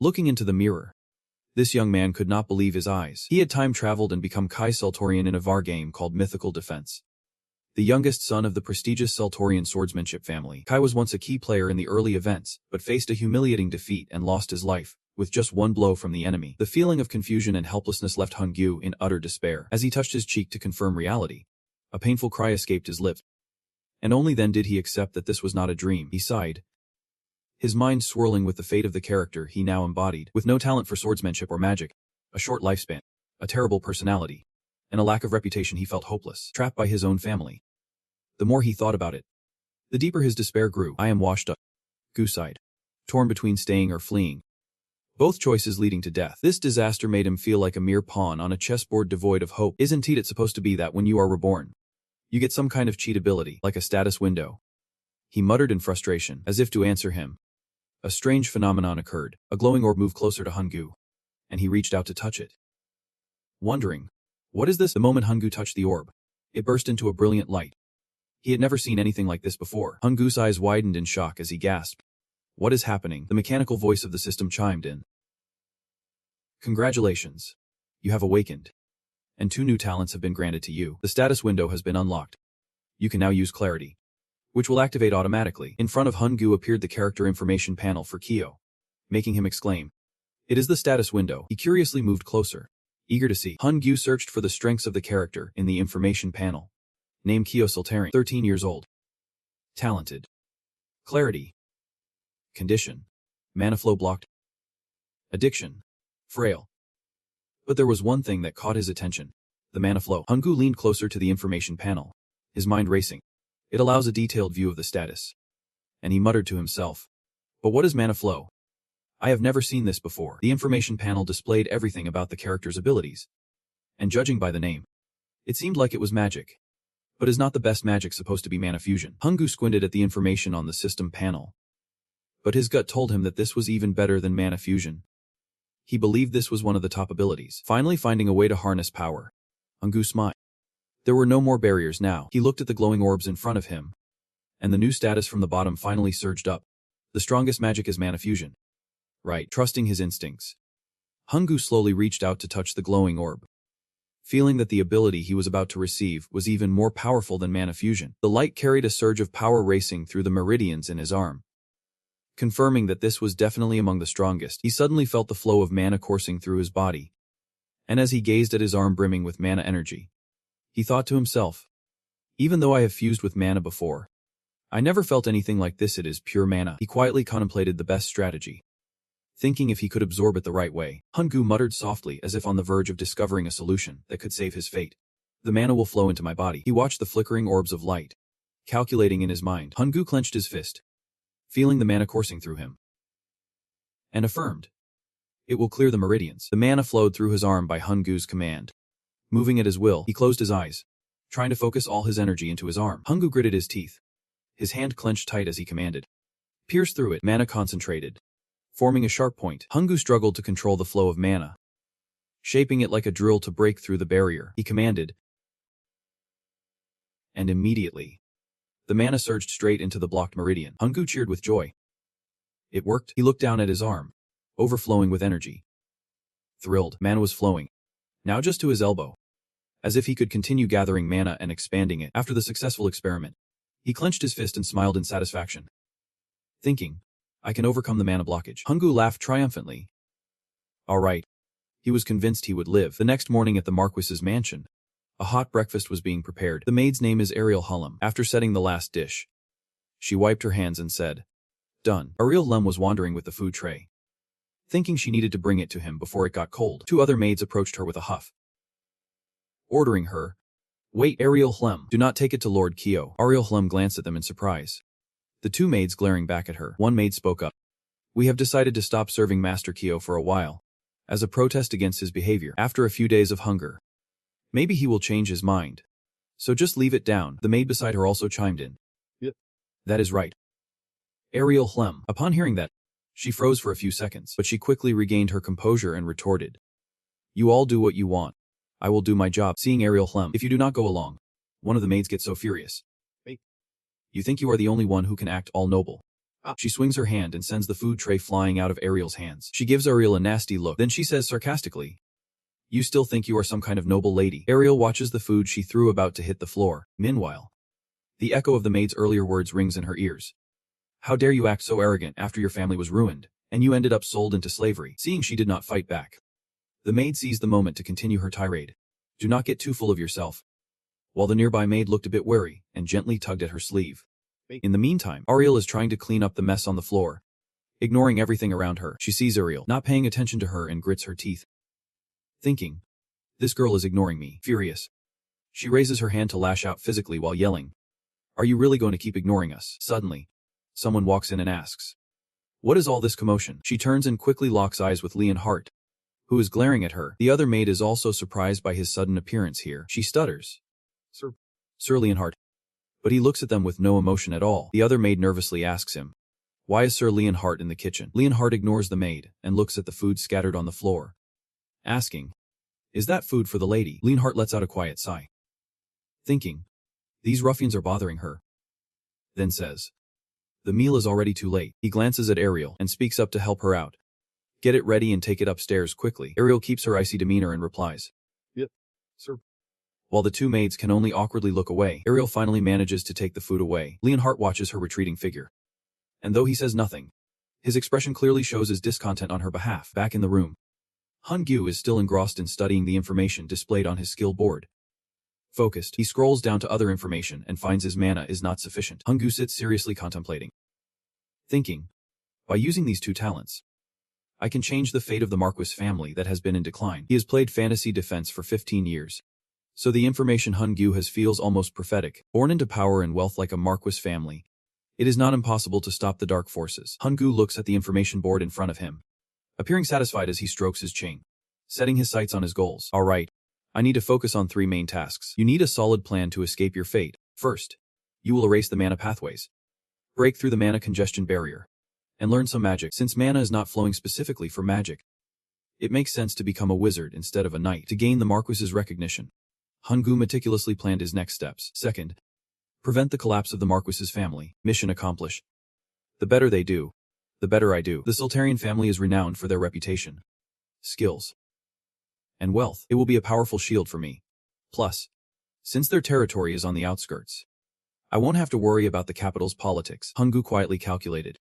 Looking into the mirror, this young man could not believe his eyes. He had time-traveled and become Kai Seltorian in a VAR game called Mythical Defense. The youngest son of the prestigious Seltorian swordsmanship family, Kai was once a key player in the early events, but faced a humiliating defeat and lost his life, with just one blow from the enemy. The feeling of confusion and helplessness left Hongyu in utter despair. As he touched his cheek to confirm reality, a painful cry escaped his lips. And only then did he accept that this was not a dream. He sighed, his mind swirling with the fate of the character he now embodied. With no talent for swordsmanship or magic, a short lifespan, a terrible personality, and a lack of reputation, he felt hopeless, trapped by his own family. The more he thought about it, the deeper his despair grew. I am washed up, Gu sighed, torn between staying or fleeing, both choices leading to death. This disaster made him feel like a mere pawn on a chessboard devoid of hope. Isn't it supposed to be that when you are reborn, you get some kind of cheat ability, like a status window? He muttered in frustration, as if to answer him. A strange phenomenon occurred. A glowing orb moved closer to Hongyu, and he reached out to touch it. Wondering, what is this? The moment Hongyu touched the orb, it burst into a brilliant light. He had never seen anything like this before. Hongyu's eyes widened in shock as he gasped. What is happening? The mechanical voice of the system chimed in. Congratulations. You have awakened. And 2 new talents have been granted to you. The status window has been unlocked. You can now use clarity, which will activate automatically. In front of Hongyu appeared the character information panel for Kyo, making him exclaim. It is the status window. He curiously moved closer, eager to see. Hongyu searched for the strengths of the character in the information panel. Name Kyo Soltarian, 13 years old. Talented. Clarity. Condition. Mana flow blocked. Addiction. Frail. But there was one thing that caught his attention. The mana flow. Hongyu leaned closer to the information panel, his mind racing. It allows a detailed view of the status. And he muttered to himself. But what is mana flow? I have never seen this before. The information panel displayed everything about the character's abilities. And judging by the name, it seemed like it was magic. But is not the best magic supposed to be mana fusion? Hongyu squinted at the information on the system panel. But his gut told him that this was even better than mana fusion. He believed this was one of the top abilities. Finally finding a way to harness power, Hongyu smiled. There were no more barriers now. He looked at the glowing orbs in front of him, and the new status from the bottom finally surged up. The strongest magic is mana fusion. Right. Trusting his instincts, Hongyu slowly reached out to touch the glowing orb, feeling that the ability he was about to receive was even more powerful than mana fusion. The light carried a surge of power racing through the meridians in his arm. Confirming that this was definitely among the strongest, he suddenly felt the flow of mana coursing through his body. And as he gazed at his arm brimming with mana energy, he thought to himself, even though I have fused with mana before, I never felt anything like this. It is pure mana. He quietly contemplated the best strategy, thinking if he could absorb it the right way. Hongyu muttered softly as if on the verge of discovering a solution that could save his fate. The mana will flow into my body. He watched the flickering orbs of light, calculating in his mind. Hongyu clenched his fist, feeling the mana coursing through him, and affirmed, it will clear the meridians. The mana flowed through his arm by Hongyu's command. Moving at his will, he closed his eyes, trying to focus all his energy into his arm. Hongyu gritted his teeth, his hand clenched tight as he commanded. Pierce through it. Mana concentrated, forming a sharp point. Hongyu struggled to control the flow of mana, shaping it like a drill to break through the barrier. He commanded, and immediately, the mana surged straight into the blocked meridian. Hongyu cheered with joy. It worked. He looked down at his arm, overflowing with energy. Thrilled, mana was flowing, now just to his elbow, as if he could continue gathering mana and expanding it. After the successful experiment, he clenched his fist and smiled in satisfaction, thinking, I can overcome the mana blockage. Hongyu laughed triumphantly. All right. He was convinced he would live. The next morning at the Marquis's mansion, a hot breakfast was being prepared. The maid's name is Ariel Hullum. After setting the last dish, she wiped her hands and said, done. Ariel Hullum was wandering with the food tray, thinking she needed to bring it to him before it got cold. 2 other maids approached her with a huff, ordering her, wait, Ariel Hullum, do not take it to Lord Kyo. Ariel Hullum glanced at them in surprise, the 2 maids glaring back at her. One maid spoke up. We have decided to stop serving Master Kyo for a while, as a protest against his behavior. After a few days of hunger, maybe he will change his mind. So just leave it down. The maid beside her also chimed in. Yep. That is right. Ariel Hullum. Upon hearing that, she froze for a few seconds, but she quickly regained her composure and retorted. You all do what you want. I will do my job. Seeing Ariel Hullum, if you do not go along, one of the maids gets so furious. Hey. You think you are the only one who can act all noble. She swings her hand and sends the food tray flying out of Ariel's hands. She gives Ariel a nasty look, then she says sarcastically, "You still think you are some kind of noble lady?" Ariel watches the food she threw about to hit the floor. Meanwhile, the echo of the maid's earlier words rings in her ears. "How dare you act so arrogant after your family was ruined, and you ended up sold into slavery?" Seeing she did not fight back, the maid seized the moment to continue her tirade. "Do not get too full of yourself." While the nearby maid looked a bit wary and gently tugged at her sleeve. In the meantime, Ariel is trying to clean up the mess on the floor. Ignoring everything around her, she sees Ariel not paying attention to her and grits her teeth. Thinking, "This girl is ignoring me." Furious, she raises her hand to lash out physically while yelling, "Are you really going to keep ignoring us?" Suddenly, someone walks in and asks, "What is all this commotion?" She turns and quickly locks eyes with Hart, who is glaring at her. The other maid is also surprised by his sudden appearance here. She stutters, Sir Hart." But he looks at them with no emotion at all. The other maid nervously asks him, "Why is Sir Hart in the kitchen?" Hart ignores the maid and looks at the food scattered on the floor, asking, "Is that food for the lady?" Hart lets out a quiet sigh, thinking, "These ruffians are bothering her." Then says, "The meal is already too late." He glances at Ariel and speaks up to help her out. "Get it ready and take it upstairs quickly." Ariel keeps her icy demeanor and replies, "Yep, sir." While the two maids can only awkwardly look away, Ariel finally manages to take the food away. Hart watches her retreating figure. And though he says nothing, his expression clearly shows his discontent on her behalf. Back in the room, Gu is still engrossed in studying the information displayed on his skill board. Focused, he scrolls down to other information and finds his mana is not sufficient. Gu sits seriously contemplating, thinking, by using these two talents, I can change the fate of the Marquis family that has been in decline. He has played fantasy defense for 15 years. So the information Gu has feels almost prophetic. Born into power and wealth like a Marquis family, it is not impossible to stop the dark forces. Gu looks at the information board in front of him, appearing satisfied as he strokes his chain, setting his sights on his goals. All right, I need to focus on 3 main tasks. You need a solid plan to escape your fate. First, you will erase the mana pathways, break through the mana congestion barrier, and learn some magic. Since mana is not flowing specifically for magic, it makes sense to become a wizard instead of a knight to gain the Marquis's recognition. Gu meticulously planned his next steps. Second, prevent the collapse of the Marquis's family. Mission accomplished. The better they do, the better I do. The Soltarian family is renowned for their reputation, skills, and wealth. It will be a powerful shield for me. Plus, since their territory is on the outskirts, I won't have to worry about the capital's politics. Gu quietly calculated,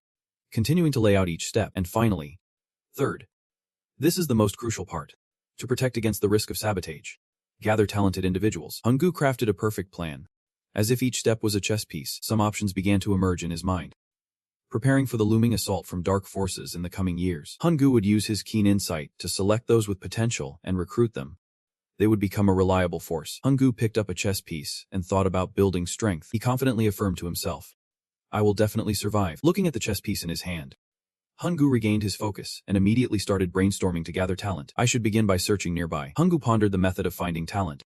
continuing to lay out each step. And finally, third, this is the most crucial part, to protect against the risk of sabotage. Gather talented individuals. Gu crafted a perfect plan. As if each step was a chess piece, some options began to emerge in his mind. Preparing for the looming assault from dark forces in the coming years, Gu would use his keen insight to select those with potential and recruit them. They would become a reliable force. Gu picked up a chess piece and thought about building strength. He confidently affirmed to himself, I will definitely survive. Looking at the chess piece in his hand, Gu regained his focus and immediately started brainstorming to gather talent. I should begin by searching nearby. Gu pondered the method of finding talent.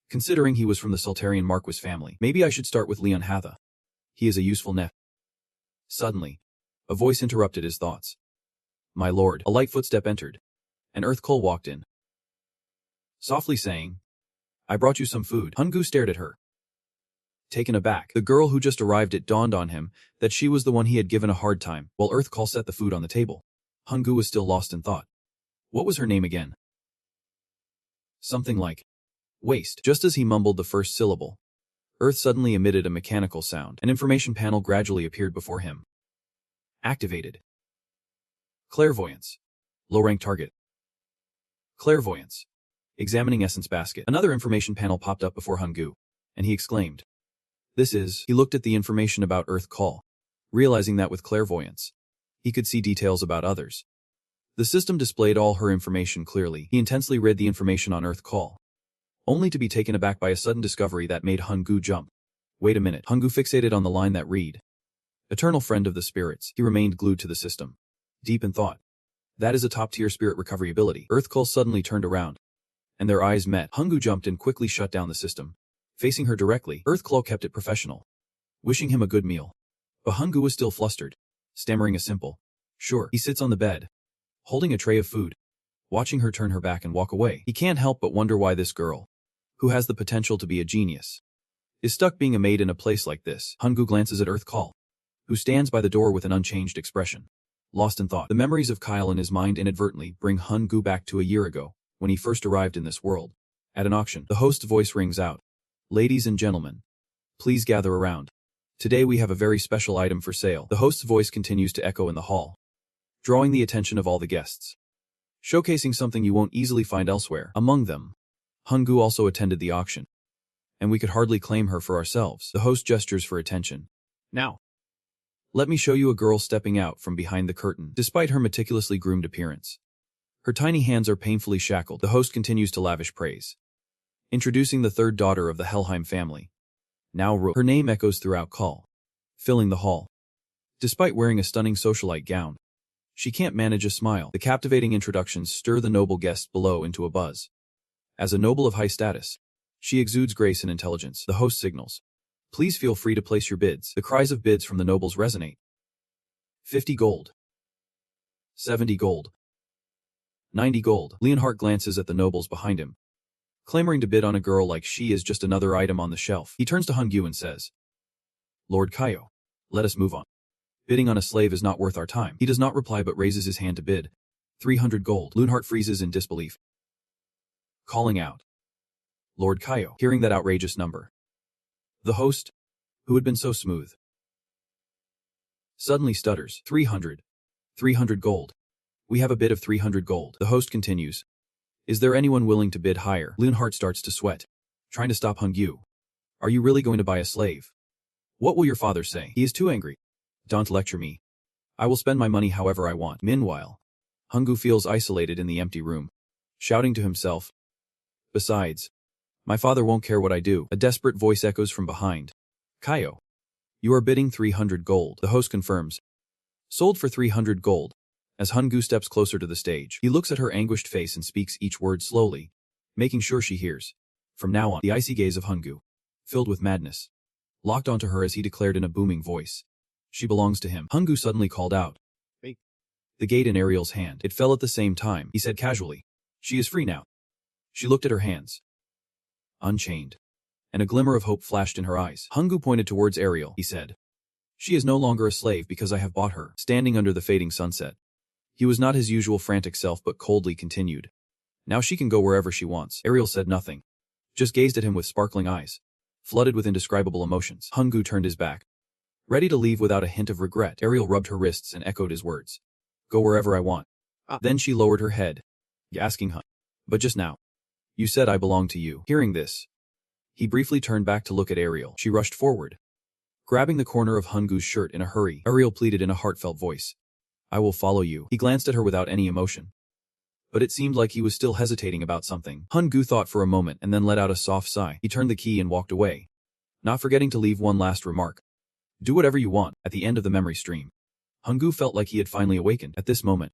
Considering he was from the Soltarian Marquis family, maybe I should start with Hatha. He is a useful nephew. Suddenly, a voice interrupted his thoughts. My lord. A light footstep entered, and Earthcole walked in, softly saying, I brought you some food. Gu stared at her. Taken aback, the girl who just arrived, it dawned on him that she was the one he had given a hard time. While Earthcole set the food on the table, Gu was still lost in thought. What was her name again? Something like waste. Just as he mumbled the first syllable, Earth suddenly emitted a mechanical sound. An information panel gradually appeared before him. Activated. Clairvoyance. Low-rank target. Clairvoyance. Examining essence basket. Another information panel popped up before Gu, and he exclaimed, This is... He looked at the information about Earthcole, realizing that with clairvoyance, he could see details about others. The system displayed all her information clearly. He intensely read the information on Earthcole, only to be taken aback by a sudden discovery that made Gu jump. Wait a minute. Gu fixated on the line that read, Eternal friend of the spirits. He remained glued to the system, deep in thought. That is a top-tier spirit recovery ability. Earthcole suddenly turned around, and their eyes met. Gu jumped and quickly shut down the system. Facing her directly, Earthcole kept it professional, wishing him a good meal. But Gu was still flustered, stammering a simple, Sure. He sits on the bed, holding a tray of food, watching her turn her back and walk away. He can't help but wonder why this girl, who has the potential to be a genius, is stuck being a maid in a place like this. Gu glances at Earthcole, who stands by the door with an unchanged expression. Lost in thought. The memories of Kaielan in his mind inadvertently bring Han-gu back to a year ago, when he first arrived in this world. At an auction, the host's voice rings out. Ladies and gentlemen, please gather around. Today we have a very special item for sale. The host's voice continues to echo in the hall, drawing the attention of all the guests, showcasing something you won't easily find elsewhere. Among them, Han-gu also attended the auction, and we could hardly claim her for ourselves. The host gestures for attention. Now, let me show you a girl stepping out from behind the curtain. Despite her meticulously groomed appearance, her tiny hands are painfully shackled. The host continues to lavish praise, introducing the third daughter of the Helheim family. Now her name echoes throughout Call, filling the hall. Despite wearing a stunning socialite gown, she can't manage a smile. The captivating introductions stir the noble guests below into a buzz. As a noble of high status, she exudes grace and intelligence. The host signals. Please feel free to place your bids. The cries of bids from the nobles resonate. 50 gold. 70 gold. 90 gold. Leonhardt glances at the nobles behind him, clamoring to bid on a girl like she is just another item on the shelf. He turns to Han-gu and says, Lord Kaio, let us move on. Bidding on a slave is not worth our time. He does not reply but raises his hand to bid. 300 gold. Leonhardt freezes in disbelief, calling out, Lord Kaio. Hearing that outrageous number, the host, who had been so smooth, suddenly stutters. 300. 300 gold. We have a bid of 300 gold. The host continues. Is there anyone willing to bid higher? Leonhardt starts to sweat, trying to stop Han-gu. Are you really going to buy a slave? What will your father say? He is too angry. Don't lecture me. I will spend my money however I want. Meanwhile, Han-gu feels isolated in the empty room, shouting to himself. Besides, my father won't care what I do. A desperate voice echoes from behind. Kaio, you are bidding 300 gold. The host confirms. Sold for 300 gold. As Han-gu steps closer to the stage, he looks at her anguished face and speaks each word slowly, making sure she hears. From now on, the icy gaze of Han-gu, filled with madness, locked onto her as he declared in a booming voice. She belongs to him. Han-gu suddenly called out. Hey. The gate in Ariel's hand. It fell at the same time. He said casually. She is free now. She looked at her hands, unchained, and a glimmer of hope flashed in her eyes. Han-gu pointed towards Ariel. He said, she is no longer a slave because I have bought her. Standing under the fading sunset, he was not his usual frantic self but coldly continued. Now she can go wherever she wants. Ariel said nothing, just gazed at him with sparkling eyes, flooded with indescribable emotions. Han-gu turned his back, ready to leave without a hint of regret. Ariel rubbed her wrists and echoed his words. Go wherever I want. Then she lowered her head, asking Han. But just now, you said I belong to you. Hearing this, he briefly turned back to look at Ariel. She rushed forward, grabbing the corner of Han-gu's shirt in a hurry. Ariel pleaded in a heartfelt voice. I will follow you. He glanced at her without any emotion, but it seemed like he was still hesitating about something. Han-gu thought for a moment and then let out a soft sigh. He turned the key and walked away, not forgetting to leave one last remark. Do whatever you want. At the end of the memory stream, Han-gu felt like he had finally awakened. At this moment,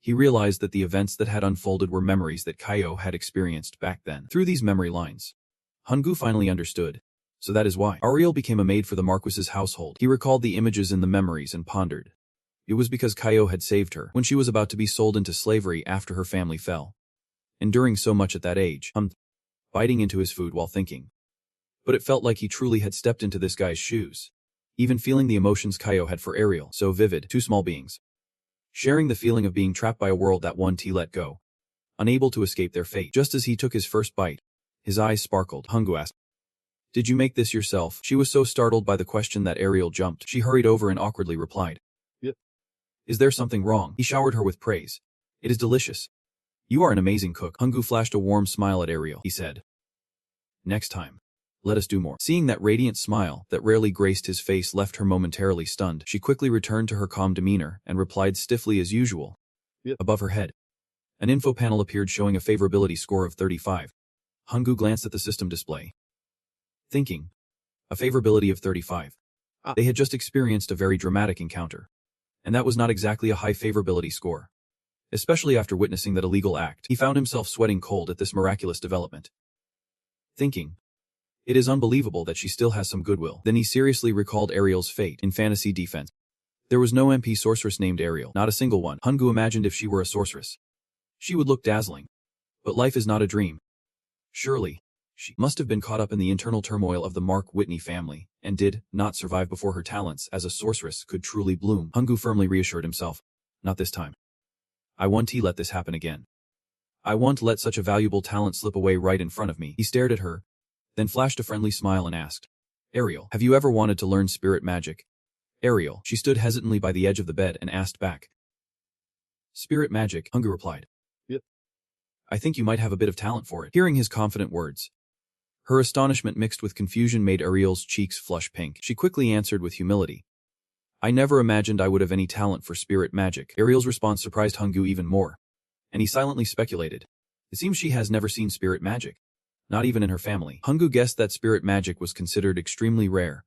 he realized that the events that had unfolded were memories that Kaio had experienced back then. Through these memory lines, Han-gu finally understood. So that is why Ariel became a maid for the Marquis's household. He recalled the images in the memories and pondered. It was because Kaio had saved her when she was about to be sold into slavery after her family fell. Enduring so much at that age, biting into his food while thinking. But it felt like he truly had stepped into this guy's shoes. Even feeling the emotions Kaio had for Ariel, so vivid, two small beings, sharing the feeling of being trapped by a world that one T let go, unable to escape their fate. Just as he took his first bite, his eyes sparkled. Han-gu asked, did you make this yourself? She was so startled by the question that Ariel jumped. She hurried over and awkwardly replied, yep. Is there something wrong? He showered her with praise. It is delicious. You are an amazing cook. Han-gu flashed a warm smile at Ariel. He said, next time, let us do more. Seeing that radiant smile that rarely graced his face left her momentarily stunned, she quickly returned to her calm demeanor and replied stiffly as usual. Yep. Above her head, an info panel appeared showing a favorability score of 35. Han-gu glanced at the system display, thinking, a favorability of 35. They had just experienced a very dramatic encounter, and that was not exactly a high favorability score. Especially after witnessing that illegal act, he found himself sweating cold at this miraculous development. Thinking, it is unbelievable that she still has some goodwill. Then he seriously recalled Ariel's fate in Fantasy Defense. There was no MP sorceress named Ariel, not a single one. Han-gu imagined if she were a sorceress, she would look dazzling. But life is not a dream. Surely, She must have been caught up in the internal turmoil of the Mark Whitney family, and did not survive before her talents as a sorceress could truly bloom. Hungu firmly reassured himself. Not this time. I won't let this happen again. I won't let such a valuable talent slip away right in front of me. He stared at her, then flashed a friendly smile and asked, Ariel, have you ever wanted to learn spirit magic? Ariel, she stood hesitantly by the edge of the bed and asked back. Spirit magic, Hungu replied. Yep. I think you might have a bit of talent for it. Hearing his confident words, her astonishment mixed with confusion made Ariel's cheeks flush pink. She quickly answered with humility. I never imagined I would have any talent for spirit magic. Ariel's response surprised Hungu even more, and he silently speculated. It seems she has never seen spirit magic. Not even in her family. Hungu guessed that spirit magic was considered extremely rare,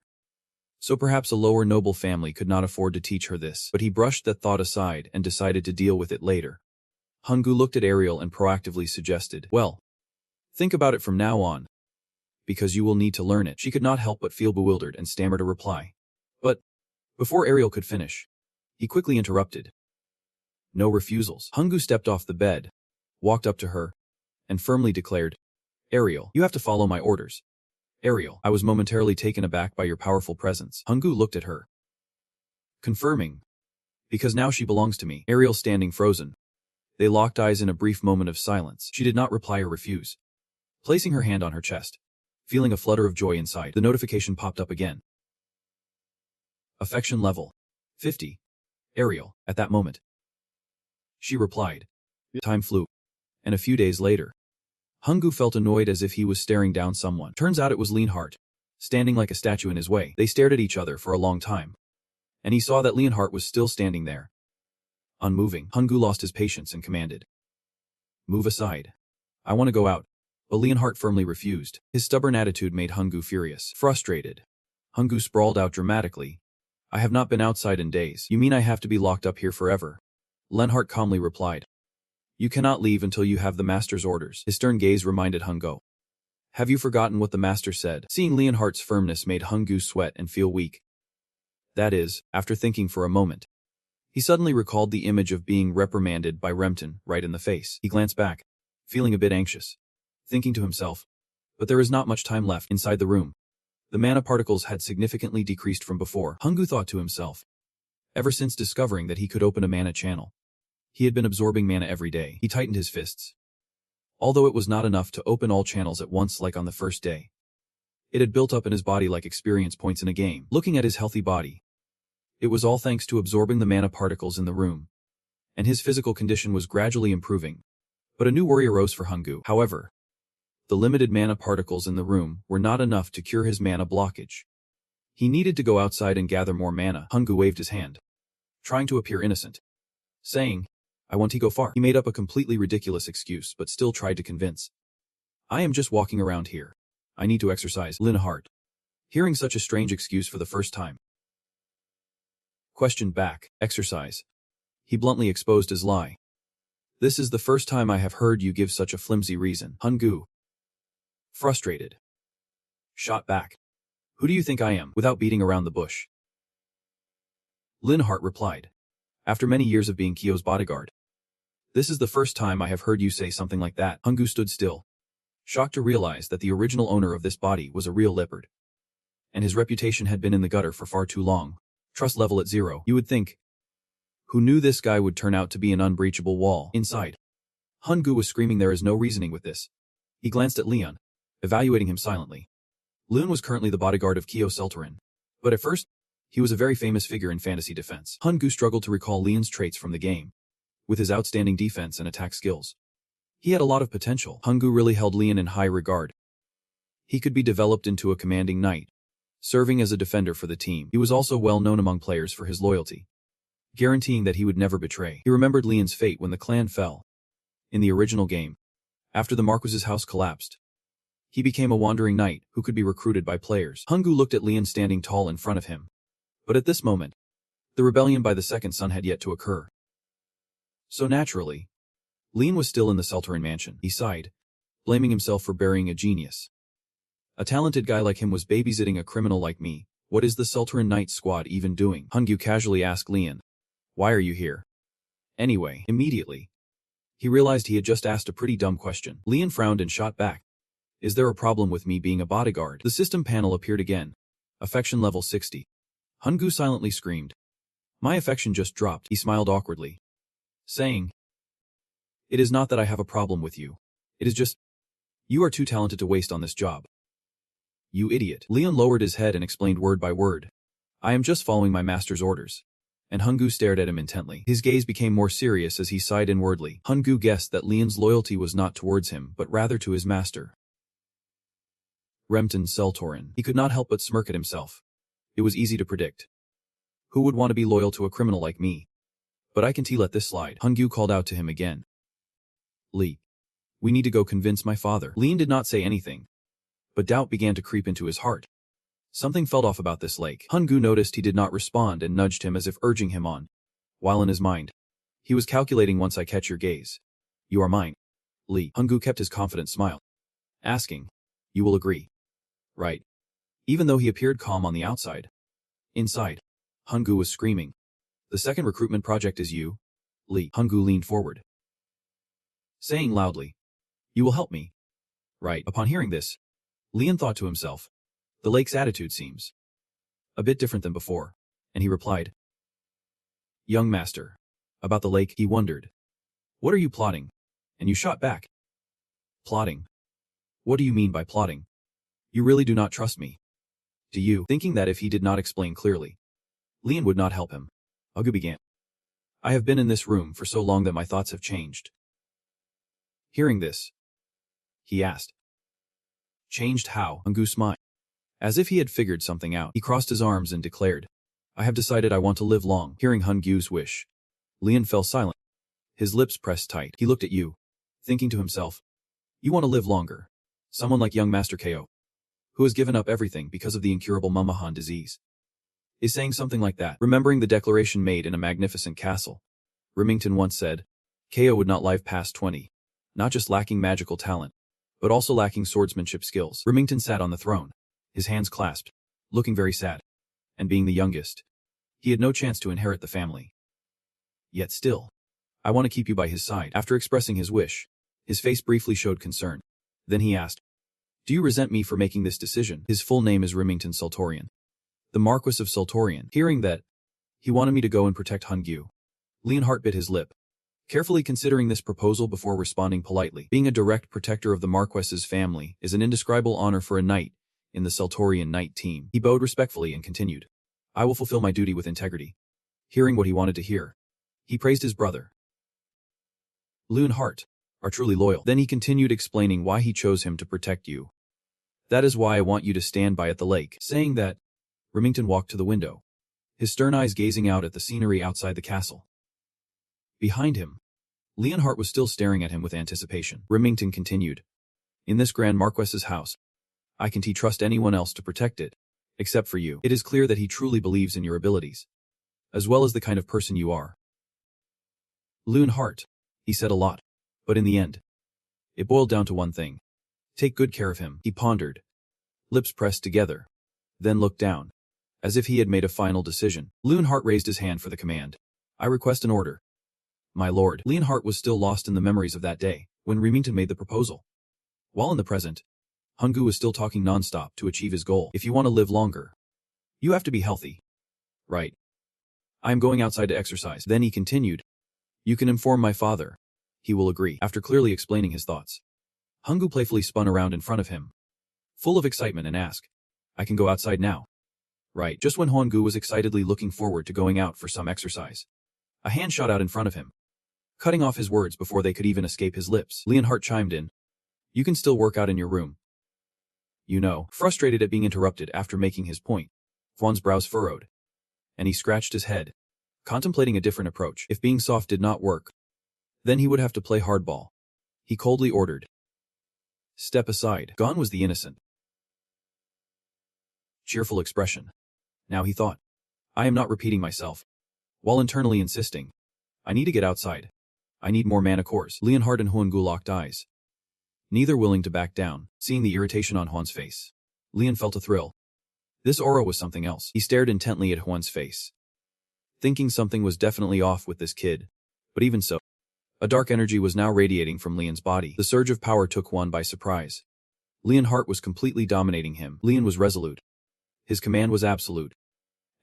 so perhaps a lower noble family could not afford to teach her this, but he brushed that thought aside and decided to deal with it later. Hungu looked at Ariel and proactively suggested, well, think about it from now on, because you will need to learn it. She could not help but feel bewildered and stammered a reply. But before Ariel could finish, he quickly interrupted. No refusals. Hungu stepped off the bed, walked up to her, and firmly declared, Ariel, you have to follow my orders. Ariel, I was momentarily taken aback by your powerful presence. Hungu looked at her, confirming, because now she belongs to me. Ariel standing frozen. They locked eyes in a brief moment of silence. She did not reply or refuse. Placing her hand on her chest, feeling a flutter of joy inside, the notification popped up again. Affection level 50. Ariel, at that moment. She replied. Time flew, and a few days later, Hungu felt annoyed as if he was staring down someone. Turns out it was Hart, standing like a statue in his way. They stared at each other for a long time, and he saw that Hart was still standing there, unmoving. Hungu lost his patience and commanded. Move aside. I want to go out. But Hart firmly refused. His stubborn attitude made Hungu furious. Frustrated, Hungu sprawled out dramatically. I have not been outside in days. You mean I have to be locked up here forever? Hart calmly replied. You cannot leave until you have the master's orders. His stern gaze reminded Hungu. Have you forgotten what the master said? Seeing Hart's firmness made Hungu sweat and feel weak. That is, after thinking for a moment, he suddenly recalled the image of being reprimanded by Remton right in the face. He glanced back, feeling a bit anxious, thinking to himself, but there is not much time left. Inside the room, the mana particles had significantly decreased from before. Hungu thought to himself. Ever since discovering that he could open a mana channel, he had been absorbing mana every day. He tightened his fists. Although it was not enough to open all channels at once like on the first day, it had built up in his body like experience points in a game. Looking at his healthy body, it was all thanks to absorbing the mana particles in the room, and his physical condition was gradually improving. But a new worry arose for Hungu. However, the limited mana particles in the room were not enough to cure his mana blockage. He needed to go outside and gather more mana. Hungu waved his hand, trying to appear innocent, saying, I won't go far. He made up a completely ridiculous excuse but still tried to convince. I am just walking around here. I need to exercise. Hart, hearing such a strange excuse for the first time, questioned back. Exercise. He bluntly exposed his lie. This is the first time I have heard you give such a flimsy reason. Hungu, frustrated, shot back. Who do you think I am? Without beating around the bush, Hart replied. After many years of being Kyo's bodyguard, this is the first time I have heard you say something like that. Hungu stood still, shocked to realize that the original owner of this body was a real leopard, and his reputation had been in the gutter for far too long. Trust level at 0. You would think. Who knew this guy would turn out to be an unbreachable wall? Inside, Hungu was screaming there is no reasoning with this. He glanced at Leon, evaluating him silently. Leon was currently the bodyguard of Kyo Seltarin, but at first, he was a very famous figure in fantasy defense. Hungu struggled to recall Leon's traits from the game. With his outstanding defense and attack skills, he had a lot of potential. Hungu really held Leon in high regard. He could be developed into a commanding knight, serving as a defender for the team. He was also well known among players for his loyalty, guaranteeing that he would never betray. He remembered Leon's fate when the clan fell. In the original game, after the Marquis's house collapsed, he became a wandering knight who could be recruited by players. Hungu looked at Leon standing tall in front of him. But at this moment, the rebellion by the second son had yet to occur. So naturally, Leon was still in the Seltarin mansion. He sighed, blaming himself for burying a genius. A talented guy like him was babysitting a criminal like me. What is the Seltarin Knight squad even doing? Hungu casually asked Leon. Why are you here? Anyway, immediately, he realized he had just asked a pretty dumb question. Leon frowned and shot back. Is there a problem with me being a bodyguard? The system panel appeared again. Affection level 60. Hungu silently screamed. My affection just dropped. He smiled awkwardly, saying, It is not that I have a problem with you. It is just, you are too talented to waste on this job. You idiot. Leon lowered his head and explained word by word. I am just following my master's orders. And Hungu stared at him intently. His gaze became more serious as he sighed inwardly. Hungu guessed that Leon's loyalty was not towards him, but rather to his master. Remton Seltorin. He could not help but smirk at himself. It was easy to predict. Who would want to be loyal to a criminal like me? But I can let this slide. Hungu called out to him again. Lee. We need to go convince my father. Leon did not say anything, but doubt began to creep into his heart. Something felt off about this lake. Hungu noticed he did not respond and nudged him as if urging him on, while in his mind, he was calculating once I catch your gaze. You are mine. Lee. Hungu kept his confident smile, asking, You will agree. Right. Even though he appeared calm on the outside. Inside, Hungu was screaming. The second recruitment project is you, Lee. Hungu leaned forward, saying loudly, You will help me. Right. Upon hearing this, Leon thought to himself, the lake's attitude seems a bit different than before, and he replied, Young master. About the lake, he wondered. What are you plotting? And you shot back. Plotting? What do you mean by plotting? You really do not trust me. Do you? Thinking that if he did not explain clearly, Leon would not help him, Hungu began. I have been in this room for so long that my thoughts have changed. Hearing this, he asked. Changed how? Hungu smiled. As if he had figured something out, he crossed his arms and declared, I have decided I want to live long. Hearing Hungu's wish, Leon fell silent. His lips pressed tight. He looked at you, thinking to himself, You want to live longer. Someone like young Master Ko, who has given up everything because of the incurable Mamahan disease, is saying something like that. Remembering the declaration made in a magnificent castle, Remington once said, Ko would not live past 20, not just lacking magical talent, but also lacking swordsmanship skills. Remington sat on the throne, his hands clasped, looking very sad. And being the youngest, he had no chance to inherit the family. Yet still, I want to keep you by his side. After expressing his wish, his face briefly showed concern. Then he asked, Do you resent me for making this decision? His full name is Remington Seltorian, the Marquis of Seltorian. Hearing that, he wanted me to go and protect Hungu. Leon Hart bit his lip, carefully considering this proposal before responding politely. Being a direct protector of the Marquess's family is an indescribable honor for a knight in the Seltorian knight team. He bowed respectfully and continued, I will fulfill my duty with integrity. Hearing what he wanted to hear, he praised his brother, Leon Hart, are truly loyal. Then he continued explaining why he chose him to protect you. That is why I want you to stand by at the lake. Saying that, Remington walked to the window, his stern eyes gazing out at the scenery outside the castle. Behind him, Leon Hart was still staring at him with anticipation. Remington continued, In this Grand Marquess's house, I can't trust anyone else to protect it, except for you. It is clear that he truly believes in your abilities, as well as the kind of person you are. Leon Hart, he said a lot, but in the end, it boiled down to one thing. Take good care of him. He pondered, lips pressed together, then looked down, as if he had made a final decision. Leon Hart raised his hand for the command. I request an order. My lord. Leon Hart was still lost in the memories of that day, when Remington made the proposal. While in the present, Hungu was still talking nonstop to achieve his goal. If you want to live longer, you have to be healthy. Right. I am going outside to exercise. Then he continued, You can inform my father. He will agree. After clearly explaining his thoughts, Hungu playfully spun around in front of him, full of excitement, and asked, I can go outside now. Right. Just when Hungu was excitedly looking forward to going out for some exercise, a hand shot out in front of him, cutting off his words before they could even escape his lips. Leon Hart chimed in, You can still work out in your room. You know. Frustrated at being interrupted after making his point, Juan's brows furrowed, and he scratched his head, contemplating a different approach. If being soft did not work, then he would have to play hardball. He coldly ordered, Step aside. Gone was the innocent, cheerful expression. Now he thought, I am not repeating myself, while internally insisting, I need to get outside. I need more mana cores. Leon Hart and Hungu locked eyes, neither willing to back down. Seeing the irritation on Juan's face, Leon felt a thrill. This aura was something else. He stared intently at Juan's face, thinking something was definitely off with this kid. But even so, a dark energy was now radiating from Leon's body. The surge of power took Juan by surprise. Hart was completely dominating him. Lian was resolute. His command was absolute.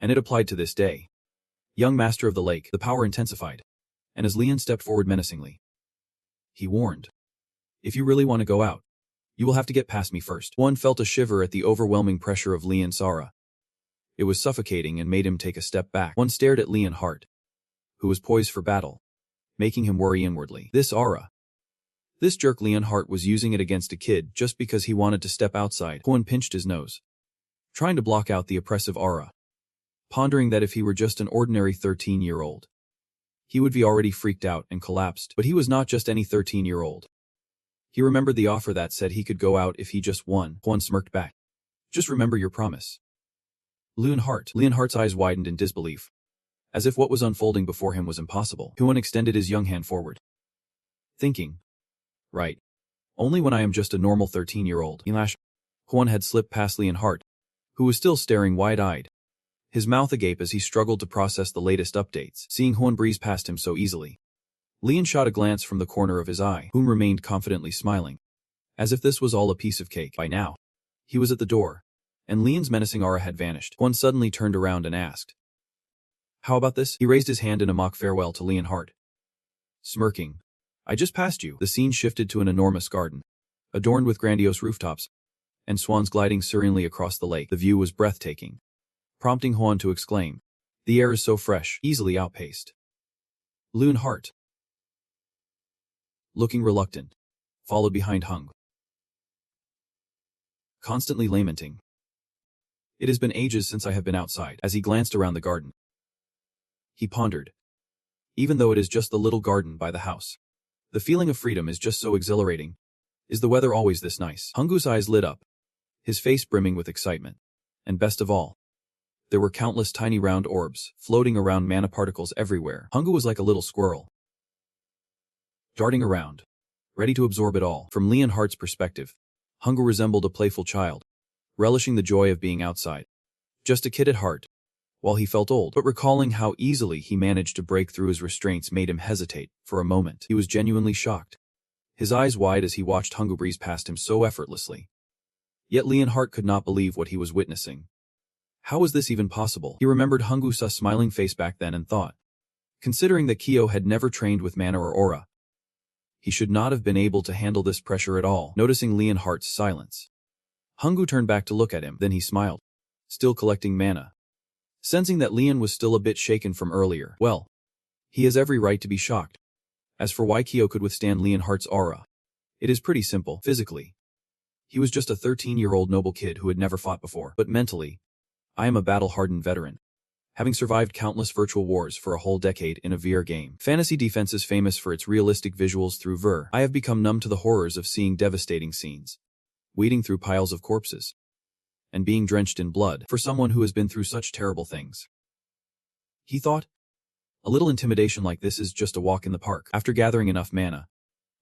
And it applied to this day. Young master of the lake, the power intensified. And as Lian stepped forward menacingly, he warned, "If you really want to go out, you will have to get past me first." One felt a shiver at the overwhelming pressure of Lian's aura. It was suffocating and made him take a step back. One stared at Hart, who was poised for battle, making him worry inwardly. This aura. This jerk Hart was using it against a kid just because he wanted to step outside. One pinched his nose, trying to block out the oppressive aura, pondering that if he were just an ordinary 13-year-old, he would be already freaked out and collapsed. But he was not just any 13-year-old. He remembered the offer that said he could go out if he just won. Juan smirked back. "Just remember your promise." Hart's eyes widened in disbelief, as if what was unfolding before him was impossible. Juan extended his young hand forward, thinking, "Right. Only when I am just a normal 13-year-old. Juan had slipped past Hart, who was still staring wide-eyed, his mouth agape as he struggled to process the latest updates. Seeing Juan breeze past him so easily, Lian shot a glance from the corner of his eye, whom remained confidently smiling, as if this was all a piece of cake. By now, he was at the door, and Lian's menacing aura had vanished. Juan suddenly turned around and asked, "How about this?" He raised his hand in a mock farewell to Hart, smirking, "I just passed you." The scene shifted to an enormous garden, adorned with grandiose rooftops, and swans gliding serenely across the lake. The view was breathtaking, prompting Juan to exclaim, "The air is so fresh," easily outpaced. Hart, looking reluctant, followed behind Hung, constantly lamenting, "It has been ages since I have been outside." As he glanced around the garden, he pondered, "Even though it is just the little garden by the house, the feeling of freedom is just so exhilarating. Is the weather always this nice?" Hungu's eyes lit up, his face brimming with excitement. And best of all, there were countless tiny round orbs floating around mana particles everywhere. Hungu was like a little squirrel, darting around, ready to absorb it all. From Hart's perspective, Hungu resembled a playful child, relishing the joy of being outside. Just a kid at heart, while he felt old. But recalling how easily he managed to break through his restraints made him hesitate. For a moment, he was genuinely shocked, his eyes wide as he watched Hungu breeze past him so effortlessly. Yet Hart could not believe what he was witnessing. How was this even possible? He remembered Hungu's smiling face back then and thought, considering that Kyo had never trained with mana or aura, he should not have been able to handle this pressure at all. Noticing Hart's silence, Hungu turned back to look at him, then he smiled, still collecting mana. Sensing that Lian was still a bit shaken from earlier, well, he has every right to be shocked. As for why Kyo could withstand Hart's aura, it is pretty simple. Physically, he was just a 13-year-old noble kid who had never fought before. But mentally, I am a battle-hardened veteran, having survived countless virtual wars for a whole decade in a VR game. Fantasy Defense is famous for its realistic visuals through VR. I have become numb to the horrors of seeing devastating scenes, wading through piles of corpses, and being drenched in blood. For someone who has been through such terrible things, he thought, a little intimidation like this is just a walk in the park. After gathering enough mana,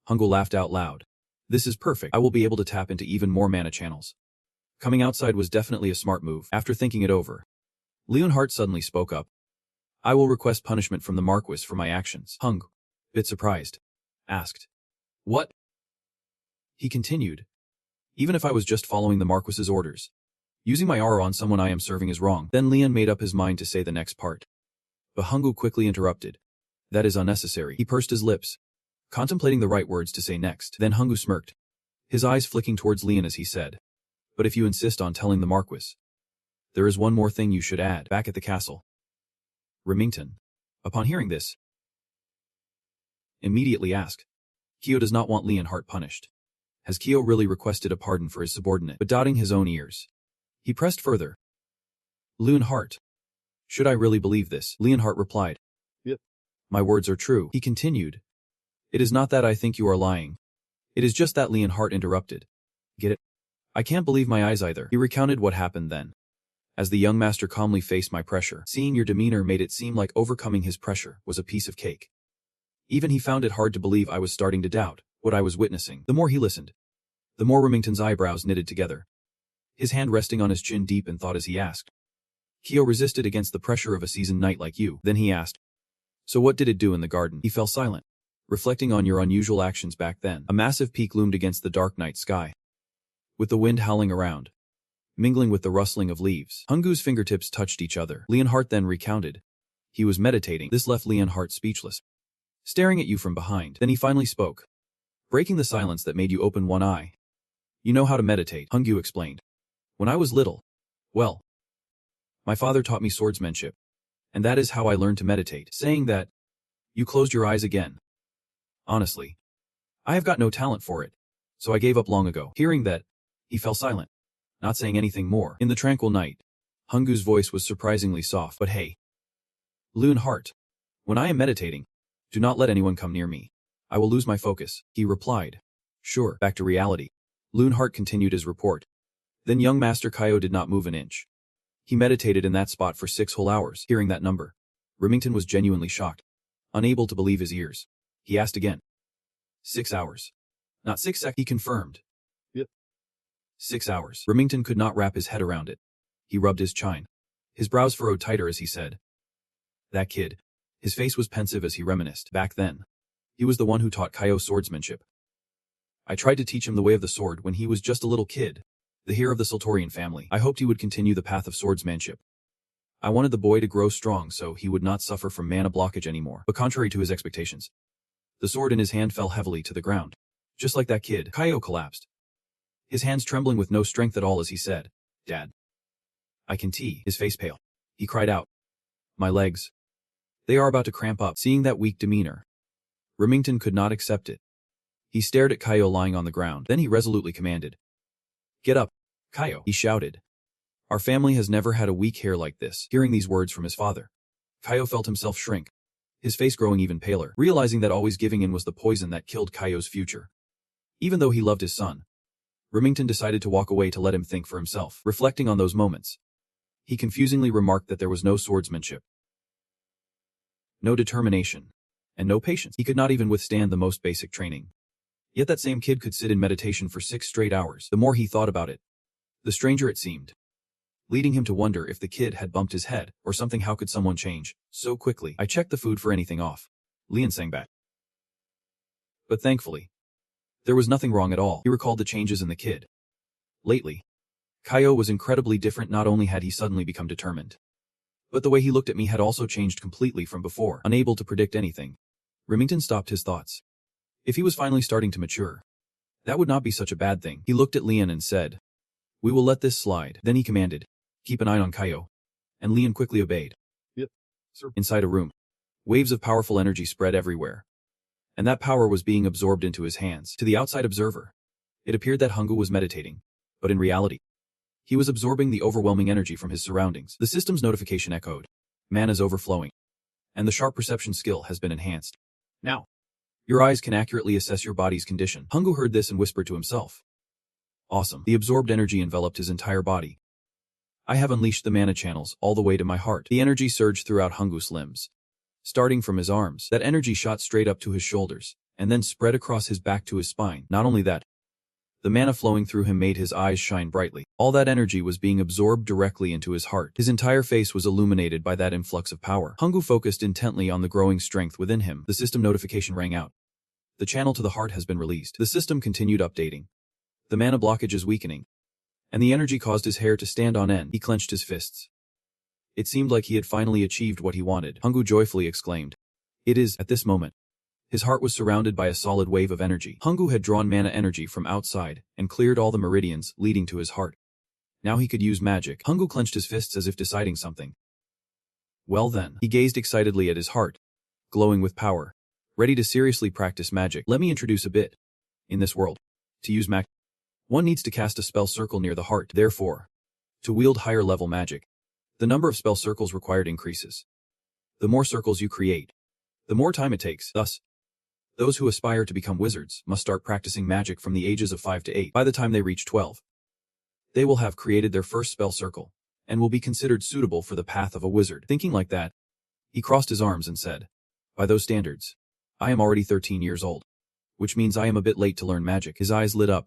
Hungu laughed out loud. This is perfect. I will be able to tap into even more mana channels. Coming outside was definitely a smart move. After thinking it over, Hart suddenly spoke up. I will request punishment from the Marquis for my actions. Hung, bit surprised, asked, what? He continued, even if I was just following the Marquis's orders, using my aura on someone I am serving is wrong. Then Lian made up his mind to say the next part. But Hungu quickly interrupted. That is unnecessary. He pursed his lips, contemplating the right words to say next. Then Hungu smirked, his eyes flicking towards Lian as he said, but if you insist on telling the Marquis, there is one more thing you should add. Back at the castle, Remington, upon hearing this, immediately asked, Kyo does not want Hart punished. Has Kyo really requested a pardon for his subordinate? But dotting his own ears, he pressed further. Hart, should I really believe this? Hart replied, Yep. My words are true. He continued, it is not that I think you are lying. It is just that Hart interrupted. Get it? I can't believe my eyes either. He recounted what happened then, as the young master calmly faced my pressure. Seeing your demeanor made it seem like overcoming his pressure was a piece of cake. Even he found it hard to believe I was starting to doubt what I was witnessing. The more he listened, the more Remington's eyebrows knitted together, his hand resting on his chin deep in thought as he asked, Kyo resisted against the pressure of a seasoned knight like you. Then he asked, so what did it do in the garden? He fell silent, reflecting on your unusual actions back then. A massive peak loomed against the dark night sky, with the wind howling around, mingling with the rustling of leaves. Hungu's fingertips touched each other. Hart then recounted. He was meditating. This left Hart speechless, staring at you from behind. Then he finally spoke, breaking the silence that made you open one eye. You know how to meditate, Hungu explained. When I was little, well, my father taught me swordsmanship, and that is how I learned to meditate. Saying that, you closed your eyes again. Honestly, I have got no talent for it, so I gave up long ago. Hearing that, he fell silent, not saying anything more. In the tranquil night, Hungu's voice was surprisingly soft. But hey, Hart, when I am meditating, do not let anyone come near me. I will lose my focus, he replied. Sure. Back to reality. Hart continued his report. Then young Master Kaio did not move an inch. He meditated in that spot for 6 whole hours. Hearing that number, Remington was genuinely shocked, unable to believe his ears. He asked again. 6 hours. Not 6 seconds, he confirmed. Yep. 6 hours. Remington could not wrap his head around it. He rubbed his chin. His brows furrowed tighter as he said. That kid. His face was pensive as he reminisced. Back then, he was the one who taught Kaio swordsmanship. I tried to teach him the way of the sword when he was just a little kid, the heir of the Sultorian family. I hoped he would continue the path of swordsmanship. I wanted the boy to grow strong so he would not suffer from mana blockage anymore. But contrary to his expectations, the sword in his hand fell heavily to the ground. Just like that kid, Kaio collapsed, his hands trembling with no strength at all as he said, Dad, I can see. His face pale. He cried out. My legs. They are about to cramp up. Seeing that weak demeanor, Remington could not accept it. He stared at Kaio lying on the ground. Then he resolutely commanded. Get up, Kaio, he shouted. Our family has never had a weak hair like this. Hearing these words from his father, Kaio felt himself shrink, his face growing even paler, realizing that always giving in was the poison that killed Kaio's future. Even though he loved his son, Remington decided to walk away to let him think for himself. Reflecting on those moments, he confusingly remarked that there was no swordsmanship, no determination, and no patience. He could not even withstand the most basic training. Yet that same kid could sit in meditation for 6 straight hours. The more he thought about it, the stranger it seemed, leading him to wonder if the kid had bumped his head or something. How could someone change so quickly? I checked the food for anything off, sang back. But thankfully, there was nothing wrong at all. He recalled the changes in the kid. Lately, Kaio was incredibly different. Not only had he suddenly become determined, but the way he looked at me had also changed completely from before. Unable to predict anything, Remington stopped his thoughts. If he was finally starting to mature, that would not be such a bad thing. He looked at and said, We will let this slide. Then he commanded, Keep an eye on Kaio. And quickly obeyed. Yep, sir. Inside a room, waves of powerful energy spread everywhere, and that power was being absorbed into his hands. To the outside observer, it appeared that Hungu was meditating, but in reality, he was absorbing the overwhelming energy from his surroundings. The system's notification echoed. Man is overflowing, and the sharp perception skill has been enhanced. Now, your eyes can accurately assess your body's condition. Hungu heard this and whispered to himself. Awesome. The absorbed energy enveloped his entire body. I have unleashed the mana channels all the way to my heart. The energy surged throughout Hungu's limbs. Starting from his arms, that energy shot straight up to his shoulders, and then spread across his back to his spine. Not only that, the mana flowing through him made his eyes shine brightly. All that energy was being absorbed directly into his heart. His entire face was illuminated by that influx of power. Hungu focused intently on the growing strength within him. The system notification rang out. The channel to the heart has been released. The system continued updating. The mana blockage is weakening, and the energy caused his hair to stand on end. He clenched his fists. It seemed like he had finally achieved what he wanted. Hungu joyfully exclaimed. It is, at this moment. His heart was surrounded by a solid wave of energy. Hungu had drawn mana energy from outside and cleared all the meridians leading to his heart. Now he could use magic. Hungu clenched his fists as if deciding something. Well then, he gazed excitedly at his heart, glowing with power, ready to seriously practice magic. Let me introduce a bit. In this world, to use magic, one needs to cast a spell circle near the heart. Therefore, to wield higher level magic, the number of spell circles required increases. The more circles you create, the more time it takes. Thus, those who aspire to become wizards must start practicing magic from the ages of 5 to 8. By the time they reach 12, they will have created their first spell circle, and will be considered suitable for the path of a wizard. Thinking like that, he crossed his arms and said, By those standards, I am already 13 years old, which means I am a bit late to learn magic. His eyes lit up.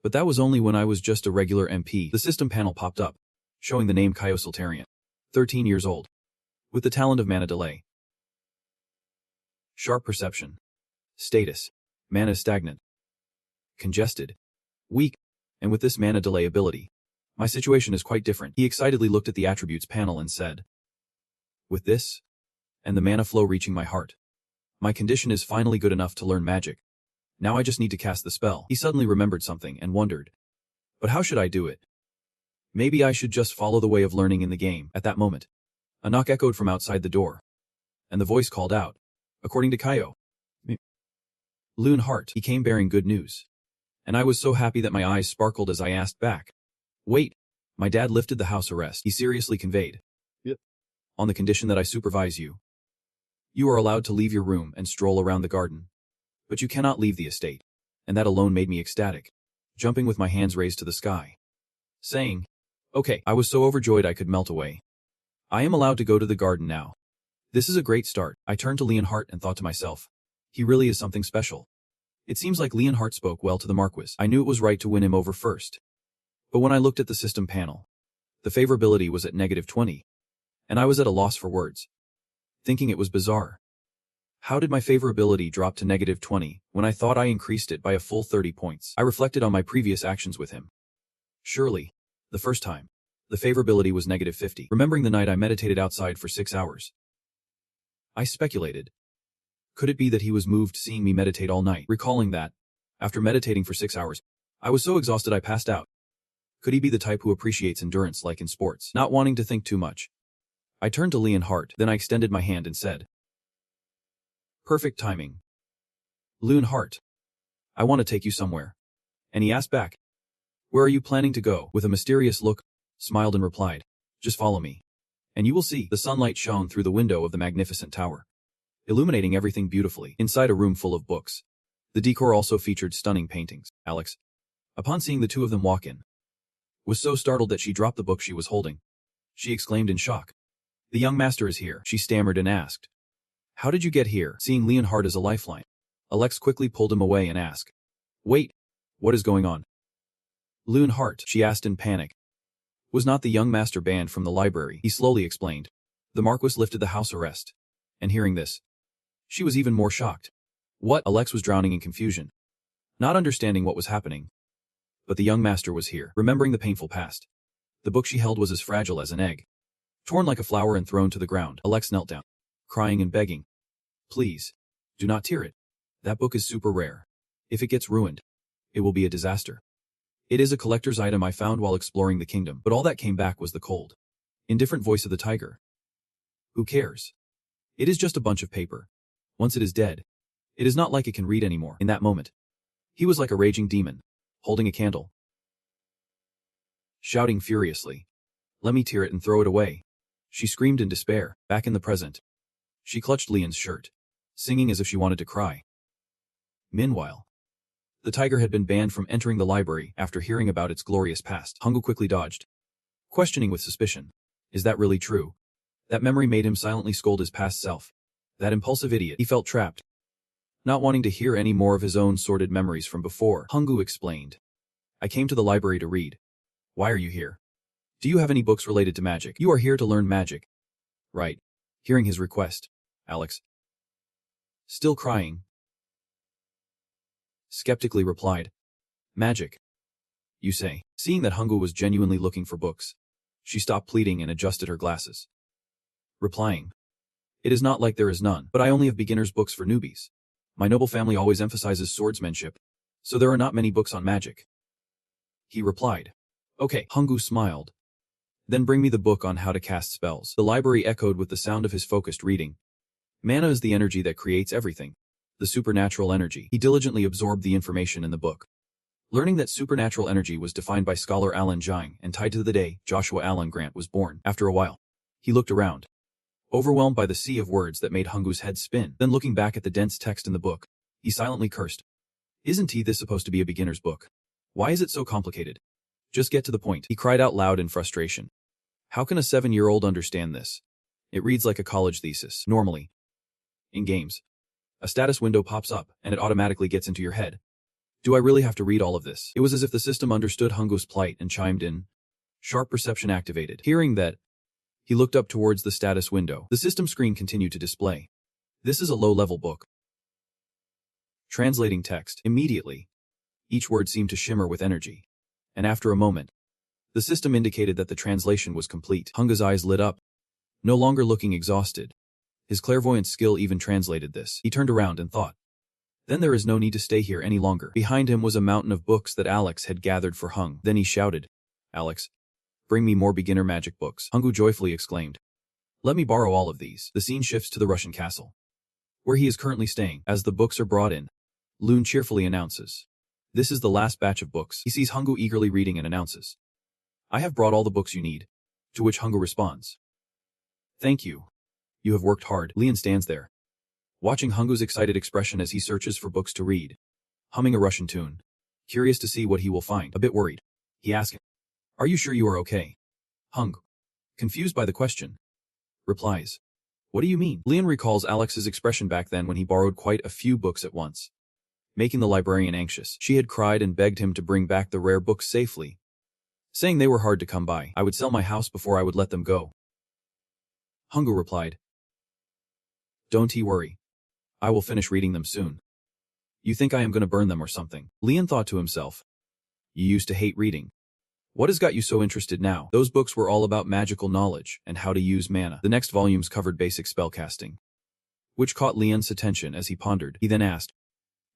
But that was only when I was just a regular MP. The system panel popped up, showing the name Kaio Sultarian. 13 years old. With the talent of mana delay. Sharp perception. Status. Mana stagnant. Congested. Weak. And with this mana delay ability, my situation is quite different. He excitedly looked at the attributes panel and said, with this, and the mana flow reaching my heart, my condition is finally good enough to learn magic. Now I just need to cast the spell. He suddenly remembered something and wondered, but how should I do it? Maybe I should just follow the way of learning in the game. At that moment, a knock echoed from outside the door, and the voice called out, according to Kaio, Hart. He came bearing good news, and I was so happy that my eyes sparkled as I asked back, wait, my dad lifted the house arrest. He seriously conveyed, yep, on the condition that I supervise you. You are allowed to leave your room and stroll around the garden, but you cannot leave the estate. And that alone made me ecstatic, jumping with my hands raised to the sky, saying, okay, I was so overjoyed I could melt away. I am allowed to go to the garden now. This is a great start. I turned to Hart and thought to myself, he really is something special. It seems like Hart spoke well to the Marquis. I knew it was right to win him over first. But when I looked at the system panel, the favorability was at -20, and I was at a loss for words, thinking it was bizarre. How did my favorability drop to -20 when I thought I increased it by a full 30 points? I reflected on my previous actions with him. Surely, the first time, the favorability was -50. Remembering the night I meditated outside for 6 hours, I speculated, could it be that he was moved seeing me meditate all night, recalling that, after meditating for 6 hours, I was so exhausted I passed out? Could he be the type who appreciates endurance like in sports? Not wanting to think too much, I turned to Hart, then I extended my hand and said, perfect timing. Hart, I want to take you somewhere. And he asked back, where are you planning to go? With a mysterious look, smiled and replied, just follow me, and you will see. The sunlight shone through the window of the magnificent tower, illuminating everything beautifully. Inside a room full of books, the decor also featured stunning paintings. Alex, upon seeing the two of them walk in, was so startled that she dropped the book she was holding. She exclaimed in shock, the young master is here. She stammered and asked, how did you get here? Seeing Hart as a lifeline, Alex quickly pulled him away and asked, wait, what is going on? Hart, she asked in panic. Was not the young master banned from the library? He slowly explained. The Marquis lifted the house arrest, and hearing this, she was even more shocked. What? Alex was drowning in confusion, not understanding what was happening. But the young master was here, remembering the painful past. The book she held was as fragile as an egg, torn like a flower and thrown to the ground. Alex knelt down, crying and begging, please, do not tear it. That book is super rare. If it gets ruined, it will be a disaster. It is a collector's item I found while exploring the kingdom. But all that came back was the cold, indifferent voice of the tiger. Who cares? It is just a bunch of paper. Once it is dead, it is not like it can read anymore. In that moment, he was like a raging demon, holding a candle, shouting furiously, let me tear it and throw it away. She screamed in despair. Back in the present, she clutched Leon's shirt, singing as if she wanted to cry. Meanwhile, the tiger had been banned from entering the library after hearing about its glorious past. Hungu quickly dodged, questioning with suspicion, is that really true? That memory made him silently scold his past self. That impulsive idiot. He felt trapped, not wanting to hear any more of his own sordid memories from before. Hungu explained, I came to the library to read. Why are you here? Do you have any books related to magic? You are here to learn magic, right? Hearing his request, Alex, still crying, skeptically replied, magic, you say? Seeing that Hungu was genuinely looking for books, she stopped pleading and adjusted her glasses, replying, it is not like there is none, but I only have beginner's books for newbies. My noble family always emphasizes swordsmanship, so there are not many books on magic. He replied, okay. Hungu smiled. Then bring me the book on how to cast spells. The library echoed with the sound of his focused reading. Mana is the energy that creates everything. The supernatural energy. He diligently absorbed the information in the book, learning that supernatural energy was defined by scholar Alan Jing and tied to the day Joshua Allen Grant was born. After a while, he looked around, overwhelmed by the sea of words that made Hungu's head spin. Then looking back at the dense text in the book, he silently cursed. Isn't this supposed to be a beginner's book? Why is it so complicated? Just get to the point. He cried out loud in frustration. How can a 7-year-old understand this? It reads like a college thesis. Normally, in games, a status window pops up and it automatically gets into your head. Do I really have to read all of this? It was as if the system understood Hungu's plight and chimed in. Sharp perception activated. Hearing that, he looked up towards the status window. The system screen continued to display. This is a low-level book. Translating text. Immediately, each word seemed to shimmer with energy, And after a moment, the system indicated that the translation was complete. Hunga's eyes lit up, no longer looking exhausted. His clairvoyant skill even translated this. He turned around and thought, then there is no need to stay here any longer. Behind him was a mountain of books that Alex had gathered for Hung. Then he shouted, Alex, bring me more beginner magic books. Hungu joyfully exclaimed, let me borrow all of these. The scene shifts to the Russian castle, where he is currently staying. As the books are brought in, Loon cheerfully announces, this is the last batch of books. He sees Hungu eagerly reading and announces, I have brought all the books you need. To which Hungu responds, thank you. You have worked hard. Leon stands there, watching Hungu's excited expression as he searches for books to read, humming a Russian tune, curious to see what he will find. A bit worried, he asks, are you sure you are okay? Hung, confused by the question, replies, what do you mean? Leon recalls Alex's expression back then when he borrowed quite a few books at once, making the librarian anxious. She had cried and begged him to bring back the rare books safely, saying they were hard to come by. I would sell my house before I would let them go. Hungu replied, don't you worry. I will finish reading them soon. You think I am going to burn them or something? Leon thought to himself, you used to hate reading. What has got you so interested now? Those books were all about magical knowledge and how to use mana. The next volumes covered basic spellcasting, which caught Leon's attention as he pondered. He then asked,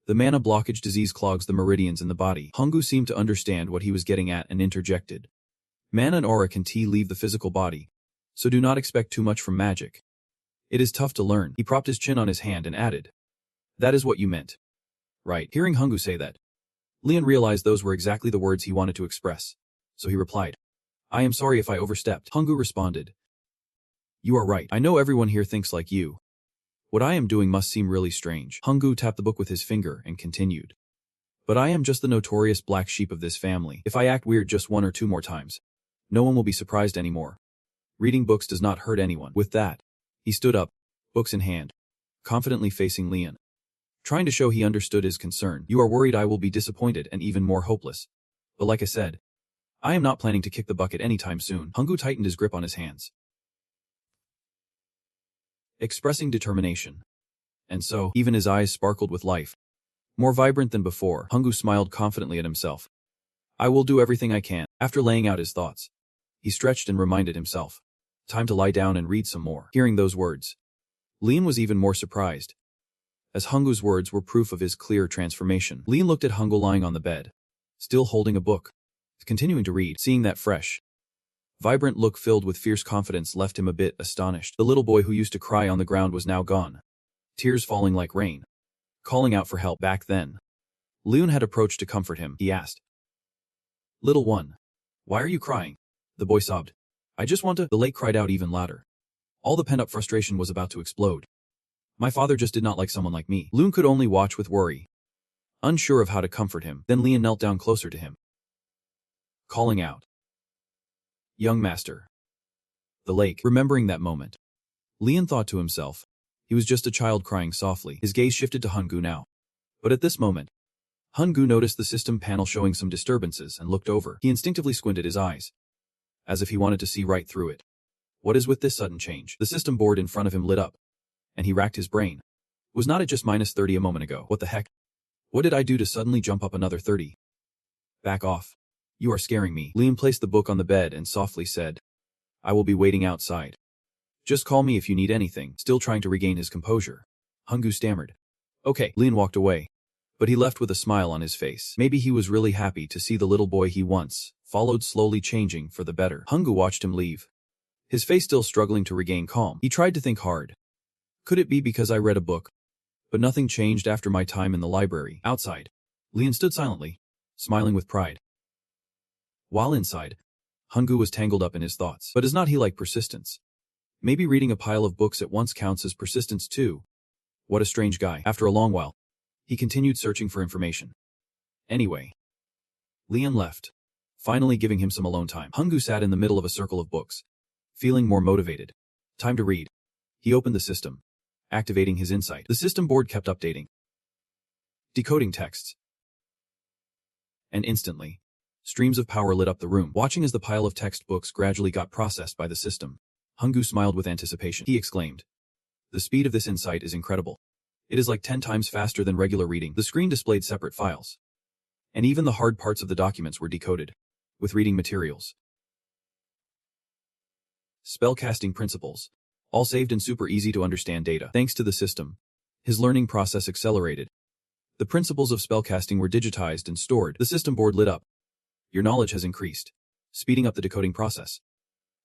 the mana blockage disease clogs the meridians in the body. Hungu seemed to understand what he was getting at and interjected, mana and aura can leave the physical body, so do not expect too much from magic. It is tough to learn. He propped his chin on his hand and added, that is what you meant. Right. Hearing Hungu say that, Leon realized those were exactly the words he wanted to express, so he replied, I am sorry if I overstepped. Hungu responded, you are right. I know everyone here thinks like you. What I am doing must seem really strange. Hungu tapped the book with his finger and continued, but I am just the notorious black sheep of this family. If I act weird just 1 or 2 more times, no one will be surprised anymore. Reading books does not hurt anyone. With that, he stood up, books in hand, confidently facing Leon, trying to show he understood his concern. You are worried I will be disappointed and even more hopeless. But like I said, I am not planning to kick the bucket anytime soon. Hungu tightened his grip on his hands, expressing determination. And so, even his eyes sparkled with life. More vibrant than before, Hungu smiled confidently at himself. I will do everything I can. After laying out his thoughts, he stretched and reminded himself, time to lie down and read some more. Hearing those words, Leon was even more surprised, as Hungu's words were proof of his clear transformation. Leon looked at Hungu lying on the bed, still holding a book, continuing to read. Seeing that fresh, vibrant look filled with fierce confidence left him a bit astonished. The little boy who used to cry on the ground was now gone, tears falling like rain, calling out for help. Back then, Leon had approached to comfort him. He asked, little one, why are you crying? The boy sobbed, I just want to. The lake cried out even louder. All the pent-up frustration was about to explode. My father just did not like someone like me. Leon could only watch with worry, unsure of how to comfort him. Then Leon knelt down closer to him, calling out, young master. The lake. Remembering that moment, Leon thought to himself, he was just a child crying softly. His gaze shifted to Hungu now. But at this moment, Hungu noticed the system panel showing some disturbances and looked over. He instinctively squinted his eyes, as if he wanted to see right through it. What is with this sudden change? The system board in front of him lit up, and he racked his brain. Was not it just -30 a moment ago? What the heck? What did I do to suddenly jump up another 30? Back off. You are scaring me. Liam placed the book on the bed and softly said, I will be waiting outside. Just call me if you need anything. Still trying to regain his composure, Hungu stammered. Okay. Leon walked away, but he left with a smile on his face. Maybe he was really happy to see the little boy he once followed slowly changing for the better. Hungu watched him leave, his face still struggling to regain calm. He tried to think hard. Could it be because I read a book? But nothing changed after my time in the library. Outside, Leon stood silently, smiling with pride. While inside, Hungu was tangled up in his thoughts. But is not he like persistence? Maybe reading a pile of books at once counts as persistence too. What a strange guy. After a long while, he continued searching for information. Anyway, Leon left, finally giving him some alone time. Hungu sat in the middle of a circle of books, feeling more motivated. Time to read. He opened the system, activating his insight. The system board kept updating, decoding texts, and instantly, streams of power lit up the room. Watching as the pile of textbooks gradually got processed by the system, Hungu smiled with anticipation. He exclaimed, the speed of this insight is incredible. It is like 10 times faster than regular reading. The screen displayed separate files, and even the hard parts of the documents were decoded. with reading materials. Spellcasting principles. All saved in super easy to understand data. Thanks to the system, his learning process accelerated. The principles of spellcasting were digitized and stored. The system board lit up. Your knowledge has increased, speeding up the decoding process.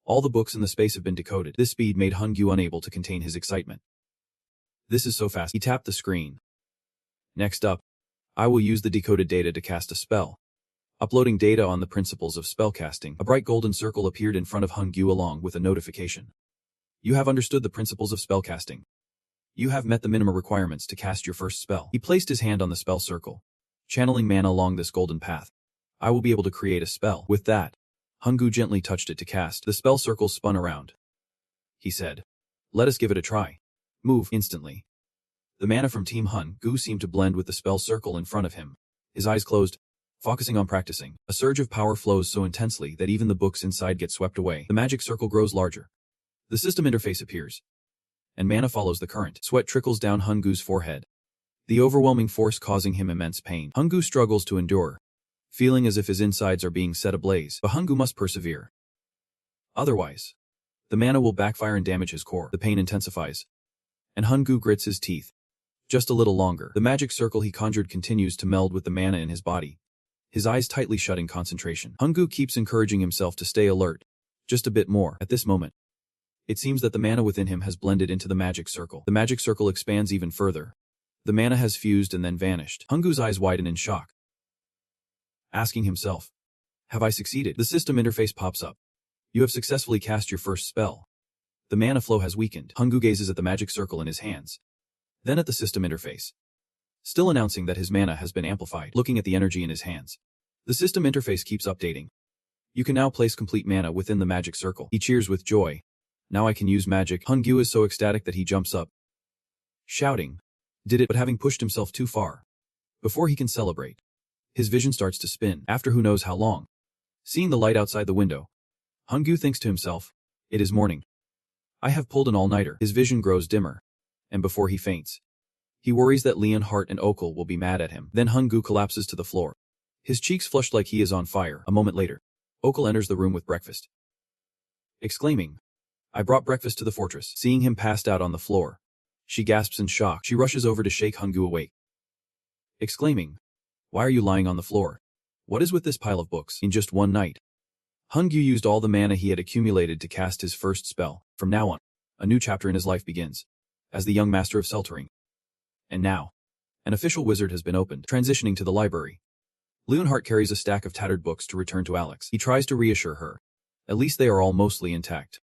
All the books in the space have been decoded. This speed made Hungyu unable to contain his excitement. This is so fast. He tapped the screen. Next up, I will use the decoded data to cast a spell. Uploading data on the principles of spellcasting. A bright golden circle appeared in front of Hungyu along with a notification. You have understood the principles of spellcasting. You have met the minimum requirements to cast your first spell. He placed his hand on the spell circle, channeling mana along this golden path. I will be able to create a spell. With that, Hungyu gently touched it to cast. The spell circle spun around. He said, "Let us give it a try." Move. Instantly, the mana from Team Hungyu seemed to blend with the spell circle in front of him. His eyes closed, focusing on practicing. A surge of power flows so intensely that even the books inside get swept away. The magic circle grows larger. The system interface appears, and mana follows the current. Sweat trickles down Hungyu's forehead, the overwhelming force causing him immense pain. Hungyu struggles to endure, feeling as if his insides are being set ablaze. But Hungyu must persevere. Otherwise, the mana will backfire and damage his core. The pain intensifies, and Hungyu grits his teeth. Just a little longer. The magic circle he conjured continues to meld with the mana in his body, his eyes tightly shut in concentration. Hungyu keeps encouraging himself to stay alert. Just a bit more. At this moment, it seems that the mana within him has blended into the magic circle. The magic circle expands even further. The mana has fused and then vanished. Hungyu's eyes widen in shock, asking himself, "Have I succeeded?" The system interface pops up. You have successfully cast your first spell. The mana flow has weakened. Hungyu gazes at the magic circle in his hands, then at the system interface, still announcing that his mana has been amplified. Looking at the energy in his hands, the system interface keeps updating. You can now place complete mana within the magic circle. He cheers with joy. Now I can use magic. Hungyu is so ecstatic that he jumps up, shouting, "Did it!" But having pushed himself too far, before he can celebrate, his vision starts to spin. After who knows how long, seeing the light outside the window, Hungyu thinks to himself, "It is morning. I have pulled an all-nighter." His vision grows dimmer, and before he faints, he worries that Leon, Hart, and Okul will be mad at him. Then Hungyu collapses to the floor, his cheeks flushed like he is on fire. A moment later, Okul enters the room with breakfast, exclaiming, "I brought breakfast to the fortress." Seeing him passed out on the floor, she gasps in shock. She rushes over to shake Hungyu awake, exclaiming, "Why are you lying on the floor? What is with this pile of books?" In just one night, Hungyu used all the mana he had accumulated to cast his first spell. From now on, a new chapter in his life begins, as the young master of Seltering. And now, an official wizard has been opened. Transitioning to the library, Leonhardt carries a stack of tattered books to return to Alex. He tries to reassure her. At least they are all mostly intact,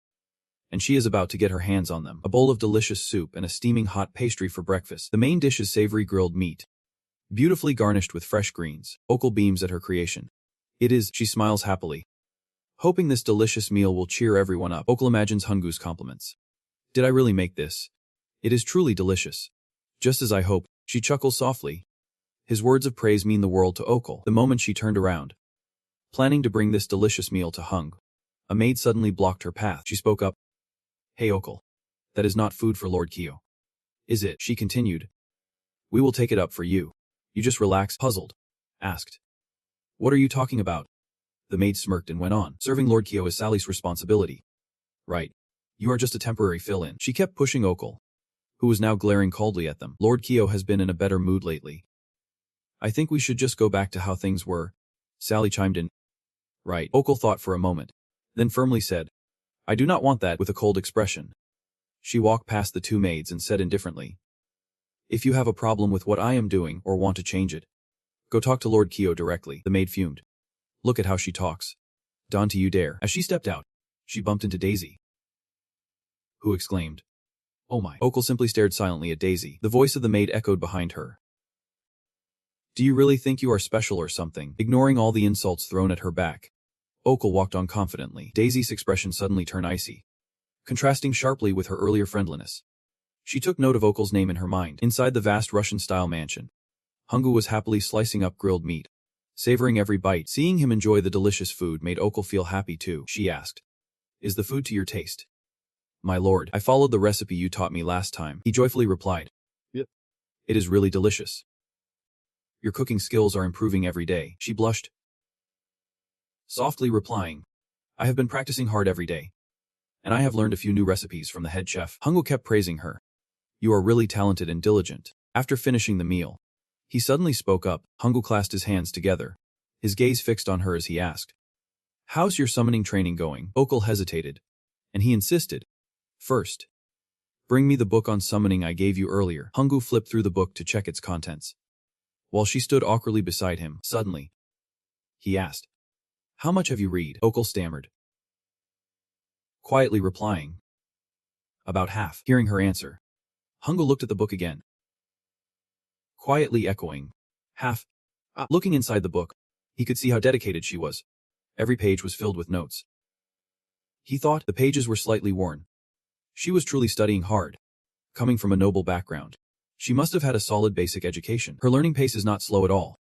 and she is about to get her hands on them. A bowl of delicious soup and a steaming hot pastry for breakfast. The main dish is savory grilled meat, beautifully garnished with fresh greens. Okul beams at her creation. "It is," she smiles happily, hoping this delicious meal will cheer everyone up. Okul imagines Hungyu's compliments. "Did I really make this? It is truly delicious. Just as I hoped." She chuckles softly. His words of praise mean the world to Okul. The moment she turned around, planning to bring this delicious meal to Hungyu, a maid suddenly blocked her path. She spoke up. "Hey Okul, that is not food for Lord Kyo. Is it?" She continued. "We will take it up for you. You just relax." Puzzled, asked, "What are you talking about?" The maid smirked and went on. "Serving Lord Kyo is Sally's responsibility. Right. You are just a temporary fill-in." She kept pushing Okul, who was now glaring coldly at them. "Lord Kyo has been in a better mood lately. I think we should just go back to how things were." Sally chimed in. "Right." Okul thought for a moment, then firmly said, "I do not want that," with a cold expression. She walked past the two maids and said indifferently, "If you have a problem with what I am doing or want to change it, go talk to Lord Kyo directly." The maid fumed. "Look at how she talks. Don't you dare." As she stepped out, she bumped into Daisy, who exclaimed, "Oh my." Okul simply stared silently at Daisy. The voice of the maid echoed behind her. "Do you really think you are special or something?" Ignoring all the insults thrown at her back, Okul walked on confidently. Daisy's expression suddenly turned icy, contrasting sharply with her earlier friendliness. She took note of Okul's name in her mind. Inside the vast Russian-style mansion, Hungyu was happily slicing up grilled meat, savoring every bite. Seeing him enjoy the delicious food made Okul feel happy too. She asked, "Is the food to your taste?" "My lord, I followed the recipe you taught me last time." He joyfully replied, "Yep. It is really delicious. Your cooking skills are improving every day." She blushed, softly replying, I have been practicing hard every day. And I have learned a few new recipes from the head chef. Hungu kept praising her. You are really talented and diligent. After finishing the meal, he suddenly spoke up. Hungu clasped his hands together, his gaze fixed on her as he asked, How's your summoning training going? Okul hesitated, and he insisted, First, bring me the book on summoning I gave you earlier. Hungu flipped through the book to check its contents. While she stood awkwardly beside him, suddenly, he asked, How much have you read? Okul stammered, quietly replying, About half. Hearing her answer, Hungu looked at the book again, quietly echoing, Half. Looking inside the book, he could see how dedicated she was. Every page was filled with notes. He thought the pages were slightly worn. She was truly studying hard. Coming from a noble background, she must have had a solid basic education. Her learning pace is not slow at all.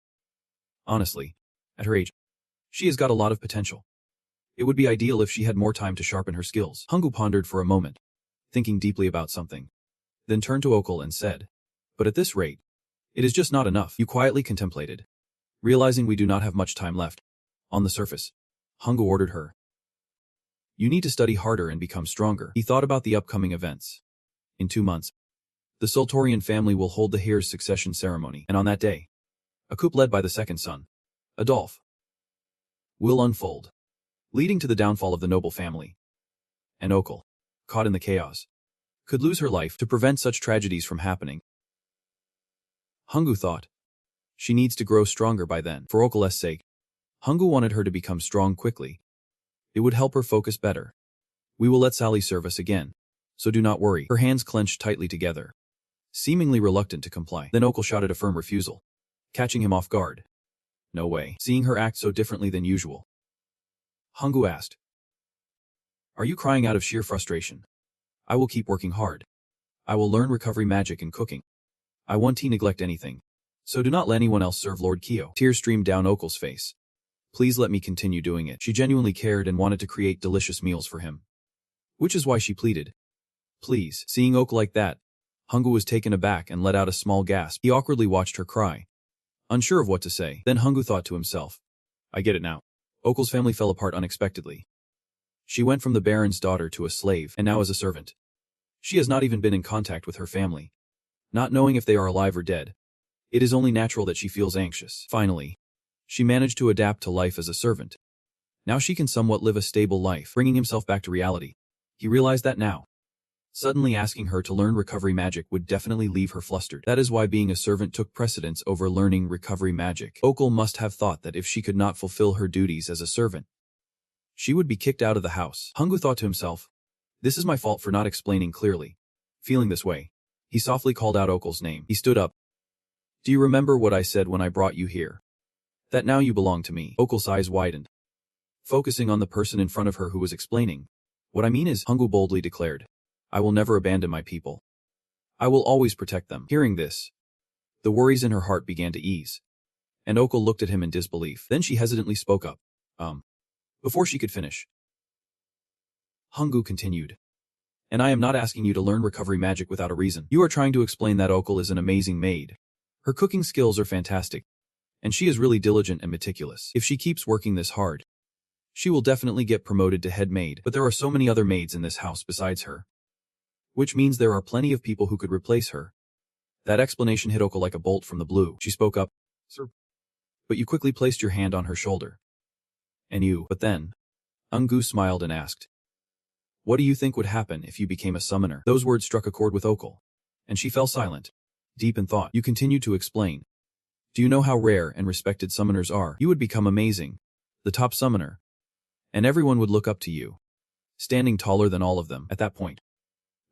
Honestly, at her age, she has got a lot of potential. It would be ideal if she had more time to sharpen her skills. Hungu pondered for a moment, thinking deeply about something, then turned to Okul and said, But at this rate, it is just not enough. You quietly contemplated, realizing we do not have much time left. On the surface, Hungu ordered her. You need to study harder and become stronger. He thought about the upcoming events. In 2 months, the Sultorian family will hold the heir's succession ceremony, and on that day, a coup led by the second son, Adolf, will unfold, leading to the downfall of the noble family. And Okul, caught in the chaos, could lose her life to prevent such tragedies from happening. Hungu thought, she needs to grow stronger by then. For Okul's sake, Hungu wanted her to become strong quickly. It would help her focus better. We will let Sally serve us again, so do not worry. Her hands clenched tightly together, seemingly reluctant to comply. Then Okul shouted a firm refusal, catching him off guard. No way. Seeing her act so differently than usual, Hungu asked, Are you crying out of sheer frustration? I will keep working hard. I will learn recovery magic and cooking. I won't neglect anything, so do not let anyone else serve Lord Kyo. Tears streamed down Okul's face. Please let me continue doing it. She genuinely cared and wanted to create delicious meals for him, which is why she pleaded. Please. Seeing Okul like that, Hungu was taken aback and let out a small gasp. He awkwardly watched her cry, unsure of what to say. Then Hungu thought to himself, I get it now. Okul's family fell apart unexpectedly. She went from the Baron's daughter to a slave, and now as a servant. She has not even been in contact with her family, not knowing if they are alive or dead. It is only natural that she feels anxious. Finally, she managed to adapt to life as a servant. Now she can somewhat live a stable life, bringing himself back to reality. He realized that now. Suddenly asking her to learn recovery magic would definitely leave her flustered. That is why being a servant took precedence over learning recovery magic. Okul must have thought that if she could not fulfill her duties as a servant, she would be kicked out of the house. Hungu thought to himself, This is my fault for not explaining clearly. Feeling this way, he softly called out Okul's name. He stood up. Do you remember what I said when I brought you here? That now you belong to me. Okul's eyes widened, focusing on the person in front of her who was explaining. What I mean is, Hungu boldly declared, I will never abandon my people. I will always protect them. Hearing this, the worries in her heart began to ease, and Okul looked at him in disbelief. Then she hesitantly spoke up. Before she could finish, Hungu continued, And I am not asking you to learn recovery magic without a reason. You are trying to explain that Okul is an amazing maid. Her cooking skills are fantastic, and she is really diligent and meticulous. If she keeps working this hard, she will definitely get promoted to head maid. But there are so many other maids in this house besides her, which means there are plenty of people who could replace her. That explanation hit Okul like a bolt from the blue. She spoke up, Sir. But you quickly placed your hand on her shoulder. But then, Hungu smiled and asked, What do you think would happen if you became a summoner? Those words struck a chord with Okul, and she fell silent, deep in thought. You continued to explain. Do you know how rare and respected summoners are? You would become amazing, the top summoner, and everyone would look up to you, standing taller than all of them. At that point,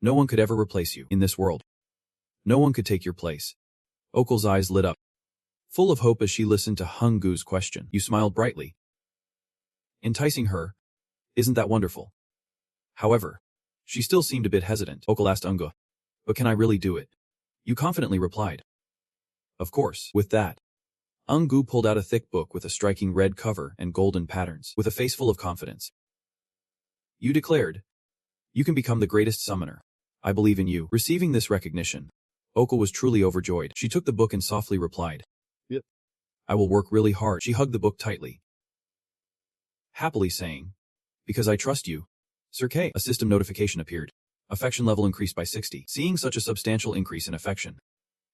no one could ever replace you in this world. No one could take your place. Okul's eyes lit up, full of hope as she listened to Hungu's question. You smiled brightly, enticing her. Isn't that wonderful? However, she still seemed a bit hesitant. Okul asked Hungu, But can I really do it? You confidently replied, Of course. With that, Hungu pulled out a thick book with a striking red cover and golden patterns. With a face full of confidence, you declared, You can become the greatest summoner. I believe in you. Receiving this recognition, Okul was truly overjoyed. She took the book and softly replied, Yep. I will work really hard. She hugged the book tightly, happily saying, "Because I trust you, Sir K." A system notification appeared. Affection level increased by 60. Seeing such a substantial increase in affection,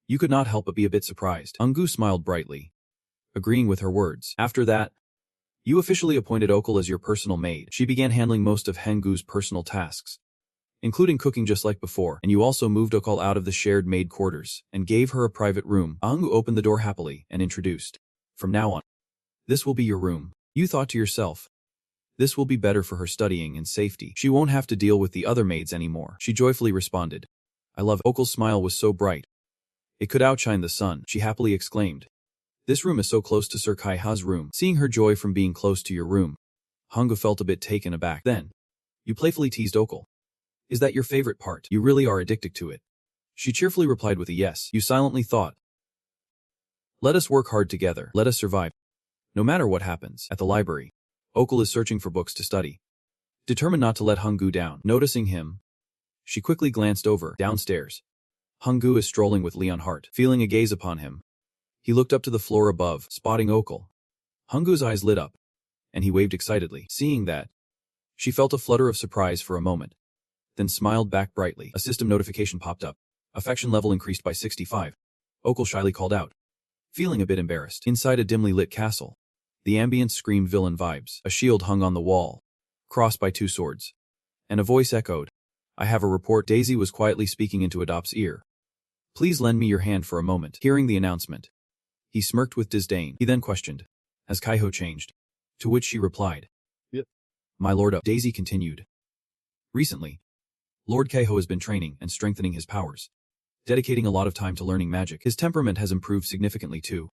you could not help but be a bit surprised. Ungu smiled brightly, agreeing with her words. After that, you officially appointed Okul as your personal maid. She began handling most of Hengu's personal tasks, including cooking just like before, and you also moved Okul out of the shared maid quarters and gave her a private room. Ungu opened the door happily and introduced, "From now on, this will be your room." You thought to yourself, this will be better for her studying and safety. She won't have to deal with the other maids anymore. She joyfully responded, "I love it." Okul's smile was so bright, it could outshine the sun. She happily exclaimed, "This room is so close to Sir Kaiha's room." Seeing her joy from being close to your room, Hunga felt a bit taken aback. Then, you playfully teased Okul, "Is that your favorite part? You really are addicted to it." She cheerfully replied with a yes. You silently thought, "Let us work hard together. Let us survive, no matter what happens." At the library, Okul is searching for books to study, determined not to let Hungu down. Noticing him, she quickly glanced over. Downstairs, Hungu is strolling with Leon Hart. Feeling a gaze upon him, he looked up to the floor above, spotting Okul. Hungu's eyes lit up, and he waved excitedly. Seeing that, she felt a flutter of surprise for a moment, then smiled back brightly. A system notification popped up. Affection level increased by 65. Okul shyly called out, feeling a bit embarrassed. Inside a dimly lit castle, the ambience screamed villain vibes. A shield hung on the wall, crossed by two swords, and a voice echoed, "I have a report." Daisy was quietly speaking into Adop's ear. "Please lend me your hand for a moment." Hearing the announcement, he smirked with disdain. He then questioned, "Has Kaiho changed?" To which she replied, "Yep, my lord." Daisy continued, "Recently, Lord Kaiho has been training and strengthening his powers, dedicating a lot of time to learning magic. His temperament has improved significantly too.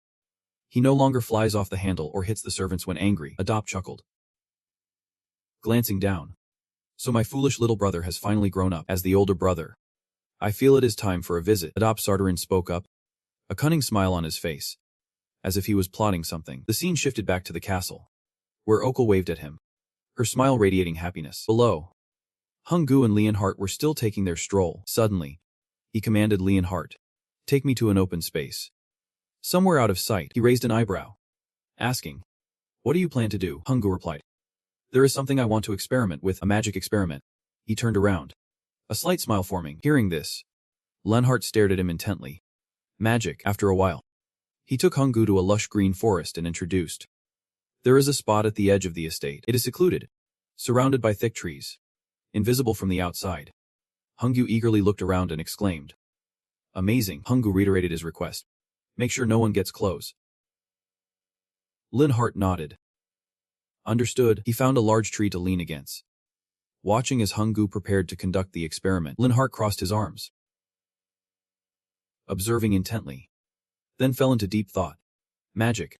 He no longer flies off the handle or hits the servants when angry." Adop chuckled, glancing down. "So my foolish little brother has finally grown up. As the older brother, I feel it is time for a visit." Adop Sardarin spoke up, a cunning smile on his face, as if he was plotting something. The scene shifted back to the castle, where Okul waved at him, her smile radiating happiness. Below, Hungu and Leonhart were still taking their stroll. Suddenly, he commanded Leonhart, "Take me to an open space." Somewhere out of sight, he raised an eyebrow, asking, "What do you plan to do?" Hungu replied, "There is something I want to experiment with, a magic experiment." He turned around, a slight smile forming. Hearing this, Leonhart stared at him intently. Magic. After a while, he took Hungu to a lush green forest and introduced, "There is a spot at the edge of the estate. It is secluded, surrounded by thick trees, invisible from the outside." Hungu eagerly looked around and exclaimed, "Amazing." Hungu reiterated his request, "Make sure no one gets close." Linhart nodded. Understood. He found a large tree to lean against. Watching as Hungu prepared to conduct the experiment, Linhart crossed his arms, observing intently, then fell into deep thought. Magic.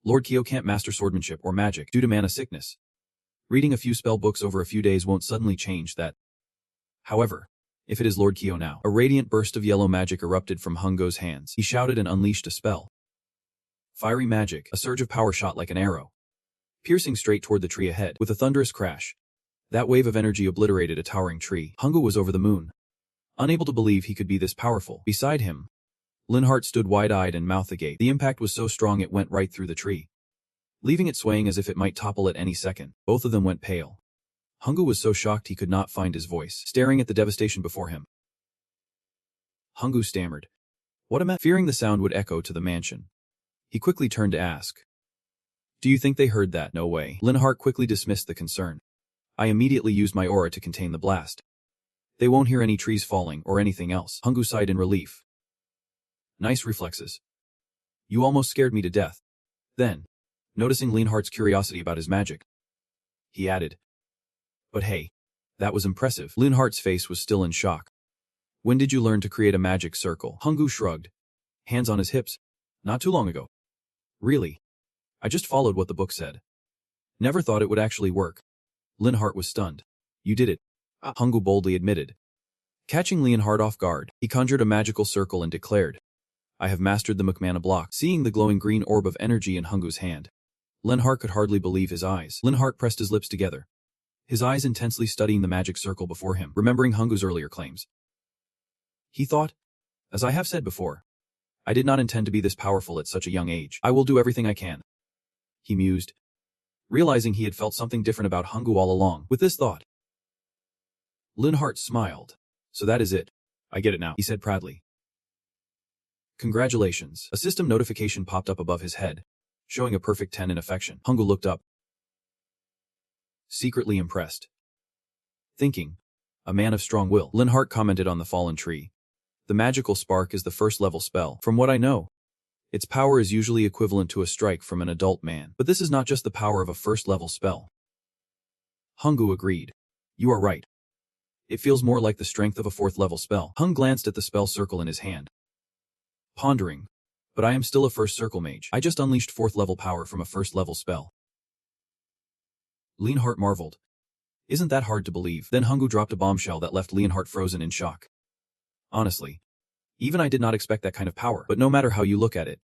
Lord Kyo can't master swordsmanship or magic due to mana sickness. Reading a few spell books over a few days won't suddenly change that. However, if it is Lord Kyo now. A radiant burst of yellow magic erupted from Hungo's hands. He shouted and unleashed a spell. Fiery magic. A surge of power shot like an arrow, piercing straight toward the tree ahead. With a thunderous crash, that wave of energy obliterated a towering tree. Hungo was over the moon, unable to believe he could be this powerful. Beside him, Linhart stood wide-eyed and mouth agape. The impact was so strong it went right through the tree, leaving it swaying as if it might topple at any second. Both of them went pale. Hungo was so shocked he could not find his voice, staring at the devastation before him. Hungo stammered, "What am I?" Fearing the sound would echo to the mansion, he quickly turned to ask, "Do you think they heard that?" "No way." Linhart quickly dismissed the concern. "I immediately used my aura to contain the blast. They won't hear any trees falling or anything else." Hungo sighed in relief. "Nice reflexes. You almost scared me to death." Then, noticing Linhart's curiosity about his magic, he added, "But hey, that was impressive." Linhart's face was still in shock. "When did you learn to create a magic circle?" Hungu shrugged, hands on his hips. "Not too long ago. Really? I just followed what the book said. Never thought it would actually work." Linhart was stunned. "You did it," Hungu boldly admitted. Catching Leonhart off guard, he conjured a magical circle and declared, "I have mastered the McMana block." Seeing the glowing green orb of energy in Hungu's hand, Linhart could hardly believe his eyes. Linhart pressed his lips together, his eyes intensely studying the magic circle before him, remembering Hungu's earlier claims. He thought, "As I have said before, I did not intend to be this powerful at such a young age. I will do everything I can." He mused, realizing he had felt something different about Hungoo all along. With this thought, Hart smiled. So that is it. I get it now, he said proudly. Congratulations. A system notification popped up above his head, showing a perfect 10 in affection. Hungoo looked up, secretly impressed. Thinking, a man of strong will. Hart commented on the fallen tree. The magical spark is the first level spell. From what I know, its power is usually equivalent to a strike from an adult man. But this is not just the power of a first level spell. Hungoo agreed. You are right. It feels more like the strength of a fourth level spell. Hung glanced at the spell circle in his hand, pondering. But I am still a first circle mage. I just unleashed fourth level power from a first level spell. Hart marveled. Isn't that hard to believe? Then Hungoo dropped a bombshell that left Hart frozen in shock. Honestly, even I did not expect that kind of power. But no matter how you look at it,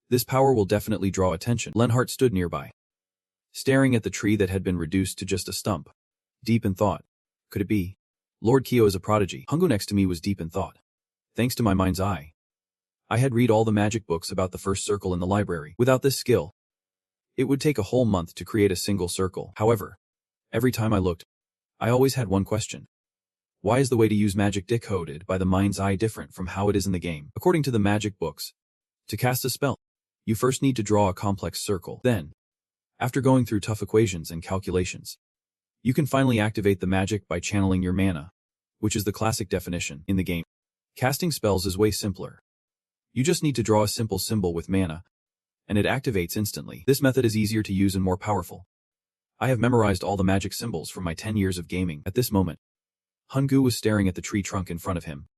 this power will definitely draw attention. Hart stood nearby, staring at the tree that had been reduced to just a stump, deep in thought. Could it be? Lord Kyo is a prodigy. Hungoo next to me was deep in thought. Thanks to my mind's eye, I had read all the magic books about the first circle in the library. Without this skill, it would take a whole month to create a single circle. However, every time I looked, I always had one question. Why is the way to use magic decoded by the mind's eye different from how it is in the game? According to the magic books, to cast a spell, you first need to draw a complex circle. Then, after going through tough equations and calculations, you can finally activate the magic by channeling your mana, which is the classic definition in the game. Casting spells is way simpler. You just need to draw a simple symbol with mana, and it activates instantly. This method is easier to use and more powerful. I have memorized all the magic symbols from my 10 years of gaming. At this moment, Hungoo was staring at the tree trunk in front of him,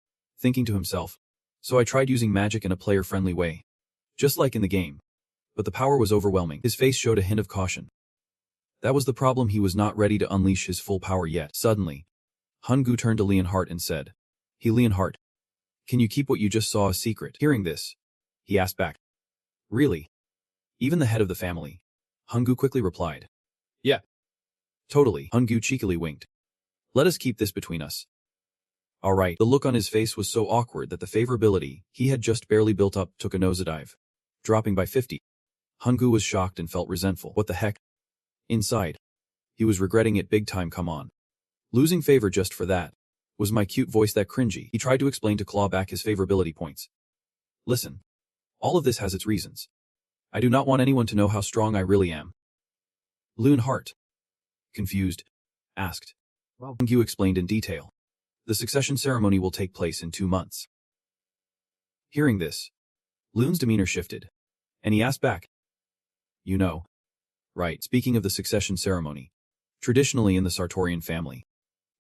thinking to himself, so I tried using magic in a player-friendly way, just like in the game. But the power was overwhelming. His face showed a hint of caution. That was the problem, he was not ready to unleash his full power yet. Suddenly, Hungoo turned to Hart and said, Hey Hart, can you keep what you just saw a secret? Hearing this, he asked back. Really? Even the head of the family? Hungoo quickly replied. Yeah. Totally. Hungoo cheekily winked. Let us keep this between us. Alright. The look on his face was so awkward that the favorability he had just barely built up took a nosedive, dropping by 50. Hungoo was shocked and felt resentful. What the heck? Inside, he was regretting it big time. Come on. Losing favor just for that. Was my cute voice that cringy? He tried to explain to claw back his favorability points. Listen. All of this has its reasons. I do not want anyone to know how strong I really am. Hart, confused, asked. Well, Hungoo explained in detail. The succession ceremony will take place in 2 months. Hearing this, Loon's demeanor shifted, and he asked back. You know. Right, speaking of the succession ceremony, traditionally in the Sartorian family,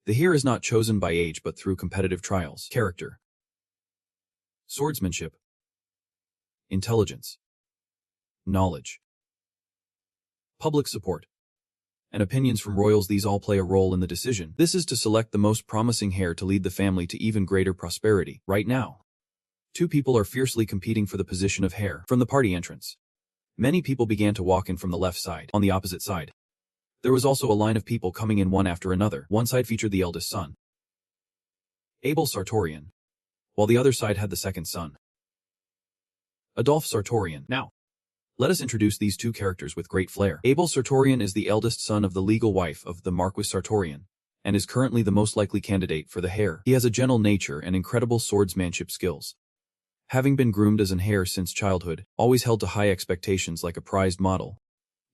the heir is not chosen by age but through competitive trials, character, swordsmanship, intelligence, knowledge, public support, and opinions from royals. These all play a role in the decision. This is to select the most promising heir to lead the family to even greater prosperity. Right now, 2 people are fiercely competing for the position of heir. From the party entrance, many people began to walk in from the left side. On the opposite side, there was also a line of people coming in one after another. One side featured the eldest son, Abel Sartorian, while the other side had the second son, Adolphe Sartorian. Now, let us introduce these 2 characters with great flair. Abel Sartorian is the eldest son of the legal wife of the Marquis Sartorian, and is currently the most likely candidate for the heir. He has a gentle nature and incredible swordsmanship skills. Having been groomed as an heir since childhood, always held to high expectations like a prized model,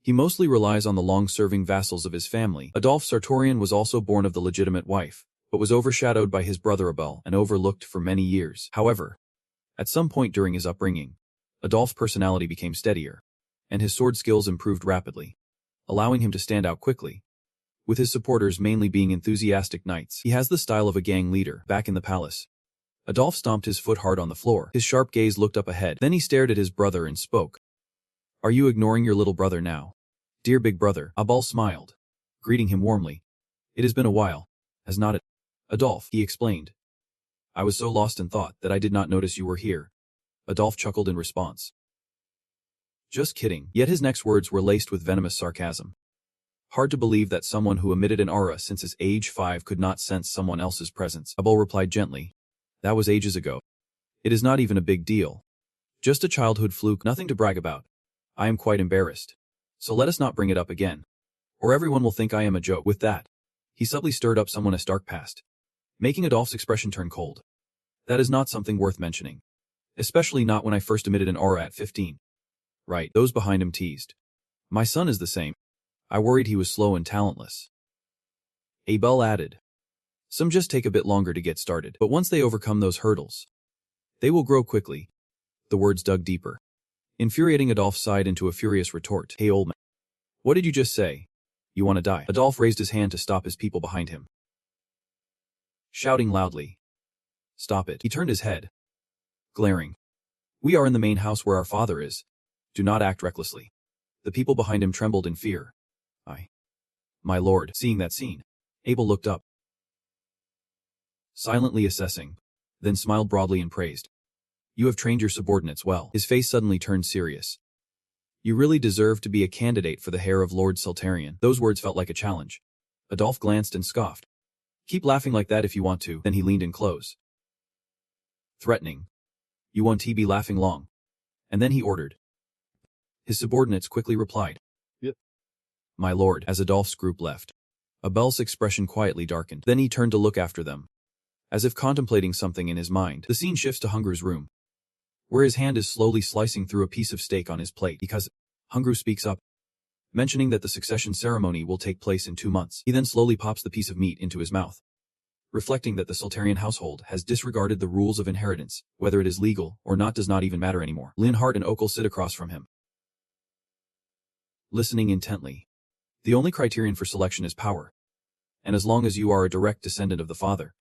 he mostly relies on the long-serving vassals of his family. Adolphe Sartorian was also born of the legitimate wife, but was overshadowed by his brother Abel and overlooked for many years. However, at some point during his upbringing, Adolphe's personality became steadier, and his sword skills improved rapidly, allowing him to stand out quickly. With his supporters mainly being enthusiastic knights, he has the style of a gang leader. Back in the palace, Adolphe stomped his foot hard on the floor. His sharp gaze looked up ahead. Then he stared at his brother and spoke. Are you ignoring your little brother now? Dear big brother, Abel smiled, greeting him warmly. It has been a while, has not it? Adolphe, he explained. I was so lost in thought that I did not notice you were here. Adolphe chuckled in response. Just kidding. Yet his next words were laced with venomous sarcasm. Hard to believe that someone who emitted an aura since his age 5 could not sense someone else's presence. Abel replied gently. That was ages ago. It is not even a big deal. Just a childhood fluke, nothing to brag about. I am quite embarrassed. So let us not bring it up again. or everyone will think I am a joke. With that, he subtly stirred up someone as dark past, making Adolf's expression turn cold. That is not something worth mentioning. Especially not when I first emitted an aura at 15. Right, those behind him teased. My son is the same. I worried he was slow and talentless. Abel added. Some just take a bit longer to get started, but once they overcome those hurdles, they will grow quickly. The words dug deeper, infuriating Adolf sighed into a furious retort. Hey old man. What did you just say? You want to die? Adolf raised his hand to stop his people behind him, shouting loudly. Stop it. He turned his head, glaring. We are in the main house where our father is. Do not act recklessly. The people behind him trembled in fear. My lord. Seeing that scene, Abel looked up, silently assessing, then smiled broadly and praised. You have trained your subordinates well. His face suddenly turned serious. You really deserve to be a candidate for the hair of Lord Sultarian. Those words felt like a challenge. Adolf glanced and scoffed. Keep laughing like that if you want to. Then he leaned in close, threatening. You won't be laughing long. And then he ordered. His subordinates quickly replied. Yep. My lord. As Adolf's group left, Abel's expression quietly darkened. Then he turned to look after them, as if contemplating something in his mind. The scene shifts to Hungrew's room, where his hand is slowly slicing through a piece of steak on his plate because Hungrew speaks up, mentioning that the succession ceremony will take place in 2 months. He then slowly pops the piece of meat into his mouth, reflecting that the Sultarian household has disregarded the rules of inheritance. Whether it is legal or not does not even matter anymore. Hart and Okul sit across from him, listening intently. The only criterion for selection is power, and as long as you are a direct descendant of the father,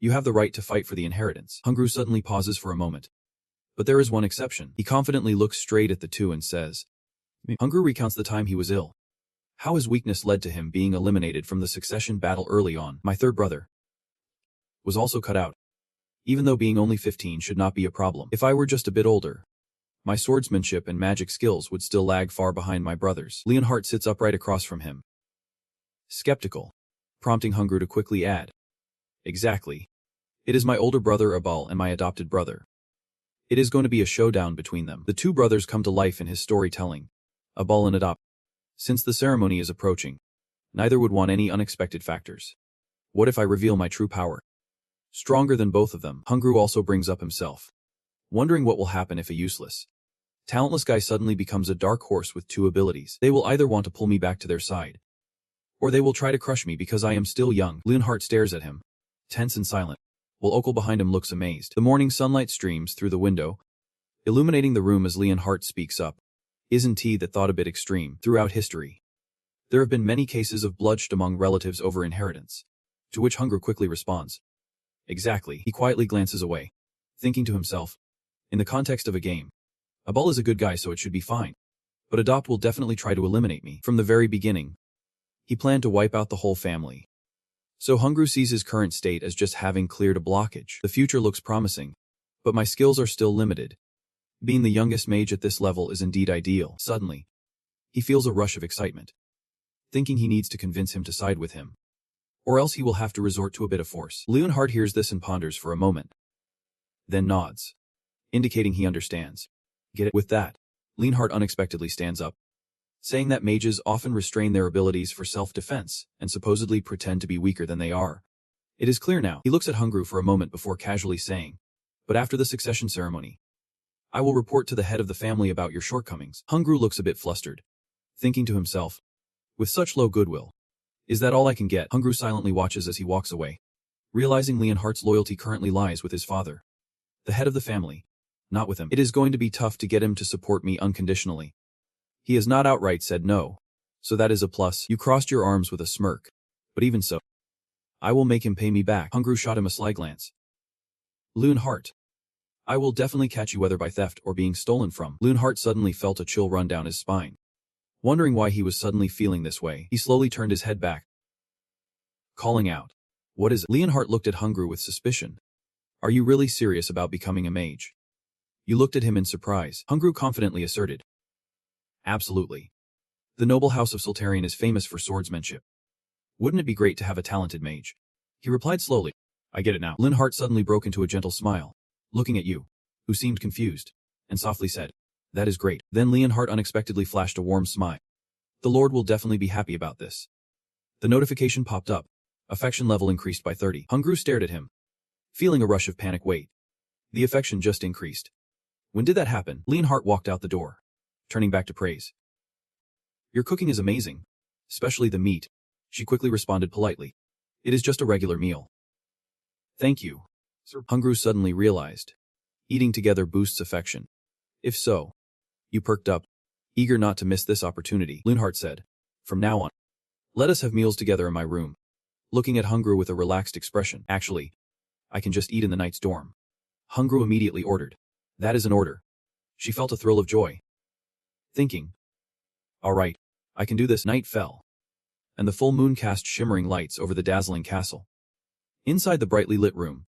you have the right to fight for the inheritance. Hungrew suddenly pauses for a moment. But there is one exception. He confidently looks straight at the two and says. Hungrew recounts the time he was ill, how his weakness led to him being eliminated from the succession battle early on. My third brother was also cut out, even though being only 15 should not be a problem. If I were just a bit older, my swordsmanship and magic skills would still lag far behind my brothers. Hart sits upright across from him, skeptical, prompting Hungrew to quickly add. Exactly. It is my older brother Abal and my adopted brother. It is going to be a showdown between them. The two brothers come to life in his storytelling, Abal and Adopt. Since the ceremony is approaching, neither would want any unexpected factors. What if I reveal my true power? Stronger than both of them. Hungrew also brings up himself, wondering what will happen if a useless, talentless guy suddenly becomes a dark horse with 2 abilities. They will either want to pull me back to their side, or they will try to crush me because I am still young. Hart stares at him, tense and silent, while Okul behind him looks amazed. The morning sunlight streams through the window, illuminating the room as Hart speaks up. Isn't he that thought a bit extreme? Throughout history, there have been many cases of bloodshed among relatives over inheritance, to which Hungrew quickly responds. Exactly. He quietly glances away, thinking to himself, in the context of a game, Abal is a good guy so it should be fine, but Adopt will definitely try to eliminate me. From the very beginning, he planned to wipe out the whole family. So Hungrew sees his current state as just having cleared a blockage. The future looks promising, but my skills are still limited. Being the youngest mage at this level is indeed ideal. Suddenly, he feels a rush of excitement, thinking he needs to convince him to side with him, or else he will have to resort to a bit of force. Hart hears this and ponders for a moment, then nods, indicating he understands. Get it? With that, Hart unexpectedly stands up, saying that mages often restrain their abilities for self-defense and supposedly pretend to be weaker than they are. It is clear now. He looks at Hungrew for a moment before casually saying, but after the succession ceremony, I will report to the head of the family about your shortcomings. Hungrew looks a bit flustered, thinking to himself, with such low goodwill, is that all I can get? Hungrew silently watches as he walks away, realizing Hart's loyalty currently lies with his father, the head of the family, not with him. It is going to be tough to get him to support me unconditionally. He has not outright said no, so that is a plus. You crossed your arms with a smirk, but even so, I will make him pay me back. Hungrew shot him a sly glance. Hart, I will definitely catch you whether by theft or being stolen from. Hart suddenly felt a chill run down his spine. Wondering why he was suddenly feeling this way, he slowly turned his head back, calling out, what is it? Hart looked at Hungrew with suspicion. Are you really serious about becoming a mage? You looked at him in surprise. Hungrew confidently asserted. Absolutely. The noble house of Sultarian is famous for swordsmanship. Wouldn't it be great to have a talented mage? He replied slowly. I get it now. Hart suddenly broke into a gentle smile, looking at you, who seemed confused, and softly said, that is great. Then Hart unexpectedly flashed a warm smile. The Lord will definitely be happy about this. The notification popped up. Affection level increased by 30. Hungru stared at him, feeling a rush of panic. Wait. The affection just increased. When did that happen? Hart walked out the door, turning back to praise. Your cooking is amazing. Especially the meat. She quickly responded politely. It is just a regular meal. Thank you, Sir. Hungru suddenly realized. Eating together boosts affection. If so. You perked up, eager not to miss this opportunity. Hart said. From now on, let us have meals together in my room. Looking at Hungru with a relaxed expression. Actually, I can just eat in the knight's dorm. Hungru immediately ordered. That is an order. She felt a thrill of joy. Thinking. All right, I can do this. Night fell, and the full moon cast shimmering lights over the dazzling castle. Inside the brightly lit room,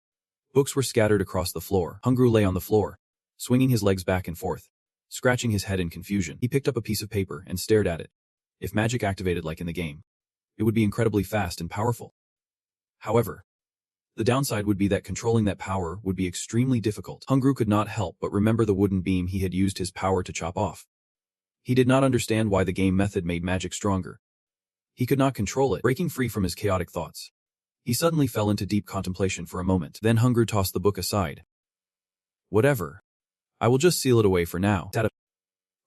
books were scattered across the floor. Hungru lay on the floor, swinging his legs back and forth, scratching his head in confusion. He picked up a piece of paper and stared at it. If magic activated like in the game, it would be incredibly fast and powerful. However, the downside would be that controlling that power would be extremely difficult. Hungru could not help but remember the wooden beam he had used his power to chop off. He did not understand why the game method made magic stronger. He could not control it. Breaking free from his chaotic thoughts, he suddenly fell into deep contemplation for a moment. Then Hungru tossed the book aside. Whatever. I will just seal it away for now.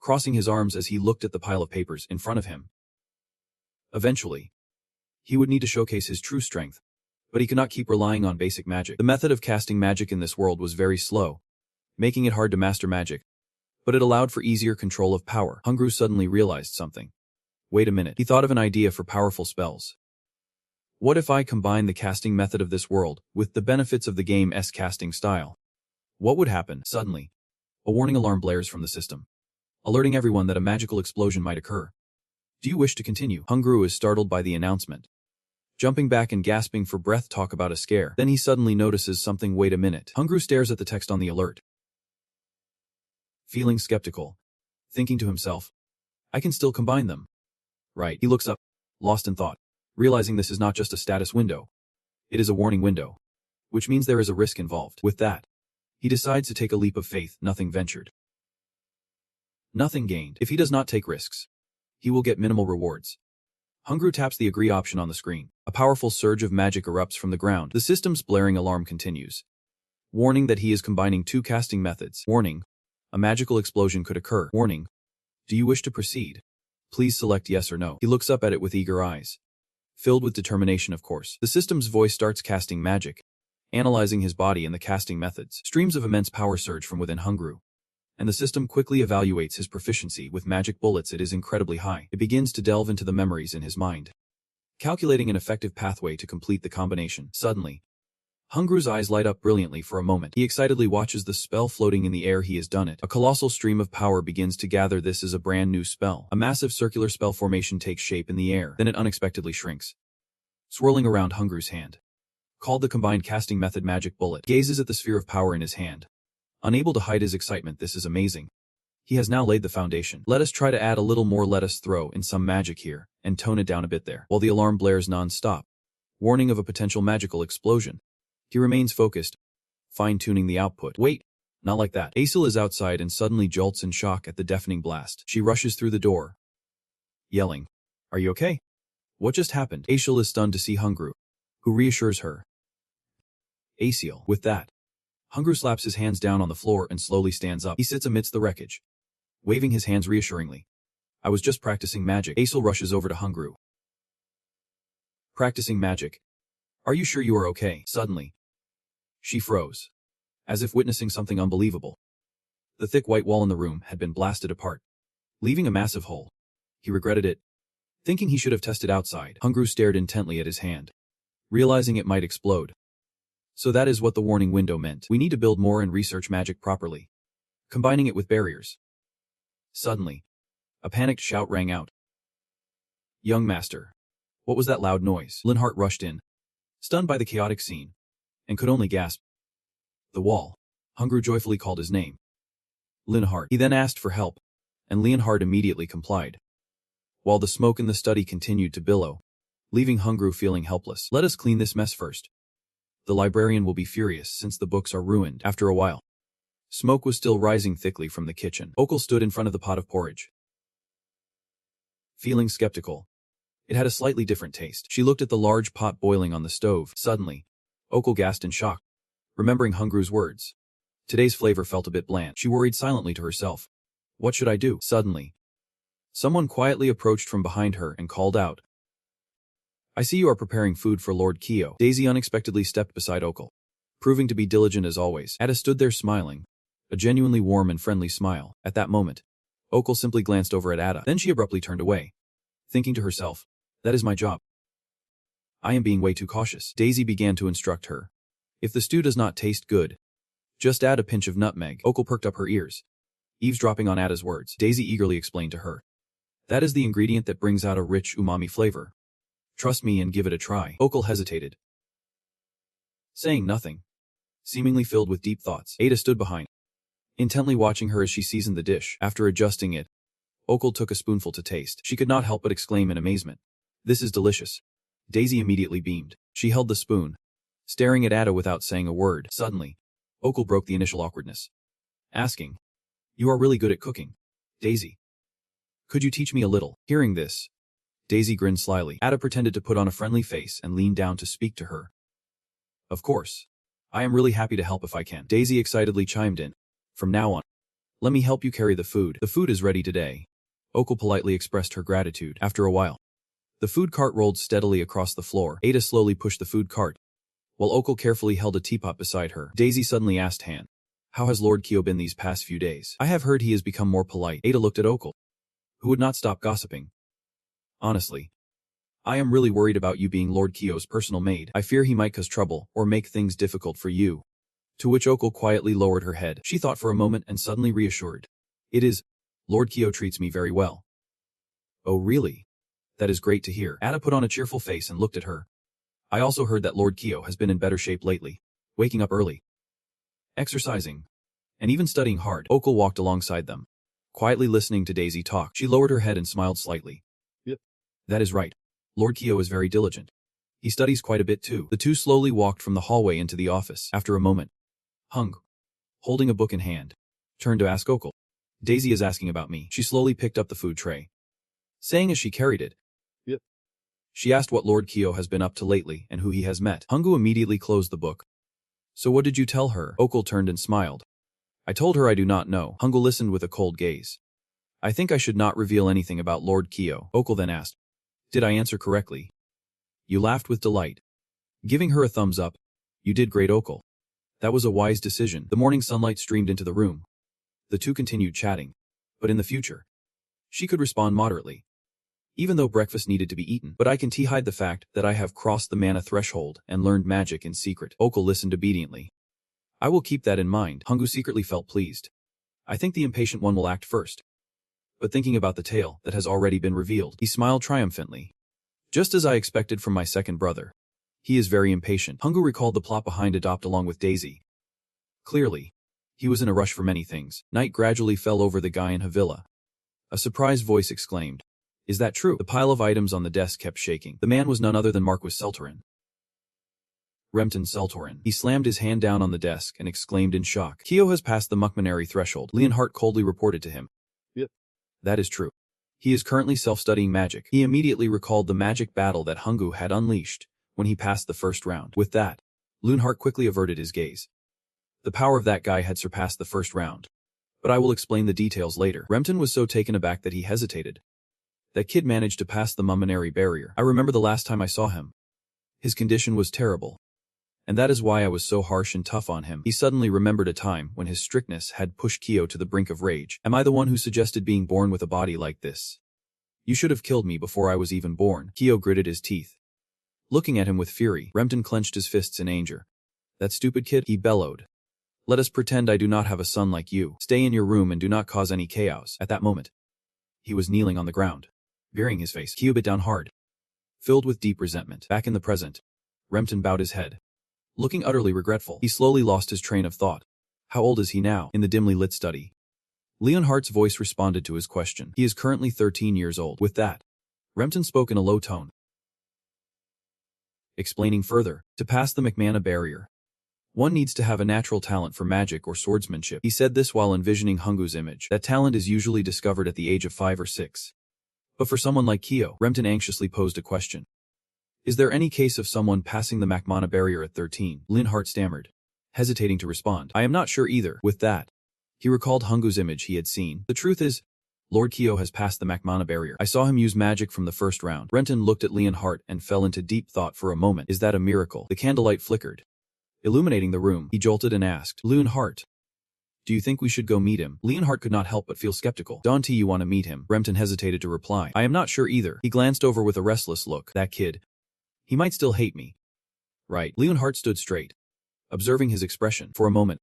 Crossing his arms as he looked at the pile of papers in front of him. Eventually, he would need to showcase his true strength, but he could not keep relying on basic magic. The method of casting magic in this world was very slow, making it hard to master magic, but it allowed for easier control of power. Hungru suddenly realized something. Wait a minute. He thought of an idea for powerful spells. What if I combine the casting method of this world with the benefits of the game's casting style? What would happen? Suddenly, a warning alarm blares from the system, alerting everyone that a magical explosion might occur. Do you wish to continue? Hungru is startled by the announcement, jumping back and gasping for breath. Talk about a scare. Then he suddenly notices something. Wait a minute. Hungru stares at the text on the alert, feeling skeptical, thinking to himself, I can still combine them. Right. He looks up, lost in thought, realizing this is not just a status window. It is a warning window, which means there is a risk involved. With that, he decides to take a leap of faith. Nothing ventured, nothing gained. If he does not take risks, he will get minimal rewards. Hungru taps the agree option on the screen. A powerful surge of magic erupts from the ground. The system's blaring alarm continues, warning that he is combining two casting methods. Warning. A magical explosion could occur. Warning. Do you wish to proceed? Please select yes or no. He looks up at it with eager eyes, filled with determination. Of course. The system's voice starts casting magic, analyzing his body and the casting methods. Streams of immense power surge from within Hungru, and the system quickly evaluates his proficiency with magic bullets. It is incredibly high. It begins to delve into the memories in his mind, calculating an effective pathway to complete the combination. Suddenly, Hungru's eyes light up brilliantly for a moment. He excitedly watches the spell floating in the air. He has done it. A colossal stream of power begins to gather. This is a brand new spell. A massive circular spell formation takes shape in the air. Then it unexpectedly shrinks, swirling around Hungru's hand. Called the combined casting method Magic Bullet. Gazes at the sphere of power in his hand, unable to hide his excitement. This is amazing. He has now laid the foundation. Let us try to add a little more. Let us throw in some magic here and tone it down a bit there. While the alarm blares non-stop, warning of a potential magical explosion, he remains focused, fine-tuning the output. Wait, not like that. Asil is outside and suddenly jolts in shock at the deafening blast. She rushes through the door, yelling, Are you okay? What just happened? Asil is stunned to see Hungru, who reassures her. Asil. With that, Hungru slaps his hands down on the floor and slowly stands up. He sits amidst the wreckage, waving his hands reassuringly. I was just practicing magic. Asil rushes over to Hungru. Practicing magic? Are you sure you are okay? Suddenly, she froze, as if witnessing something unbelievable. The thick white wall in the room had been blasted apart, leaving a massive hole. He regretted it, thinking he should have tested outside. Hungru stared intently at his hand, realizing it might explode. So that is what the warning window meant. We need to build more and research magic properly, combining it with barriers. Suddenly, a panicked shout rang out. Young master. What was that loud noise? Hart rushed in, stunned by the chaotic scene, and could only gasp. The wall. Hungru joyfully called his name. Hart. He then asked for help, and Hart immediately complied, while the smoke in the study continued to billow, leaving Hungru feeling helpless. Let us clean this mess first. The librarian will be furious since the books are ruined. After a while, smoke was still rising thickly from the kitchen. Okul stood in front of the pot of porridge, feeling skeptical. It had a slightly different taste. She looked at the large pot boiling on the stove. Suddenly, Okul gasped in shock, remembering Hungru's words. Today's flavor felt a bit bland. She worried silently to herself. What should I do? Suddenly, someone quietly approached from behind her and called out. I see you are preparing food for Lord Kyo. Daisy unexpectedly stepped beside Okul, proving to be diligent as always. Ada stood there smiling, a genuinely warm and friendly smile. At that moment, Okul simply glanced over at Ada. Then she abruptly turned away, thinking to herself, that is my job. I am being way too cautious. Daisy began to instruct her. If the stew does not taste good, just add a pinch of nutmeg. Okul perked up her ears, eavesdropping on Ada's words. Daisy eagerly explained to her. That is the ingredient that brings out a rich umami flavor. Trust me and give it a try. Okul hesitated, saying nothing, seemingly filled with deep thoughts. Ada stood behind, intently watching her as she seasoned the dish. After adjusting it, Okul took a spoonful to taste. She could not help but exclaim in amazement. This is delicious. Daisy immediately beamed. She held the spoon, staring at Ada without saying a word. Suddenly, Okul broke the initial awkwardness, asking, You are really good at cooking, Daisy. Could you teach me a little? Hearing this, Daisy grinned slyly. Ada pretended to put on a friendly face and leaned down to speak to her. Of course. I am really happy to help if I can. Daisy excitedly chimed in. From now on, let me help you carry the food. The food is ready today. Okul politely expressed her gratitude. After a while, the food cart rolled steadily across the floor. Ada slowly pushed the food cart, while Okul carefully held a teapot beside her. Daisy suddenly asked Han, how has Lord Kyo been these past few days? I have heard he has become more polite. Ada looked at Okul, who would not stop gossiping. Honestly, I am really worried about you being Lord Kyo's personal maid. I fear he might cause trouble or make things difficult for you. To which Okul quietly lowered her head. She thought for a moment and suddenly reassured. It is. Lord Kyo treats me very well. Oh really? That is great to hear. Ada put on a cheerful face and looked at her. I also heard that Lord Kyo has been in better shape lately, waking up early, exercising, and even studying hard. Okul walked alongside them, quietly listening to Daisy talk. She lowered her head and smiled slightly. Yep. That is right. Lord Kyo is very diligent. He studies quite a bit too. The two slowly walked from the hallway into the office. After a moment, Hung, holding a book in hand, turned to ask Okul. Daisy is asking about me. She slowly picked up the food tray, saying as she carried it. Yep. She asked what Lord Kyo has been up to lately and who he has met. Hungu immediately closed the book. So what did you tell her? Okul turned and smiled. I told her I do not know. Hungu listened with a cold gaze. I think I should not reveal anything about Lord Kyo. Okul then asked. Did I answer correctly? You laughed with delight, giving her a thumbs up. You did great, Okul. That was a wise decision. The morning sunlight streamed into the room. The two continued chatting, but in the future, she could respond moderately. Even though breakfast needed to be eaten, but I can hide the fact that I have crossed the mana threshold and learned magic in secret. Okul listened obediently. I will keep that in mind. Hungu secretly felt pleased. I think the impatient one will act first. But thinking about the tale that has already been revealed, he smiled triumphantly. Just as I expected from my second brother. He is very impatient. Hungu recalled the plot behind Adopt along with Daisy. Clearly, he was in a rush for many things. Night gradually fell over the guy in Havilla. A surprised voice exclaimed. Is that true? The pile of items on the desk kept shaking. The man was none other than Marquis Seltorin. Remton Seltorin. He slammed his hand down on the desk and exclaimed in shock. Kyo has passed the mercenary threshold. Hart coldly reported to him. Yep. That is true. He is currently self-studying magic. He immediately recalled the magic battle that Hungu had unleashed when he passed the first round. With that, Hart quickly averted his gaze. The power of that guy had surpassed the first round. But I will explain the details later. Remton was so taken aback that he hesitated. That kid managed to pass the mercenary barrier. I remember the last time I saw him. His condition was terrible. And that is why I was so harsh and tough on him. He suddenly remembered a time when his strictness had pushed Kyo to the brink of rage. Am I the one who suggested being born with a body like this? You should have killed me before I was even born. Kyo gritted his teeth. Looking at him with fury, Remton clenched his fists in anger. That stupid kid, he bellowed. Let us pretend I do not have a son like you. Stay in your room and do not cause any chaos. At that moment, he was kneeling on the ground, burying his face. Kyo bit down hard, filled with deep resentment. Back in the present, Remton bowed his head. Looking utterly regretful, he slowly lost his train of thought. How old is he now? In the dimly lit study, Hart's voice responded to his question. He is currently 13 years old. With that, Remton spoke in a low tone, explaining further, to pass the McMana barrier, one needs to have a natural talent for magic or swordsmanship. He said this while envisioning Hungu's image. That talent is usually discovered at the age of 5 or 6. But for someone like Kyo, Remton anxiously posed a question. Is there any case of someone passing the McMana barrier at 13? Hart stammered, hesitating to respond. I am not sure either. With that, he recalled Hungu's image he had seen. The truth is, Lord Kyo has passed the McMana barrier. I saw him use magic from the first round. Renton looked at Hart and fell into deep thought for a moment. Is that a miracle? The candlelight flickered, illuminating the room. He jolted and asked, Hart, do you think we should go meet him? Hart could not help but feel skeptical. Don't you want to meet him? Remton hesitated to reply. I am not sure either. He glanced over with a restless look. That kid. He might still hate me. Right. Hart stood straight, observing his expression. For a moment,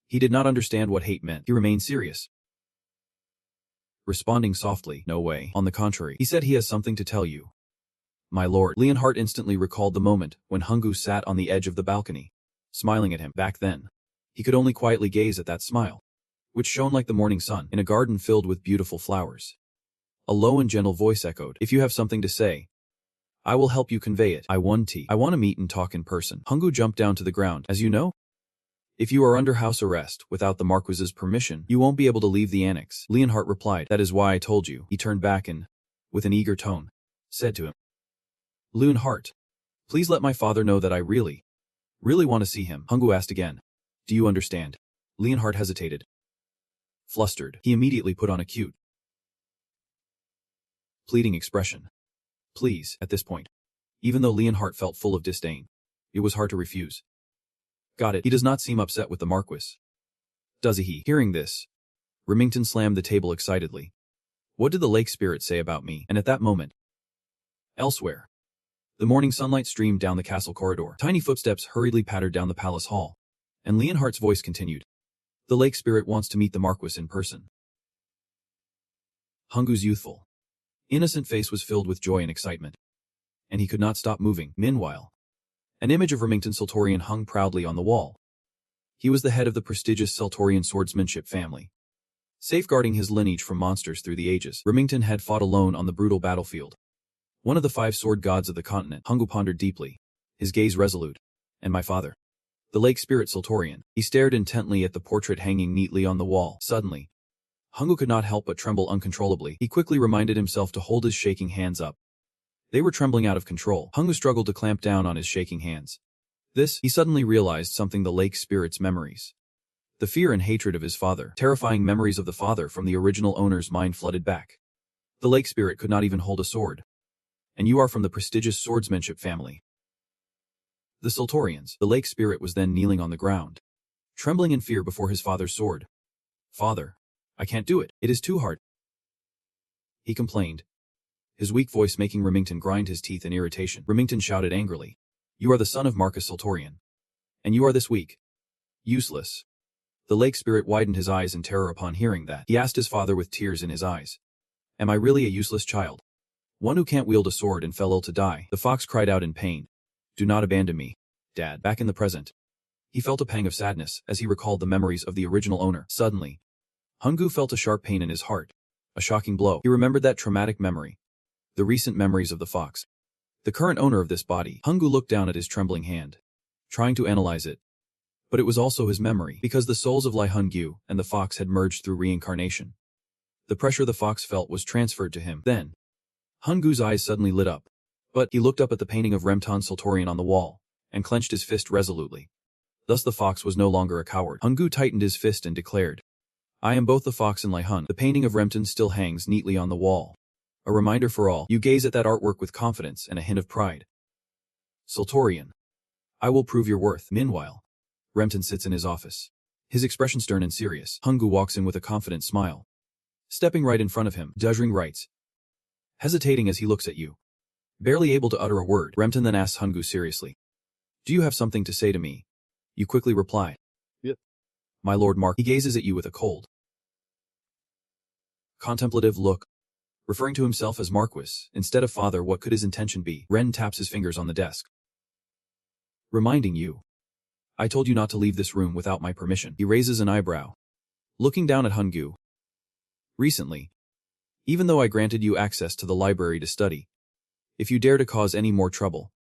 he did not understand what hate meant. He remained serious, responding softly, no way. On the contrary, he said he has something to tell you. My lord. Hart instantly recalled the moment when Hungu sat on the edge of the balcony, smiling at him. Back then, he could only quietly gaze at that smile, which shone like the morning sun in a garden filled with beautiful flowers. A low and gentle voice echoed, if you have something to say, I will help you convey it. I want to meet and talk in person. Hungu jumped down to the ground. As you know, if you are under house arrest without the Marquis's permission, you won't be able to leave the annex. Hart replied, that is why I told you. He turned back and, with an eager tone, said to him, Hart, please let my father know that I really want to see him. Hungu asked again, do you understand? Hart hesitated. Flustered, he immediately put on a cute, pleading expression. Please, at this point. Even though Hart felt full of disdain, it was hard to refuse. Got it. He does not seem upset with the Marquis, does he? Hearing this, Remington slammed the table excitedly. What did the lake spirit say about me? And at that moment, elsewhere, the morning sunlight streamed down the castle corridor. Tiny footsteps hurriedly pattered down the palace hall, and Hart's voice continued. The lake spirit wants to meet the Marquis in person. Hungu's youthful, innocent face was filled with joy and excitement, and he could not stop moving. Meanwhile, an image of Remington Sultorian hung proudly on the wall. He was the head of the prestigious Sultorian swordsmanship family, safeguarding his lineage from monsters through the ages. Remington had fought alone on the brutal battlefield, one of the 5 sword gods of the continent. Hungu pondered deeply, his gaze resolute. And my father, the lake spirit Sultorian. He stared intently at the portrait hanging neatly on the wall. Suddenly, Hungu could not help but tremble uncontrollably. He quickly reminded himself to hold his shaking hands up. They were trembling out of control. Hungu struggled to clamp down on his shaking hands. He suddenly realized something: the lake spirit's memories. The fear and hatred of his father, terrifying memories of the father from the original owner's mind flooded back. The lake spirit could not even hold a sword. And you are from the prestigious swordsmanship family. The Sultorians. The lake spirit was then kneeling on the ground, trembling in fear before his father's sword. Father, I can't do it. It is too hard, he complained, his weak voice making Remington grind his teeth in irritation. Remington shouted angrily, you are the son of Marcus Sultorian, and you are this weak, useless. The lake spirit widened his eyes in terror upon hearing that. He asked his father with tears in his eyes, am I really a useless child? One who can't wield a sword and fell ill to die? The fox cried out in pain, do not abandon me, Dad. Back in the present, he felt a pang of sadness as he recalled the memories of the original owner. Suddenly, Hungu felt a sharp pain in his heart, a shocking blow. He remembered that traumatic memory, the recent memories of the fox, the current owner of this body. Hungu looked down at his trembling hand, trying to analyze it. But it was also his memory, because the souls of Lai Hungu and the fox had merged through reincarnation. The pressure the fox felt was transferred to him. Then, Hungu's eyes suddenly lit up, but he looked up at the painting of Remton Sultorian on the wall, and clenched his fist resolutely. Thus the fox was no longer a coward. Hungu tightened his fist and declared, I am both the fox and Lai Hun. The painting of Remton still hangs neatly on the wall, a reminder for all. You gaze at that artwork with confidence and a hint of pride. Sultorian, I will prove your worth. Meanwhile, Remton sits in his office, his expression stern and serious. Hungu walks in with a confident smile. Stepping right in front of him, Duzhring writes, hesitating as he looks at you. Barely able to utter a word, Remton then asks Hungu seriously, do you have something to say to me? You quickly reply, yep. My lord Mark. He gazes at you with a cold, contemplative look. Referring to himself as Marquis instead of father, what could his intention be? Ren taps his fingers on the desk, reminding you, I told you not to leave this room without my permission. He raises an eyebrow, looking down at Hungu. Recently, even though I granted you access to the library to study, if you dare to cause any more trouble,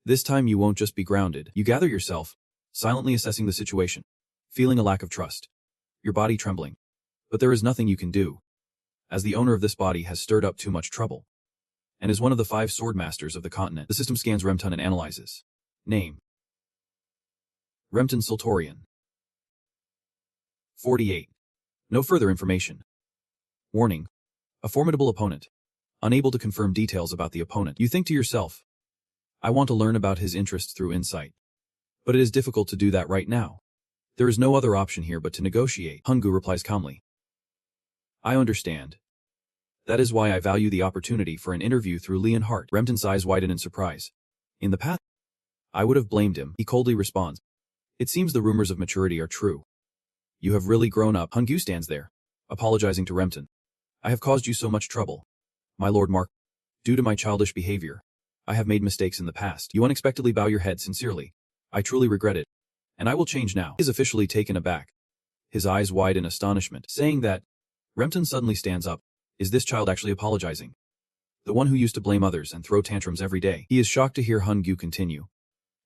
this time you won't just be grounded. You gather yourself, silently assessing the situation, feeling a lack of trust, your body trembling. But there is nothing you can do. as the owner of this body has stirred up too much trouble, and is one of the 5 sword masters of the continent. The system scans Remton and analyzes. Name: Remton Sultorian. 48. No further information. Warning: a formidable opponent. Unable to confirm details about the opponent. You think to yourself, I want to learn about his interests through insight. But it is difficult to do that right now. There is no other option here but to negotiate. Hungu replies calmly. I understand. That is why I value the opportunity for an interview through Lee and Hart. Remton's eyes widen in surprise. In the past, I would have blamed him. He coldly responds. It seems the rumors of maturity are true. You have really grown up. Hungu stands there, apologizing to Remton. I have caused you so much trouble. My Lord Mark, due to my childish behavior, I have made mistakes in the past. You unexpectedly bow your head sincerely. I truly regret it, and I will change now. He is officially taken aback. His eyes wide in astonishment. Saying that, Remton suddenly stands up. Is this child actually apologizing? The one who used to blame others and throw tantrums every day. He is shocked to hear Hungu continue.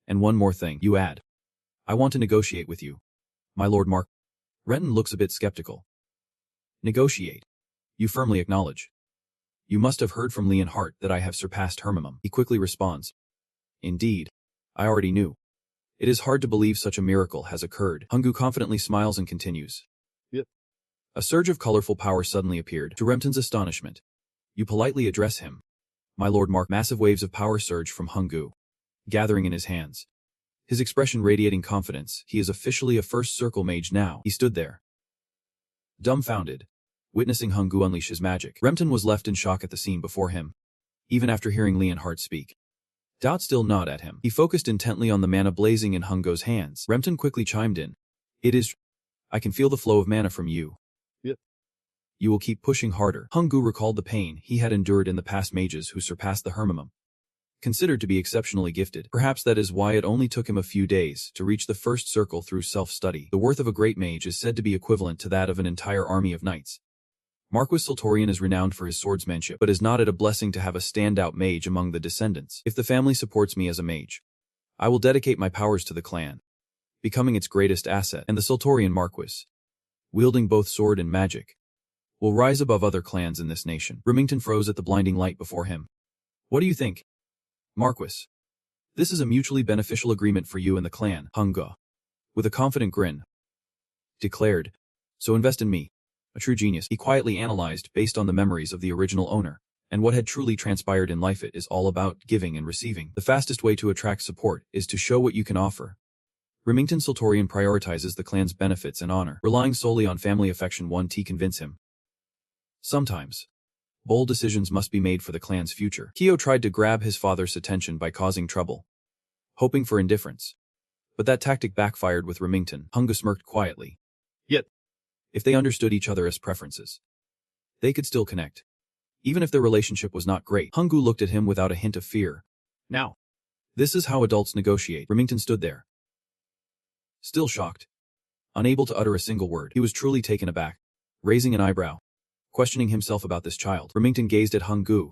And one more thing, you add. I want to negotiate with you. My Lord Mark. Renton looks a bit skeptical. Negotiate. You firmly acknowledge. You must have heard from Lee and Hart that I have surpassed her minimum. He quickly responds. Indeed. I already knew. It is hard to believe such a miracle has occurred. Hungu confidently smiles and continues. Yep. A surge of colorful power suddenly appeared, to Remton's astonishment. You politely address him. My Lord Mark. Massive waves of power surge from Hungu, gathering in his hands. His expression radiating confidence. He is officially a first circle mage now. He stood there, dumbfounded, witnessing Hungu unleash his magic. Remton was left in shock at the scene before him, even after hearing Lee and Hart speak. Doubt still gnawed at him. He focused intently on the mana blazing in Hungu's hands. Remton quickly chimed in. It is. I can feel the flow of mana from you. Yep. You will keep pushing harder. Hungu recalled the pain he had endured in the past mages who surpassed the Hermimum. Considered to be exceptionally gifted. Perhaps that is why it only took him a few days to reach the first circle through self-study. The worth of a great mage is said to be equivalent to that of an entire army of knights. Marquis Sultorian is renowned for his swordsmanship, but is not it a blessing to have a standout mage among the descendants. If the family supports me as a mage, I will dedicate my powers to the clan, becoming its greatest asset, and the Sultorian Marquis, wielding both sword and magic, will rise above other clans in this nation. Remington froze at the blinding light before him. What do you think, Marquis? This is a mutually beneficial agreement for you and the clan. Hungu, with a confident grin, declared, so invest in me. A true genius. He quietly analyzed based on the memories of the original owner, and what had truly transpired in life. It is all about giving and receiving. The fastest way to attract support is to show what you can offer. Remington Sultorian prioritizes the clan's benefits and honor, relying solely on family affection. 1T convince him. Sometimes, bold decisions must be made for the clan's future. Kyo tried to grab his father's attention by causing trouble, hoping for indifference. But that tactic backfired with Remington. Hungu smirked quietly. Yet, if they understood each other as preferences, they could still connect. Even if their relationship was not great. Hungu looked at him without a hint of fear. Now, this is how adults negotiate. Remington stood there, still shocked, unable to utter a single word. He was truly taken aback, raising an eyebrow, questioning himself about this child. Remington gazed at Hungu,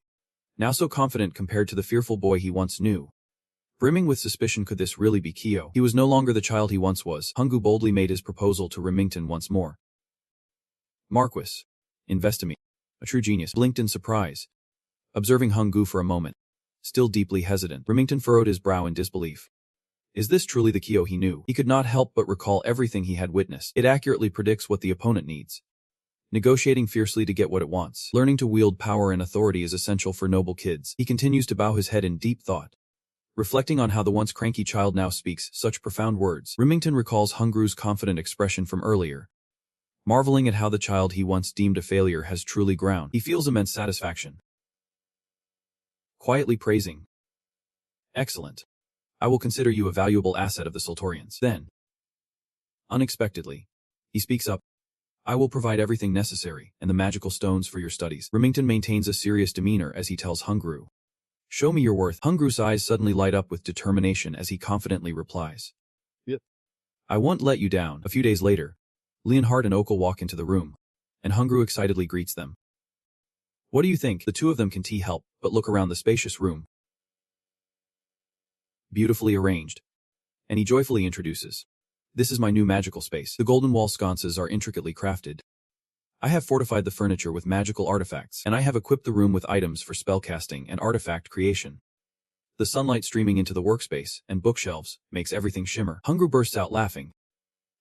now so confident compared to the fearful boy he once knew. Brimming with suspicion, could this really be Kyo? He was no longer the child he once was. Hungu boldly made his proposal to Remington once more. Marquis, invest in me. A true genius blinked in surprise, observing Hungu for a moment. Still deeply hesitant, Remington furrowed his brow in disbelief. Is this truly the Kyo he knew? He could not help but recall everything he had witnessed. It accurately predicts what the opponent needs. Negotiating fiercely to get what it wants. Learning to wield power and authority is essential for noble kids. He continues to bow his head in deep thought, reflecting on how the once cranky child now speaks such profound words. Remington recalls Hungu's confident expression from earlier, marveling at how the child he once deemed a failure has truly grown. He feels immense satisfaction, quietly praising. Excellent. I will consider you a valuable asset of the Sultorians. Then, unexpectedly, he speaks up. I will provide everything necessary and the magical stones for your studies. Remington maintains a serious demeanor as he tells Hungu. Show me your worth. Hungu's eyes suddenly light up with determination as he confidently replies. Yep. I won't let you down. A few days later, Leonhard and Okal walk into the room, and Hungu excitedly greets them. What do you think? The two of them can help but look around the spacious room, beautifully arranged, and he joyfully introduces. This is my new magical space. The golden wall sconces are intricately crafted, I have fortified the furniture with magical artifacts, and I have equipped the room with items for spellcasting and artifact creation. The sunlight streaming into the workspace and bookshelves makes everything shimmer. Hungru bursts out laughing.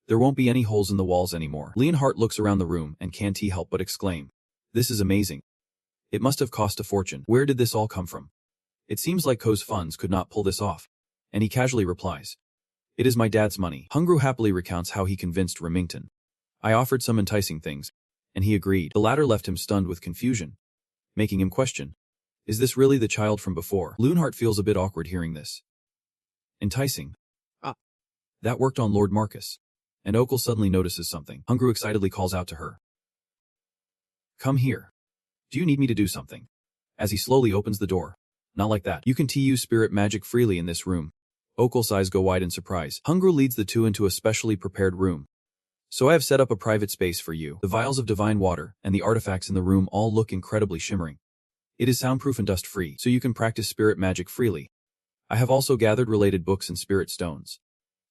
There won't be any holes in the walls anymore. Hart looks around the room and can't help but exclaim. This is amazing. It must have cost a fortune. Where did this all come from? It seems like Ko's funds could not pull this off. And he casually replies. It is my dad's money. Hungru happily recounts how he convinced Remington. I offered some enticing things, and he agreed. The latter left him stunned with confusion, making him question. Is this really the child from before? Hart feels a bit awkward hearing this. Enticing. That worked on Lord Marcus. And Okul suddenly notices something. Hungru excitedly calls out to her. Come here. Do you need me to do something? As he slowly opens the door. Not like that. You can use spirit magic freely in this room. Okul's eyes go wide in surprise. Hungru leads the two into a specially prepared room. So I have set up a private space for you. The vials of divine water and the artifacts in the room all look incredibly shimmering. It is soundproof and dust-free, so you can practice spirit magic freely. I have also gathered related books and spirit stones.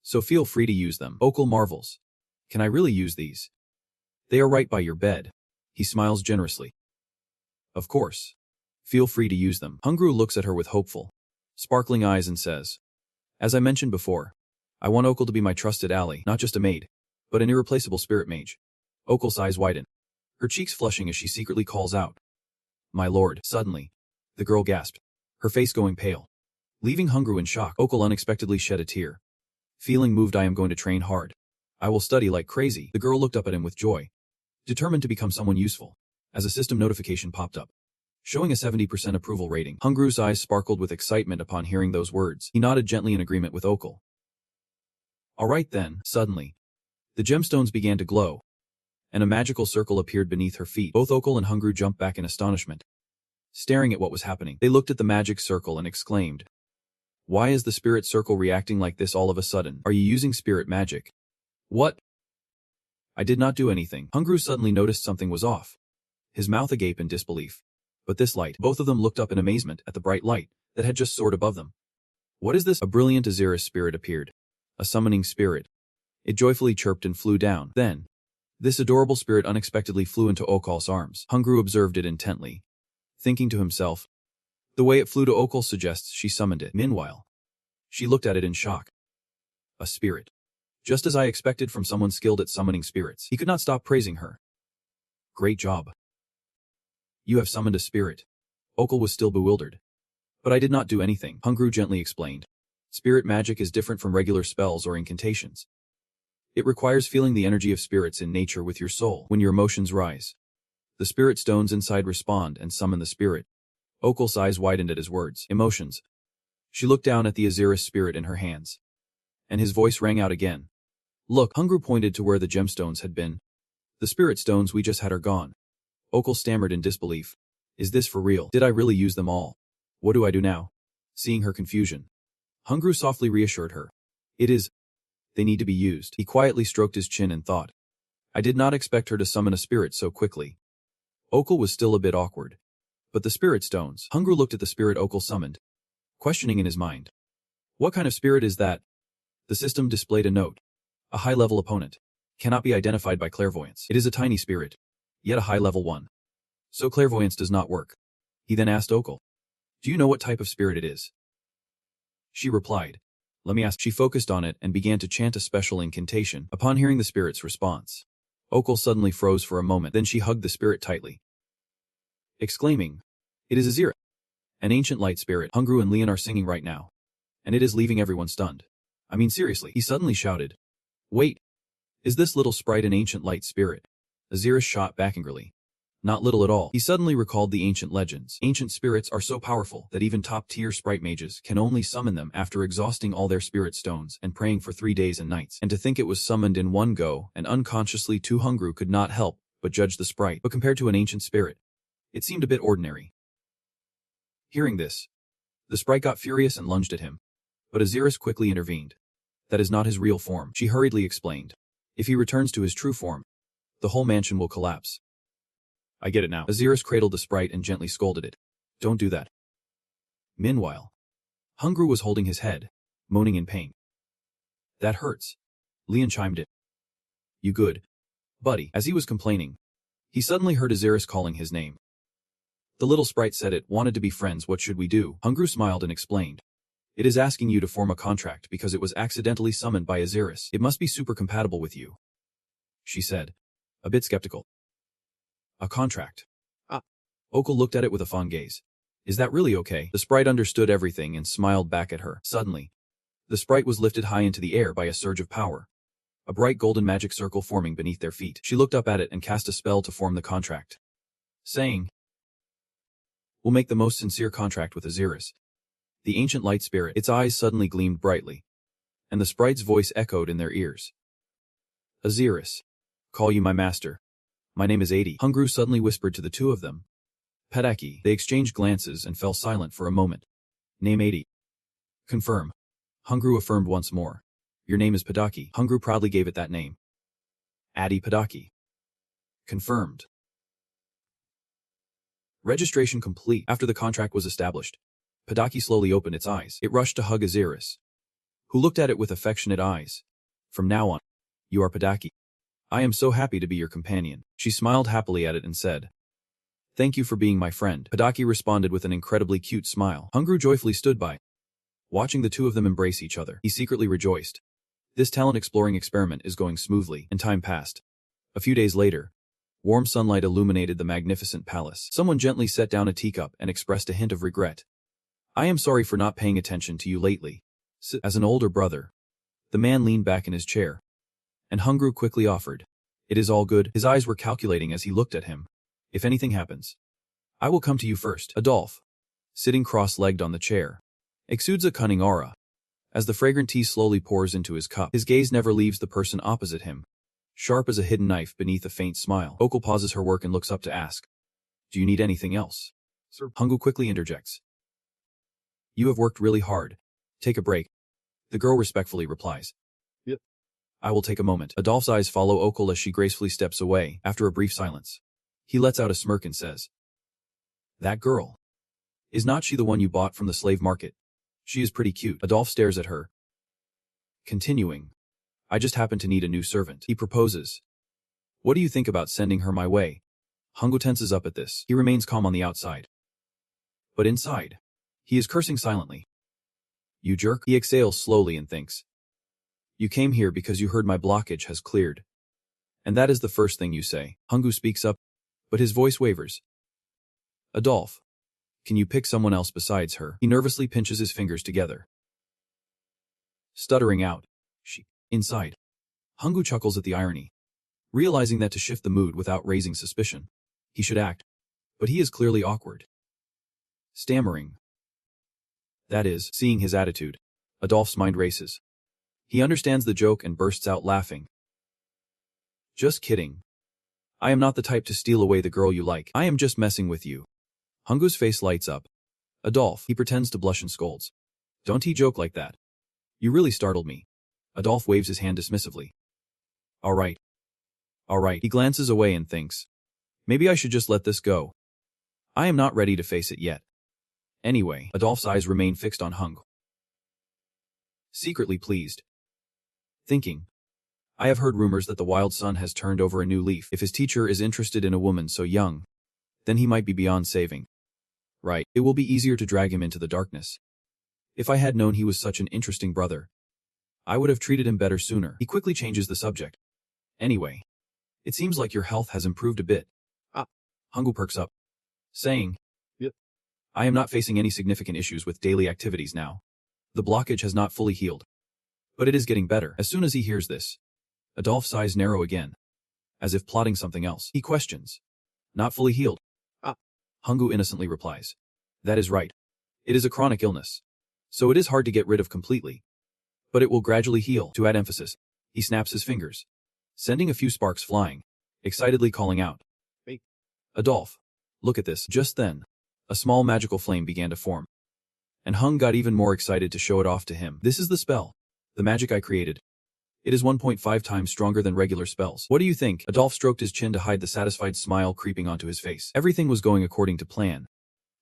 So feel free to use them. Okul marvels. Can I really use these? They are right by your bed. He smiles generously. Of course. Feel free to use them. Hungru looks at her with hopeful, sparkling eyes and says, as I mentioned before, I want Okul to be my trusted ally, not just a maid, but an irreplaceable spirit mage. Okul's eyes widen, her cheeks flushing as she secretly calls out. My lord. Suddenly, the girl gasped, her face going pale. Leaving Hungru in shock, Okul unexpectedly shed a tear. Feeling moved, I am going to train hard. I will study like crazy. The girl looked up at him with joy, determined to become someone useful, as a system notification popped up, showing a 70% approval rating. Hungru's eyes sparkled with excitement upon hearing those words. He nodded gently in agreement with Okul. All right then. Suddenly, the gemstones began to glow, and a magical circle appeared beneath her feet. Both Okul and Hungru jumped back in astonishment, staring at what was happening. They looked at the magic circle and exclaimed, why is the spirit circle reacting like this all of a sudden? Are you using spirit magic? What? I did not do anything. Hungru suddenly noticed something was off, his mouth agape in disbelief. But this light. Both of them looked up in amazement at the bright light that had just soared above them. What is this? A brilliant Azura spirit appeared. A summoning spirit. It joyfully chirped and flew down. Then, this adorable spirit unexpectedly flew into Okul's arms. Hungru observed it intently, thinking to himself, the way it flew to Okul suggests she summoned it. Meanwhile, she looked at it in shock. A spirit. Just as I expected from someone skilled at summoning spirits. He could not stop praising her. Great job. You have summoned a spirit. Okul was still bewildered. But I did not do anything, Hungru gently explained. Spirit magic is different from regular spells or incantations. It requires feeling the energy of spirits in nature with your soul. When your emotions rise, the spirit stones inside respond and summon the spirit. Okul's eyes widened at his words. Emotions. She looked down at the Azura spirit in her hands, and his voice rang out again. Look. Hungru pointed to where the gemstones had been. The spirit stones we just had are gone. Okul stammered in disbelief. Is this for real? Did I really use them all? What do I do now? Seeing her confusion, Hungru softly reassured her. It is. They need to be used. He quietly stroked his chin and thought. I did not expect her to summon a spirit so quickly. Okul was still a bit awkward. But the spirit stones. Hungru looked at the spirit Okul summoned, questioning in his mind. What kind of spirit is that? The system displayed a note. A high-level opponent. Cannot be identified by clairvoyance. It is a tiny spirit, yet a high-level one. So clairvoyance does not work. He then asked Okul. Do you know what type of spirit it is? She replied. Let me ask. She focused on it and began to chant a special incantation. Upon hearing the spirit's response, Okul suddenly froze for a moment. Then she hugged the spirit tightly, exclaiming, It is Azura, an ancient light spirit. Hungru and Leon are singing right now, and it is leaving everyone stunned. I mean seriously. He suddenly shouted. Wait. Is this little sprite an ancient light spirit? Azura shot back angrily. Not little at all. He suddenly recalled the ancient legends. Ancient spirits are so powerful that even top-tier sprite mages can only summon them after exhausting all their spirit stones and praying for 3 days and nights. And to think it was summoned in one go, and unconsciously too Hungru could not help but judge the sprite. But compared to an ancient spirit, it seemed a bit ordinary. Hearing this, the sprite got furious and lunged at him. But Azura quickly intervened. That is not his real form, she hurriedly explained. If he returns to his true form, the whole mansion will collapse. I get it now. Azura cradled the sprite and gently scolded it. Don't do that. Meanwhile, Hungru was holding his head, moaning in pain. That hurts. Leon chimed in. You good, buddy. As he was complaining, He suddenly heard Aziris calling his name. The little sprite said it wanted to be friends. What should we do? Hungru smiled and explained. It is asking you to form a contract because it was accidentally summoned by Aziris. It must be super compatible with you, she said, a bit skeptical. A contract? Okul looked at it with a fond gaze. Is that really okay? The sprite understood everything and smiled back at her. Suddenly, the sprite was lifted high into the air by a surge of power. A bright golden magic circle forming beneath their feet. She looked up at it and cast a spell to form the contract, saying, "We'll make the most sincere contract with Aziris, the ancient light spirit." Its eyes suddenly gleamed brightly, and the sprite's voice echoed in their ears. "Aziris, call you my master. My name is Adi." Hungru suddenly whispered to the two of them. "Pedaki." They exchanged glances and fell silent for a moment. "Name Adi." "Confirm." Hungru affirmed once more. "Your name is Pedaki." Hungru proudly gave it that name. "Adi Pedaki." "Confirmed." Registration complete. After the contract was established, Pedaki slowly opened its eyes. It rushed to hug Aziris, who looked at it with affectionate eyes. "From now on, you are Pedaki. I am so happy to be your companion." She smiled happily at it and said, "Thank you for being my friend." Pedaki responded with an incredibly cute smile. Hungru joyfully stood by, watching the two of them embrace each other. He secretly rejoiced. This talent exploring experiment is going smoothly, and time passed. A few days later, warm sunlight illuminated the magnificent palace. Someone gently set down a teacup and expressed a hint of regret. "I am sorry for not paying attention to you lately." As an older brother, the man leaned back in his chair, and Hungru quickly offered, "It is all good." His eyes were calculating as he looked at him. "If anything happens, I will come to you first." Adolf, sitting cross-legged on the chair, exudes a cunning aura. As the fragrant tea slowly pours into his cup, his gaze never leaves the person opposite him, sharp as a hidden knife beneath a faint smile. Okul pauses her work and looks up to ask, "Do you need anything else?" Sir. Hungru quickly interjects, "You have worked really hard. Take a break." The girl respectfully replies, "Yep. I will take a moment." Adolf's eyes follow Okul as she gracefully steps away. After a brief silence, he lets out a smirk and says, "That girl. Is not she the one you bought from the slave market? She is pretty cute." Adolf stares at her. Continuing, "I just happen to need a new servant." He proposes, "What do you think about sending her my way?" Hungru tenses up at this. He remains calm on the outside, but inside, he is cursing silently. "You jerk." He exhales slowly and thinks, "You came here because you heard my blockage has cleared. And that is the first thing you say." Hungru speaks up, but his voice wavers. "Adolf, can you pick someone else besides her?" He nervously pinches his fingers together, stuttering out, "She." Inside, Hungru chuckles at the irony, realizing that to shift the mood without raising suspicion, he should act, but he is clearly awkward. Stammering. That is, seeing his attitude, Adolf's mind races. He understands the joke and bursts out laughing. "Just kidding. I am not the type to steal away the girl you like. I am just messing with you." Hungru's face lights up. "Adolf," he pretends to blush and scolds. "Don't he joke like that? You really startled me." Adolf waves his hand dismissively. All right. He glances away and thinks, "Maybe I should just let this go. I am not ready to face it yet." Anyway, Adolf's eyes remain fixed on Hung, secretly pleased, thinking, "I have heard rumors that the wild sun has turned over a new leaf. If his teacher is interested in a woman so young, then he might be beyond saving. Right, it will be easier to drag him into the darkness. If I had known he was such an interesting brother, I would have treated him better sooner." He quickly changes the subject. "Anyway, it seems like your health has improved a bit." Hungru perks up, saying, "Yep. I am not facing any significant issues with daily activities now. The blockage has not fully healed, but it is getting better." As soon as he hears this, Adolf's eyes narrow again, as if plotting something else. He questions, "Not fully healed?" Hungru innocently replies, "That is right. It is a chronic illness, so it is hard to get rid of completely. But it will gradually heal." To add emphasis, he snaps his fingers, sending a few sparks flying, excitedly calling out, "Wait. Adolf, look at this." Just then, a small magical flame began to form, and Hung got even more excited to show it off to him. "This is the spell. The magic I created. It is 1.5 times stronger than regular spells. What do you think?" Adolf stroked his chin to hide the satisfied smile creeping onto his face. Everything was going according to plan.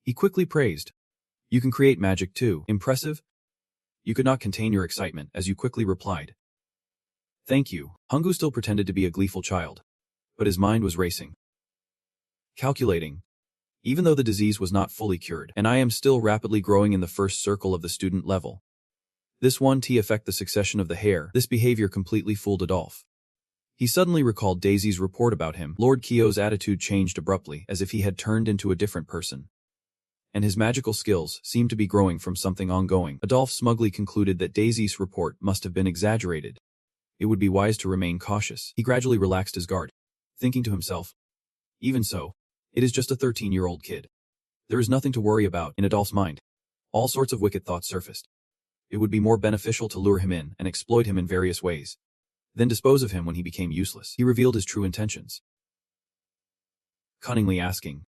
He quickly praised, "You can create magic too. Impressive." You could not contain your excitement as you quickly replied, "Thank you." Hungru still pretended to be a gleeful child, but his mind was racing. Calculating. Even though the disease was not fully cured, and I am still rapidly growing in the first circle of the student level. This 1T affect the succession of the hair. This behavior completely fooled Adolf. He suddenly recalled Daisy's report about him. Lord Kyo's attitude changed abruptly, as if he had turned into a different person. And his magical skills seemed to be growing from something ongoing. Adolf smugly concluded that Daisy's report must have been exaggerated. It would be wise to remain cautious. He gradually relaxed his guard, thinking to himself, even so, it is just a 13-year-old kid. There is nothing to worry about. In Adolf's mind, all sorts of wicked thoughts surfaced. It would be more beneficial to lure him in and exploit him in various ways, then dispose of him when he became useless. He revealed his true intentions, cunningly asking,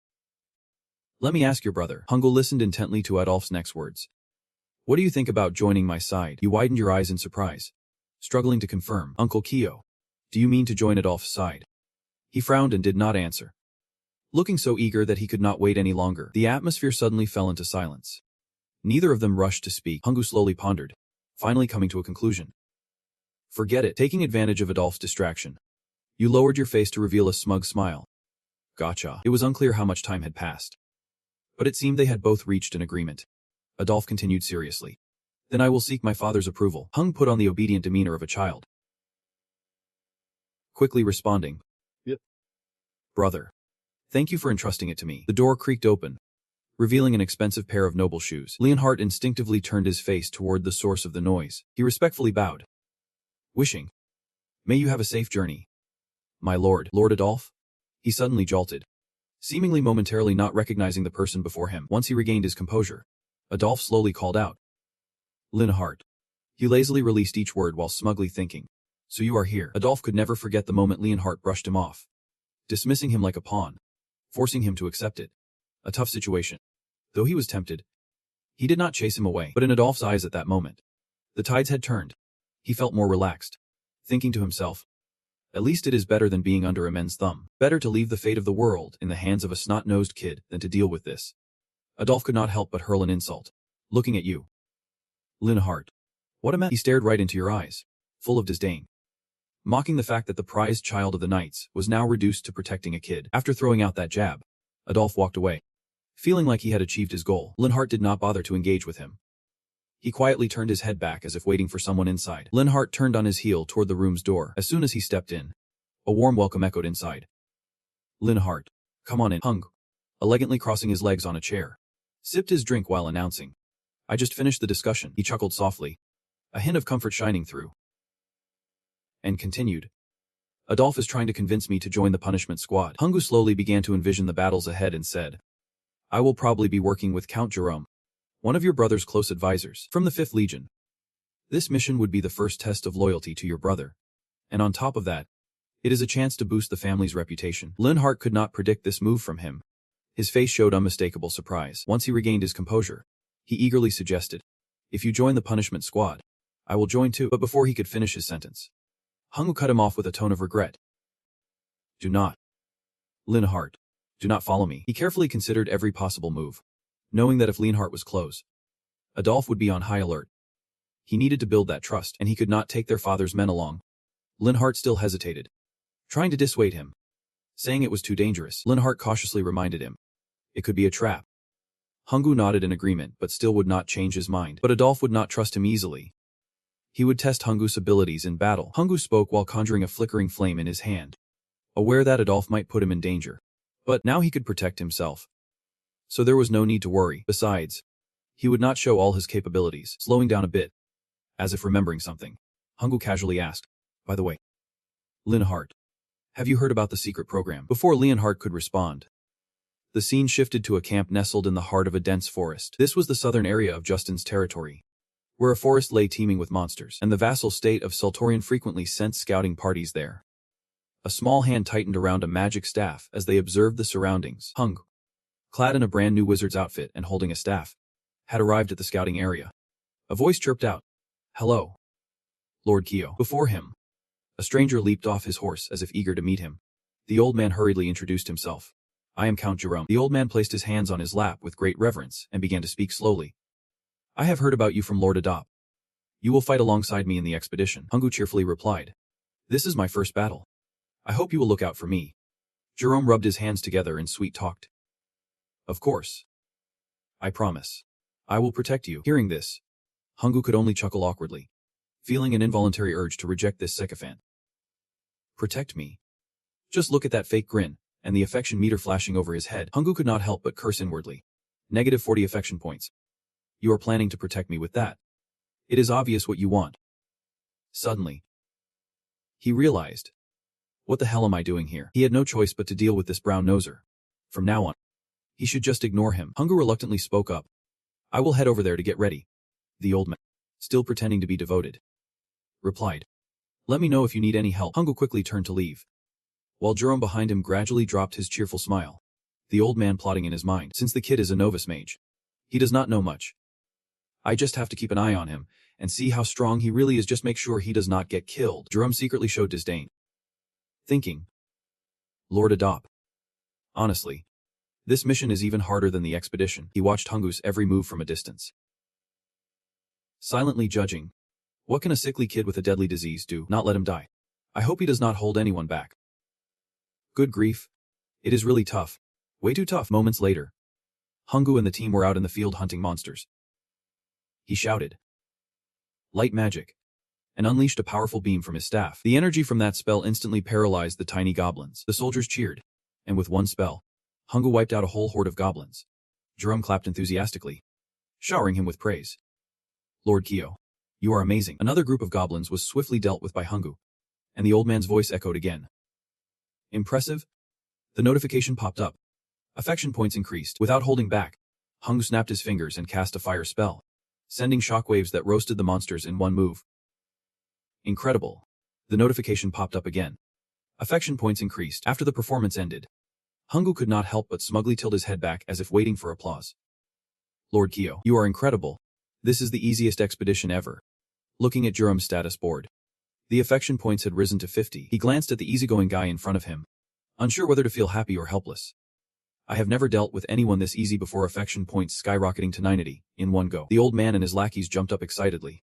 "Let me ask your brother." Hungul listened intently to Adolf's next words. "What do you think about joining my side?" You widened your eyes in surprise, struggling to confirm. "Uncle Kyo, do you mean to join Adolf's side?" He frowned and did not answer, looking so eager that he could not wait any longer. The atmosphere suddenly fell into silence. Neither of them rushed to speak. Hungul slowly pondered, finally coming to a conclusion. "Forget it." Taking advantage of Adolf's distraction, you lowered your face to reveal a smug smile. "Gotcha." It was unclear how much time had passed, but it seemed they had both reached an agreement. Adolf continued seriously. "Then I will seek my father's approval." Hung put on the obedient demeanor of a child, quickly responding, "Yep, brother. Thank you for entrusting it to me." The door creaked open, revealing an expensive pair of noble shoes. Hart instinctively turned his face toward the source of the noise. He respectfully bowed, wishing, "May you have a safe journey, my lord." Lord Adolf? He suddenly jolted, seemingly momentarily not recognizing the person before him. Once he regained his composure, Adolf slowly called out, "Hart." He lazily released each word while smugly thinking, "So you are here." Adolf could never forget the moment Hart brushed him off, dismissing him like a pawn, forcing him to accept it. A tough situation. Though he was tempted, he did not chase him away. But in Adolf's eyes at that moment, the tides had turned. He felt more relaxed, thinking to himself, "At least it is better than being under a man's thumb. Better to leave the fate of the world in the hands of a snot-nosed kid than to deal with this." Adolf could not help but hurl an insult. "Looking at you, Hart. What a man." He stared right into your eyes, full of disdain, mocking the fact that the prized child of the knights was now reduced to protecting a kid. After throwing out that jab, Adolf walked away, feeling like he had achieved his goal. Hart did not bother to engage with him. He quietly turned his head back as if waiting for someone inside. Hart turned on his heel toward the room's door. As soon as he stepped in, a warm welcome echoed inside. Hart, come on in." Hung, elegantly crossing his legs on a chair, sipped his drink while announcing, "I just finished the discussion." He chuckled softly, a hint of comfort shining through, and continued, "Adolf is trying to convince me to join the punishment squad." Hungu slowly began to envision the battles ahead and said, "I will probably be working with Count Jerome, one of your brother's close advisors, from the 5th Legion. This mission would be the first test of loyalty to your brother, and on top of that, it is a chance to boost the family's reputation." Hart could not predict this move from him. His face showed unmistakable surprise. Once he regained his composure, he eagerly suggested, "If you join the punishment squad, I will join too." But before he could finish his sentence, Hungu cut him off with a tone of regret. "Do not. Hart. Do not follow me." He carefully considered every possible move, knowing that if Hart was close, Adolf would be on high alert. He needed to build that trust, and he could not take their father's men along. Hart still hesitated, trying to dissuade him, saying it was too dangerous. Hart cautiously reminded him, "It could be a trap." Hungu nodded in agreement but still would not change his mind. But Adolf would not trust him easily. He would test Hungu's abilities in battle. Hungu spoke while conjuring a flickering flame in his hand, aware that Adolf might put him in danger. But now he could protect himself, so there was no need to worry. Besides, he would not show all his capabilities. Slowing down a bit, as if remembering something, Hungu casually asked, "By the way, Hart, have you heard about the secret program?" Before Hart could respond, the scene shifted to a camp nestled in the heart of a dense forest. This was the southern area of Justin's territory, where a forest lay teeming with monsters, and the vassal state of Sultorian frequently sent scouting parties there. A small hand tightened around a magic staff as they observed the surroundings. Hung, clad in a brand new wizard's outfit and holding a staff, had arrived at the scouting area. A voice chirped out, "Hello, Lord Kyo." Before him, a stranger leaped off his horse as if eager to meet him. The old man hurriedly introduced himself. "I am Count Jerome." The old man placed his hands on his lap with great reverence and began to speak slowly. "I have heard about you from Lord Adop. You will fight alongside me in the expedition." Hungu cheerfully replied, "This is my first battle. I hope you will look out for me." Jerome rubbed his hands together and sweet-talked. Of course. I promise. I will protect you. Hearing this, Hungoo could only chuckle awkwardly, feeling an involuntary urge to reject this sycophant. Protect me? Just look at that fake grin, and the affection meter flashing over his head. Hungoo could not help but curse inwardly. -40 affection points. You are planning to protect me with that. It is obvious what you want. Suddenly, he realized. What the hell am I doing here? He had no choice but to deal with this brown noser. From now on, he should just ignore him. Hungoo reluctantly spoke up. I will head over there to get ready. The old man, still pretending to be devoted, replied. Let me know if you need any help. Hungoo quickly turned to leave, while Jerome behind him gradually dropped his cheerful smile. The old man plotting in his mind, since the kid is a novice mage, he does not know much. I just have to keep an eye on him, and see how strong he really is, just make sure he does not get killed. Jerome secretly showed disdain, thinking, Lord Adop. Honestly, this mission is even harder than the expedition. He watched Hungoo's every move from a distance, silently judging. What can a sickly kid with a deadly disease do? Not let him die. I hope he does not hold anyone back. Good grief. It is really tough. Way too tough. Moments later, Hungoo and the team were out in the field hunting monsters. He shouted light magic, and unleashed a powerful beam from his staff. The energy from that spell instantly paralyzed the tiny goblins. The soldiers cheered, and with one spell, Hungoo wiped out a whole horde of goblins. Jerome clapped enthusiastically, showering him with praise. Lord Kyo, you are amazing. Another group of goblins was swiftly dealt with by Hungoo, and the old man's voice echoed again. Impressive? The notification popped up. Affection points increased. Without holding back, Hungoo snapped his fingers and cast a fire spell, sending shockwaves that roasted the monsters in one move. Incredible. The notification popped up again. Affection points increased. After the performance ended, Hungoo could not help but smugly tilt his head back as if waiting for applause. Lord Kyo, you are incredible. This is the easiest expedition ever. Looking at Jerome's status board, the affection points had risen to 50. He glanced at the easygoing guy in front of him, unsure whether to feel happy or helpless. I have never dealt with anyone this easy before. Affection points skyrocketing to 90 in one go. The old man and his lackeys jumped up excitedly,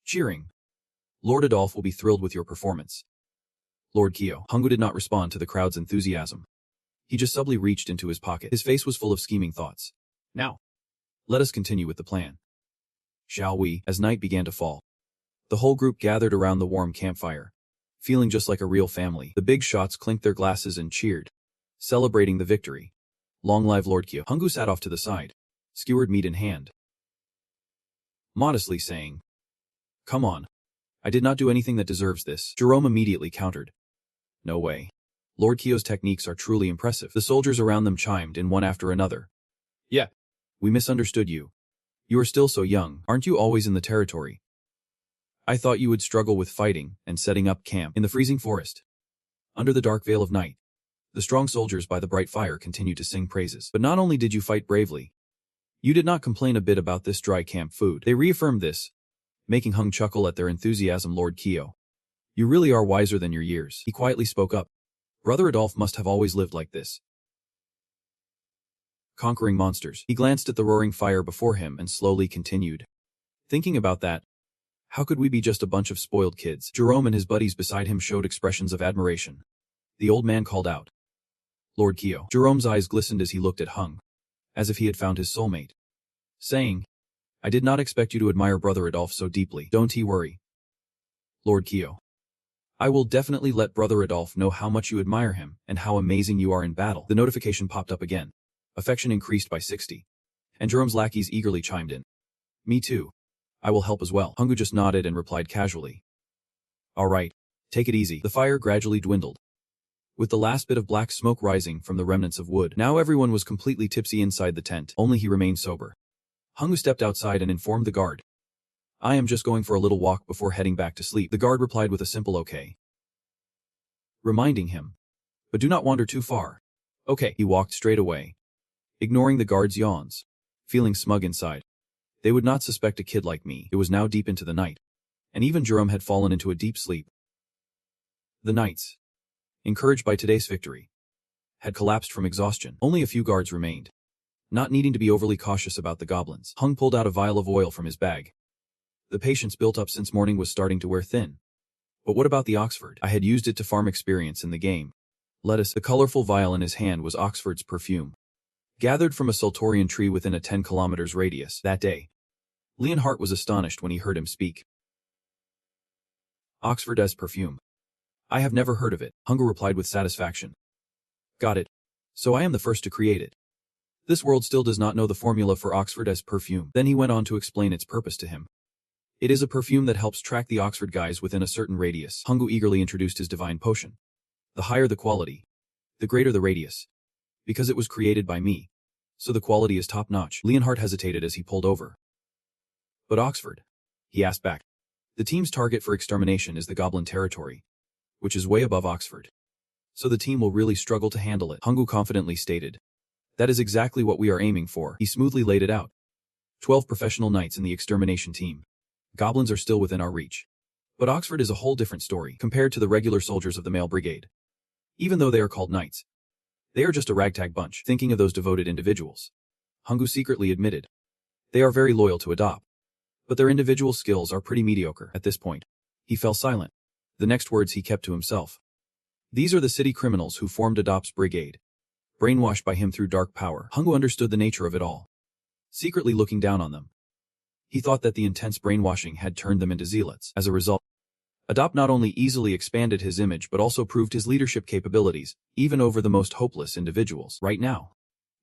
cheering. Lord Adolphe will be thrilled with your performance. Lord Kyo. Hungoo did not respond to the crowd's enthusiasm. He just subtly reached into his pocket. His face was full of scheming thoughts. Now, let us continue with the plan. Shall we? As night began to fall, the whole group gathered around the warm campfire, feeling just like a real family. The big shots clinked their glasses and cheered, celebrating the victory. Long live Lord Kyo. Hungoo sat off to the side, skewered meat in hand, modestly saying, Come on. I did not do anything that deserves this. Jerome immediately countered. No way. Lord Kyo's techniques are truly impressive. The soldiers around them chimed in one after another. Yeah. We misunderstood you. You are still so young. Aren't you always in the territory? I thought you would struggle with fighting and setting up camp in the freezing forest. Under the dark veil of night, the strong soldiers by the bright fire continued to sing praises. But not only did you fight bravely, you did not complain a bit about this dry camp food. They reaffirmed this, making Hung chuckle at their enthusiasm. Lord Kyo, you really are wiser than your years. He quietly spoke up. Brother Adolphe must have always lived like this, conquering monsters. He glanced at the roaring fire before him and slowly continued. Thinking about that, how could we be just a bunch of spoiled kids? Jerome and his buddies beside him showed expressions of admiration. The old man called out, Lord Kyo. Jerome's eyes glistened as he looked at Hung, as if he had found his soulmate, saying, I did not expect you to admire Brother Adolphe so deeply. Don't he worry, Lord Kyo. I will definitely let Brother Adolphe know how much you admire him and how amazing you are in battle. The notification popped up again. Affection increased by 60. And Jerome's lackeys eagerly chimed in. Me too. I will help as well. Hungoo just nodded and replied casually. All right. Take it easy. The fire gradually dwindled, with the last bit of black smoke rising from the remnants of wood. Now everyone was completely tipsy inside the tent. Only he remained sober. Hungoo stepped outside and informed the guard. I am just going for a little walk before heading back to sleep. The guard replied with a simple okay, reminding him, but do not wander too far. Okay. He walked straight away, ignoring the guard's yawns, feeling smug inside. They would not suspect a kid like me. It was now deep into the night, and even Jerome had fallen into a deep sleep. The knights, encouraged by today's victory, had collapsed from exhaustion. Only a few guards remained, not needing to be overly cautious about the goblins. Hung pulled out a vial of oil from his bag. The patience built up since morning was starting to wear thin. But what about the Oxford? I had used it to farm experience in the game, Lettuce. The colorful vial in his hand was Oxford's perfume, gathered from a Sultorian tree within a 10 kilometers radius. That day, Hart was astonished when he heard him speak. Oxford's perfume. I have never heard of it, Hungu replied with satisfaction. Got it. So I am the first to create it. This world still does not know the formula for Oxford's perfume. Then he went on to explain its purpose to him. It is a perfume that helps track the Oxford guys within a certain radius. Hungu eagerly introduced his divine potion. The higher the quality, the greater the radius. Because it was created by me, so the quality is top-notch. Hart hesitated as he pulled over. But Oxford? He asked back. The team's target for extermination is the Goblin territory, which is way above Oxford. So the team will really struggle to handle it, Hungu confidently stated. That is exactly what we are aiming for. He smoothly laid it out. 12 professional knights in the extermination team. Goblins are still within our reach. But Oxford is a whole different story compared to the regular soldiers of the male brigade. Even though they are called knights, they are just a ragtag bunch. Thinking of those devoted individuals, Hungu secretly admitted. They are very loyal to Adopt, but their individual skills are pretty mediocre. At this point, he fell silent. The next words he kept to himself. These are the city criminals who formed Adopt's brigade. Brainwashed by him through dark power, Hungu understood the nature of it all. Secretly looking down on them, he thought that the intense brainwashing had turned them into zealots. As a result, Adopt not only easily expanded his image but also proved his leadership capabilities, even over the most hopeless individuals. Right now,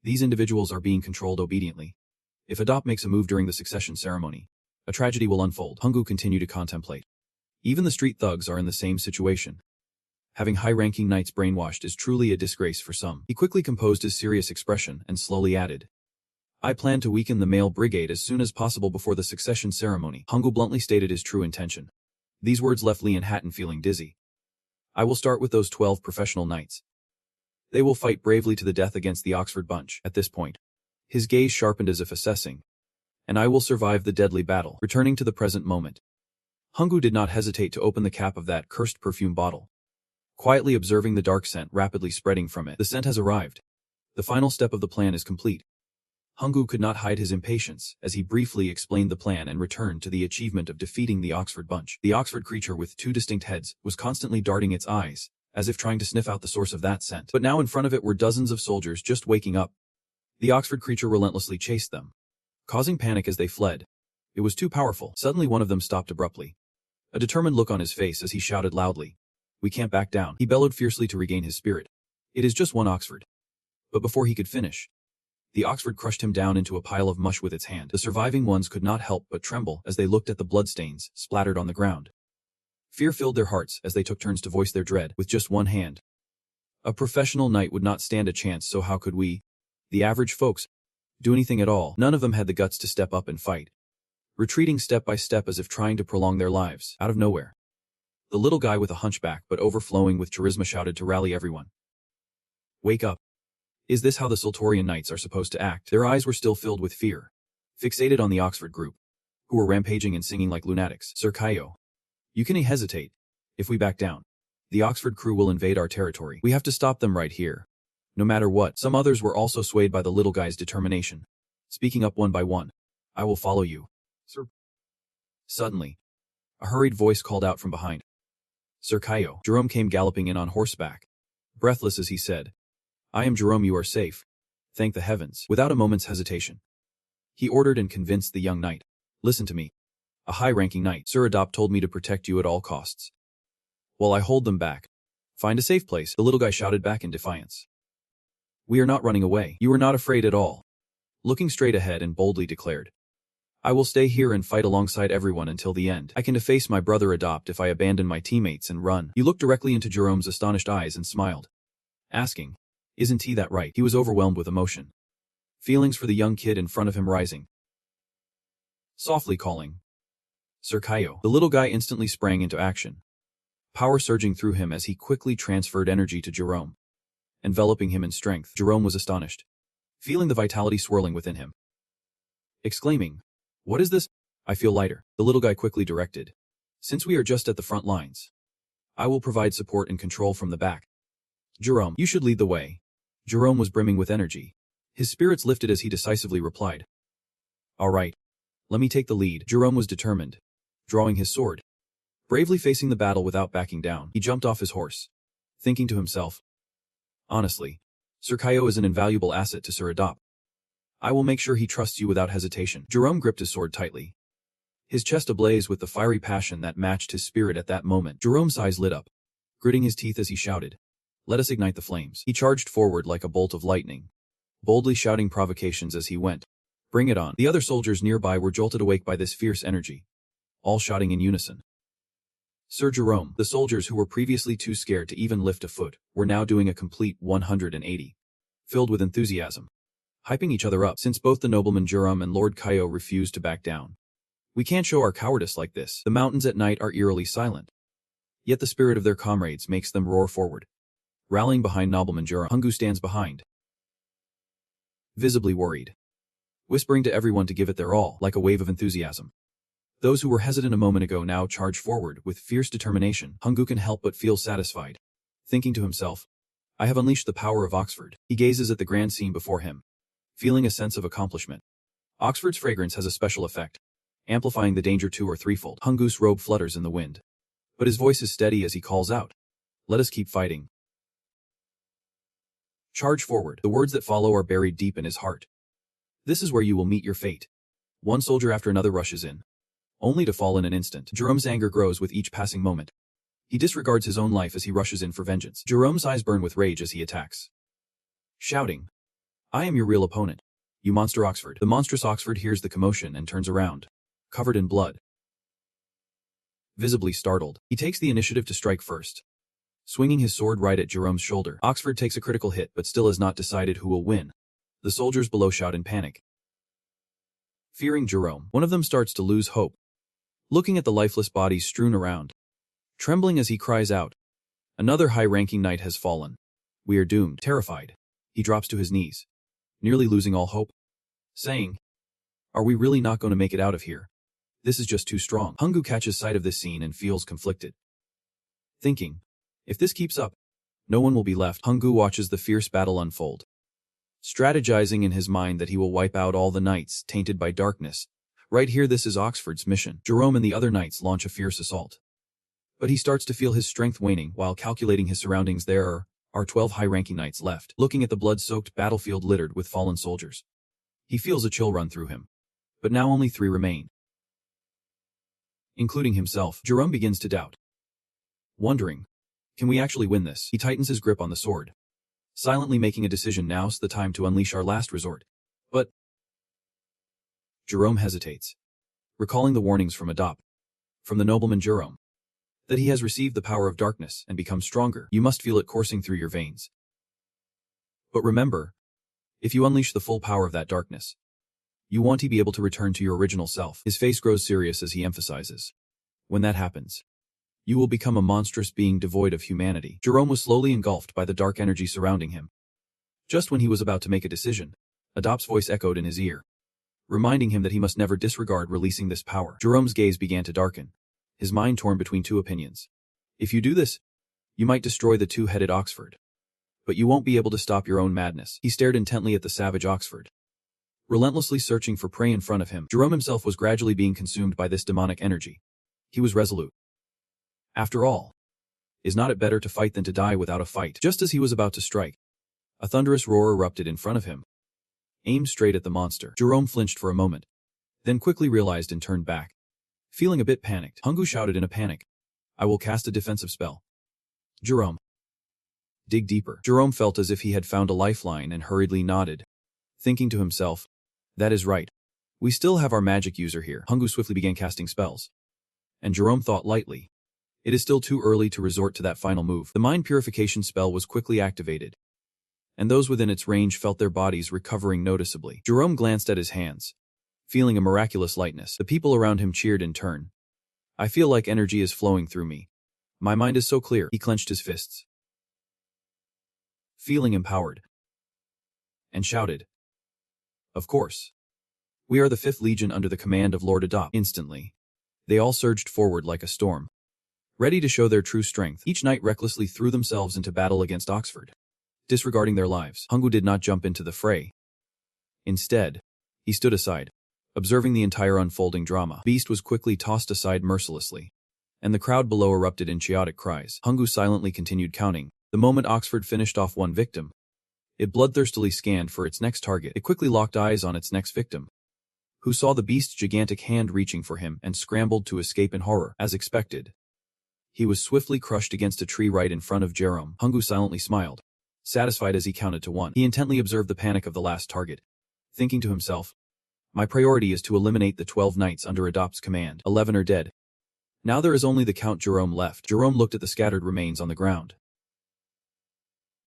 these individuals are being controlled obediently. If Adopt makes a move during the succession ceremony, a tragedy will unfold. Hungu continued to contemplate. Even the street thugs are in the same situation. Having high-ranking knights brainwashed is truly a disgrace for some. He quickly composed his serious expression and slowly added, I plan to weaken the male brigade as soon as possible before the succession ceremony. Hungu bluntly stated his true intention. These words left Hatton feeling dizzy. I will start with those 12 professional knights. They will fight bravely to the death against the Oxford bunch. At this point, his gaze sharpened as if assessing. And I will survive the deadly battle. Returning to the present moment, Hungu did not hesitate to open the cap of that cursed perfume bottle. Quietly observing the dark scent rapidly spreading from it. The scent has arrived. The final step of the plan is complete. Hungu could not hide his impatience as he briefly explained the plan and returned to the achievement of defeating the Oxford bunch. The Oxford creature with 2 distinct heads was constantly darting its eyes, as if trying to sniff out the source of that scent. But now in front of it were dozens of soldiers just waking up. The Oxford creature relentlessly chased them, causing panic as they fled. It was too powerful. Suddenly one of them stopped abruptly. A determined look on his face as he shouted loudly. We can't back down. He bellowed fiercely to regain his spirit. It is just one Oxford. But before he could finish, the Oxford crushed him down into a pile of mush with its hand. The surviving ones could not help but tremble as they looked at the bloodstains splattered on the ground. Fear filled their hearts as they took turns to voice their dread with just one hand. A professional knight would not stand a chance, so how could we, the average folks, do anything at all? None of them had the guts to step up and fight. Retreating step by step as if trying to prolong their lives. Out of nowhere, the little guy with a hunchback but overflowing with charisma shouted to rally everyone. Wake up. Is this how the Sultorian knights are supposed to act? Their eyes were still filled with fear, fixated on the Oxford group, who were rampaging and singing like lunatics. Sir Kaio, you can hesitate. If we back down, the Oxford crew will invade our territory. We have to stop them right here. No matter what. Some others were also swayed by the little guy's determination, speaking up one by one. I will follow you, sir. Suddenly, a hurried voice called out from behind. Sir Kaio. Jerome came galloping in on horseback, breathless as he said, I am Jerome, you are safe. Thank the heavens. Without a moment's hesitation, he ordered and convinced the young knight. Listen to me. A high-ranking knight, Sir Adopt told me to protect you at all costs. While I hold them back. Find a safe place, the little guy shouted back in defiance. We are not running away. You are not afraid at all. Looking straight ahead and boldly declared. I will stay here and fight alongside everyone until the end. I can deface my brother Adopt if I abandon my teammates and run. He looked directly into Jerome's astonished eyes and smiled, asking, Isn't he that right? He was overwhelmed with emotion. Feelings for the young kid in front of him rising. Softly calling, Sir Kaio. The little guy instantly sprang into action, power surging through him as he quickly transferred energy to Jerome, enveloping him in strength. Jerome was astonished, feeling the vitality swirling within him, exclaiming, What is this? I feel lighter. The little guy quickly directed. Since we are just at the front lines, I will provide support and control from the back. Jerome, you should lead the way. Jerome was brimming with energy. His spirits lifted as he decisively replied. All right. Let me take the lead. Jerome was determined, drawing his sword, bravely facing the battle without backing down. He jumped off his horse, thinking to himself, Honestly, Sir Kaio is an invaluable asset to Sir Adopt. I will make sure he trusts you without hesitation. Jerome gripped his sword tightly, his chest ablaze with the fiery passion that matched his spirit at that moment. Jerome's eyes lit up, gritting his teeth as he shouted, "Let us ignite the flames." He charged forward like a bolt of lightning, boldly shouting provocations as he went. "Bring it on." The other soldiers nearby were jolted awake by this fierce energy, all shouting in unison. Sir Jerome, the soldiers who were previously too scared to even lift a foot, were now doing a complete 180, filled with enthusiasm, hyping each other up since both the nobleman Jerome and Lord Kaio refused to back down. "We can't show our cowardice like this." The mountains at night are eerily silent, yet the spirit of their comrades makes them roar forward. Rallying behind nobleman Jerome, Hungu stands behind, visibly worried, whispering to everyone to give it their all, like a wave of enthusiasm. Those who were hesitant a moment ago now charge forward with fierce determination. Hungu can help but feel satisfied, thinking to himself, "I have unleashed the power of Oxford." He gazes at the grand scene before him, feeling a sense of accomplishment. Oxford's fragrance has a special effect, amplifying the danger 2 or 3-fold. Hungu's robe flutters in the wind, but his voice is steady as he calls out, "Let us keep fighting. Charge forward." The words that follow are buried deep in his heart. "This is where you will meet your fate." One soldier after another rushes in, only to fall in an instant. Jerome's anger grows with each passing moment. He disregards his own life as he rushes in for vengeance. Jerome's eyes burn with rage as he attacks, shouting, "I am your real opponent, you monster Oxford." The monstrous Oxford hears the commotion and turns around, covered in blood. Visibly startled, he takes the initiative to strike first, swinging his sword right at Jerome's shoulder. Oxford takes a critical hit but still has not decided who will win. The soldiers below shout in panic, fearing Jerome. One of them starts to lose hope, looking at the lifeless bodies strewn around, trembling as he cries out, "Another high-ranking knight has fallen. We are doomed." Terrified, he drops to his knees, nearly losing all hope, saying, "Are we really not going to make it out of here? This is just too strong." Hungu catches sight of this scene and feels conflicted, thinking, if this keeps up, no one will be left. Hungu watches the fierce battle unfold, strategizing in his mind that he will wipe out all the knights tainted by darkness. Right here, this is Oxford's mission. Jerome and the other knights launch a fierce assault, but he starts to feel his strength waning. While calculating his surroundings, there are 12 high-ranking knights left. Looking at the blood-soaked battlefield littered with fallen soldiers, he feels a chill run through him. But now only 3 remain, including himself. Jerome begins to doubt, wondering, can we actually win this? He tightens his grip on the sword, silently making a decision. Now's the time to unleash our last resort. But Jerome hesitates, recalling the warnings from the nobleman Jerome, that he has received the power of darkness and become stronger. You must feel it coursing through your veins. But remember, if you unleash the full power of that darkness, you won't be able to return to your original self. His face grows serious as he emphasizes, when that happens, you will become a monstrous being devoid of humanity. Jerome was slowly engulfed by the dark energy surrounding him. Just when he was about to make a decision, Adop's voice echoed in his ear, reminding him that he must never disregard releasing this power. Jerome's gaze began to darken, his mind torn between 2 opinions. If you do this, you might destroy the 2-headed Oxford, but you won't be able to stop your own madness. He stared intently at the savage Oxford, relentlessly searching for prey in front of him. Jerome himself was gradually being consumed by this demonic energy. He was resolute. After all, is not it better to fight than to die without a fight? Just as he was about to strike, a thunderous roar erupted in front of him, aimed straight at the monster. Jerome flinched for a moment, then quickly realized and turned back, feeling a bit panicked. Hungu shouted in a panic, "I will cast a defensive spell." Jerome, dig deeper. Jerome felt as if he had found a lifeline and hurriedly nodded, thinking to himself, that is right. We still have our magic user here. Hungu swiftly began casting spells, and Jerome thought lightly, it is still too early to resort to that final move. The mind purification spell was quickly activated, and those within its range felt their bodies recovering noticeably. Jerome glanced at his hands, feeling a miraculous lightness. The people around him cheered in turn. I feel like energy is flowing through me. My mind is so clear. He clenched his fists, feeling empowered, and shouted, of course. We are the 5th Legion under the command of Lord Adopt. Instantly, they all surged forward like a storm, ready to show their true strength. Each knight recklessly threw themselves into battle against Oxford, disregarding their lives. Hungu did not jump into the fray. Instead, he stood aside, observing the entire unfolding drama. Beast was quickly tossed aside mercilessly, and the crowd below erupted in chaotic cries. Hungu silently continued counting, The moment Oxford finished off one victim, it bloodthirstily scanned for its next target. It quickly locked eyes on its next victim, who saw the beast's gigantic hand reaching for him and scrambled to escape in horror. As expected, he was swiftly crushed against a tree right in front of Jerome. Hungu silently smiled, satisfied as he counted to 1. He intently observed the panic of the last target, thinking to himself, my priority is to eliminate the 12 knights under Adopt's command. 11 are dead. Now there is only the Count Jerome left. Jerome looked at the scattered remains on the ground,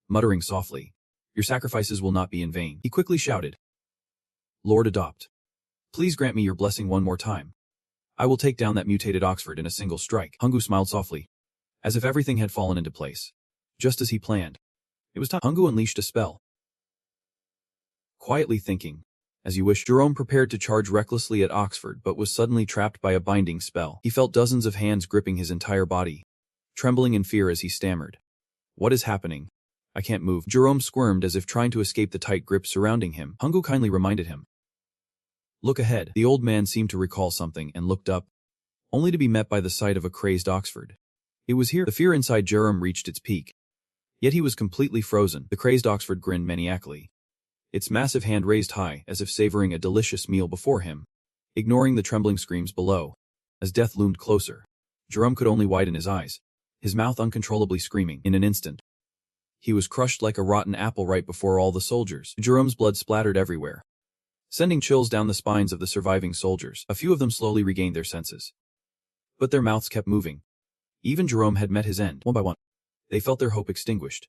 muttering softly, your sacrifices will not be in vain. He quickly shouted, Lord Adopt, please grant me your blessing one more time. I will take down that mutated Oxford in a single strike. Hungu smiled softly, as if everything had fallen into place, just as he planned. It was time. Hungu unleashed a spell. Quietly thinking, as you wish, Jerome prepared to charge recklessly at Oxford but was suddenly trapped by a binding spell. He felt dozens of hands gripping his entire body, trembling in fear as he stammered. What is happening? I can't move. Jerome squirmed as if trying to escape the tight grip surrounding him. Hungu kindly reminded him. Look ahead. The old man seemed to recall something and looked up, only to be met by the sight of a crazed Oxford. It was here. The fear inside Jerome reached its peak. Yet he was completely frozen. The crazed Oxford grinned maniacally, its massive hand raised high as if savoring a delicious meal before him, ignoring the trembling screams below. As death loomed closer, Jerome could only widen his eyes, his mouth uncontrollably screaming. In an instant, he was crushed like a rotten apple right before all the soldiers. Jerome's blood splattered everywhere, sending chills down the spines of the surviving soldiers. A few of them slowly regained their senses, but their mouths kept moving. Even Jerome had met his end. One by one, they felt their hope extinguished,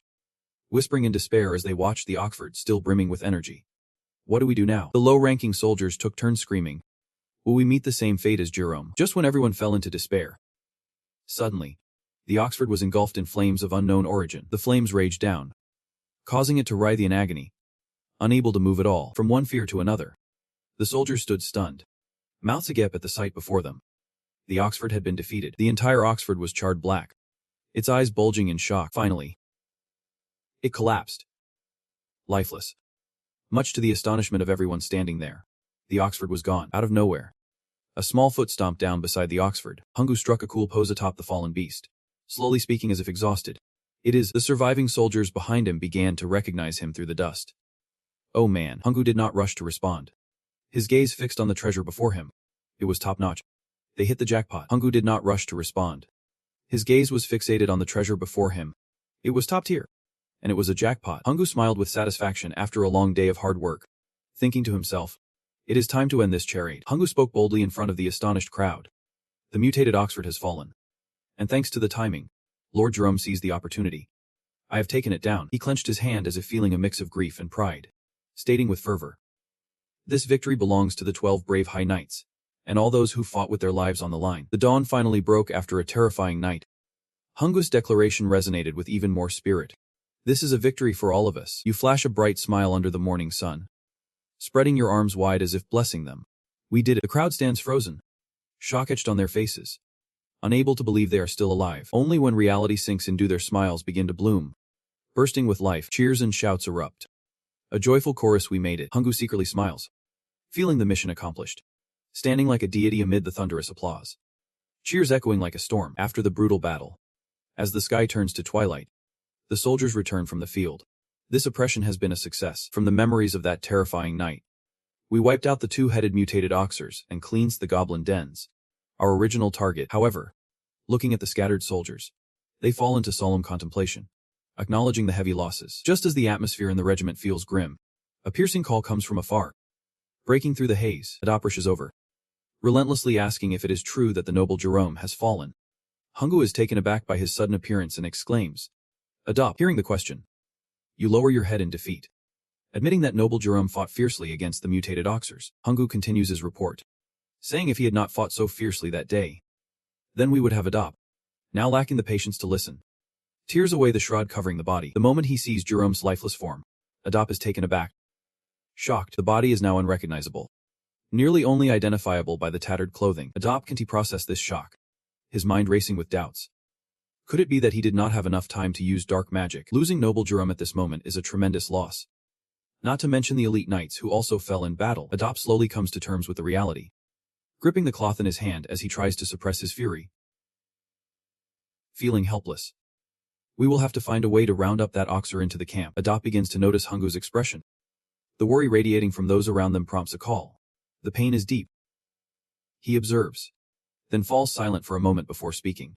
whispering in despair as they watched the Oxford still brimming with energy. What do we do now? The low-ranking soldiers took turns screaming. Will we meet the same fate as Jerome? Just when everyone fell into despair, suddenly, the Oxford was engulfed in flames of unknown origin. The flames raged down, causing it to writhe in agony, unable to move at all. From one fear to another, the soldiers stood stunned, mouths agape at the sight before them. The Oxford had been defeated. The entire Oxford was charred black, its eyes bulging in shock. Finally, it collapsed, lifeless. Much to the astonishment of everyone standing there, the Oxford was gone. Out of nowhere, a small foot stomped down beside the Oxford. Hungu struck a cool pose atop the fallen beast, slowly speaking as if exhausted. It is. The surviving soldiers behind him began to recognize him through the dust. Oh man. Hungu did not rush to respond, his gaze fixed on the treasure before him. It was top-notch. They hit the jackpot. Hungu did not rush to respond. His gaze was fixated on the treasure before him. It was top tier, and it was a jackpot. Hungu smiled with satisfaction after a long day of hard work, thinking to himself, it is time to end this charade. Hungu spoke boldly in front of the astonished crowd. The mutated Oxford has fallen, and thanks to the timing, Lord Jerome seized the opportunity. I have taken it down. He clenched his hand as if feeling a mix of grief and pride, stating with fervor, this victory belongs to the 12 brave high knights, and all those who fought with their lives on the line. The dawn finally broke after a terrifying night. Hungu's declaration resonated with even more spirit. This is a victory for all of us. You flash a bright smile under the morning sun, spreading your arms wide as if blessing them. We did it. The crowd stands frozen, shock etched on their faces, unable to believe they are still alive. Only when reality sinks in do their smiles begin to bloom. Bursting with life, cheers and shouts erupt. A joyful chorus. We made it. Hungu secretly smiles, feeling the mission accomplished, standing like a deity amid the thunderous applause. Cheers echoing like a storm. After the brutal battle, as the sky turns to twilight, the soldiers return from the field. This oppression has been a success. From the memories of that terrifying night, we wiped out the two-headed mutated Oxers and cleansed the goblin dens, our original target. However, looking at the scattered soldiers, they fall into solemn contemplation, acknowledging the heavy losses. Just as the atmosphere in the regiment feels grim, a piercing call comes from afar, breaking through the haze. Adopt rushes over, relentlessly asking if it is true that the noble Jerome has fallen. Hungu is taken aback by his sudden appearance and exclaims, Adopt. Hearing the question, you lower your head in defeat, admitting that noble Jerome fought fiercely against the mutated Oxers. Hungu continues his report, saying if he had not fought so fiercely that day, then we would have Adopt. Now lacking the patience to listen, tears away the shroud covering the body. The moment he sees Jerome's lifeless form, Adopt is taken aback. Shocked, the body is now unrecognizable, nearly only identifiable by the tattered clothing. Adopt can't process this shock, his mind racing with doubts. Could it be that he did not have enough time to use dark magic? Losing noble Jerome at this moment is a tremendous loss. Not to mention the elite knights who also fell in battle. Adopt slowly comes to terms with the reality, gripping the cloth in his hand as he tries to suppress his fury. Feeling helpless, We will have to find a way to round up that oxer into the camp. Adop begins to notice Hungu's expression. The worry radiating from those around them prompts a call. The pain is deep. He observes, then falls silent for a moment before speaking.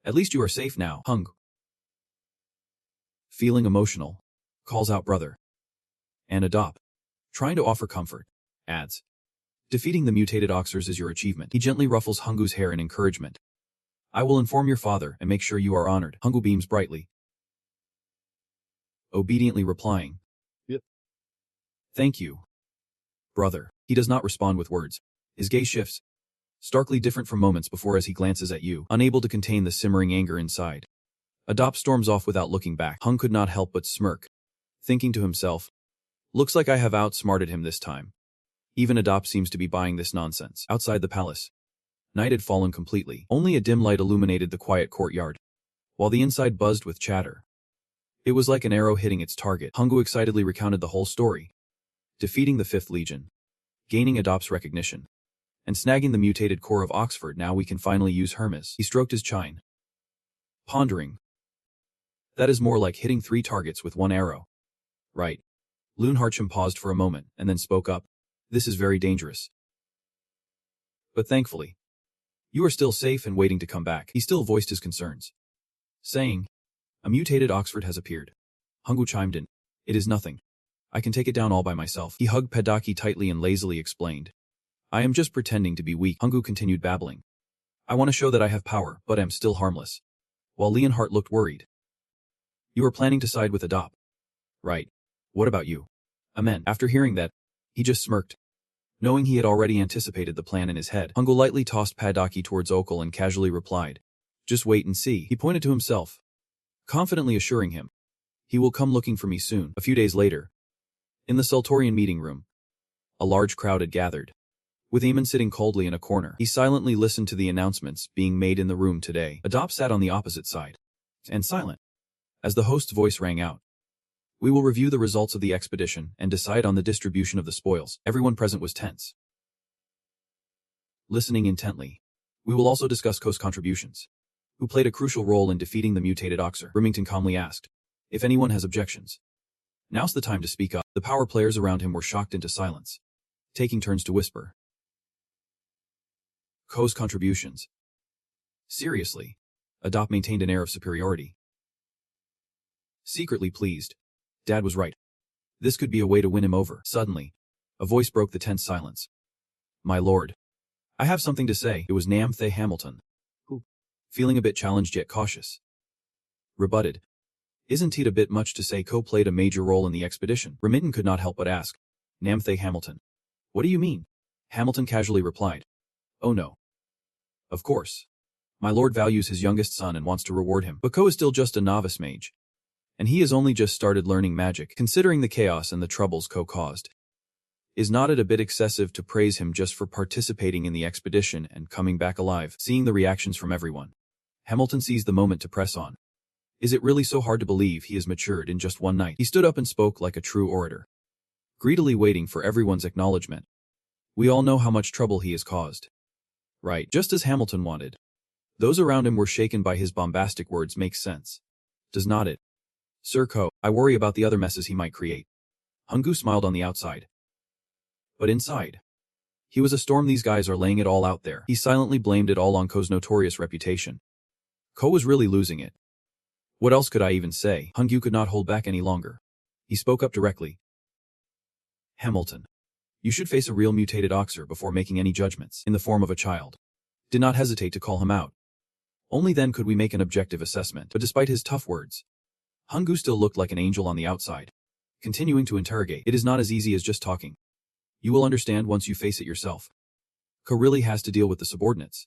At least you are safe now, Hung. Feeling emotional, calls out brother. And Adop, trying to offer comfort, adds, defeating the mutated oxers is your achievement. He gently ruffles Hungu's hair in encouragement. I will inform your father and make sure you are honored. Hungu beams brightly, obediently replying, Yep. Thank you, brother. He does not respond with words. His gaze shifts, starkly different from moments before as he glances at you, unable to contain the simmering anger inside. Adop storms off without looking back. Hung could not help but smirk, thinking to himself, looks like I have outsmarted him this time. Even Adop seems to be buying this nonsense. Outside the palace, night had fallen completely. Only a dim light illuminated the quiet courtyard, while the inside buzzed with chatter. It was like an arrow hitting its target. Hungu excitedly recounted the whole story. Defeating the 5th Legion, gaining Adop's recognition, and snagging the mutated core of Oxford. Now we can finally use Hermes. He stroked his chine, pondering. That is more like hitting 3 targets with 1 arrow. Right. Loon Harcham paused for a moment and then spoke up. This is very dangerous. But thankfully, you are still safe and waiting to come back. He still voiced his concerns, saying, a mutated Oxford has appeared. Hungu chimed in. It is nothing. I can take it down all by myself. He hugged Padaki tightly and lazily explained. I am just pretending to be weak. Hungu continued babbling. I want to show that I have power, but am still harmless. While Leonhardt looked worried. You are planning to side with Adop. Right. What about you? Amen. After hearing that, he just smirked. Knowing he had already anticipated the plan in his head, Hungu lightly tossed Padaki towards Okul and casually replied. Just wait and see. He pointed to himself, confidently assuring him. He will come looking for me soon. A few days later, in the Sultorian meeting room, a large crowd had gathered. With Eamon sitting coldly in a corner, he silently listened to the announcements being made in the room today. Adop sat on the opposite side, and silent, as the host's voice rang out. We will review the results of the expedition and decide on the distribution of the spoils. Everyone present was tense, listening intently. We will also discuss Ko's contributions, who played a crucial role in defeating the mutated Oxer. Remington calmly asked, if anyone has objections. Now's the time to speak up. The power players around him were shocked into silence, taking turns to whisper. Ko's contributions. Seriously. Adop maintained an air of superiority. Secretly pleased. Dad was right. This could be a way to win him over. Suddenly, a voice broke the tense silence. My lord. I have something to say. It was Namthe Hamilton, who, feeling a bit challenged yet cautious, rebutted. Isn't it a bit much to say Ko played a major role in the expedition? Remington could not help but ask. Namthe Hamilton. What do you mean? Hamilton casually replied. Oh no. Of course. My lord values his youngest son and wants to reward him. But Ko is still just a novice mage, and he has only just started learning magic. Considering the chaos and the troubles Ko caused, is not it a bit excessive to praise him just for participating in the expedition and coming back alive? Seeing the reactions from everyone, Hamilton seized the moment to press on. Is it really so hard to believe he has matured in just one night? He stood up and spoke like a true orator, greedily waiting for everyone's acknowledgement. We all know how much trouble he has caused. Right, just as Hamilton wanted. Those around him were shaken by his bombastic words. Makes sense. Does not it? Sir Ko, I worry about the other messes he might create. Hungu smiled on the outside, but inside, he was a storm. These guys are laying it all out there. He silently blamed it all on Ko's notorious reputation. Ko was really losing it. What else could I even say? Hungu could not hold back any longer. He spoke up directly. Hamilton, you should face a real mutated Oxer before making any judgments in the form of a child. Did not hesitate to call him out. Only then could we make an objective assessment. But despite his tough words, Hungu still looked like an angel on the outside, continuing to interrogate. It is not as easy as just talking. You will understand once you face it yourself. Ko really has to deal with the subordinates.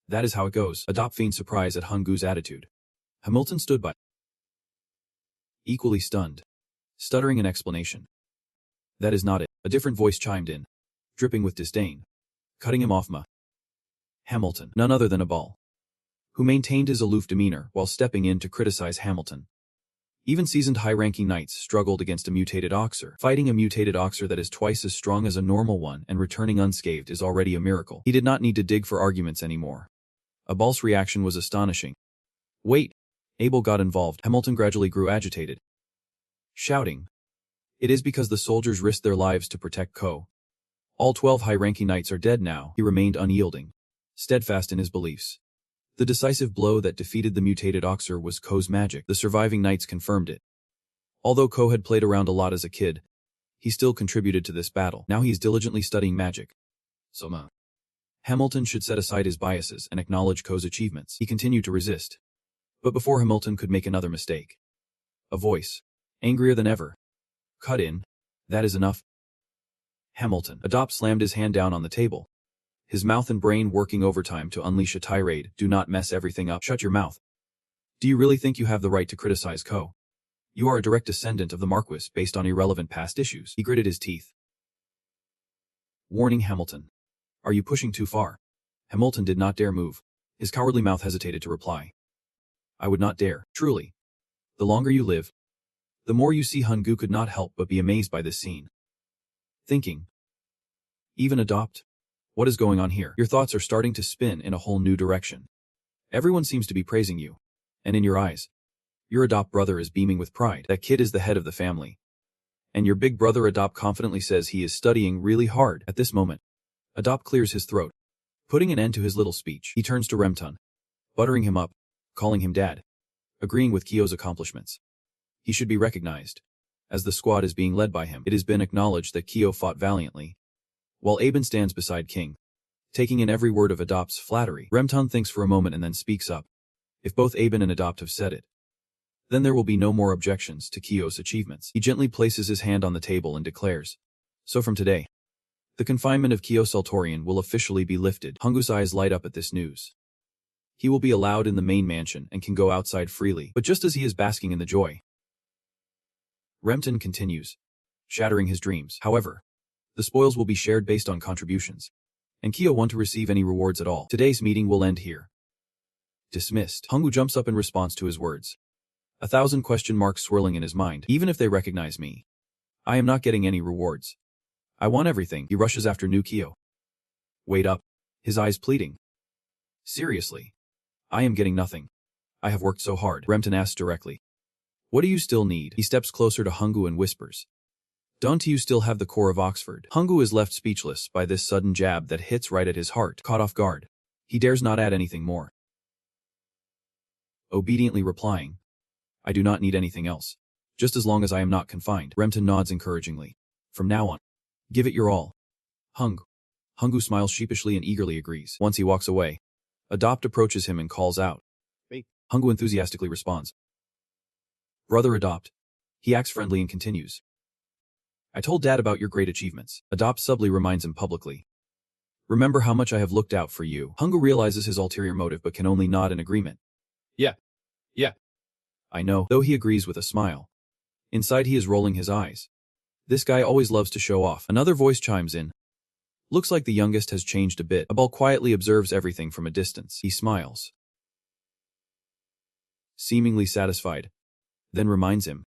That is how it goes. Adop feigned surprise at Hungu's attitude. Hamilton stood by, equally stunned, stuttering an explanation. That is not it. A different voice chimed in, dripping with disdain, cutting him off. Hamilton, none other than a ball, who maintained his aloof demeanor while stepping in to criticize Hamilton. Even seasoned high-ranking knights struggled against a mutated Oxer. Fighting a mutated Oxer that is twice as strong as a normal one and returning unscathed is already a miracle. He did not need to dig for arguments anymore. Abal's reaction was astonishing. Wait, Abel got involved. Hamilton gradually grew agitated, shouting, "It is because the soldiers risked their lives to protect Ko. All 12 high-ranking knights are dead now." He remained unyielding, steadfast in his beliefs. The decisive blow that defeated the mutated Oxer was Ko's magic. The surviving knights confirmed it. Although Ko had played around a lot as a kid, he still contributed to this battle. Now he is diligently studying magic. Hamilton should set aside his biases and acknowledge Ko's achievements. He continued to resist. But before Hamilton could make another mistake, a voice, angrier than ever, cut in. "That is enough." Hamilton. Adopt slammed his hand down on the table, his mouth and brain working overtime to unleash a tirade. "Do not mess everything up." "Shut your mouth. Do you really think you have the right to criticize Ko? You are a direct descendant of the Marquis based on irrelevant past issues." He gritted his teeth. Warning Hamilton. "Are you pushing too far?" Hamilton did not dare move. His cowardly mouth hesitated to reply. "I would not dare, truly. The longer you live, the more you see." Hungu could not help but be amazed by this scene. Thinking. Even Adopt? What is going on here? Your thoughts are starting to spin in a whole new direction. Everyone seems to be praising you. And in your eyes, your Adopt brother is beaming with pride. That kid is the head of the family. And your big brother Adopt confidently says he is studying really hard. At this moment, Adopt clears his throat, putting an end to his little speech. He turns to Remton, buttering him up, calling him dad, agreeing with Kyo's accomplishments. He should be recognized, as the squad is being led by him. It has been acknowledged that Kyo fought valiantly, while Aben stands beside King, taking in every word of Adopt's flattery. Remton thinks for a moment and then speaks up. If both Aben and Adopt have said it, then there will be no more objections to Kyo's achievements. He gently places his hand on the table and declares, "So from today, the confinement of Kyo Sultorian will officially be lifted." Hungu's eyes light up at this news. He will be allowed in the main mansion and can go outside freely. But just as he is basking in the joy, Remton continues, shattering his dreams. However, the spoils will be shared based on contributions, and Kyo won't receive any rewards at all. Today's meeting will end here. Dismissed. Hungu jumps up in response to his words, 1,000 question marks swirling in his mind. Even if they recognize me, I am not getting any rewards. I want everything. He rushes after new Kyo. Wait up. His eyes pleading. Seriously. I am getting nothing. I have worked so hard. Remton asks directly. What do you still need? He steps closer to Hungu and whispers. Don't you still have the core of Oxford? Hungu is left speechless by this sudden jab that hits right at his heart. Caught off guard, he dares not add anything more. Obediently replying, I do not need anything else. Just as long as I am not confined. Remton nods encouragingly. From now on, give it your all. Hungu smiles sheepishly and eagerly agrees. Once he walks away, Adopt approaches him and calls out. Hey. Hungu enthusiastically responds. Brother Adopt. He acts friendly and continues. I told Dad about your great achievements. Adopt subtly reminds him publicly. Remember how much I have looked out for you. Hungu realizes his ulterior motive but can only nod in agreement. Yeah. I know, though he agrees with a smile. Inside he is rolling his eyes. This guy always loves to show off. Another voice chimes in. Looks like the youngest has changed a bit. Abal quietly observes everything from a distance. He smiles, seemingly satisfied, then reminds him.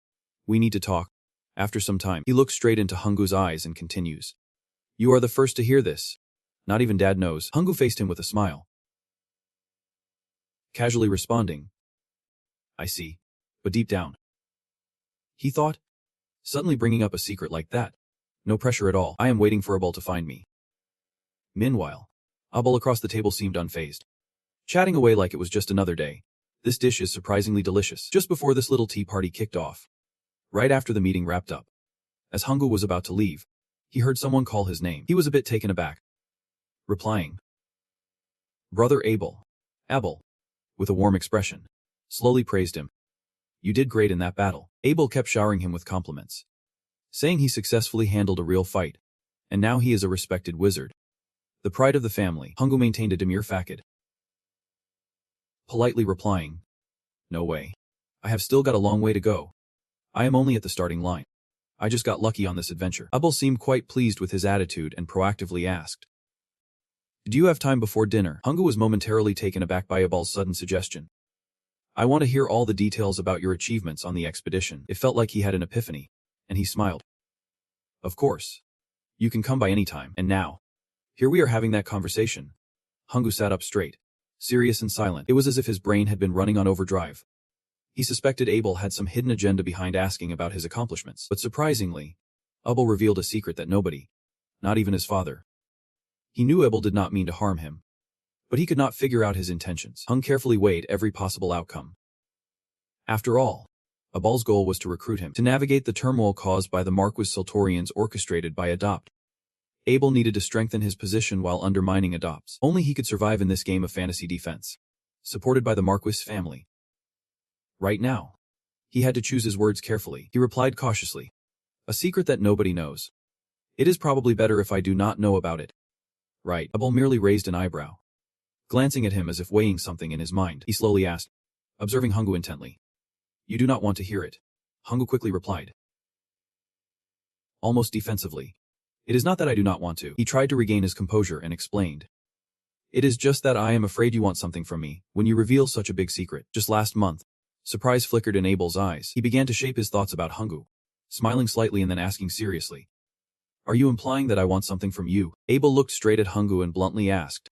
We need to talk. After some time, he looks straight into Hungu's eyes and continues. You are the first to hear this. Not even Dad knows. Hungu faced him with a smile, casually responding. I see. But deep down, he thought, suddenly bringing up a secret like that. No pressure at all. I am waiting for Abul to find me. Meanwhile, Abul across the table seemed unfazed, chatting away like it was just another day. This dish is surprisingly delicious. Just before this little tea party kicked off, right after the meeting wrapped up, as Hungu was about to leave, he heard someone call his name. He was a bit taken aback, replying, Brother Abul, with a warm expression, slowly praised him. You did great in that battle. Abul kept showering him with compliments, saying he successfully handled a real fight, and now he is a respected wizard. The pride of the family. Hungu maintained a demure facade, politely replying, No way. I have still got a long way to go. I am only at the starting line. I just got lucky on this adventure. Abul seemed quite pleased with his attitude and proactively asked, Do you have time before dinner? Hungu was momentarily taken aback by Abul's sudden suggestion. I want to hear all the details about your achievements on the expedition. It felt like he had an epiphany, and he smiled. Of course. You can come by any time. And now, here we are having that conversation. Hungu sat up straight, serious and silent. It was as if his brain had been running on overdrive. He suspected Abel had some hidden agenda behind asking about his accomplishments, but surprisingly, Abel revealed a secret that nobody, not even his father. He knew Abel did not mean to harm him, but he could not figure out his intentions. Hung carefully weighed every possible outcome. After all, Abel's goal was to recruit him to navigate the turmoil caused by the Marquis Sultorians orchestrated by Adopt. Abel needed to strengthen his position while undermining Adopt's. Only he could survive in this game of fantasy defense, supported by the Marquis family. Right now, he had to choose his words carefully. He replied cautiously, "A secret that nobody knows. It is probably better if I do not know about it." Right. Abel merely raised an eyebrow. Glancing at him as if weighing something in his mind, he slowly asked, observing Hungu intently, "You do not want to hear it?" Hungu quickly replied, almost defensively, "It is not that I do not want to." He tried to regain his composure and explained, "It is just that I am afraid you want something from me when you reveal such a big secret. Just last month." Surprise flickered in Abel's eyes. He began to shape his thoughts about Hungu, smiling slightly and then asking seriously, "Are you implying that I want something from you?" Abel looked straight at Hungu and bluntly asked,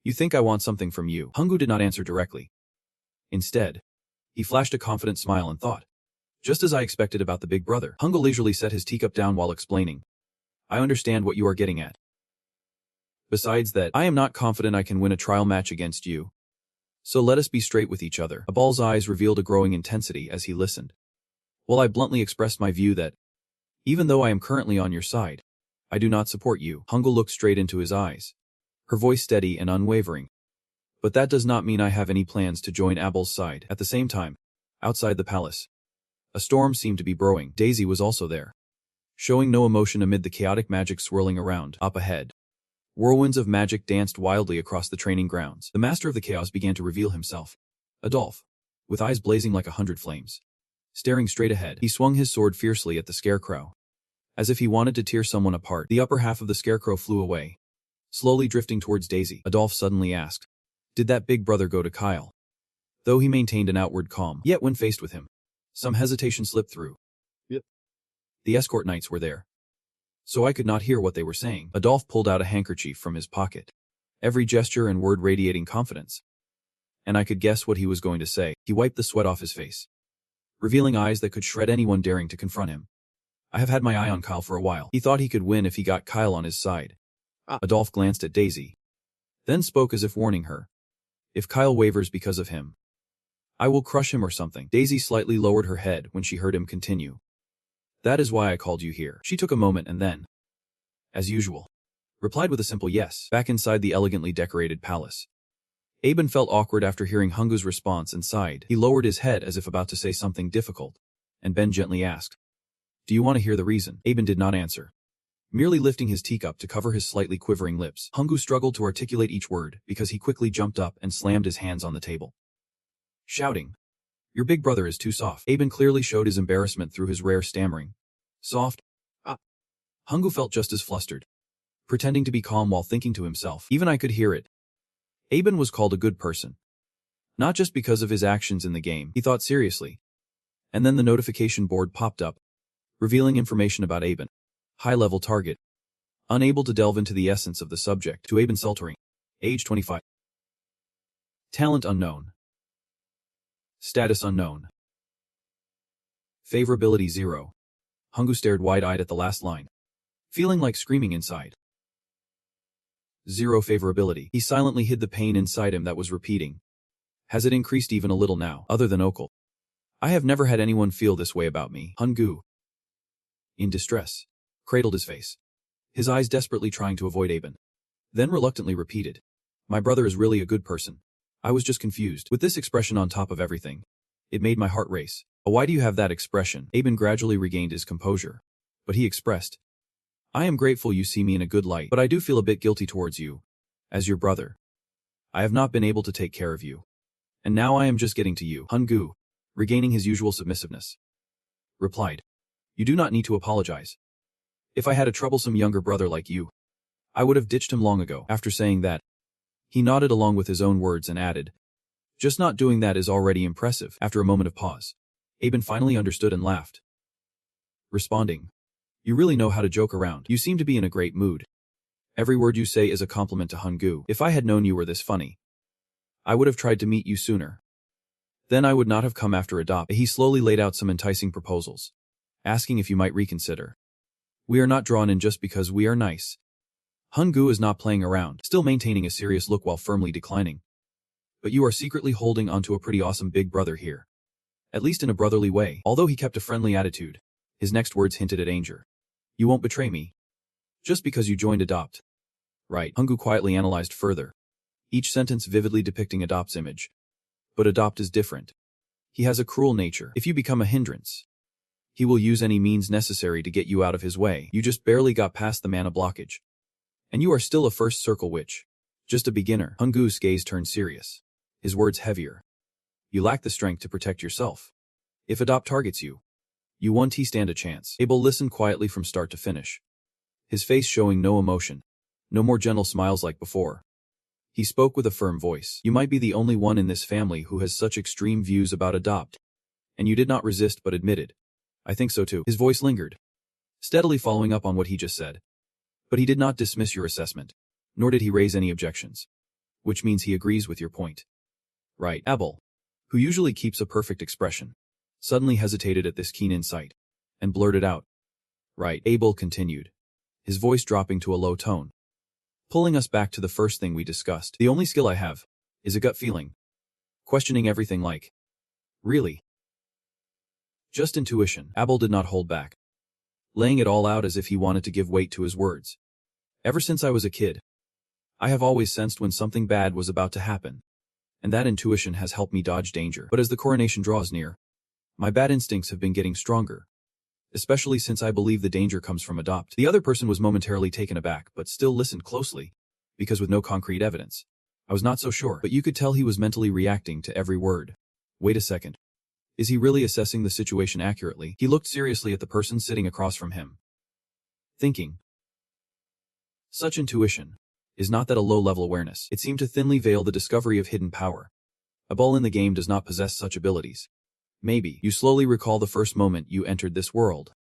"You think I want something from you?" Hungu did not answer directly. Instead, he flashed a confident smile and thought, "Just as I expected about the big brother." Hungu leisurely set his teacup down while explaining, "I understand what you are getting at. Besides that, I am not confident I can win a trial match against you. So let us be straight with each other." Abal's eyes revealed a growing intensity as he listened. "Well, I bluntly expressed my view that, even though I am currently on your side, I do not support you." Hungu looked straight into his eyes, her voice steady and unwavering. "But that does not mean I have any plans to join Abel's side." At the same time, outside the palace, a storm seemed to be brewing. Daisy was also there, showing no emotion amid the chaotic magic swirling around. Up ahead, whirlwinds of magic danced wildly across the training grounds. The master of the chaos began to reveal himself, Adolphe, with eyes blazing like 100 flames. Staring straight ahead, he swung his sword fiercely at the scarecrow, as if he wanted to tear someone apart. The upper half of the scarecrow flew away, slowly drifting towards Daisy. Adolphe suddenly asked, "Did that big brother go to Kyle?" Though he maintained an outward calm, yet when faced with him, some hesitation slipped through. "Yep." The escort knights were there, so I could not hear what they were saying. Adolphe pulled out a handkerchief from his pocket, every gesture and word radiating confidence. And I could guess what he was going to say. He wiped the sweat off his face, revealing eyes that could shred anyone daring to confront him. "I have had my eye on Kyle for a while. He thought he could win if he got Kyle on his side." Adolphe glanced at Daisy, then spoke as if warning her. "If Kyle wavers because of him, I will crush him or something." Daisy slightly lowered her head when she heard him continue. "That is why I called you here." She took a moment and then, as usual, replied with a simple yes. Back inside the elegantly decorated palace, Aben felt awkward after hearing Hungu's response and sighed. He lowered his head as if about to say something difficult, and Ben gently asked, "Do you want to hear the reason?" Aben did not answer, merely lifting his teacup to cover his slightly quivering lips. Hungu struggled to articulate each word because he quickly jumped up and slammed his hands on the table, shouting, "Your big brother is too soft." Aben clearly showed his embarrassment through his rare stammering. "Soft? Ah." Hungu felt just as flustered, pretending to be calm while thinking to himself, "Even I could hear it." Aben was called a good person, not just because of his actions in the game, he thought seriously. And then the notification board popped up, revealing information about Aben. High-level target. Unable to delve into the essence of the subject. To Aben Sultoring. Age 25. Talent unknown. Status unknown. Favorability 0. Hungu stared wide-eyed at the last line, feeling like screaming inside. 0 favorability. He silently hid the pain inside him that was repeating. Has it increased even a little now, other than Okul? I have never had anyone feel this way about me. Hungu, in distress, cradled his face, his eyes desperately trying to avoid Aben. Then reluctantly repeated, "My brother is really a good person. I was just confused." With this expression on top of everything, it made my heart race. "Why do you have that expression?" Aben gradually regained his composure, but he expressed, "I am grateful you see me in a good light, but I do feel a bit guilty towards you, as your brother. I have not been able to take care of you. And now I am just getting to you." Hungu, regaining his usual submissiveness, replied, "You do not need to apologize. If I had a troublesome younger brother like you, I would have ditched him long ago." After saying that, he nodded along with his own words and added, "Just not doing that is already impressive." After a moment of pause, Aben finally understood and laughed, responding, "You really know how to joke around. You seem to be in a great mood. Every word you say is a compliment to Hungu. If I had known you were this funny, I would have tried to meet you sooner." Then I would not have come after adopt. He slowly laid out some enticing proposals, asking if you might reconsider. We are not drawn in just because we are nice. Hungu is not playing around, still maintaining a serious look while firmly declining. But you are secretly holding onto a pretty awesome big brother here. At least in a brotherly way. Although he kept a friendly attitude, his next words hinted at anger. You won't betray me. Just because you joined Adopt. Right. Hungu quietly analyzed further, each sentence vividly depicting Adopt's image. But Adopt is different. He has a cruel nature. If you become a hindrance, he will use any means necessary to get you out of his way. You just barely got past the mana blockage. And you are still a first circle witch. Just a beginner. Hungu's gaze turned serious, his words heavier. You lack the strength to protect yourself. If Adopt targets you, you won't stand a chance. Abel listened quietly from start to finish, his face showing no emotion, no more gentle smiles like before. He spoke with a firm voice. You might be the only one in this family who has such extreme views about Adopt. And you did not resist but admitted. I think so too. His voice lingered, steadily following up on what he just said. But he did not dismiss your assessment, nor did he raise any objections. Which means he agrees with your point. Right. Abel, who usually keeps a perfect expression, suddenly hesitated at this keen insight, and blurted out. Right. Abel continued, his voice dropping to a low tone, pulling us back to the first thing we discussed. The only skill I have is a gut feeling. Questioning everything like, really? Just intuition. Abel did not hold back, laying it all out as if he wanted to give weight to his words. Ever since I was a kid, I have always sensed when something bad was about to happen, and that intuition has helped me dodge danger. But as the coronation draws near, my bad instincts have been getting stronger, especially since I believe the danger comes from Adopt. The other person was momentarily taken aback but still listened closely, because with no concrete evidence, I was not so sure. But you could tell he was mentally reacting to every word. Wait a second. Is he really assessing the situation accurately? He looked seriously at the person sitting across from him, thinking. Such intuition is not that a low-level awareness. It seemed to thinly veil the discovery of hidden power. A bull in the game does not possess such abilities. Maybe you slowly recall the first moment you entered this world,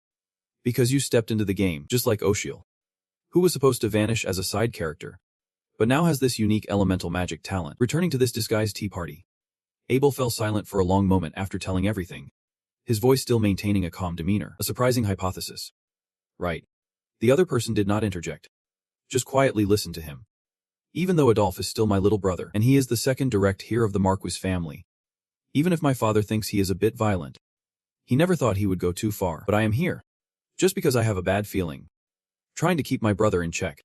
because you stepped into the game, just like Oshiel, who was supposed to vanish as a side character, but now has this unique elemental magic talent. Returning to this disguised tea party, Abel fell silent for a long moment after telling everything, his voice still maintaining a calm demeanor. A surprising hypothesis. Right. The other person did not interject, just quietly listened to him. Even though Adolphe is still my little brother, and he is the second direct heir of the Marquis family, even if my father thinks he is a bit violent, he never thought he would go too far. But I am here, just because I have a bad feeling, trying to keep my brother in check.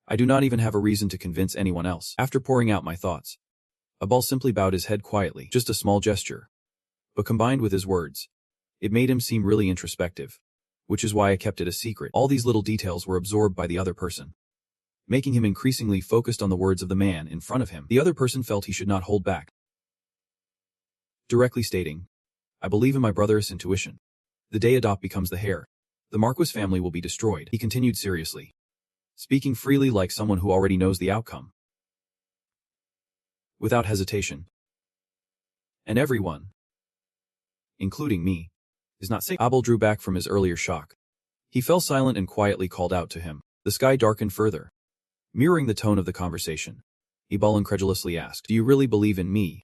I do not even have a reason to convince anyone else. After pouring out my thoughts, Abal simply bowed his head quietly, just a small gesture. But combined with his words, it made him seem really introspective, which is why I kept it a secret. All these little details were absorbed by the other person, making him increasingly focused on the words of the man in front of him. The other person felt he should not hold back, directly stating, I believe in my brother's intuition. The day Adopt becomes the heir, the Marquis family will be destroyed. He continued seriously, speaking freely like someone who already knows the outcome. Without hesitation. And everyone, including me, is not safe. Abel drew back from his earlier shock. He fell silent and quietly called out to him. The sky darkened further, mirroring the tone of the conversation. Abel incredulously asked, Do you really believe in me?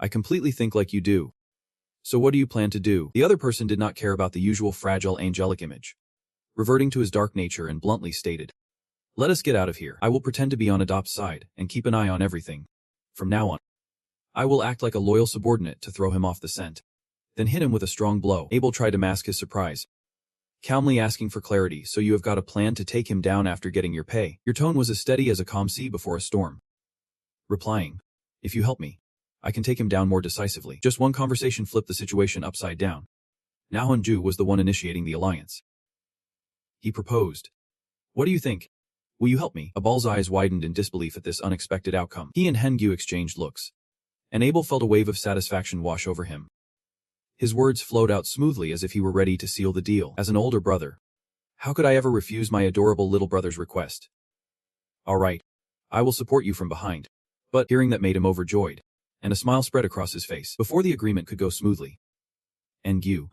I completely think like you do. So what do you plan to do? The other person did not care about the usual fragile angelic image, reverting to his dark nature and bluntly stated, Let us get out of here. I will pretend to be on Adopt's side and keep an eye on everything. From now on, I will act like a loyal subordinate to throw him off the scent, then hit him with a strong blow. Abel tried to mask his surprise, calmly asking for clarity. So you have got a plan to take him down after getting your pay? Your tone was as steady as a calm sea before a storm, replying, If you help me, I can take him down more decisively. Just one conversation flipped the situation upside down. Now Hunju was the one initiating the alliance. He proposed. What do you think? Will you help me? Abal's eyes widened in disbelief at this unexpected outcome. He and Hengyu exchanged looks, and Abel felt a wave of satisfaction wash over him. His words flowed out smoothly as if he were ready to seal the deal. As an older brother, how could I ever refuse my adorable little brother's request? All right, I will support you from behind. But hearing that made him overjoyed, and a smile spread across his face. Before the agreement could go smoothly, Hengyu,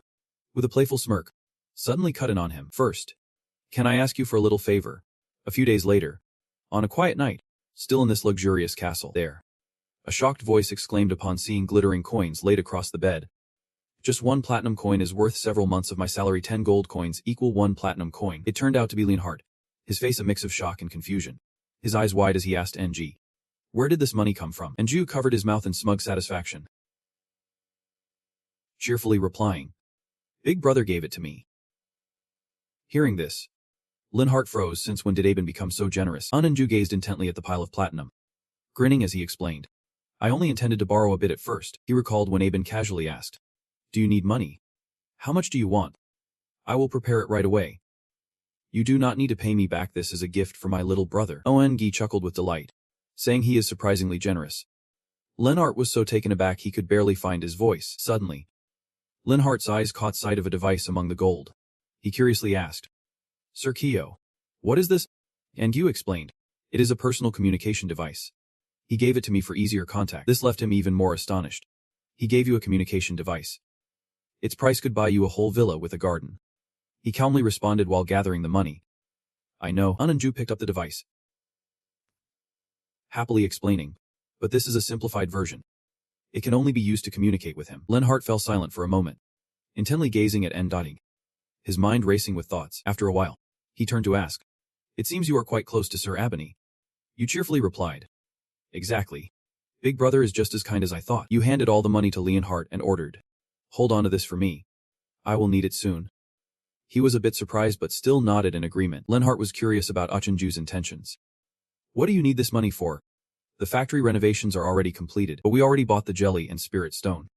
with a playful smirk, suddenly cut in on him. First, can I ask you for a little favor? A few days later, on a quiet night, still in this luxurious castle, there, A shocked voice exclaimed upon seeing glittering coins laid across the bed. Just 1 platinum coin is worth several months of my salary. 10 gold coins equal 1 platinum coin. It turned out to be Hart. His face a mix of shock and confusion. His eyes wide as he asked NG. Where did this money come from? NG covered his mouth in smug satisfaction, cheerfully replying, Big brother gave it to me. Hearing this, Hart froze. Since when did Aben become so generous? Anju gazed intently at the pile of platinum, grinning as he explained. I only intended to borrow a bit at first. He recalled when Aben casually asked, Do you need money? How much do you want? I will prepare it right away. You do not need to pay me back. This is a gift for my little brother. ONG chuckled with delight, saying he is surprisingly generous. Hart was so taken aback he could barely find his voice. Suddenly, Hart's eyes caught sight of a device among the gold. He curiously asked, Sir Kyo, what is this? And you explained, it is a personal communication device. He gave it to me for easier contact. This left him even more astonished. He gave you a communication device. Its price could buy you a whole villa with a garden. He calmly responded while gathering the money. I know. Anju picked up the device, happily explaining, but this is a simplified version. It can only be used to communicate with him. Hart fell silent for a moment, intently gazing at N. His mind racing with thoughts. After a while, he turned to ask, It seems you are quite close to Sir Abony. You cheerfully replied, Exactly. Big brother is just as kind as I thought. You handed all the money to Hart and ordered, Hold on to this for me. I will need it soon. He was a bit surprised but still nodded in agreement. Hart was curious about Uchinju's intentions. What do you need this money for? The factory renovations are already completed, but we already bought the jelly and spirit stone.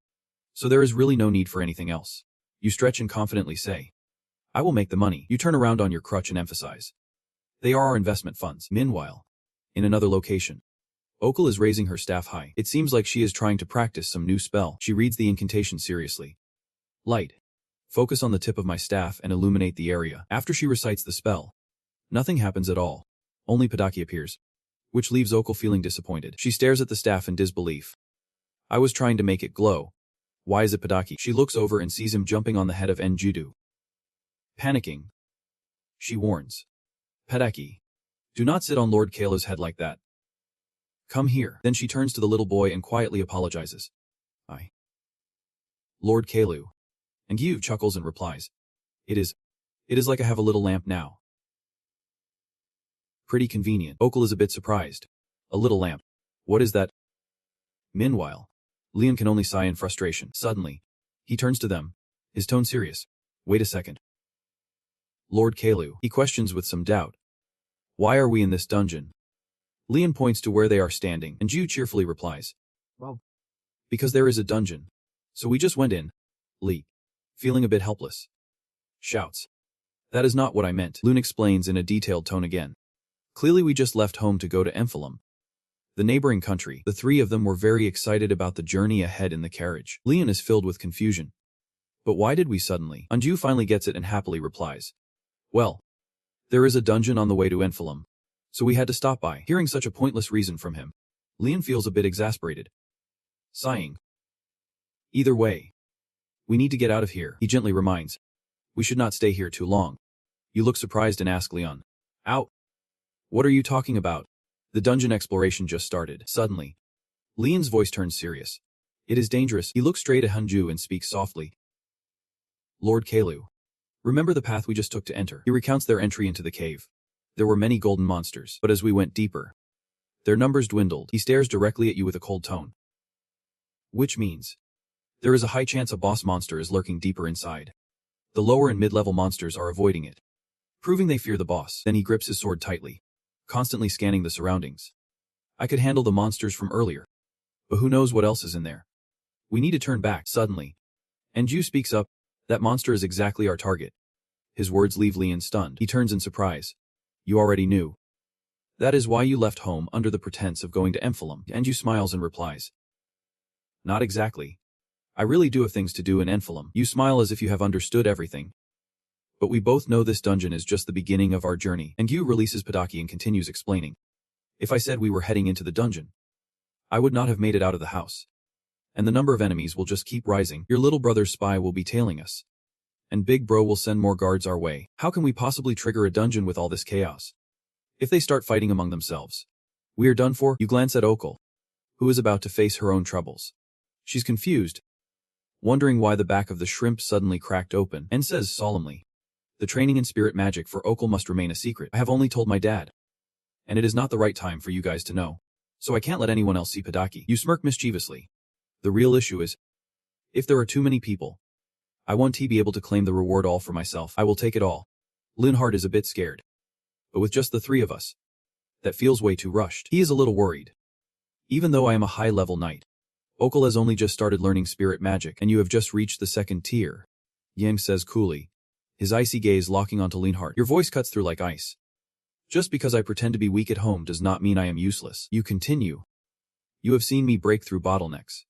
So there is really no need for anything else. You stretch and confidently say, I will make the money. You turn around on your crutch and emphasize, They are our investment funds. Meanwhile, in another location, Okul is raising her staff high. It seems like she is trying to practice some new spell. She reads the incantation seriously. Light. Focus on the tip of my staff and illuminate the area. After she recites the spell, nothing happens at all. Only Padaki appears, which leaves Okul feeling disappointed. She stares at the staff in disbelief. I was trying to make it glow. Why is it Padaki? She looks over and sees him jumping on the head of Njudu. Panicking, she warns, Padaki, do not sit on Lord Kaila's head like that. Come here. Then she turns to the little boy and quietly apologizes. Lord Kailu. And Gyu chuckles and replies, It is like I have a little lamp now. Pretty convenient. Okul is a bit surprised. A little lamp. What is that? Meanwhile, Leon can only sigh in frustration. Suddenly, he turns to them, his tone serious. Wait a second. Lord Kailu, he questions with some doubt. Why are we in this dungeon? Leon points to where they are standing, and Ju cheerfully replies, Well, because there is a dungeon. So we just went in. Lee, feeling a bit helpless, shouts, That is not what I meant. Loon explains in a detailed tone again. Clearly we just left home to go to Emphalim, the neighboring country. The three of them were very excited about the journey ahead in the carriage. Leon is filled with confusion. But why did we suddenly? Anju finally gets it and happily replies, Well, there is a dungeon on the way to Emphalim, so we had to stop by. Hearing such a pointless reason from him, Leon feels a bit exasperated. Sighing. Either way, we need to get out of here, he gently reminds. We should not stay here too long. You look surprised and ask Leon, Out. What are you talking about? The dungeon exploration just started. Suddenly, Leon's voice turns serious. It is dangerous. He looks straight at Hanju and speaks softly. Lord Kailu, remember the path we just took to enter? He recounts their entry into the cave. There were many golden monsters, but as we went deeper, their numbers dwindled. He stares directly at you with a cold tone. Which means, there is a high chance a boss monster is lurking deeper inside. The lower and mid-level monsters are avoiding it, proving they fear the boss. Then he grips his sword tightly, constantly scanning the surroundings. I could handle the monsters from earlier, but who knows what else is in there. We need to turn back. Suddenly, Anju speaks up. That monster is exactly our target. His words leave Leon stunned. He turns in surprise. You already knew. That is why you left home under the pretense of going to Emphalim. Anju smiles and replies, Not exactly. I really do have things to do in Emphalim. You smile as if you have understood everything. But we both know this dungeon is just the beginning of our journey. And Gyu releases Padaki and continues explaining. If I said we were heading into the dungeon, I would not have made it out of the house. And the number of enemies will just keep rising. Your little brother's spy will be tailing us. And Big Bro will send more guards our way. How can we possibly trigger a dungeon with all this chaos? If they start fighting among themselves, we are done for. You glance at Okul, who is about to face her own troubles. She's confused, wondering why the back of the shrimp suddenly cracked open, and says solemnly, "The training in spirit magic for Okul must remain a secret. I have only told my dad. And it is not the right time for you guys to know. So I can't let anyone else see Padaki." You smirk mischievously. The real issue is, if there are too many people, I want to be able to claim the reward all for myself. I will take it all. Hart is a bit scared. But with just the three of us, that feels way too rushed. He is a little worried. Even though I am a high-level knight, Okul has only just started learning spirit magic, and you have just reached the second tier, Yang says coolly, his icy gaze locking onto Hart. Your voice cuts through like ice. Just because I pretend to be weak at home does not mean I am useless. You continue. You have seen me break through bottlenecks.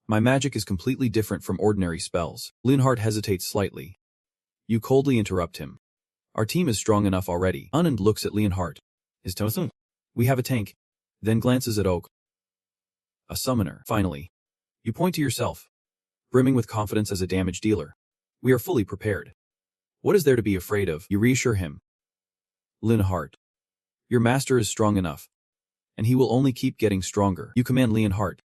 My magic is completely different from ordinary spells. Hart hesitates slightly. You coldly interrupt him. Our team is strong enough already. Anand looks at Hart. His tone? We have a tank. Then glances at Oak. A summoner. Finally. You point to yourself, brimming with confidence as a damage dealer. We are fully prepared. What is there to be afraid of? You reassure him. Hart. Your master is strong enough, and he will only keep getting stronger. You command Hart.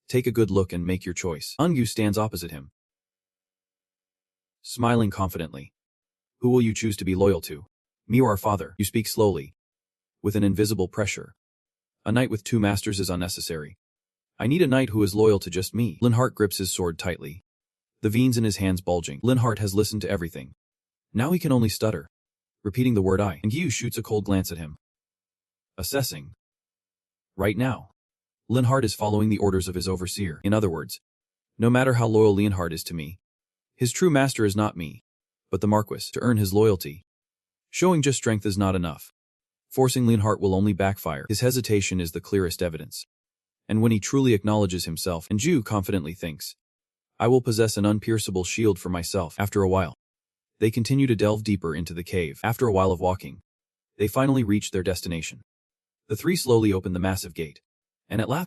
Take a good look and make your choice. Angu stands opposite him, smiling confidently. Who will you choose to be loyal to? Me or our father? You speak slowly, with an invisible pressure. A knight with two masters is unnecessary. I need a knight who is loyal to just me. Hart grips his sword tightly, the veins in his hands bulging. Hart has listened to everything. Now he can only stutter, repeating the word I. And Gyu shoots a cold glance at him, assessing. Right now, Hart is following the orders of his overseer. In other words, no matter how loyal Hart is to me, his true master is not me, but the Marquis. To earn his loyalty, showing just strength is not enough. Forcing Hart will only backfire. His hesitation is the clearest evidence. And when he truly acknowledges himself, and Ju confidently thinks, I will possess an unpierceable shield for myself. After a while, they continue to delve deeper into the cave. After a while of walking, they finally reach their destination. The three slowly open the massive gate. And at last,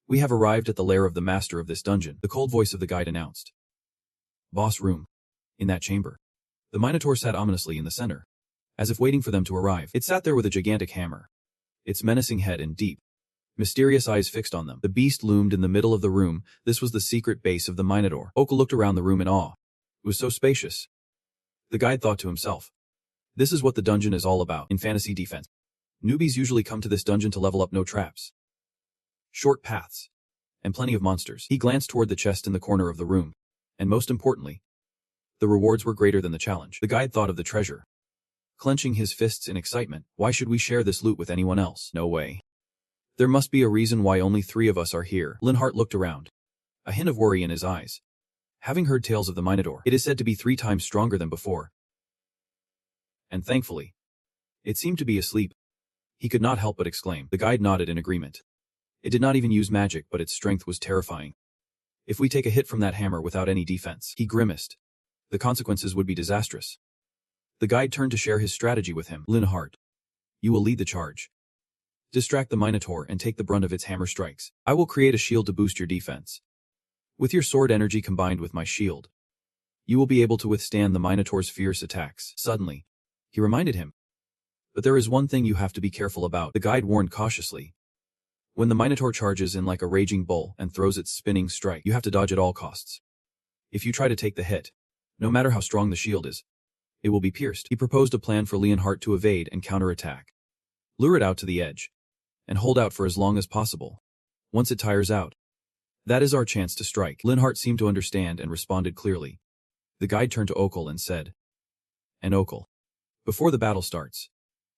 we have arrived at the lair of the master of this dungeon, the cold voice of the guide announced. Boss room. In that chamber, the Minotaur sat ominously in the center, as if waiting for them to arrive. It sat there with a gigantic hammer, its menacing head and deep, mysterious eyes fixed on them. The beast loomed in the middle of the room. This was the secret base of the Minotaur. Okul looked around the room in awe. It was so spacious. The guide thought to himself, this is what the dungeon is all about. In fantasy defense, newbies usually come to this dungeon to level up. No traps, short paths, and plenty of monsters. He glanced toward the chest in the corner of the room, and most importantly, the rewards were greater than the challenge. The guide thought of the treasure, clenching his fists in excitement. Why should we share this loot with anyone else? No way. There must be a reason why only three of us are here. Hart looked around, a hint of worry in his eyes. Having heard tales of the Minotaur, it is said to be 3 times stronger than before. And thankfully, it seemed to be asleep. He could not help but exclaim. The guide nodded in agreement. It did not even use magic, but its strength was terrifying. If we take a hit from that hammer without any defense, he grimaced, the consequences would be disastrous. The guide turned to share his strategy with him. Hart, you will lead the charge. Distract the Minotaur and take the brunt of its hammer strikes. I will create a shield to boost your defense. With your sword energy combined with my shield, you will be able to withstand the Minotaur's fierce attacks. Suddenly, he reminded him. But there is one thing you have to be careful about, the guide warned cautiously. When the Minotaur charges in like a raging bull and throws its spinning strike, you have to dodge at all costs. If you try to take the hit, no matter how strong the shield is, it will be pierced. He proposed a plan for Hart to evade and counterattack. Lure it out to the edge, and hold out for as long as possible. Once it tires out, that is our chance to strike. Hart seemed to understand and responded clearly. The guide turned to Okul and said, And Okul, before the battle starts,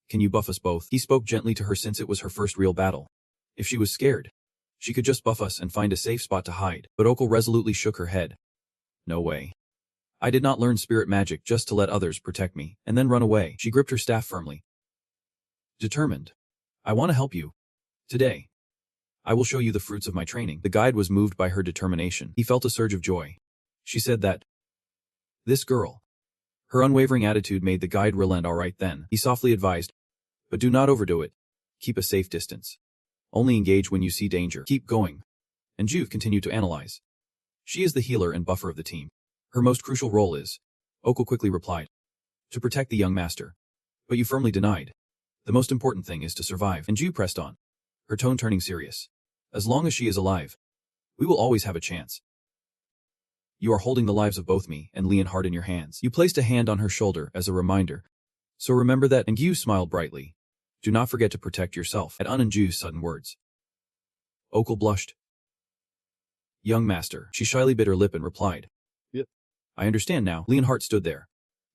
can you buff us both? He spoke gently to her since it was her first real battle. If she was scared, she could just buff us and find a safe spot to hide. But Okul resolutely shook her head. No way. I did not learn spirit magic just to let others protect me and then run away. She gripped her staff firmly. Determined. I want to help you. Today, I will show you the fruits of my training. The guide was moved by her determination. He felt a surge of joy. She said that. This girl. Her unwavering attitude made the guide relent. All right then, he softly advised. But do not overdo it. Keep a safe distance. Only engage when you see danger. Keep going. And Juve continued to analyze. She is the healer and buffer of the team. Her most crucial role is, Okul quickly replied, to protect the young master. But you firmly denied. The most important thing is to survive. And Juve pressed on, her tone turning serious. As long as she is alive, we will always have a chance. You are holding the lives of both me and Hart in your hands. You placed a hand on her shoulder as a reminder. So remember that, and Gyu smiled brightly. Do not forget to protect yourself at Unanju's sudden words. Okul blushed. Young master, she shyly bit her lip and replied. Yep. I understand now. Hart stood there,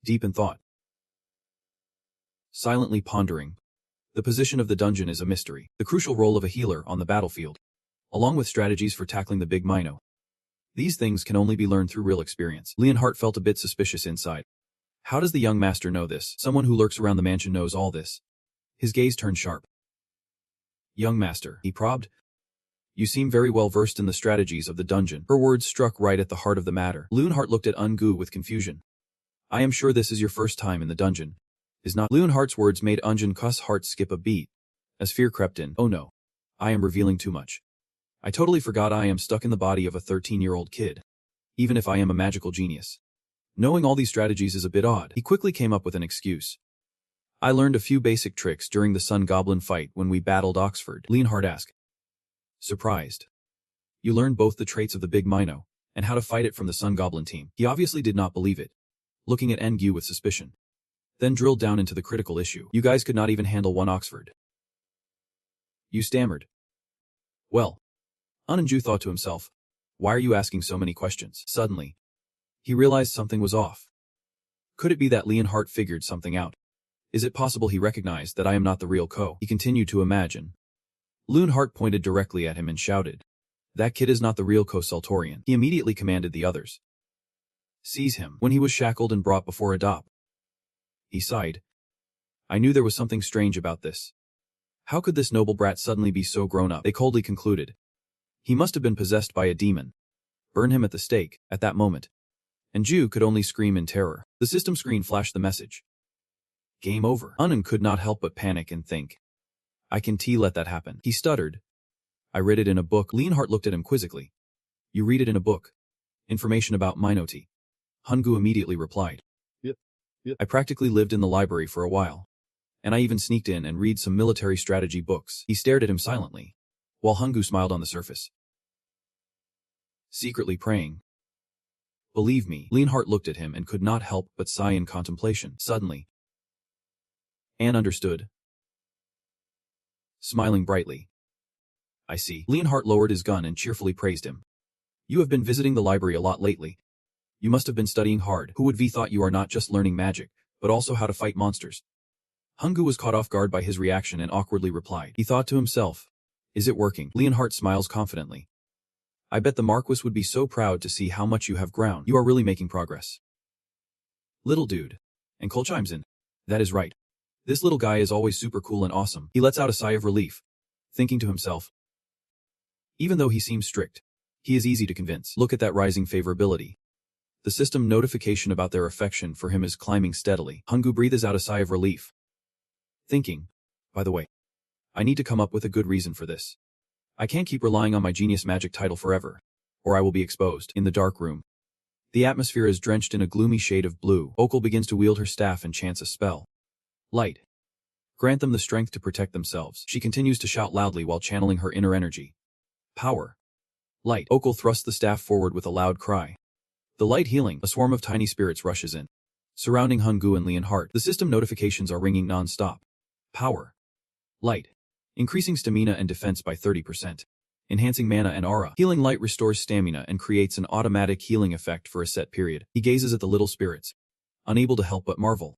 deep in thought. Silently pondering. The position of the dungeon is a mystery. The crucial role of a healer on the battlefield, along with strategies for tackling the big Mino. These things can only be learned through real experience. Hart felt a bit suspicious inside. How does the young master know this? Someone who lurks around the mansion knows all this. His gaze turned sharp. Young master, he probed. You seem very well versed in the strategies of the dungeon. Her words struck right at the heart of the matter. Hart looked at Ungu with confusion. I am sure this is your first time in the dungeon. Is not? Hart's words made Unjun's heart skip a beat, as fear crept in. Oh no. I am revealing too much. I totally forgot I am stuck in the body of a 13-year-old kid. Even if I am a magical genius. Knowing all these strategies is a bit odd. He quickly came up with an excuse. I learned a few basic tricks during the Sun Goblin fight when we battled Oxford. Hart asked. Surprised. You learned both the traits of the big Mino, and how to fight it from the Sun Goblin team. He obviously did not believe it, looking at Ngu with suspicion. Then drilled down into the critical issue. You guys could not even handle one Oxford. You stammered. Well. Unanju thought to himself. Why are you asking so many questions? Suddenly, he realized something was off. Could it be that Hart figured something out? Is it possible he recognized that I am not the real Ko? He continued to imagine. Hart pointed directly at him and shouted. That kid is not the real Ko Sultorian. He immediately commanded the others. Seize him. When he was shackled and brought before Adop. He sighed. I knew there was something strange about this. How could this noble brat suddenly be so grown up? They coldly concluded. He must have been possessed by a demon. Burn him at the stake, at that moment. And Ju could only scream in terror. The system screen flashed the message. Game over. Unan could not help but panic and think. I can let that happen. He stuttered. I read it in a book. Hart looked at him quizzically. You read it in a book? Information about Minoti. Hungu immediately replied. Yep. I practically lived in the library for a while. And I even sneaked in and read some military strategy books. He stared at him silently, while Hungu smiled on the surface. Secretly praying. Believe me, Hart looked at him and could not help but sigh in contemplation. Suddenly, Anne understood. Smiling brightly. I see. Hart lowered his gun and cheerfully praised him. You have been visiting the library a lot lately. You must have been studying hard. Who would have thought you are not just learning magic, but also how to fight monsters? Hungu was caught off guard by his reaction and awkwardly replied. He thought to himself. Is it working? Hart smiles confidently. I bet the Marquis would be so proud to see how much you have grown. You are really making progress. Little dude. And Cole chimes in. That is right. This little guy is always super cool and awesome. He lets out a sigh of relief, thinking to himself. Even though he seems strict, he is easy to convince. Look at that rising favorability. The system notification about their affection for him is climbing steadily. Hungu breathes out a sigh of relief. Thinking, by the way, I need to come up with a good reason for this. I can't keep relying on my genius magic title forever, or I will be exposed. In the dark room, the atmosphere is drenched in a gloomy shade of blue. Okul begins to wield her staff and chants a spell. Light. Grant them the strength to protect themselves. She continues to shout loudly while channeling her inner energy. Power. Light. Okul thrusts the staff forward with a loud cry. The light healing. A swarm of tiny spirits rushes in, surrounding Hungu and Hart. The system notifications are ringing non-stop. Power. Light. Increasing stamina and defense by 30%. Enhancing mana and aura. Healing light restores stamina and creates an automatic healing effect for a set period. He gazes at the little spirits, unable to help but marvel.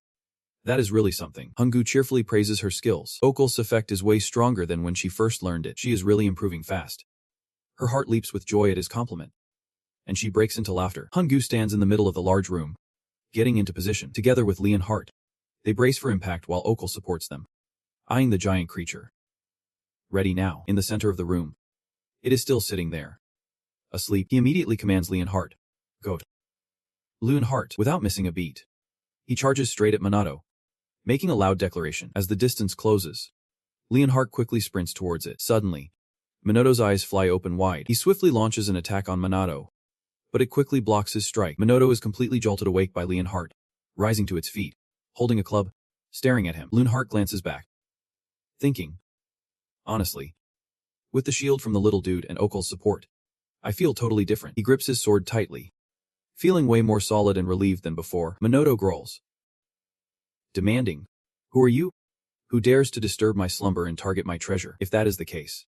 That is really something. Hungu cheerfully praises her skills. Okul's effect is way stronger than when she first learned it. She is really improving fast. Her heart leaps with joy at his compliment, and she breaks into laughter. Hungu stands in the middle of the large room, getting into position. Together with Hart, they brace for impact while Okul supports them, eyeing the giant creature. Ready now. In the center of the room, it is still sitting there, asleep. He immediately commands Hart. Goat. Hart, without missing a beat, he charges straight at Minato, making a loud declaration. As the distance closes, Hart quickly sprints towards it. Suddenly, Minato's eyes fly open wide. He swiftly launches an attack on Minato, but it quickly blocks his strike. Minato is completely jolted awake by Hart, rising to its feet, holding a club, staring at him. Hart glances back, thinking. Honestly, With the shield from the little dude and Okul's support, I feel totally different. He grips his sword tightly, feeling way more solid and relieved than before. Minato growls, demanding, "Who are you? Who dares to disturb my slumber and target my treasure? If that is the case,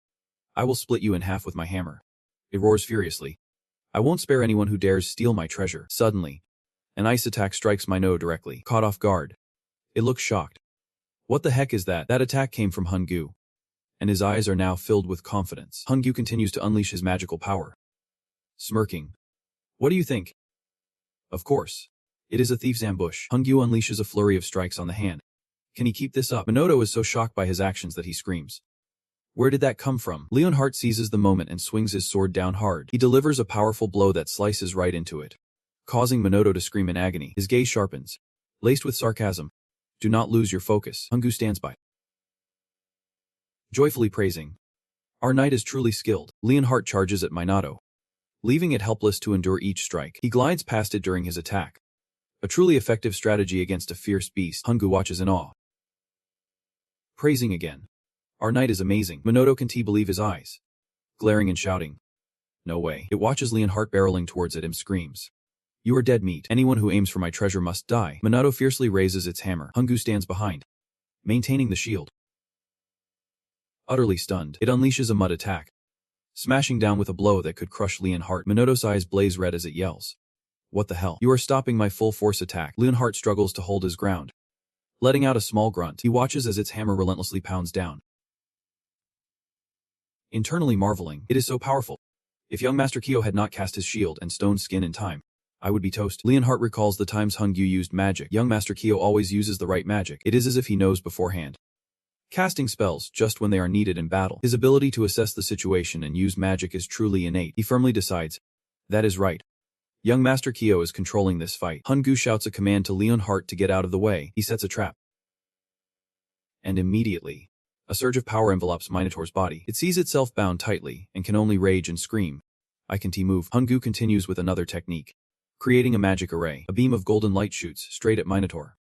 I will split you in half with my hammer." It roars furiously. "I won't spare anyone who dares steal my treasure." Suddenly, an ice attack strikes Minato directly. Caught off guard, it looks shocked. What the heck is that? That attack came from Hungu, and his eyes are now filled with confidence. Hungu continues to unleash his magical power, smirking. "What do you think?" Of course, it is a thief's ambush. Hungu unleashes a flurry of strikes on the hand. Can he keep this up? Minato is so shocked by his actions that he screams. Where did that come from? Hart seizes the moment and swings his sword down hard. He delivers a powerful blow that slices right into it, causing Minato to scream in agony. His gaze sharpens, laced with sarcasm. "Do not lose your focus." Hungu stands by, joyfully praising, "Our knight is truly skilled." Hart charges at Minato, leaving it helpless to endure each strike. He glides past it during his attack. A truly effective strategy against a fierce beast. Hungu watches in awe, praising again. "Our knight is amazing." Minato can't believe his eyes, glaring and shouting, "No way." It watches Hart barreling towards it and screams, "You are dead meat. Anyone who aims for my treasure must die." Minato fiercely raises its hammer. Hungu stands behind, maintaining the shield. Utterly stunned, it unleashes a mud attack, smashing down with a blow that could crush Hart. Minato's eyes blaze red as it yells, "What the hell? You are stopping my full force attack." Hart struggles to hold his ground, letting out a small grunt. He watches as its hammer relentlessly pounds down, internally marveling. It is so powerful. If young Master Kyo had not cast his shield and stone skin in time, I would be toast. Hart recalls the times Hungu used magic. Young Master Kyo always uses the right magic. It is as if he knows beforehand, casting spells just when they are needed in battle. His ability to assess the situation and use magic is truly innate. He firmly decides, that is right. Young Master Kyo is controlling this fight. Hungu shouts a command to Hart to get out of the way. He sets a trap, and immediately, a surge of power envelops Minotaur's body. It sees itself bound tightly and can only rage and scream. "I can't move." Hungu continues with another technique, creating a magic array. A beam of golden light shoots straight at Minotaur.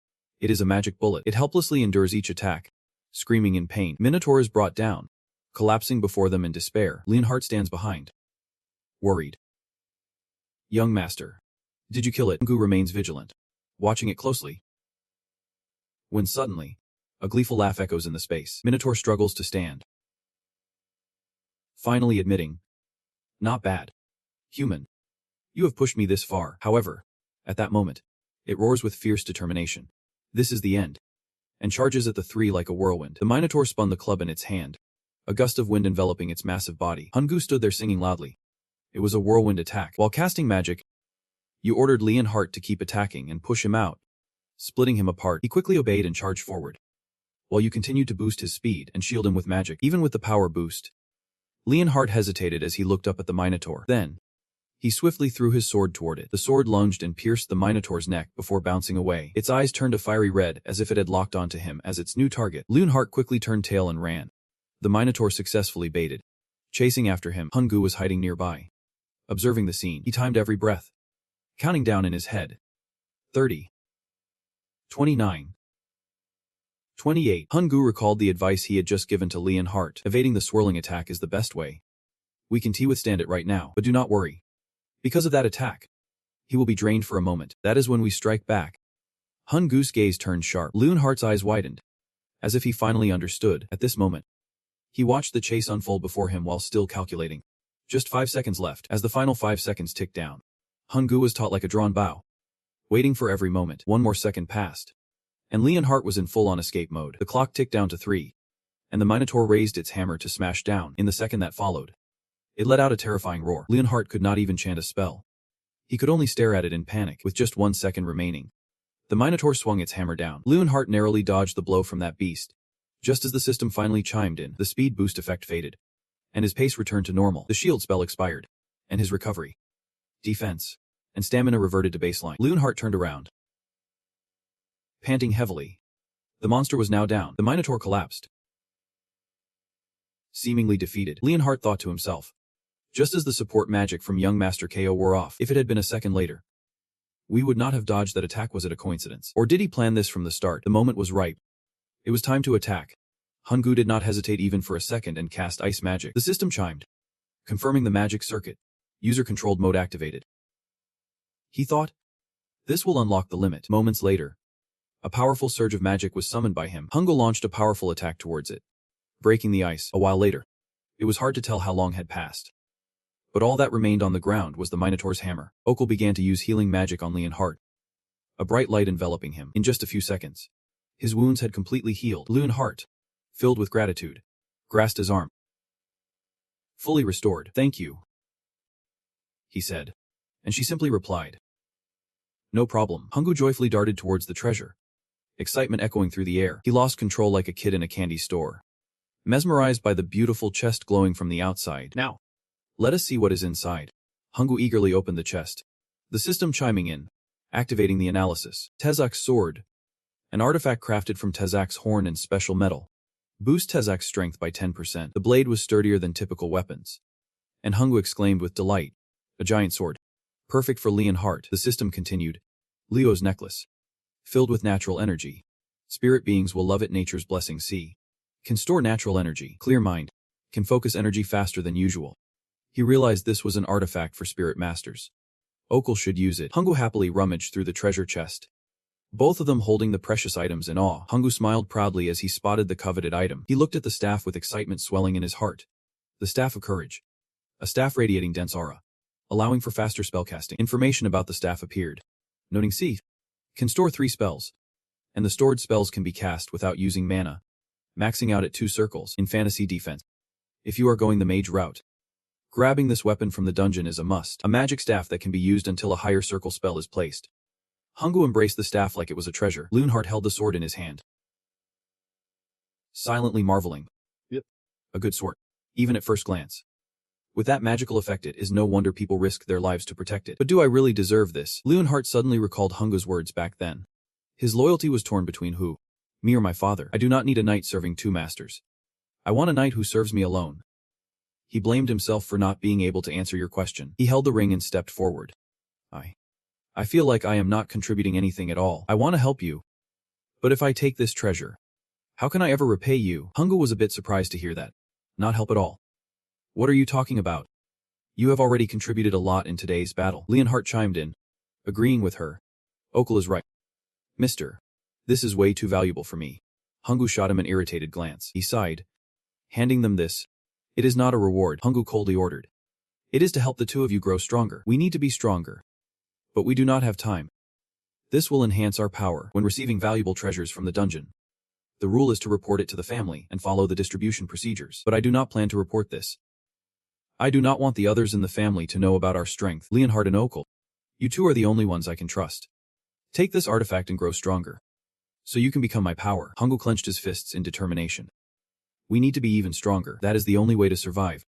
It is a magic bullet. It helplessly endures each attack, screaming in pain. Minotaur is brought down, collapsing before them in despair. Hart stands behind, worried. "Young Master, did you kill it?" Hungu remains vigilant, watching it closely, when suddenly, a gleeful laugh echoes in the space. Minotaur struggles to stand, finally admitting, "Not bad. Human. You have pushed me this far." However, at that moment, it roars with fierce determination. This is the end, and charges at the three like a whirlwind. The Minotaur spun the club in its hand, a gust of wind enveloping its massive body. Hungu stood there singing loudly. It was a whirlwind attack. While casting magic, you ordered Hart to keep attacking and push him out, splitting him apart. He quickly obeyed and charged forward, while you continued to boost his speed and shield him with magic. Even with the power boost, Hart hesitated as he looked up at the Minotaur. Then, he swiftly threw his sword toward it. The sword lunged and pierced the Minotaur's neck before bouncing away. Its eyes turned a fiery red as if it had locked onto him as its new target. Hart quickly turned tail and ran. The Minotaur successfully baited, chasing after him. Hungu was hiding nearby, observing the scene. He timed every breath, counting down in his head. 30. 29. 28. Hungu recalled the advice he had just given to Hart. Evading the swirling attack is the best way. We can withstand it right now, but do not worry. Because of that attack, he will be drained for a moment. That is when we strike back. Hungu's gaze turned sharp. Hart's eyes widened, as if he finally understood. At this moment, he watched the chase unfold before him while still calculating. Just 5 seconds left. As the final 5 seconds ticked down, Hungu was taut like a drawn bow, waiting for every moment. 1 more second passed, and Hart was in full-on escape mode. The clock ticked down to 3, and the Minotaur raised its hammer to smash down. In the second that followed, it let out a terrifying roar. Hart could not even chant a spell. He could only stare at it in panic. With just 1 second remaining, the Minotaur swung its hammer down. Hart narrowly dodged the blow from that beast. Just as the system finally chimed in, the speed boost effect faded, and his pace returned to normal. The shield spell expired, and his recovery, defense, and stamina reverted to baseline. Hart turned around, panting heavily. The monster was now down. The Minotaur collapsed, seemingly defeated. Hart thought to himself, just as the support magic from young Master Ko wore off. If it had been a second later, we would not have dodged that attack. Was it a coincidence? Or did he plan this from the start? The moment was ripe. It was time to attack. Hungu did not hesitate even for a second and cast ice magic. The system chimed, confirming the magic circuit. User-controlled mode activated. He thought, this will unlock the limit. Moments later, a powerful surge of magic was summoned by him. Hungu launched a powerful attack towards it, breaking the ice. A while later, it was hard to tell how long had passed. But all that remained on the ground was the Minotaur's hammer. Okul began to use healing magic on Hart, a bright light enveloping him. In just a few seconds, his wounds had completely healed. Hart, filled with gratitude, grasped his arm. Fully restored. Thank you, he said, and she simply replied, no problem. Hungu joyfully darted towards the treasure, excitement echoing through the air. He lost control like a kid in a candy store, mesmerized by the beautiful chest glowing from the outside. Now, let us see what is inside. Hungu eagerly opened the chest, the system chiming in, activating the analysis. Tezak's sword, an artifact crafted from Tezak's horn and special metal. Boost Tezak's strength by 10%. The blade was sturdier than typical weapons, and Hungu exclaimed with delight, a giant sword. Perfect for Hart. The system continued. Leo's necklace, filled with natural energy. Spirit beings will love it. Nature's blessing. C. Can store natural energy. Clear mind. Can focus energy faster than usual. He realized this was an artifact for spirit masters. Okul should use it. Hungu happily rummaged through the treasure chest, both of them holding the precious items in awe. Hungu smiled proudly as he spotted the coveted item. He looked at the staff with excitement swelling in his heart. The Staff of Courage. A staff radiating dense aura, allowing for faster spellcasting. Information about the staff appeared, noting C. Can store 3 spells, and the stored spells can be cast without using mana, maxing out at 2 circles. In fantasy defense, if you are going the mage route, grabbing this weapon from the dungeon is a must. A magic staff that can be used until a higher circle spell is placed. Hungu embraced the staff like it was a treasure. Hart held the sword in his hand, silently marveling. Yep. A good sword, even at first glance. With that magical effect, it is no wonder people risk their lives to protect it. But do I really deserve this? Hart suddenly recalled Hungu's words back then. His loyalty was torn between who? Me or my father? I do not need a knight serving 2 masters. I want a knight who serves me alone. He blamed himself for not being able to answer your question. He held the ring and stepped forward. I feel like I am not contributing anything at all. I want to help you. But if I take this treasure, how can I ever repay you? Hungu was a bit surprised to hear that. Not help at all. What are you talking about? You have already contributed a lot in today's battle. Hart chimed in, agreeing with her. Okul is right. Mister, this is way too valuable for me. Hungu shot him an irritated glance. He sighed, handing them this. It is not a reward, Hungu coldly ordered. It is to help the 2 of you grow stronger. We need to be stronger. But we do not have time. This will enhance our power when receiving valuable treasures from the dungeon. The rule is to report it to the family and follow the distribution procedures. But I do not plan to report this. I do not want the others in the family to know about our strength. Hart and Okul, you 2 are the only ones I can trust. Take this artifact and grow stronger, so you can become my power. Hungu clenched his fists in determination. We need to be even stronger. That is the only way to survive,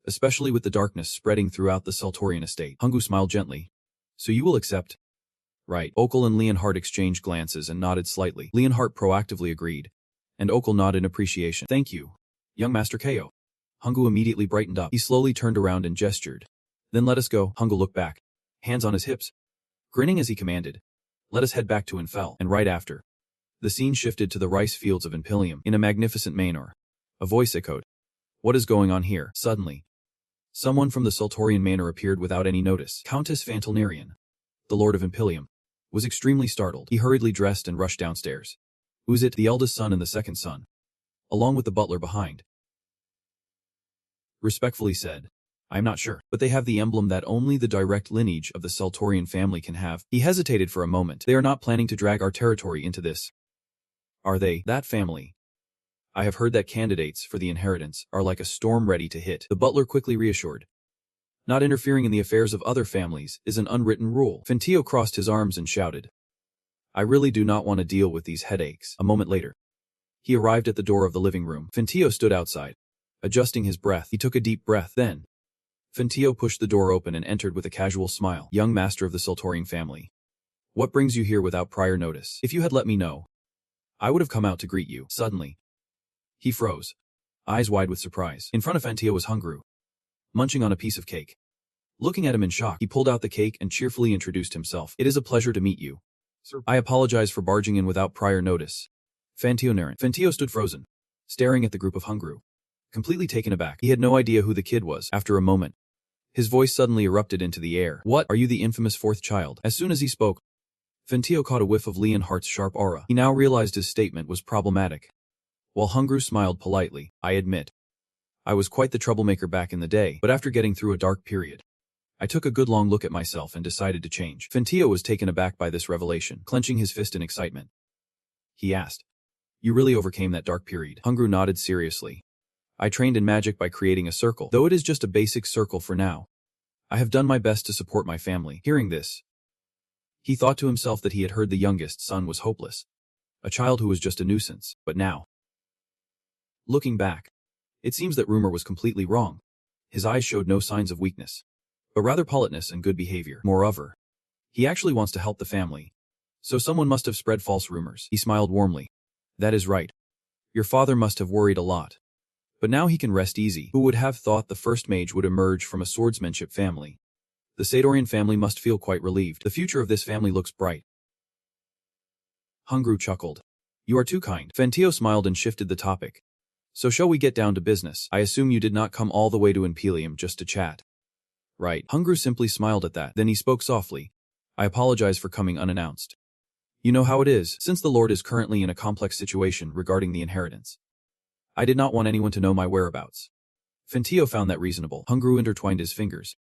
especially with the darkness spreading throughout the Sultorian estate. Hungu smiled gently. So you will accept? Right. Okul and Hart exchanged glances and nodded slightly. Hart proactively agreed, and Okul nodded in appreciation. Thank you, young Master Ko. Hungu immediately brightened up. He slowly turned around and gestured. Then let us go. Hungu looked back, hands on his hips, grinning as he commanded. Let us head back to Infel. And right after, the scene shifted to the rice fields of Impilium. In a magnificent manor, a voice echoed. What is going on here? Suddenly, someone from the Sultorian manor appeared without any notice. Countess Fantilnarian, the Lord of Impilium, was extremely startled. He hurriedly dressed and rushed downstairs. Uzit, the eldest son and the second son, along with the butler behind, respectfully said, I am not sure, but they have the emblem that only the direct lineage of the Sultorian family can have. He hesitated for a moment. They are not planning to drag our territory into this, are they? That family. I have heard that candidates for the inheritance are like a storm ready to hit. The butler quickly reassured. Not interfering in the affairs of other families is an unwritten rule. Fentio crossed his arms and shouted, I really do not want to deal with these headaches. A moment later, he arrived at the door of the living room. Fentio stood outside, adjusting his breath. He took a deep breath. Then, Fentio pushed the door open and entered with a casual smile. Young master of the Sultorian family, what brings you here without prior notice? If you had let me know, I would have come out to greet you. Suddenly, he froze, eyes wide with surprise. In front of Fentio was Hungu, munching on a piece of cake. Looking at him in shock, he pulled out the cake and cheerfully introduced himself. It is a pleasure to meet you, sir. I apologize for barging in without prior notice. Fentio stood frozen, staring at the group of Hungru. Completely taken aback, he had no idea who the kid was. After a moment, his voice suddenly erupted into the air. What? Are you the infamous fourth child? As soon as he spoke, Fentio caught a whiff of Hart's sharp aura. He now realized his statement was problematic. While Hungru smiled politely, I admit, I was quite the troublemaker back in the day, but after getting through a dark period, I took a good long look at myself and decided to change. Fentio was taken aback by this revelation, clenching his fist in excitement. He asked, You really overcame that dark period? Hungru nodded seriously. I trained in magic by creating a circle, though it is just a basic circle for now. I have done my best to support my family. Hearing this, he thought to himself that he had heard the youngest son was hopeless, a child who was just a nuisance, but now, looking back, it seems that rumor was completely wrong. His eyes showed no signs of weakness, but rather politeness and good behavior. Moreover, he actually wants to help the family, so someone must have spread false rumors. He smiled warmly. That is right. Your father must have worried a lot. But now he can rest easy. Who would have thought the first mage would emerge from a swordsmanship family? The Sadorian family must feel quite relieved. The future of this family looks bright. Hungru chuckled. You are too kind. Fentio smiled and shifted the topic. So shall we get down to business? I assume you did not come all the way to Impelium just to chat. Right. Hungru simply smiled at that. Then he spoke softly. I apologize for coming unannounced. You know how it is, since the Lord is currently in a complex situation regarding the inheritance. I did not want anyone to know my whereabouts. Fentio found that reasonable. Hungru intertwined his fingers.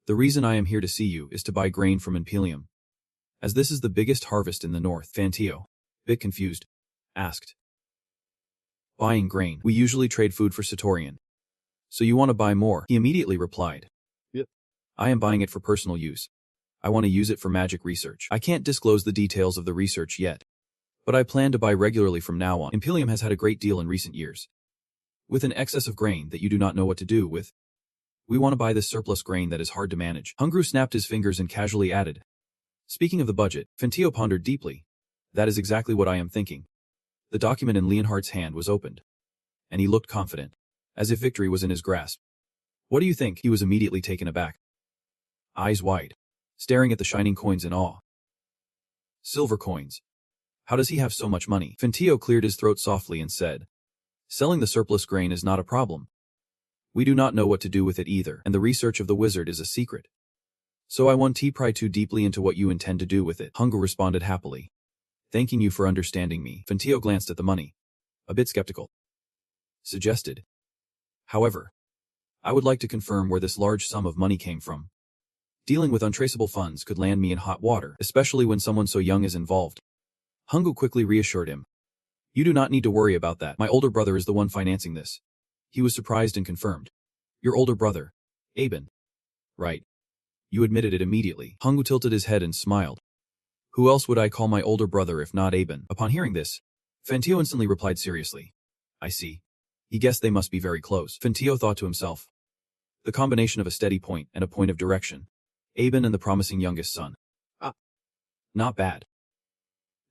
The reason I am here to see you is to buy grain from Impelium, as this is the biggest harvest in the north. Fentio, bit confused, asked. Buying grain. We usually trade food for Satorian. So you want to buy more? He immediately replied. Yep. I am buying it for personal use. I want to use it for magic research. I can't disclose the details of the research yet, but I plan to buy regularly from now on. Impelium has had a great deal in recent years, with an excess of grain that you do not know what to do with. We want to buy this surplus grain that is hard to manage. Hungru snapped his fingers and casually added. Speaking of the budget, Fentio pondered deeply. That is exactly what I am thinking. The document in Leonhardt's hand was opened, and he looked confident, as if victory was in his grasp. What do you think? He was immediately taken aback, eyes wide, staring at the shining coins in awe. Silver coins. How does he have so much money? Fentio cleared his throat softly and said, Selling the surplus grain is not a problem. We do not know what to do with it either, and the research of the wizard is a secret. So I won't pry too deeply into what you intend to do with it. Hungru responded happily. Thanking you for understanding me. Fentio glanced at the money, a bit skeptical. Suggested. However, I would like to confirm where this large sum of money came from. Dealing with untraceable funds could land me in hot water, especially when someone so young is involved. Hungru quickly reassured him. You do not need to worry about that. My older brother is the one financing this. He was surprised and confirmed. Your older brother, Aben. Right. You admitted it immediately. Hungru tilted his head and smiled. Who else would I call my older brother if not Aben? Upon hearing this, Fentio instantly replied seriously. I see. He guessed they must be very close. Fentio thought to himself. The combination of a steady point and a point of direction. Aben and the promising youngest son. Not bad.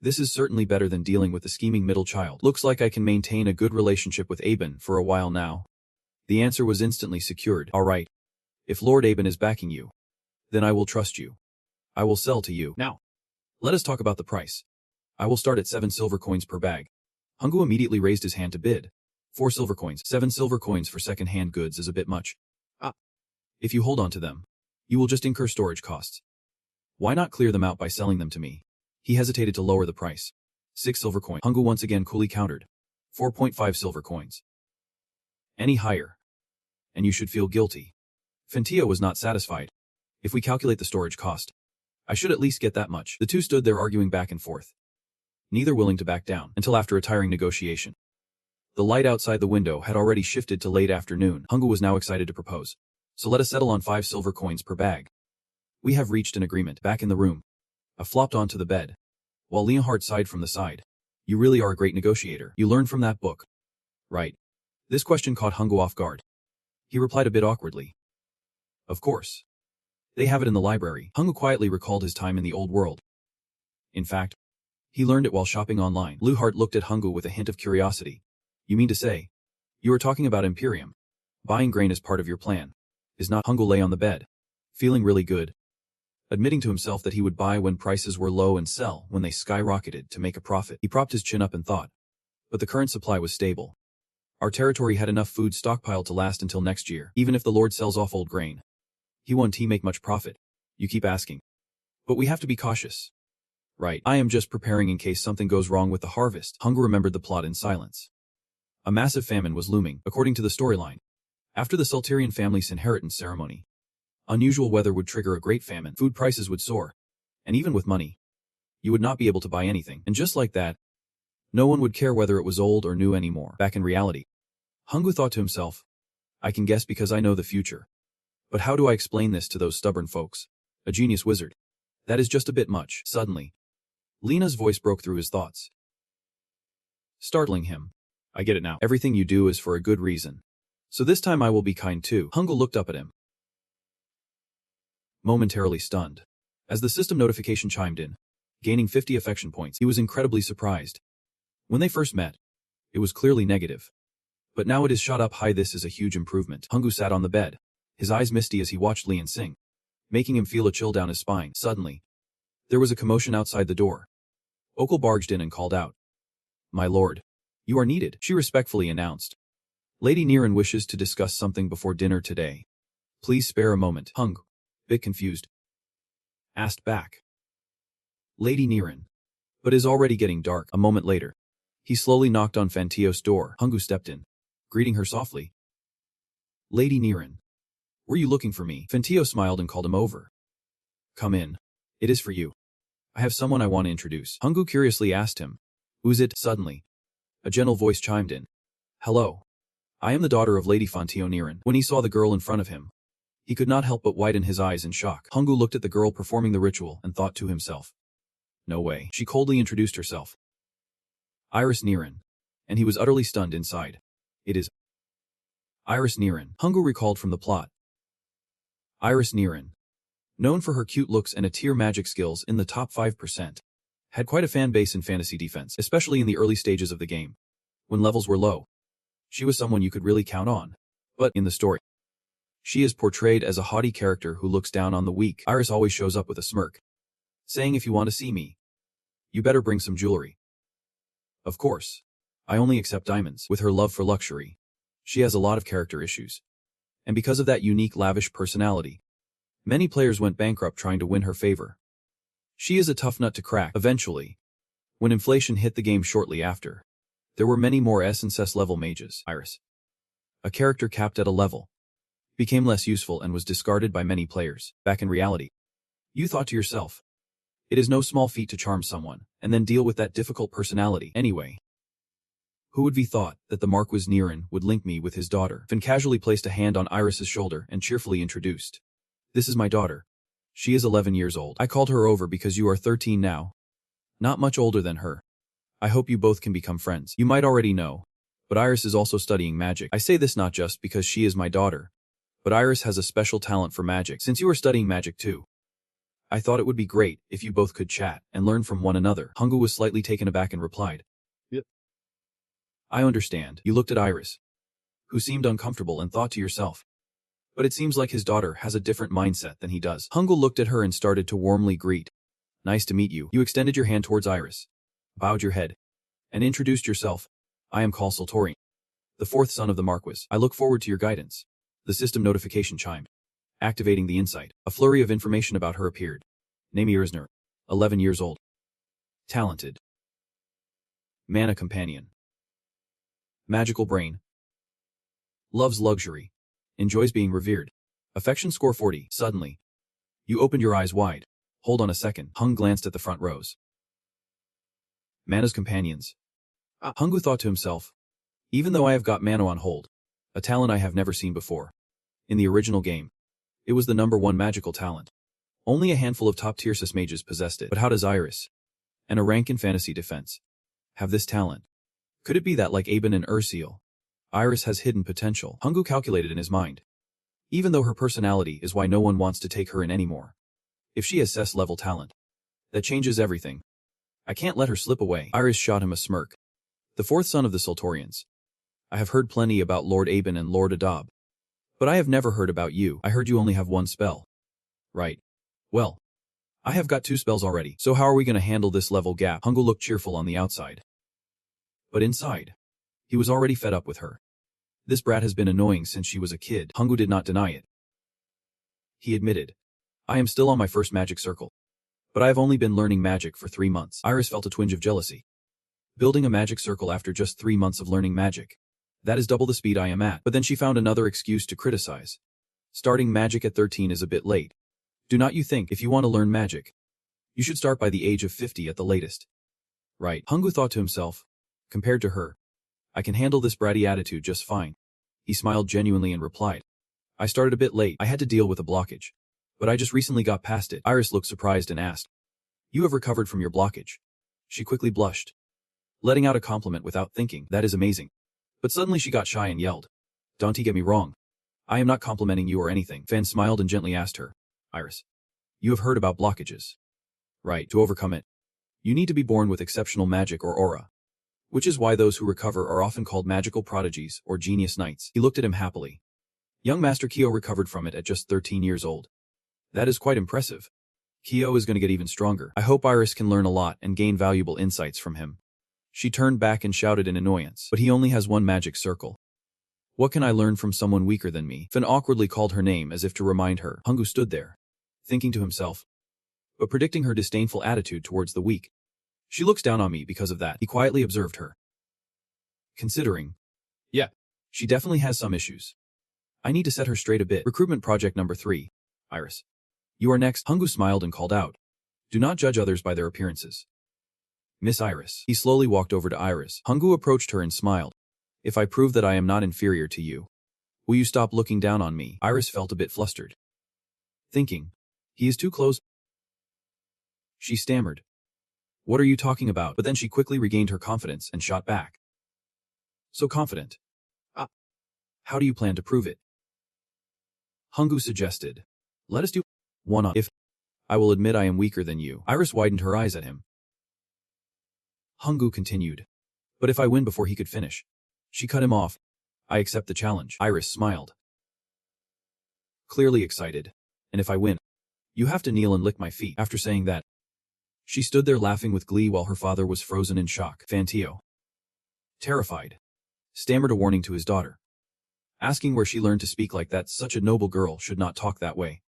This is certainly better than dealing with the scheming middle child. Looks like I can maintain a good relationship with Aben for a while now. The answer was instantly secured. All right. If Lord Aben is backing you, then I will trust you. I will sell to you. Now, let us talk about the price. I will start at 7 silver coins per bag. Hungru immediately raised his hand to bid. 4 silver coins. 7 silver coins for second-hand goods is a bit much. If you hold on to them, you will just incur storage costs. Why not clear them out by selling them to me? He hesitated to lower the price. 6 silver coins. Hungru once again coolly countered. 4.5 silver coins. Any higher, and you should feel guilty. Fentio was not satisfied. If we calculate the storage cost, I should at least get that much. The two stood there arguing back and forth, neither willing to back down, until after a tiring negotiation. The light outside the window had already shifted to late afternoon. Hungru was now excited to propose. So let us settle on 5 silver coins per bag. We have reached an agreement. Back in the room, I flopped onto the bed, while Leonhardt sighed from the side. You really are a great negotiator. You learned from that book. Right. This question caught Hungru off guard. He replied a bit awkwardly. Of course. They have it in the library. Hungru quietly recalled his time in the old world. In fact, he learned it while shopping online. Leonhardt looked at Hungru with a hint of curiosity. You mean to say, you are talking about Imperium? Buying grain is part of your plan, is not? Hungru lay on the bed, feeling really good, admitting to himself that he would buy when prices were low and sell when they skyrocketed to make a profit. He propped his chin up and thought. But the current supply was stable. Our territory had enough food stockpiled to last until next year, even if the Lord sells off old grain. He won't make much profit. You keep asking. But we have to be cautious. Right, I am just preparing in case something goes wrong with the harvest. Hungu remembered the plot in silence. A massive famine was looming, according to the storyline. After the Sulturian family's inheritance ceremony, unusual weather would trigger a great famine, food prices would soar, and even with money, you would not be able to buy anything. And just like that, no one would care whether it was old or new anymore. Back in reality, Hungu thought to himself, I can guess because I know the future. But how do I explain this to those stubborn folks? A genius wizard. That is just a bit much. Suddenly, Lena's voice broke through his thoughts, startling him. I get it now. Everything you do is for a good reason. So this time I will be kind too. Hungu looked up at him, momentarily stunned. As the system notification chimed in, gaining 50 affection points, he was incredibly surprised. When they first met, it was clearly negative. But now it is shot up high. This is a huge improvement. Hungu sat on the bed, his eyes misty as he watched Lian sing, making him feel a chill down his spine. Suddenly, there was a commotion outside the door. Okul barged in and called out. My lord, you are needed, she respectfully announced. Lady Niren wishes to discuss something before dinner today. Please spare a moment. Hung, bit confused, asked back. Lady Niren. But is already getting dark. A moment later, he slowly knocked on Fantio's door. Hungu stepped in, greeting her softly. Lady Niren. Were you looking for me? Fantio smiled and called him over. Come in. It is for you. I have someone I want to introduce. Hungu curiously asked him. Who's it? Suddenly, a gentle voice chimed in. Hello. I am the daughter of Lady Fantio Niren. When he saw the girl in front of him, he could not help but widen his eyes in shock. Hungu looked at the girl performing the ritual and thought to himself. No way. She coldly introduced herself. Iris Niren. And he was utterly stunned inside. It is Iris Niren. Hungu recalled from the plot. Iris Niren, known for her cute looks and tier magic skills in the top 5%, had quite a fan base in fantasy defense, especially in the early stages of the game. When levels were low, she was someone you could really count on. But in the story, she is portrayed as a haughty character who looks down on the weak. Iris always shows up with a smirk, saying if you want to see me, you better bring some jewelry. Of course, I only accept diamonds. With her love for luxury, she has a lot of character issues. And because of that unique lavish personality, many players went bankrupt trying to win her favor. She is a tough nut to crack. Eventually, when inflation hit the game shortly after, there were many more S and SS level mages. Iris, a character capped at a level, became less useful and was discarded by many players. Back in reality, you thought to yourself, it is no small feat to charm someone, and then deal with that difficult personality. Anyway, who would be thought that the Marquis Niren would link me with his daughter? Finn casually placed a hand on Iris's shoulder and cheerfully introduced. This is my daughter. She is 11 years old. I called her over because you are 13 now. Not much older than her. I hope you both can become friends. You might already know, but Iris is also studying magic. I say this not just because she is my daughter, but Iris has a special talent for magic. Since you are studying magic too, I thought it would be great if you both could chat and learn from one another. Hungu was slightly taken aback and replied. Yep. I understand. You looked at Iris, who seemed uncomfortable, and thought to yourself, but it seems like his daughter has a different mindset than he does. Hungu looked at her and started to warmly greet. Nice to meet you. You extended your hand towards Iris, bowed your head, and introduced yourself. I am Kal Sultorian, the fourth son of the Marquis. I look forward to your guidance. The system notification chimed, activating the insight. A flurry of information about her appeared. Name Irisner, 11 years old. Talented. Mana companion. Magical brain. Loves luxury. Enjoys being revered. Affection score 40. Suddenly, you opened your eyes wide. Hold on a second. Hung glanced at the front rows. Mana's companions. Hungu thought to himself, even though I have got Mana on hold, a talent I have never seen before. In the original game, it was the #1 magical talent. Only a handful of top-tier cis mages possessed it. But how does Iris, and a rank in fantasy defense, have this talent? Could it be that, like Aben and Ursil, Iris has hidden potential? Hungu calculated in his mind. Even though her personality is why no one wants to take her in anymore. If she has SS level talent, that changes everything. I can't let her slip away. Iris shot him a smirk. The fourth son of the Sultorians. I have heard plenty about Lord Aben and Lord Adab, but I have never heard about you. I heard you only have one spell. Right. Well, I have got 2 spells already, so how are we going to handle this level gap? Hungu looked cheerful on the outside, but inside, he was already fed up with her. This brat has been annoying since she was a kid. Hongwoo did not deny it. He admitted, I am still on my first magic circle. But I have only been learning magic for 3 months. Iris felt a twinge of jealousy. Building a magic circle after just 3 months of learning magic. That is double the speed I am at. But then she found another excuse to criticize. Starting magic at 13 is a bit late. Do not you think, if you want to learn magic, you should start by the age of 50 at the latest? Right. Hongwoo thought to himself. Compared to her, I can handle this bratty attitude just fine. He smiled genuinely and replied, I started a bit late. I had to deal with a blockage. But I just recently got past it. Iris looked surprised and asked, You have recovered from your blockage? She quickly blushed, letting out a compliment without thinking. That is amazing. But suddenly she got shy and yelled, Don't get me wrong. I am not complimenting you or anything. Fan smiled and gently asked her, Iris, you have heard about blockages. Right, to overcome it, you need to be born with exceptional magic or aura. Which is why those who recover are often called magical prodigies or genius knights. He looked at him happily. Young Master Kyo recovered from it at just 13 years old. That is quite impressive. Kyo is going to get even stronger. I hope Iris can learn a lot and gain valuable insights from him. She turned back and shouted in annoyance. But he only has one magic circle. What can I learn from someone weaker than me? Fan awkwardly called her name as if to remind her. Hongwoo stood there, thinking to himself, but predicting her disdainful attitude towards the weak. She looks down on me because of that. He quietly observed her. Considering, yeah, she definitely has some issues. I need to set her straight a bit. Recruitment project number 3. Iris. You are next. Hongwoo smiled and called out. Do not judge others by their appearances. Miss Iris. He slowly walked over to Iris. Hongwoo approached her and smiled. If I prove that I am not inferior to you, will you stop looking down on me? Iris felt a bit flustered, thinking, he is too close. She stammered. What are you talking about? But then she quickly regained her confidence and shot back. So confident. How do you plan to prove it? Hongwoo suggested. Let us do one on. If I will admit I am weaker than you. Iris widened her eyes at him. Hongwoo continued. But if I win before he could finish. She cut him off. I accept the challenge. Iris smiled, clearly excited. And if I win, you have to kneel and lick my feet. After saying that, she stood there laughing with glee while her father was frozen in shock. Fantio, terrified, stammered a warning to his daughter, asking where she learned to speak like that. Such a noble girl should not talk that way.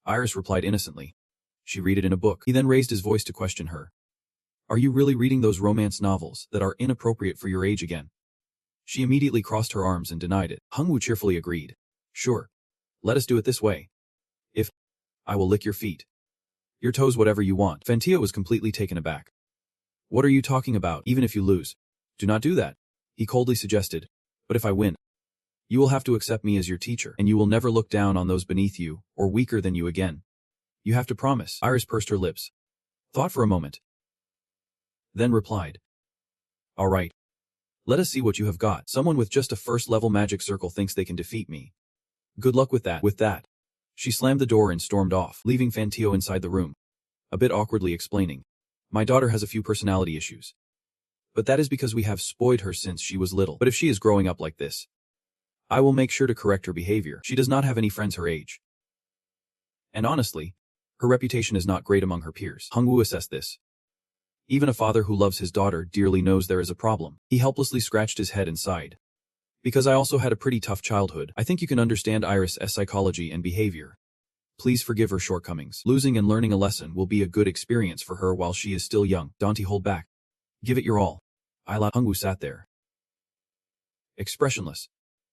Iris replied innocently. She read it in a book. He then raised his voice to question her. Are you really reading those romance novels that are inappropriate for your age again? She immediately crossed her arms and denied it. Hongwoo cheerfully agreed. Sure. Let us do it this way. If I will lick your feet, your toes, whatever you want. Fantio was completely taken aback. What are you talking about? Even if you lose, do not do that. He coldly suggested. But if I win, you will have to accept me as your teacher, and you will never look down on those beneath you or weaker than you again. You have to promise. Iris pursed her lips, thought for a moment, then replied. All right. Let us see what you have got. Someone with just a first-level magic circle thinks they can defeat me. Good luck with that. With that, she slammed the door and stormed off, leaving Fantio inside the room, a bit awkwardly explaining. My daughter has a few personality issues. But that is because we have spoiled her since she was little. But if she is growing up like this, I will make sure to correct her behavior. She does not have any friends her age. And honestly, her reputation is not great among her peers. Hongwoo assessed this. Even a father who loves his daughter dearly knows there is a problem. He helplessly scratched his head and sighed. Because I also had a pretty tough childhood, I think you can understand Iris' psychology and behavior. Please forgive her shortcomings. Losing and learning a lesson will be a good experience for her while she is still young. Don't hold back. Give it your all. Hongwoo sat there, expressionless,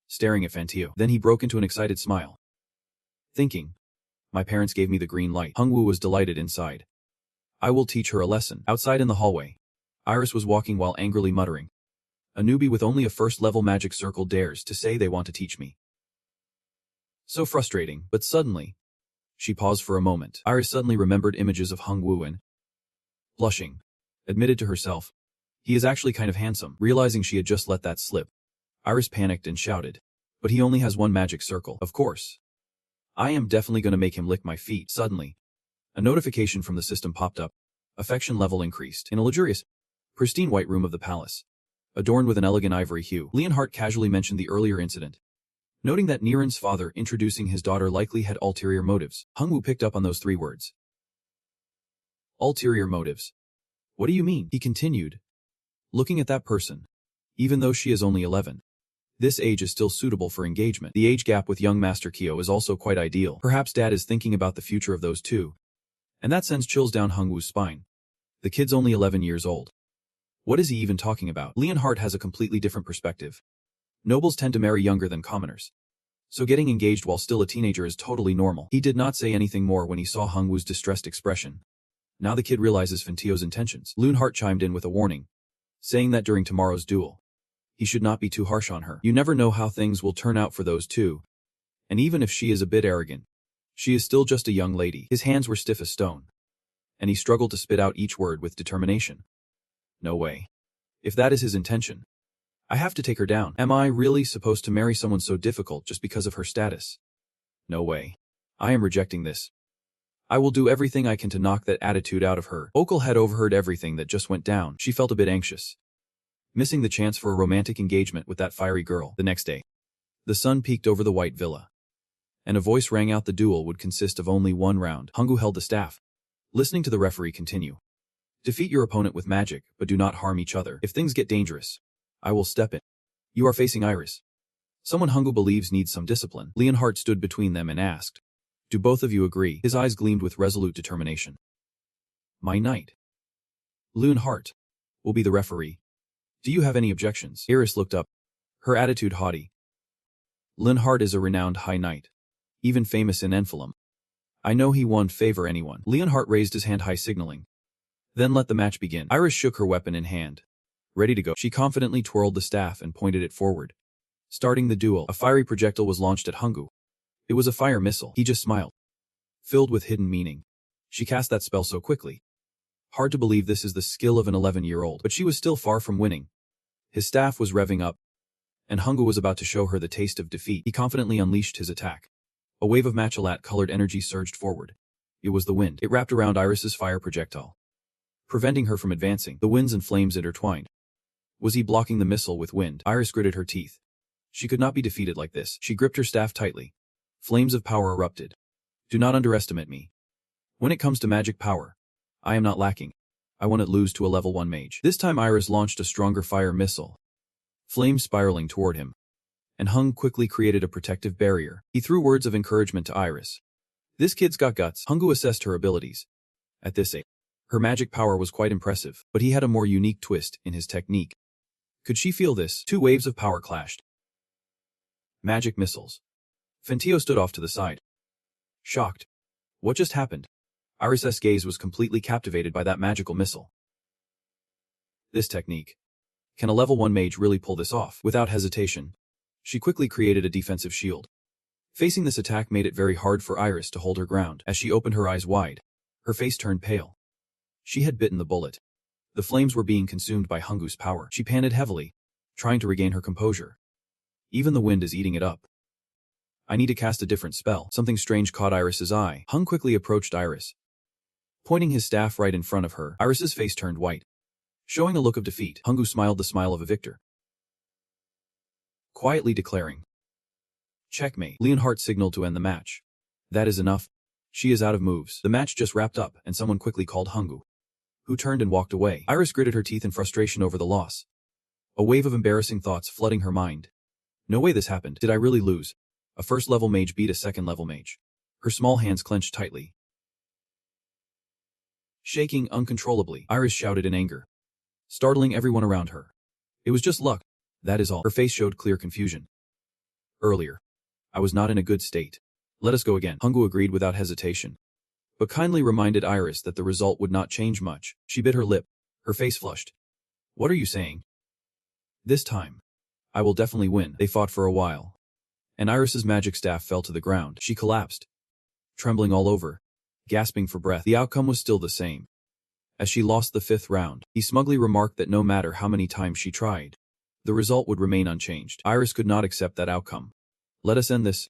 staring at Fantio. Then he broke into an excited smile, thinking, my parents gave me the green light. Hongwoo was delighted inside. I will teach her a lesson. Outside in the hallway, Iris was walking while angrily muttering. A newbie with only a first-level magic circle dares to say they want to teach me. So frustrating. But suddenly, she paused for a moment. Iris suddenly remembered images of Hongwoo and, blushing, admitted to herself, he is actually kind of handsome. Realizing she had just let that slip, Iris panicked and shouted, but he only has one magic circle. Of course. I am definitely going to make him lick my feet. Suddenly, a notification from the system popped up. Affection level increased. In a luxurious, pristine white room of the palace, adorned with an elegant ivory hue, Hart casually mentioned the earlier incident, noting that Niren's father introducing his daughter likely had ulterior motives. Hongwoo picked up on those 3 words. Ulterior motives. What do you mean? He continued, looking at that person, even though she is only 11. This age is still suitable for engagement. The age gap with young Master Kyo is also quite ideal. Perhaps Dad is thinking about the future of those two. And that sends chills down Hongwoo's spine. The kid's only 11 years old. What is he even talking about? Hart has a completely different perspective. Nobles tend to marry younger than commoners. So getting engaged while still a teenager is totally normal. He did not say anything more when he saw Hongwoo's distressed expression. Now the kid realizes Fantio's intentions. Hart chimed in with a warning, saying that during tomorrow's duel, he should not be too harsh on her. You never know how things will turn out for those two. And even if she is a bit arrogant, she is still just a young lady. His hands were stiff as stone, and he struggled to spit out each word with determination. No way. If that is his intention, I have to take her down. Am I really supposed to marry someone so difficult just because of her status? No way. I am rejecting this. I will do everything I can to knock that attitude out of her. Okul had overheard everything that just went down. She felt a bit anxious, missing the chance for a romantic engagement with that fiery girl. The next day, the sun peeked over the white villa, and a voice rang out the duel would consist of only one round. Hongwoo held the staff, listening to the referee continue. Defeat your opponent with magic, but do not harm each other. If things get dangerous, I will step in. You are facing Iris. Someone Hongwoo believes needs some discipline. Hart stood between them and asked, do both of you agree? His eyes gleamed with resolute determination. My knight, Hart, will be the referee. Do you have any objections? Iris looked up, her attitude haughty. Hart is a renowned high knight, even famous in Enfilum. I know he won't favor anyone. Hart raised his hand high signaling. Then let the match begin. Iris shook her weapon in hand, ready to go. She confidently twirled the staff and pointed it forward. Starting the duel, a fiery projectile was launched at Hongwoo. It was a fire missile. He just smiled, filled with hidden meaning. She cast that spell so quickly. Hard to believe this is the skill of an 11-year-old, but she was still far from winning. His staff was revving up, and Hongwoo was about to show her the taste of defeat. He confidently unleashed his attack. A wave of matchalat-colored energy surged forward. It was the wind. It wrapped around Iris's fire projectile, preventing her from advancing. The winds and flames intertwined. Was he blocking the missile with wind? Iris gritted her teeth. She could not be defeated like this. She gripped her staff tightly. Flames of power erupted. Do not underestimate me. When it comes to magic power, I am not lacking. I won't lose to a level 1 mage. This time Iris launched a stronger fire missile, flames spiraling toward him, and Hung quickly created a protective barrier. He threw words of encouragement to Iris. This kid's got guts. Hongwoo assessed her abilities. At this age, her magic power was quite impressive, but he had a more unique twist in his technique. Could she feel this? Two waves of power clashed. Magic missiles. Fantio stood off to the side, shocked. What just happened? Iris's gaze was completely captivated by that magical missile. This technique. Can a level 1 mage really pull this off? Without hesitation, she quickly created a defensive shield. Facing this attack made it very hard for Iris to hold her ground. As she opened her eyes wide, her face turned pale. She had bitten the bullet. The flames were being consumed by Hongwoo's power. She panted heavily, trying to regain her composure. Even the wind is eating it up. I need to cast a different spell. Something strange caught Iris's eye. Hung quickly approached Iris, pointing his staff right in front of her. Iris's face turned white, showing a look of defeat. Hongwoo smiled the smile of a victor, quietly declaring, checkmate. Hart signaled to end the match. That is enough. She is out of moves. The match just wrapped up, and someone quickly called Hongwoo, who turned and walked away. Iris gritted her teeth in frustration over the loss, a wave of embarrassing thoughts flooding her mind. No way this happened. Did I really lose? A first-level mage beat a second-level mage. Her small hands clenched tightly. Shaking uncontrollably, Iris shouted in anger, startling everyone around her. It was just luck. That is all. Her face showed clear confusion. Earlier, I was not in a good state. Let us go again. Hongwoo agreed without hesitation, but kindly reminded Iris that the result would not change much. She bit her lip, her face flushed. What are you saying? This time, I will definitely win. They fought for a while, and Iris's magic staff fell to the ground. She collapsed, trembling all over, gasping for breath. The outcome was still the same. As she lost the 5th round, he smugly remarked that no matter how many times she tried, the result would remain unchanged. Iris could not accept that outcome. Let us end this.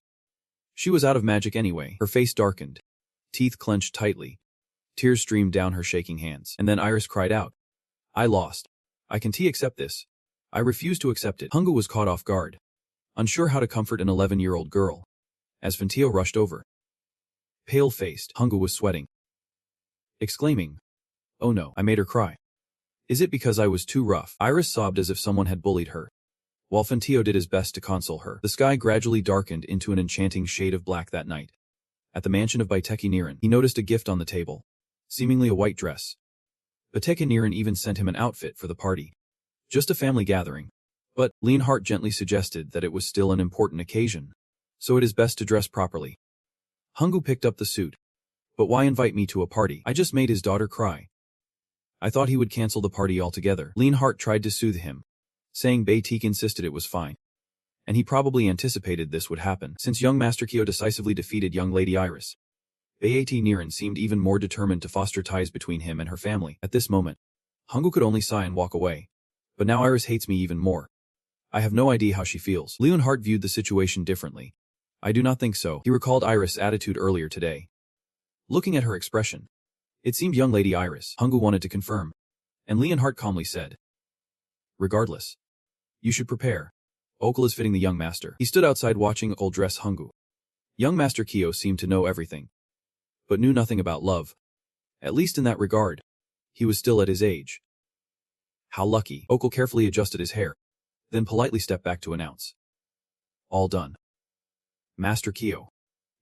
She was out of magic anyway. Her face darkened, teeth clenched tightly. Tears streamed down her shaking hands. And then Iris cried out, I lost. I can't accept this. I refuse to accept it. Hongwoo was caught off guard, unsure how to comfort an 11-year-old girl. As Fantio rushed over, pale-faced, Hongwoo was sweating, exclaiming, oh no, I made her cry. Is it because I was too rough? Iris sobbed as if someone had bullied her. While Fantio did his best to console her, the sky gradually darkened into an enchanting shade of black that night. At the mansion of Baiteki Niran, he noticed a gift on the table, seemingly a white dress. Baiteki Niran even sent him an outfit for the party. Just a family gathering. But Hart gently suggested that it was still an important occasion, so it is best to dress properly. Hungu picked up the suit. But why invite me to a party? I just made his daughter cry. I thought he would cancel the party altogether. Hart tried to soothe him, saying Baiteki insisted it was fine. And he probably anticipated this would happen, since young Master Kyo decisively defeated young Lady Iris. Baiteki Niran seemed even more determined to foster ties between him and her family. At this moment, Hungu could only sigh and walk away. But now Iris hates me even more. I have no idea how she feels. Hart viewed the situation differently. I do not think so. He recalled Iris' attitude earlier today. Looking at her expression, it seemed young Lady Iris. Hungu wanted to confirm. And Hart calmly said, regardless, you should prepare. Okul is fitting the young master. He stood outside watching Okul dress Hungu. Young Master Kyo seemed to know everything, but knew nothing about love. At least in that regard. He was still at his age. How lucky. Okul carefully adjusted his hair, then politely stepped back to announce. All done. Master Kyo.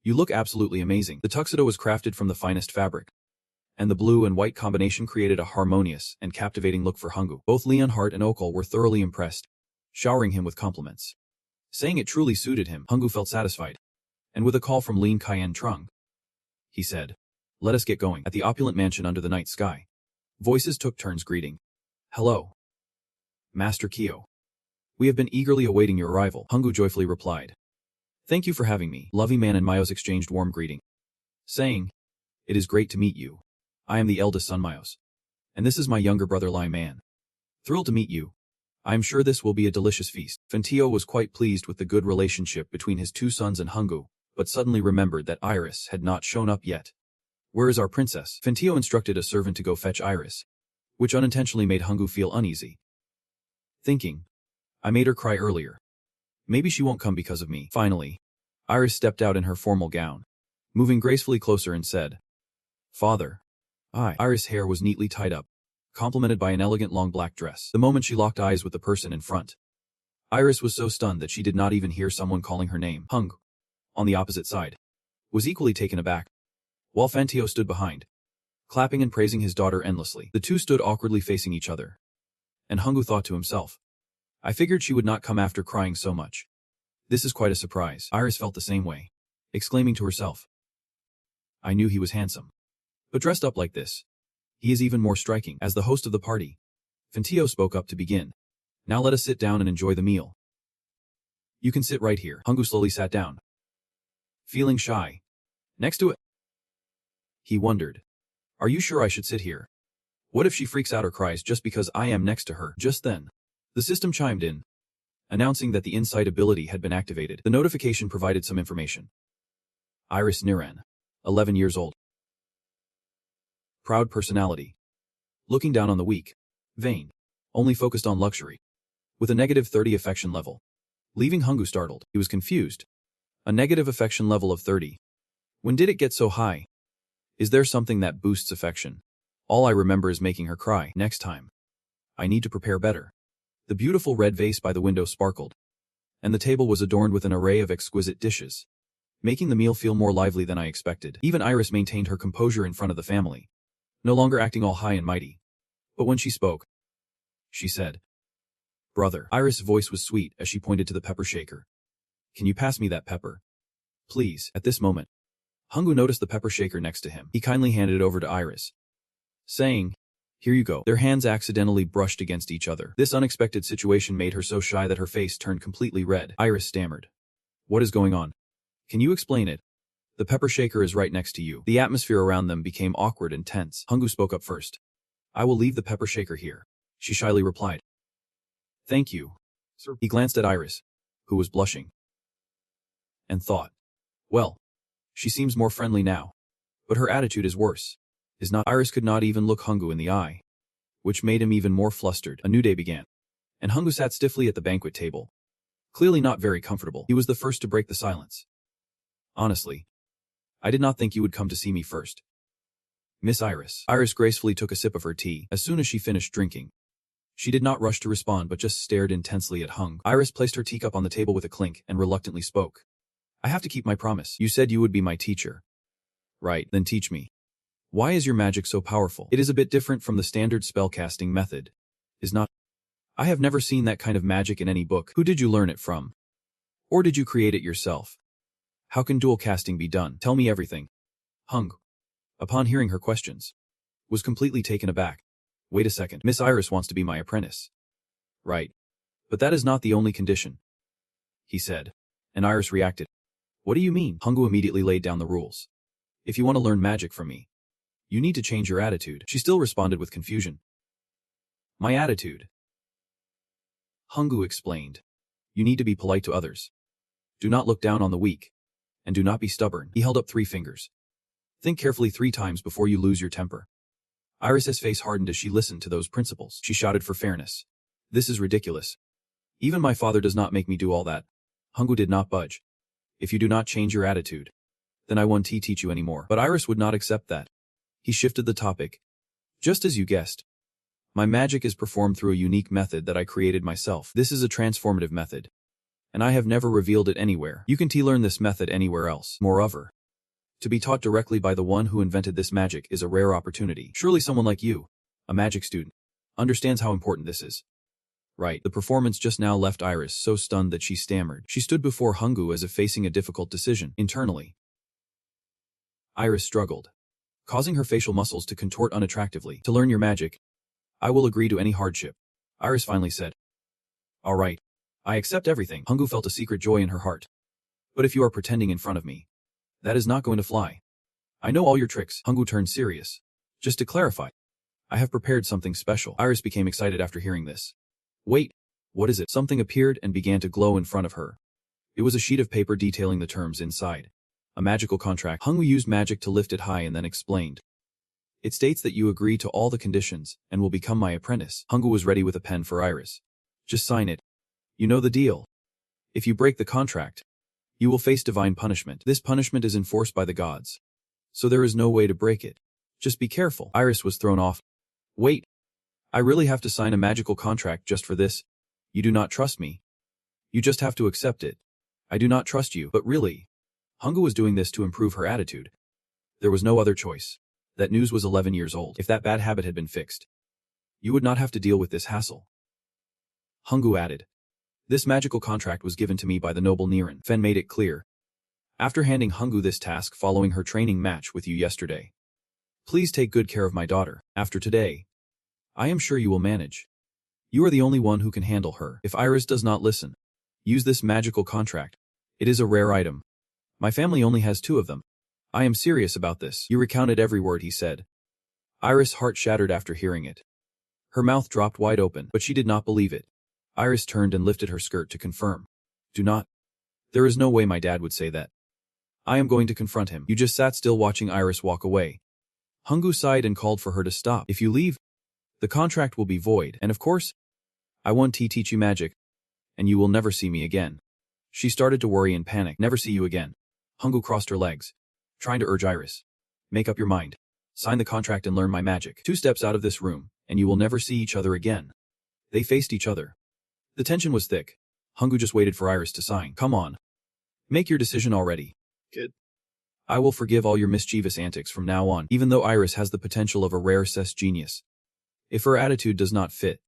You look absolutely amazing. The tuxedo was crafted from the finest fabric, and the blue and white combination created a harmonious and captivating look for Hungu. Both Hart and Okul were thoroughly impressed, showering him with compliments. Saying it truly suited him, Hungu felt satisfied. And with a call from Lin Kaien Trung, he said, let us get going. At the opulent mansion under the night sky, voices took turns greeting. Hello. Master Kyo. We have been eagerly awaiting your arrival, Hungu joyfully replied. Thank you for having me. Lovey Man and Myos exchanged warm greeting, saying, it is great to meet you. I am the eldest son Myos, and this is my younger brother Lai Man. Thrilled to meet you. I am sure this will be a delicious feast. Fantio was quite pleased with the good relationship between his two sons and Hungu, but suddenly remembered that Iris had not shown up yet. Where is our princess? Fantio instructed a servant to go fetch Iris, which unintentionally made Hungu feel uneasy. Thinking, I made her cry earlier. Maybe she won't come because of me. Finally, Iris stepped out in her formal gown, moving gracefully closer and said, Father. Iris' hair was neatly tied up, complemented by an elegant long black dress. The moment she locked eyes with the person in front, Iris was so stunned that she did not even hear someone calling her name. Hung, on the opposite side, was equally taken aback, while Fantio stood behind, clapping and praising his daughter endlessly. The two stood awkwardly facing each other, and Hungu thought to himself, I figured she would not come after crying so much. This is quite a surprise. Iris felt the same way, exclaiming to herself, I knew he was handsome, but dressed up like this, he is even more striking. As the host of the party, Fantio spoke up to begin. Now let us sit down and enjoy the meal. You can sit right here. Hungu slowly sat down, feeling shy. Next to it, he wondered, are you sure I should sit here? What if she freaks out or cries just because I am next to her? Just then, the system chimed in, announcing that the insight ability had been activated. The notification provided some information. Iris Niran, 11 years old. Proud personality. Looking down on the weak. Vain. Only focused on luxury. With a negative 30 affection level. Leaving Hungu startled. He was confused. A negative affection level of 30. When did it get so high? Is there something that boosts affection? All I remember is making her cry. Next time, I need to prepare better. The beautiful red vase by the window sparkled, and the table was adorned with an array of exquisite dishes, making the meal feel more lively than I expected. Even Iris maintained her composure in front of the family, no longer acting all high and mighty. But when she spoke, she said, Brother. Iris' voice was sweet as she pointed to the pepper shaker. Can you pass me that pepper? Please. At this moment, Hungu noticed the pepper shaker next to him. He kindly handed it over to Iris, saying, Here you go. Their hands accidentally brushed against each other. This unexpected situation made her so shy that her face turned completely red. Iris stammered. What is going on? Can you explain it? The pepper shaker is right next to you. The atmosphere around them became awkward and tense. Hungu spoke up first. I will leave the pepper shaker here, she shyly replied. Thank you, sir. He glanced at Iris, who was blushing, and thought, well, she seems more friendly now, but her attitude is worse. Is not. Iris could not even look Hungu in the eye, which made him even more flustered. A new day began, and Hungu sat stiffly at the banquet table, clearly not very comfortable. He was the first to break the silence. Honestly, I did not think you would come to see me first. Miss Iris. Iris gracefully took a sip of her tea. As soon as she finished drinking, She did not rush to respond but just stared intensely at Hung. Iris placed her teacup on the table with a clink and reluctantly spoke. I have to keep my promise. You said you would be my teacher. Right, then teach me. Why is your magic so powerful? It is a bit different from the standard spellcasting method. Is not? I have never seen that kind of magic in any book. Who did you learn it from? Or did you create it yourself? How can dual casting be done? Tell me everything. Hung, upon hearing her questions, was completely taken aback. Wait a second, Miss Iris wants to be my apprentice. Right. But that is not the only condition, he said. And Iris reacted. What do you mean? Hungu immediately laid down the rules. If you want to learn magic from me, you need to change your attitude. She still responded with confusion. My attitude? Hungu explained. You need to be polite to others. Do not look down on the weak. And do not be stubborn. He held up 3 fingers. Think carefully 3 times before you lose your temper. Iris's face hardened as she listened to those principles. She shouted for fairness. This is ridiculous. Even my father does not make me do all that. Hungu did not budge. If you do not change your attitude, then I won't teach you anymore. But Iris would not accept that. He shifted the topic. Just as you guessed. My magic is performed through a unique method that I created myself. This is a transformative method. And I have never revealed it anywhere. You can learn this method anywhere else. Moreover, to be taught directly by the one who invented this magic is a rare opportunity. Surely someone like you, a magic student, understands how important this is. Right. The performance just now left Iris so stunned that she stammered. She stood before Hungu as if facing a difficult decision. Internally, Iris struggled, causing her facial muscles to contort unattractively. To learn your magic, I will agree to any hardship, Iris finally said. All right. I accept everything. Hungu felt a secret joy in her heart. But if you are pretending in front of me, that is not going to fly. I know all your tricks. Hungu turned serious. Just to clarify, I have prepared something special. Iris became excited after hearing this. Wait, what is it? Something appeared and began to glow in front of her. It was a sheet of paper detailing the terms inside. A magical contract. Hungu used magic to lift it high and then explained. It states that you agree to all the conditions and will become my apprentice. Hungu was ready with a pen for Iris. Just sign it. You know the deal. If you break the contract, you will face divine punishment. This punishment is enforced by the gods. So there is no way to break it. Just be careful. Iris was thrown off. Wait. I really have to sign a magical contract just for this? You do not trust me. You just have to accept it. I do not trust you. But really, Hungu was doing this to improve her attitude. There was no other choice. That news was 11 years old. If that bad habit had been fixed, you would not have to deal with this hassle. Hungu added. This magical contract was given to me by the noble Niren. Fen made it clear. After handing Hungu this task following her training match with you yesterday. Please take good care of my daughter. After today, I am sure you will manage. You are the only one who can handle her. If Iris does not listen, use this magical contract. It is a rare item. My family only has 2 of them. I am serious about this. You recounted every word he said. Iris' heart shattered after hearing it. Her mouth dropped wide open, but she did not believe it. Iris turned and lifted her skirt to confirm. Do not. There is no way my dad would say that. I am going to confront him. You just sat still watching Iris walk away. Hungu sighed and called for her to stop. If you leave, the contract will be void. And of course, I won't teach you magic. And you will never see me again. She started to worry and panic. Never see you again. Hungu crossed her legs, trying to urge Iris. Make up your mind. Sign the contract and learn my magic. 2 steps out of this room, and you will never see each other again. They faced each other. The tension was thick. Hungu just waited for Iris to sign. Come on. Make your decision already. Kid. I will forgive all your mischievous antics from now on, even though Iris has the potential of a rare cess genius. If her attitude does not fit,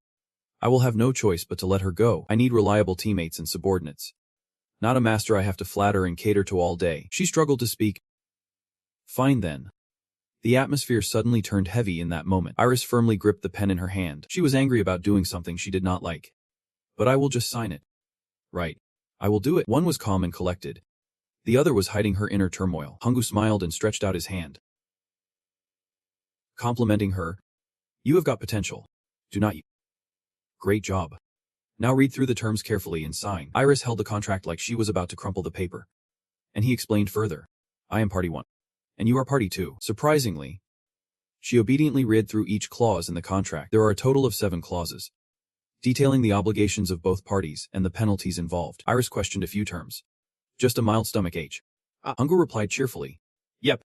I will have no choice but to let her go. I need reliable teammates and subordinates. Not a master I have to flatter and cater to all day. She struggled to speak. Fine then. The atmosphere suddenly turned heavy in that moment. Iris firmly gripped the pen in her hand. She was angry about doing something she did not like. But I will just sign it. Right. I will do it. One was calm and collected. The other was hiding her inner turmoil. Hungu smiled and stretched out his hand, complimenting her. You have got potential. Do not you? Great job. Now read through the terms carefully and sign. Iris held the contract like she was about to crumple the paper. And he explained further. I am party 1. And you are party 2. Surprisingly, she obediently read through each clause in the contract. There are a total of 7 clauses, detailing the obligations of both parties and the penalties involved. Iris questioned a few terms. Just a mild stomach ache. Hungu replied cheerfully. Yep.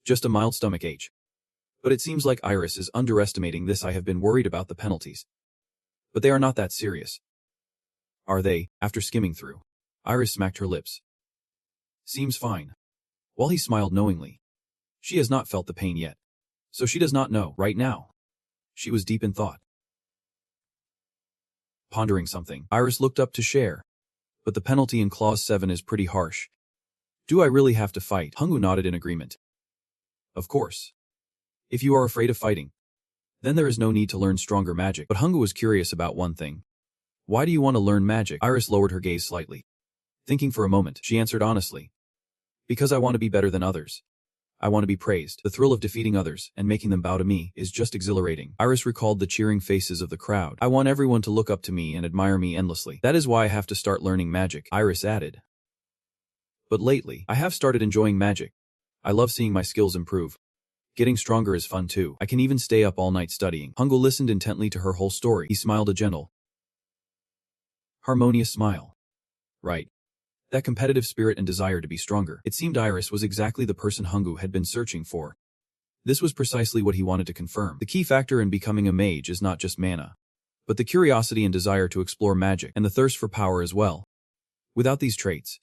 Just a mild stomach ache. But it seems like Iris is underestimating this. I have been worried about the penalties. But they are not that serious. Are they? After skimming through, Iris smacked her lips. Seems fine. While he smiled knowingly. She has not felt the pain yet. So she does not know, right now. She was deep in thought. Pondering something, Iris looked up to share. But the penalty in Clause 7 is pretty harsh. Do I really have to fight? Hongwoo nodded in agreement. Of course. If you are afraid of fighting, then there is no need to learn stronger magic. But Hongwoo was curious about one thing. Why do you want to learn magic? Iris lowered her gaze slightly. Thinking for a moment, she answered honestly. Because I want to be better than others. I want to be praised. The thrill of defeating others and making them bow to me is just exhilarating. Iris recalled the cheering faces of the crowd. I want everyone to look up to me and admire me endlessly. That is why I have to start learning magic, Iris added. But lately, I have started enjoying magic. I love seeing my skills improve. Getting stronger is fun too. I can even stay up all night studying. Hongwoo listened intently to her whole story. He smiled a gentle, harmonious smile. Right. That competitive spirit and desire to be stronger. It seemed Iris was exactly the person Hongwoo had been searching for. This was precisely what he wanted to confirm. The key factor in becoming a mage is not just mana, but the curiosity and desire to explore magic, and the thirst for power as well. Without these traits,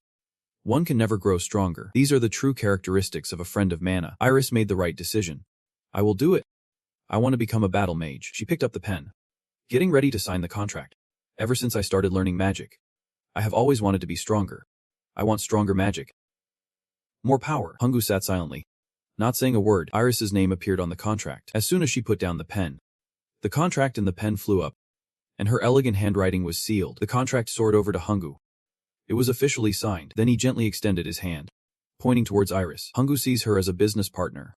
one can never grow stronger. These are the true characteristics of a friend of mana. Iris made the right decision. I will do it. I want to become a battle mage. She picked up the pen, getting ready to sign the contract. Ever since I started learning magic, I have always wanted to be stronger. I want stronger magic. More power. Hongwoo sat silently. Not saying a word. Iris's name appeared on the contract. As soon as she put down the pen, the contract and the pen flew up, and her elegant handwriting was sealed. The contract soared over to Hongwoo. It was officially signed. Then he gently extended his hand, pointing towards Iris. Hongwoo sees her as a business partner,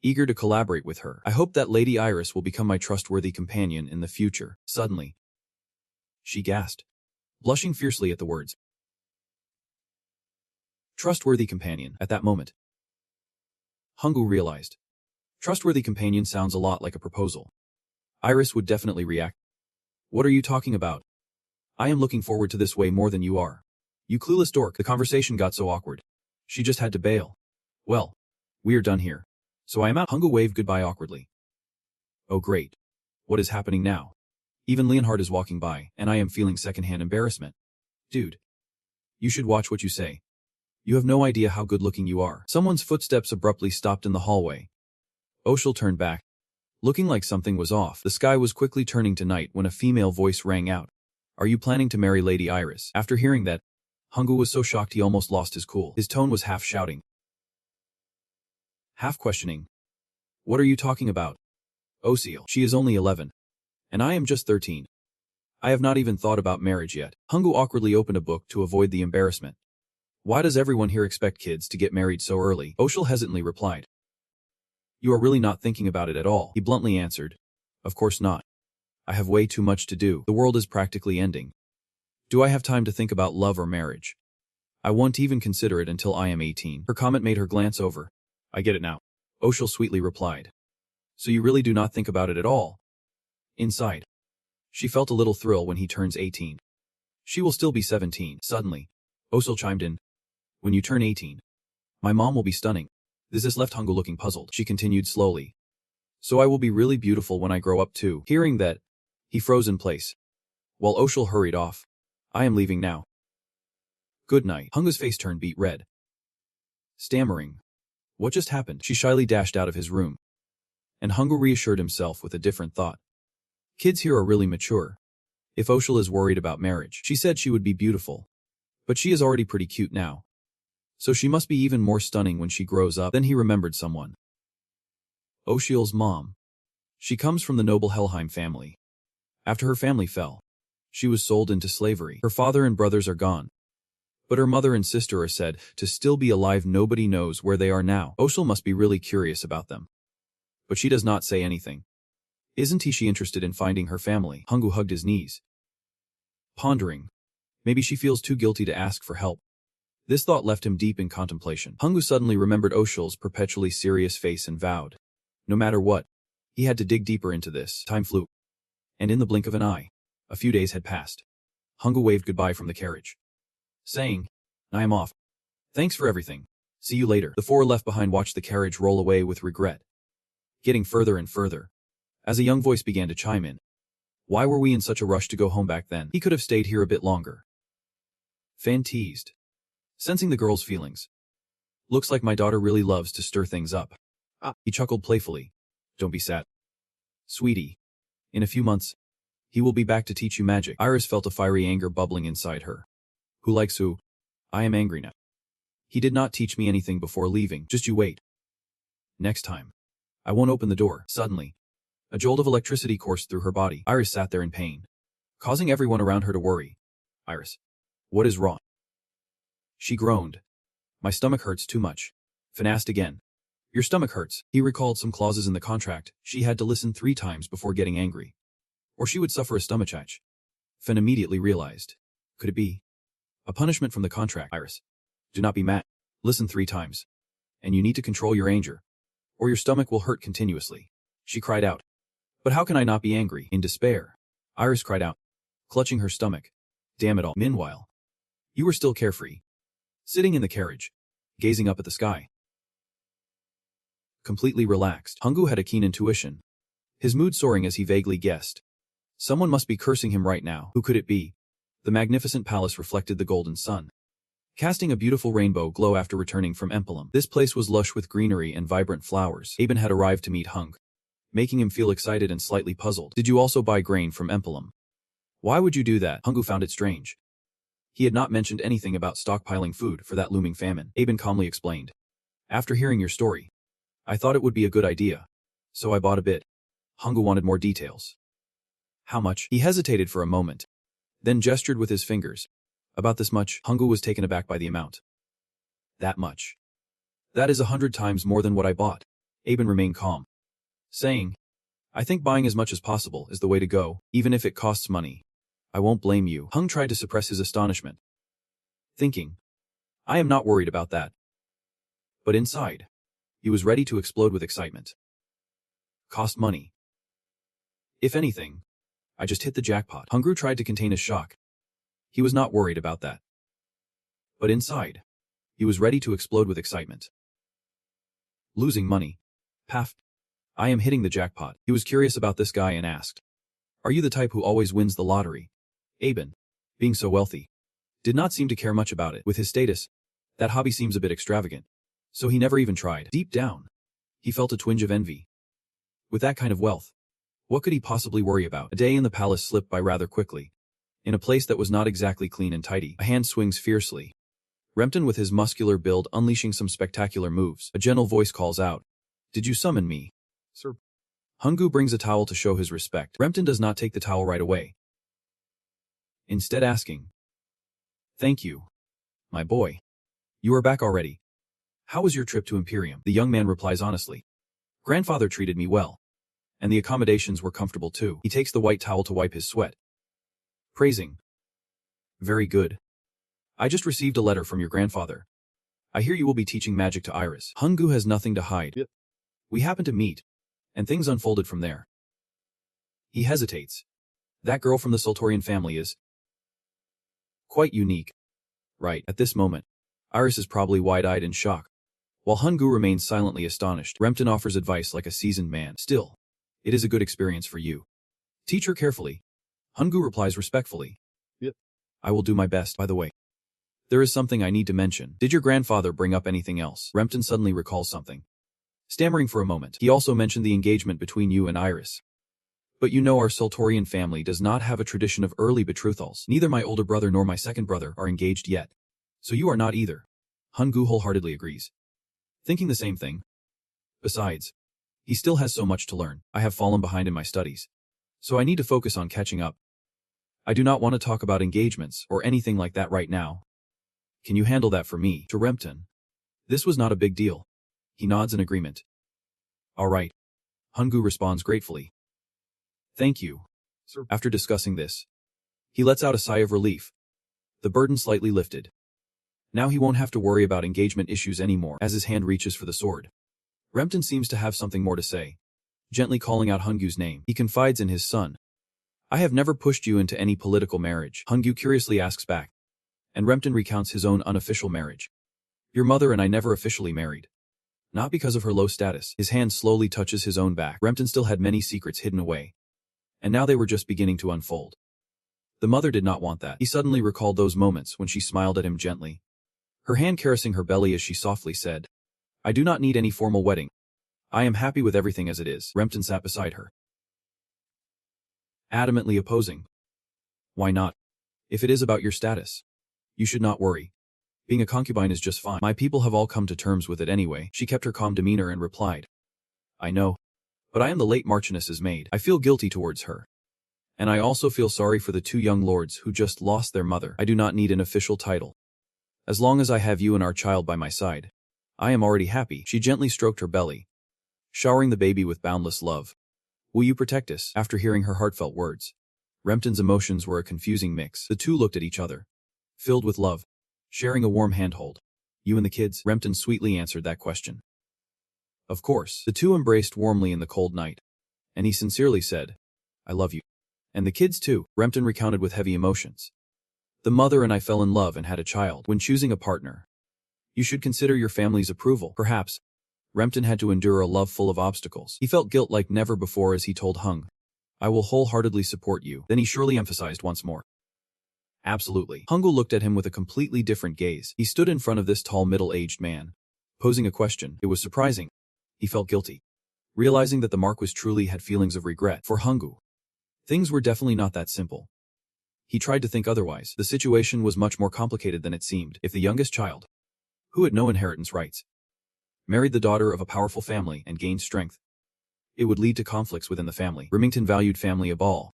eager to collaborate with her. I hope that Lady Iris will become my trustworthy companion in the future. Suddenly, she gasped, blushing fiercely at the words. Trustworthy companion. At that moment, Hongwoo realized. Trustworthy companion sounds a lot like a proposal. Iris would definitely react. What are you talking about? I am looking forward to this way more than you are. You clueless dork. The conversation got so awkward. She just had to bail. Well, we're done here. So I am out. Hongwoo waved goodbye awkwardly. Oh great. What is happening now? Even Leonhard is walking by, and I am feeling secondhand embarrassment. Dude. You should watch what you say. You have no idea how good-looking you are. Someone's footsteps abruptly stopped in the hallway. Oshul turned back, looking like something was off. The sky was quickly turning to night when a female voice rang out. Are you planning to marry Lady Iris? After hearing that, Hongwoo was so shocked he almost lost his cool. His tone was half shouting, half questioning. What are you talking about? Osil. She is only 11. And I am just 13. I have not even thought about marriage yet. Hongwoo awkwardly opened a book to avoid the embarrassment. Why does everyone here expect kids to get married so early? Oshul hesitantly replied. You are really not thinking about it at all, he bluntly answered. Of course not. I have way too much to do. The world is practically ending. Do I have time to think about love or marriage? I won't even consider it until I am 18. Her comment made her glance over. I get it now. Oshul sweetly replied. So you really do not think about it at all? Inside, she felt a little thrill when he turns 18. She will still be 17. Suddenly, Oshul chimed in. When you turn 18, my mom will be stunning. This left Hongwoo looking puzzled. She continued slowly. So I will be really beautiful when I grow up too. Hearing that, he froze in place, while Oshul hurried off. I am leaving now. Good night. Hongwoo's face turned beet red. Stammering. What just happened? She shyly dashed out of his room. And Hongwoo reassured himself with a different thought. Kids here are really mature. If Oshul is worried about marriage, she said she would be beautiful. But she is already pretty cute now. So she must be even more stunning when she grows up. Then he remembered someone. Oshul's mom. She comes from the noble Helheim family. After her family fell, she was sold into slavery. Her father and brothers are gone. But her mother and sister are said to still be alive. Nobody knows where they are now. Oshul must be really curious about them. But she does not say anything. Isn't she interested in finding her family? Hongwoo hugged his knees, pondering. Maybe she feels too guilty to ask for help. This thought left him deep in contemplation. Hongwoo suddenly remembered Oshul's perpetually serious face and vowed. No matter what, he had to dig deeper into this. Time flew. And in the blink of an eye, a few days had passed. Hongwoo waved goodbye from the carriage, saying, I am off. Thanks for everything. See you later. The four left behind watched the carriage roll away with regret, getting further and further, as a young voice began to chime in. Why were we in such a rush to go home back then? He could have stayed here a bit longer. Fan teased, sensing the girl's feelings. Looks like my daughter really loves to stir things up. He chuckled playfully. Don't be sad. Sweetie, in a few months, he will be back to teach you magic. Iris felt a fiery anger bubbling inside her. Who likes who? I am angry now. He did not teach me anything before leaving, just you wait. Next time. I won't open the door. Suddenly, a jolt of electricity coursed through her body. Iris sat there in pain, causing everyone around her to worry. Iris, what is wrong? She groaned. My stomach hurts too much. Fan asked again. Your stomach hurts. He recalled some clauses in the contract. She had to listen 3 times before getting angry, or she would suffer a stomachache. Fan immediately realized. Could it be a punishment from the contract? Iris, do not be mad. Listen 3 times. And you need to control your anger, or your stomach will hurt continuously. She cried out. But how can I not be angry? In despair, Iris cried out, clutching her stomach. Damn it all. Meanwhile, you were still carefree, sitting in the carriage, gazing up at the sky. Completely relaxed, Honggu had a keen intuition, his mood soaring as he vaguely guessed. Someone must be cursing him right now. Who could it be? The magnificent palace reflected the golden sun, casting a beautiful rainbow glow after returning from Empalum. This place was lush with greenery and vibrant flowers. Aben had arrived to meet Hung, making him feel excited and slightly puzzled. Did you also buy grain from Empalum? Why would you do that? Honggu found it strange. He had not mentioned anything about stockpiling food for that looming famine. Aben calmly explained. After hearing your story, I thought it would be a good idea, so I bought a bit. Honggu wanted more details. How much? He hesitated for a moment, then gestured with his fingers. About this much. Honggu was taken aback by the amount. That much? That is 100 times more than what I bought. Aben remained calm, saying, I think buying as much as possible is the way to go, even if it costs money. I won't blame you. Hung tried to suppress his astonishment, thinking, I am not worried about that. But inside, he was ready to explode with excitement. Cost money. If anything, I just hit the jackpot. Hungru tried to contain his shock. He was not worried about that. But inside, he was ready to explode with excitement. Losing money. Paf. I am hitting the jackpot. He was curious about this guy and asked, Are you the type who always wins the lottery? Aben, being so wealthy, did not seem to care much about it. With his status, that hobby seems a bit extravagant. So he never even tried. Deep down, he felt a twinge of envy. With that kind of wealth, what could he possibly worry about? A day in the palace slipped by rather quickly. In a place that was not exactly clean and tidy, a hand swings fiercely. Rempton with his muscular build unleashing some spectacular moves. A gentle voice calls out, Did you summon me? Sir. Hunggu brings a towel to show his respect. Rempton does not take the towel right away, instead asking, Thank you, my boy. You are back already. How was your trip to Imperium? The young man replies honestly. Grandfather treated me well, and the accommodations were comfortable too. He takes the white towel to wipe his sweat, praising, Very good. I just received a letter from your grandfather. I hear you will be teaching magic to Iris. Hunggu has nothing to hide. Yep. We happened to meet, and things unfolded from there. He hesitates. That girl from the Sultorian family is quite unique. Right, at this moment, Iris is probably wide-eyed in shock, while Hunggu remains silently astonished. Rempton offers advice like a seasoned man. Still, it is a good experience for you. Teach her carefully. Hunggu replies respectfully. Yep. I will do my best. By the way, there is something I need to mention. Did your grandfather bring up anything else? Rempton suddenly recalls something. Stammering for a moment, he also mentioned the engagement between you and Iris. But you know our Sultorian family does not have a tradition of early betrothals. Neither my older brother nor my second brother are engaged yet. So you are not either. Hunggu wholeheartedly agrees, thinking the same thing. Besides, he still has so much to learn. I have fallen behind in my studies, so I need to focus on catching up. I do not want to talk about engagements or anything like that right now. Can you handle that for me? To Rempton, this was not a big deal. He nods in agreement. All right. Hunggu responds gratefully. Thank you, sir. After discussing this, he lets out a sigh of relief. The burden slightly lifted. Now he won't have to worry about engagement issues anymore. As his hand reaches for the sword, Rempton seems to have something more to say. Gently calling out Hunggu's name, he confides in his son. I have never pushed you into any political marriage. Hunggu curiously asks back, and Rempton recounts his own unofficial marriage. Your mother and I never officially married. Not because of her low status. His hand slowly touches his own back. Rempton still had many secrets hidden away, And now they were just beginning to unfold. The mother did not want that. He suddenly recalled those moments when she smiled at him gently, her hand caressing her belly as she softly said, "I do not need any formal wedding. I am happy with everything as it is." Rempton sat beside her, adamantly opposing. "Why not? If it is about your status, you should not worry. Being a concubine is just fine. My people have all come to terms with it anyway." She kept her calm demeanor and replied, "I know. But I am the late Marchioness's maid. I feel guilty towards her. And I also feel sorry for the 2 young lords who just lost their mother. I do not need an official title. As long as I have you and our child by my side, I am already happy." She gently stroked her belly, showering the baby with boundless love. "Will you protect us?" After hearing her heartfelt words, Rempton's emotions were a confusing mix. The two looked at each other, filled with love, sharing a warm handhold. "You and the kids?" Rempton sweetly answered that question. Of course. The two embraced warmly in the cold night, and he sincerely said, "I love you. And the kids too." Rempton recounted with heavy emotions. "The mother and I fell in love and had a child. When choosing a partner, you should consider your family's approval." Perhaps Rempton had to endure a love full of obstacles. He felt guilt like never before as he told Hung, "I will wholeheartedly support you." Then he surely emphasized once more, "Absolutely." Hungu looked at him with a completely different gaze. He stood in front of this tall middle-aged man, posing a question. It was surprising. He felt guilty, realizing that the Marquis truly had feelings of regret. For Hungu, things were definitely not that simple. He tried to think otherwise. The situation was much more complicated than it seemed. If the youngest child, who had no inheritance rights, married the daughter of a powerful family and gained strength, it would lead to conflicts within the family. Remington valued family above all.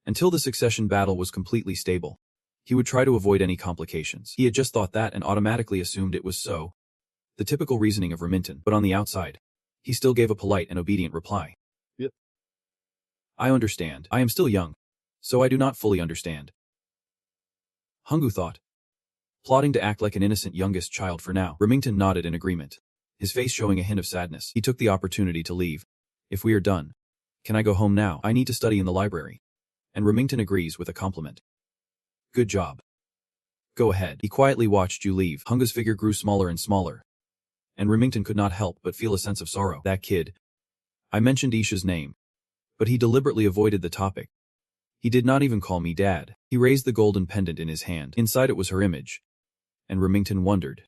Until the succession battle was completely stable, he would try to avoid any complications. He had just thought that and automatically assumed it was so. The typical reasoning of Remington. But on the outside, he still gave a polite and obedient reply. "Yep. I understand. I am still young, so I do not fully understand." Hungu thought, plotting to act like an innocent youngest child for now. Remington nodded in agreement, his face showing a hint of sadness. He took the opportunity to leave. "If we are done, can I go home now? I need to study in the library." And Remington agrees with a compliment. "Good job. Go ahead." He quietly watched you leave. Hungu's figure grew smaller and smaller, and Remington could not help but feel a sense of sorrow. That kid. I mentioned Isha's name, but he deliberately avoided the topic. He did not even call me Dad. He raised the golden pendant in his hand. Inside it was her image. And Remington wondered,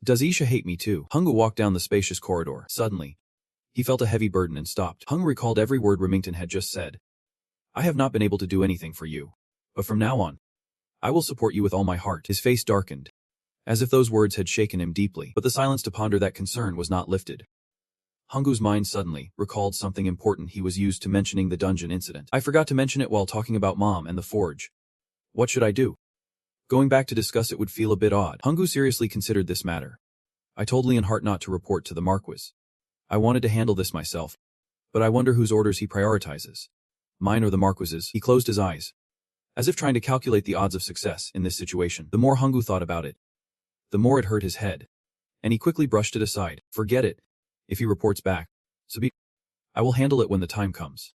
does Isha hate me too? Hungu walked down the spacious corridor. Suddenly, he felt a heavy burden and stopped. Hung recalled every word Remington had just said. "I have not been able to do anything for you, but from now on, I will support you with all my heart." His face darkened, as if those words had shaken him deeply, but the silence to ponder that concern was not lifted. Hungu's mind suddenly recalled something important he was used to mentioning the dungeon incident. "I forgot to mention it while talking about Mom and the forge. What should I do? Going back to discuss it would feel a bit odd." Hungu seriously considered this matter. "I told Lee and Hart not to report to the Marquis. I wanted to handle this myself, but I wonder whose orders he prioritizes. Mine or the Marquis's?" He closed his eyes, as if trying to calculate the odds of success in this situation. The more Hungu thought about it, the more it hurt his head, and he quickly brushed it aside. "Forget it. If he reports back, I will handle it when the time comes.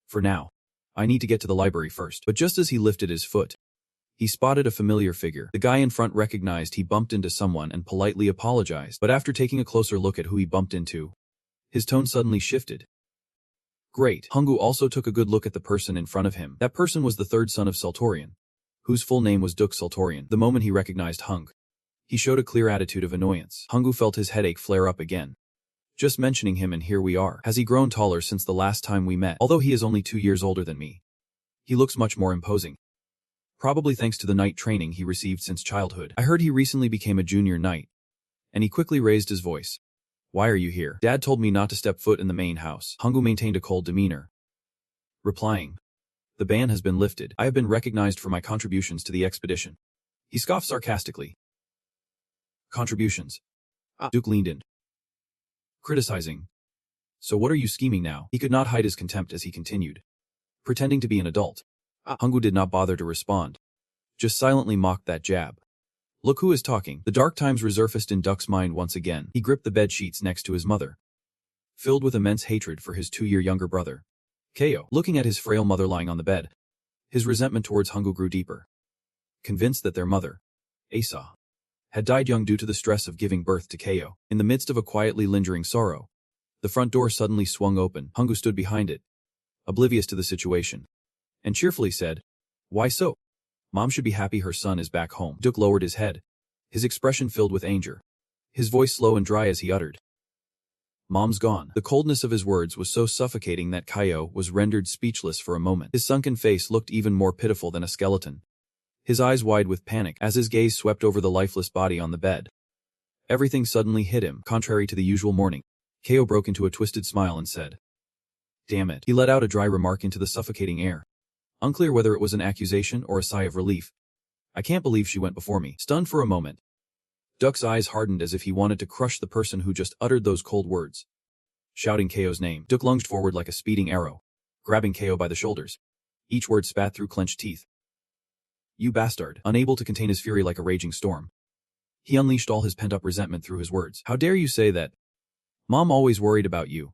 For now, I need to get to the library first." But just as he lifted his foot, he spotted a familiar figure. The guy in front recognized he bumped into someone and politely apologized. But after taking a closer look at who he bumped into, his tone suddenly shifted. Great. Hungu also took a good look at the person in front of him. That person was the third son of Sultorian, whose full name was Duk Sultorian. The moment he recognized Hung, he showed a clear attitude of annoyance. Hungu felt his headache flare up again. Just mentioning him and here we are. Has he grown taller since the last time we met? Although he is only 2 years older than me, he looks much more imposing. Probably thanks to the knight training he received since childhood. I heard he recently became a junior knight. And he quickly raised his voice. "Why are you here?" "Dad told me not to step foot in the main house." Hungu maintained a cold demeanor, replying, "The ban has been lifted. I have been recognized for my contributions to the expedition." He scoffed sarcastically. "Contributions?" Duke leaned in, criticizing. "So what are you scheming now?" He could not hide his contempt as he continued, pretending to be an adult. Hungu did not bother to respond, just silently mocked that jab. Look who is talking. The dark times resurfaced in Duck's mind once again. He gripped the bed sheets next to his mother, filled with immense hatred for his 2-year younger brother, Kaio. Looking at his frail mother lying on the bed, his resentment towards Hungu grew deeper. Convinced that their mother, Asa, had died young due to the stress of giving birth to Kaio. In the midst of a quietly lingering sorrow, the front door suddenly swung open. Hungu stood behind it, oblivious to the situation, and cheerfully said, "Why so? Mom should be happy her son is back home." Duk lowered his head, his expression filled with anger, his voice slow and dry as he uttered, "Mom's gone." The coldness of his words was so suffocating that Kaio was rendered speechless for a moment. His sunken face looked even more pitiful than a skeleton, his eyes wide with panic as his gaze swept over the lifeless body on the bed. Everything suddenly hit him, contrary to the usual morning. Kaio broke into a twisted smile and said, "Damn it." He let out a dry remark into the suffocating air, unclear whether it was an accusation or a sigh of relief. "I can't believe she went before me." Stunned for a moment, Duk's eyes hardened as if he wanted to crush the person who just uttered those cold words. Shouting Kaio's name, Duk lunged forward like a speeding arrow, grabbing Kaio by the shoulders. Each word spat through clenched teeth. "You bastard." Unable to contain his fury like a raging storm, he unleashed all his pent-up resentment through his words. "How dare you say that? Mom always worried about you.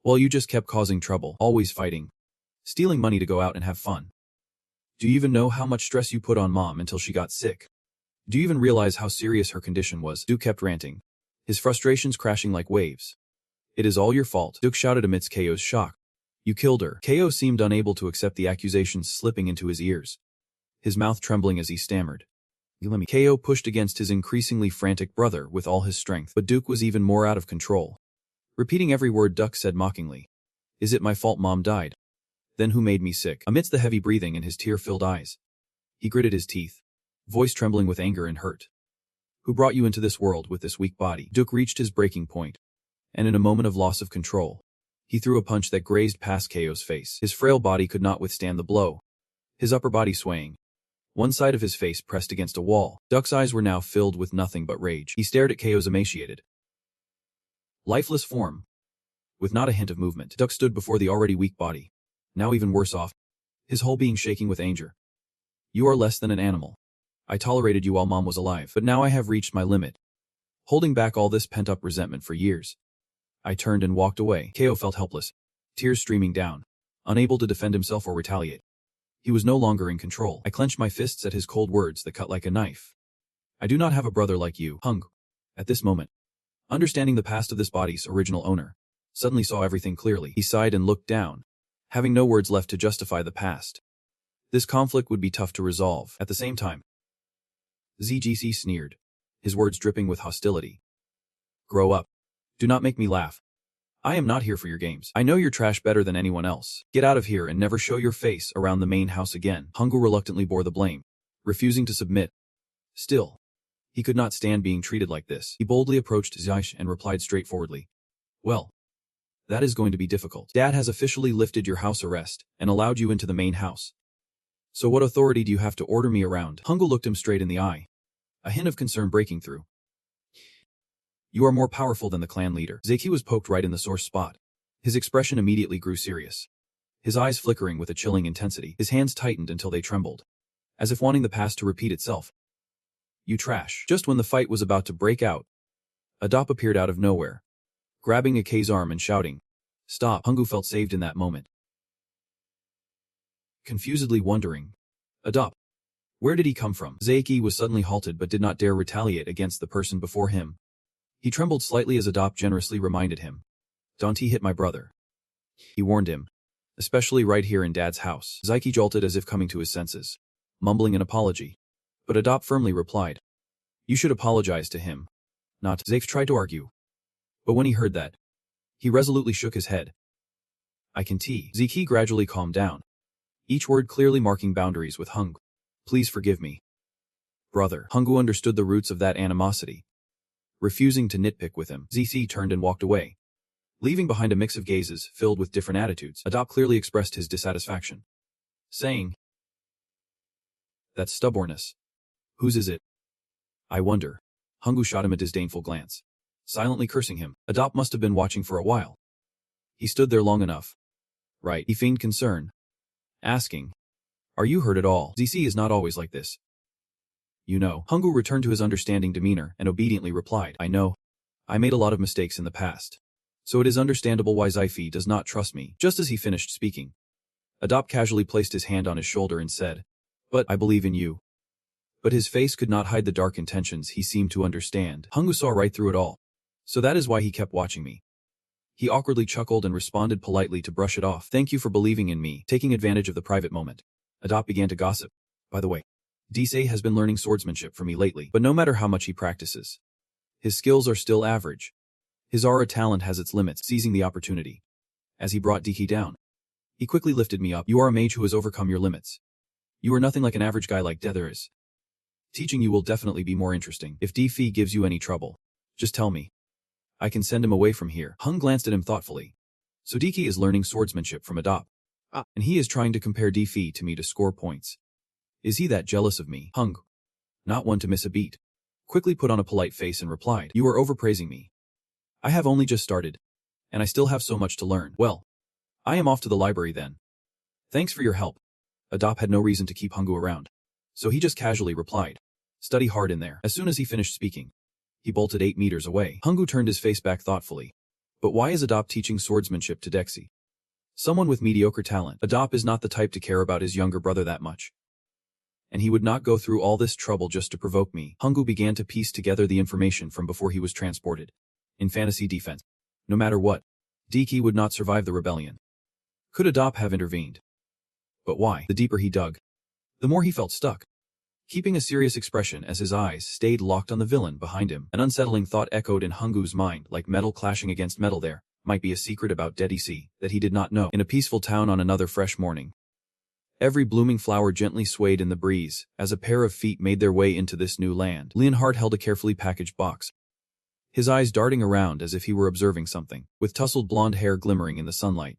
Well, you just kept causing trouble, always fighting, stealing money to go out and have fun. Do you even know how much stress you put on Mom until she got sick? Do you even realize how serious her condition was?" Duk kept ranting, his frustrations crashing like waves. "It is all your fault," Duk shouted amidst Kaio's shock. "You killed her." Kaio seemed unable to accept the accusations slipping into his ears, his mouth trembling as he stammered. Kaio pushed against his increasingly frantic brother with all his strength, but Duk was even more out of control. Repeating every word, Duk said mockingly, "Is it my fault Mom died? Then who made me sick?" Amidst the heavy breathing and his tear-filled eyes, he gritted his teeth, voice trembling with anger and hurt. "Who brought you into this world with this weak body?" Duk reached his breaking point, and in a moment of loss of control, he threw a punch that grazed past Kaio's face. His frail body could not withstand the blow, his upper body swaying, one side of his face pressed against a wall. Duk's eyes were now filled with nothing but rage. He stared at Kaio's emaciated, lifeless form, with not a hint of movement. Duk stood before the already weak body, now even worse off, his whole being shaking with anger. "You are less than an animal. I tolerated you while Mom was alive, but now I have reached my limit. Holding back all this pent-up resentment for years, I turned and walked away." Kaio felt helpless, tears streaming down, unable to defend himself or retaliate. He was no longer in control. I clenched my fists at his cold words that cut like a knife. "I do not have a brother like you." Hung, at this moment, understanding the past of this body's original owner, suddenly saw everything clearly. He sighed and looked down, having no words left to justify the past. This conflict would be tough to resolve. At the same time, ZGC sneered, his words dripping with hostility. "Grow up. Do not make me laugh. I am not here for your games. I know your trash better than anyone else. Get out of here and never show your face around the main house again." Hungu reluctantly bore the blame, refusing to submit. Still, he could not stand being treated like this. He boldly approached Zaish and replied straightforwardly, "Well, that is going to be difficult. Dad has officially lifted your house arrest and allowed you into the main house. So what authority do you have to order me around?" Hungu looked him straight in the eye, a hint of concern breaking through. "You are more powerful than the clan leader." Zeki was poked right in the sore spot. His expression immediately grew serious, his eyes flickering with a chilling intensity. His hands tightened until they trembled, as if wanting the past to repeat itself. "You trash." Just when the fight was about to break out, Adop appeared out of nowhere, grabbing Akae's arm and shouting, "Stop." Hungu felt saved in that moment. Confusedly wondering, "Adop, where did he come from?" Zeiki was suddenly halted but did not dare retaliate against the person before him. He trembled slightly as Adop generously reminded him, "Don't hit my brother." He warned him, "Especially right here in Dad's house." Zeiki jolted as if coming to his senses, mumbling an apology. But Adop firmly replied, "You should apologize to him, not." Zaif tried to argue, but when he heard that, he resolutely shook his head. "I can tee." Zeki gradually calmed down, each word clearly marking boundaries with Hung. "Please forgive me, brother." Hungu understood the roots of that animosity. Refusing to nitpick with him, ZC turned and walked away, leaving behind a mix of gazes filled with different attitudes. Adop clearly expressed his dissatisfaction, saying, "That's stubbornness. Whose is it? I wonder." Hungu shot him a disdainful glance, silently cursing him. Adop must have been watching for a while. He stood there long enough. "Right," he feigned concern, asking, "Are you hurt at all? ZC is not always like this. You know." Hungu returned to his understanding demeanor and obediently replied, "I know. I made a lot of mistakes in the past. So it is understandable why Zaifi does not trust me." Just as he finished speaking, Adop casually placed his hand on his shoulder and said, "But I believe in you." But his face could not hide the dark intentions he seemed to understand. Hungu saw right through it all. "So that is why he kept watching me. He awkwardly chuckled and responded politely to brush it off. Thank you for believing in me. Taking advantage of the private moment, Adop began to gossip. By the way, Disei has been learning swordsmanship for me lately, but no matter how much he practices, his skills are still average. His aura talent has its limits. Seizing the opportunity, as he brought Diki down, he quickly lifted me up. You are a mage who has overcome your limits. You are nothing like an average guy like Dether is. Teaching you will definitely be more interesting. If Di gives you any trouble, just tell me. I can send him away from here. Hung glanced at him thoughtfully. So Diki is learning swordsmanship from Adop. And he is trying to compare Di to me to score points. Is he that jealous of me? Hung, not one to miss a beat, quickly put on a polite face and replied, you are overpraising me. I have only just started, and I still have so much to learn. Well, I am off to the library then. Thanks for your help. Adop had no reason to keep Hungu around, so he just casually replied, study hard in there. As soon as he finished speaking, he bolted 8 meters away. Hungu turned his face back thoughtfully. But why is Adop teaching swordsmanship to Dexy? Someone with mediocre talent. Adop is not the type to care about his younger brother that much. And he would not go through all this trouble just to provoke me. Hungu began to piece together the information from before he was transported. In fantasy defense, no matter what, Diki would not survive the rebellion. Could Adop have intervened? But why? The deeper he dug, the more he felt stuck. Keeping a serious expression as his eyes stayed locked on the villain behind him, an unsettling thought echoed in Hungu's mind like metal clashing against metal. There might be a secret about Deci that he did not know. In a peaceful town on another fresh morning, every blooming flower gently swayed in the breeze as a pair of feet made their way into this new land. Hart held a carefully packaged box, his eyes darting around as if he were observing something, with tousled blonde hair glimmering in the sunlight.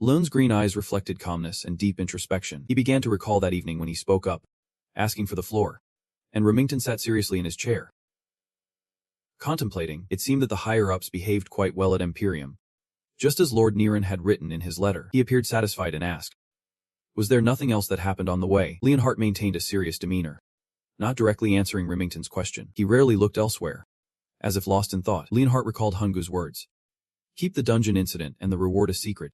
Leon's green eyes reflected calmness and deep introspection. He began to recall that evening when he spoke up, asking for the floor, and Remington sat seriously in his chair. Contemplating, it seemed that the higher-ups behaved quite well at Imperium. Just as Lord Niran had written in his letter, he appeared satisfied and asked, was there nothing else that happened on the way? Hart maintained a serious demeanor, not directly answering Remington's question. He rarely looked elsewhere. As if lost in thought, Hart recalled Hungu's words. Keep the dungeon incident and the reward a secret.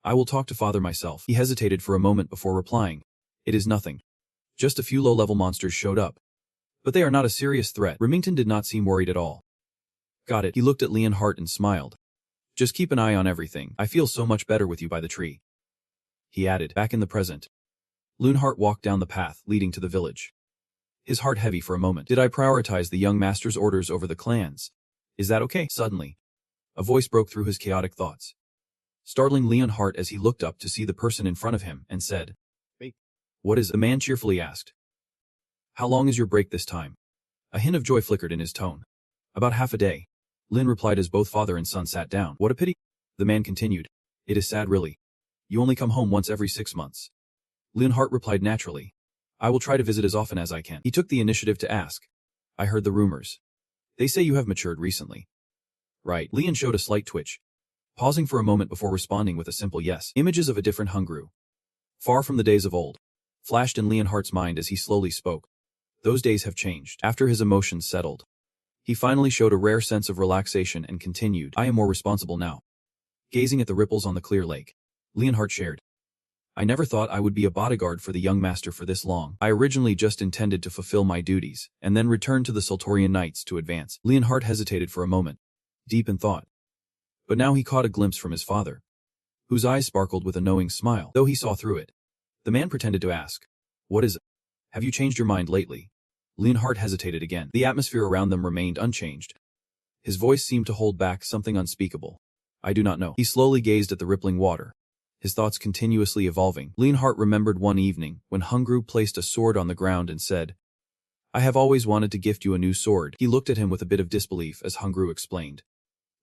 I will talk to father myself. He hesitated for a moment before replying. It is nothing. Just a few low-level monsters showed up. But they are not a serious threat. Remington did not seem worried at all. Got it. He looked at Hart and smiled. Just keep an eye on everything. I feel so much better with you by the tree. He added, back in the present. Hart walked down the path leading to the village, his heart heavy for a moment. Did I prioritize the young master's orders over the clan's? Is that okay? Suddenly, a voice broke through his chaotic thoughts, startling Hart as he looked up to see the person in front of him and said, "Hey, what is?" The man cheerfully asked. How long is your break this time? A hint of joy flickered in his tone. About half a day, Lin replied as both father and son sat down. What a pity. The man continued. It is sad really. You only come home once every 6 months. Hart replied naturally. I will try to visit as often as I can. He took the initiative to ask. I heard the rumors. They say you have matured recently. Right. Leon showed a slight twitch, pausing for a moment before responding with a simple yes. Images of a different Hungru, far from the days of old, flashed in Hart's mind as he slowly spoke. Those days have changed. After his emotions settled, he finally showed a rare sense of relaxation and continued. I am more responsible now. Gazing at the ripples on the clear lake, Hart shared. I never thought I would be a bodyguard for the young master for this long. I originally just intended to fulfill my duties, and then return to the Sultorian Knights to advance. Hart hesitated for a moment, deep in thought. But now he caught a glimpse from his father, whose eyes sparkled with a knowing smile, though he saw through it. The man pretended to ask, what is it? Have you changed your mind lately? Hart hesitated again. The atmosphere around them remained unchanged. His voice seemed to hold back something unspeakable. I do not know. He slowly gazed at the rippling water, his thoughts continuously evolving. Hart remembered one evening when Hungru placed a sword on the ground and said, I have always wanted to gift you a new sword. He looked at him with a bit of disbelief as Hungru explained.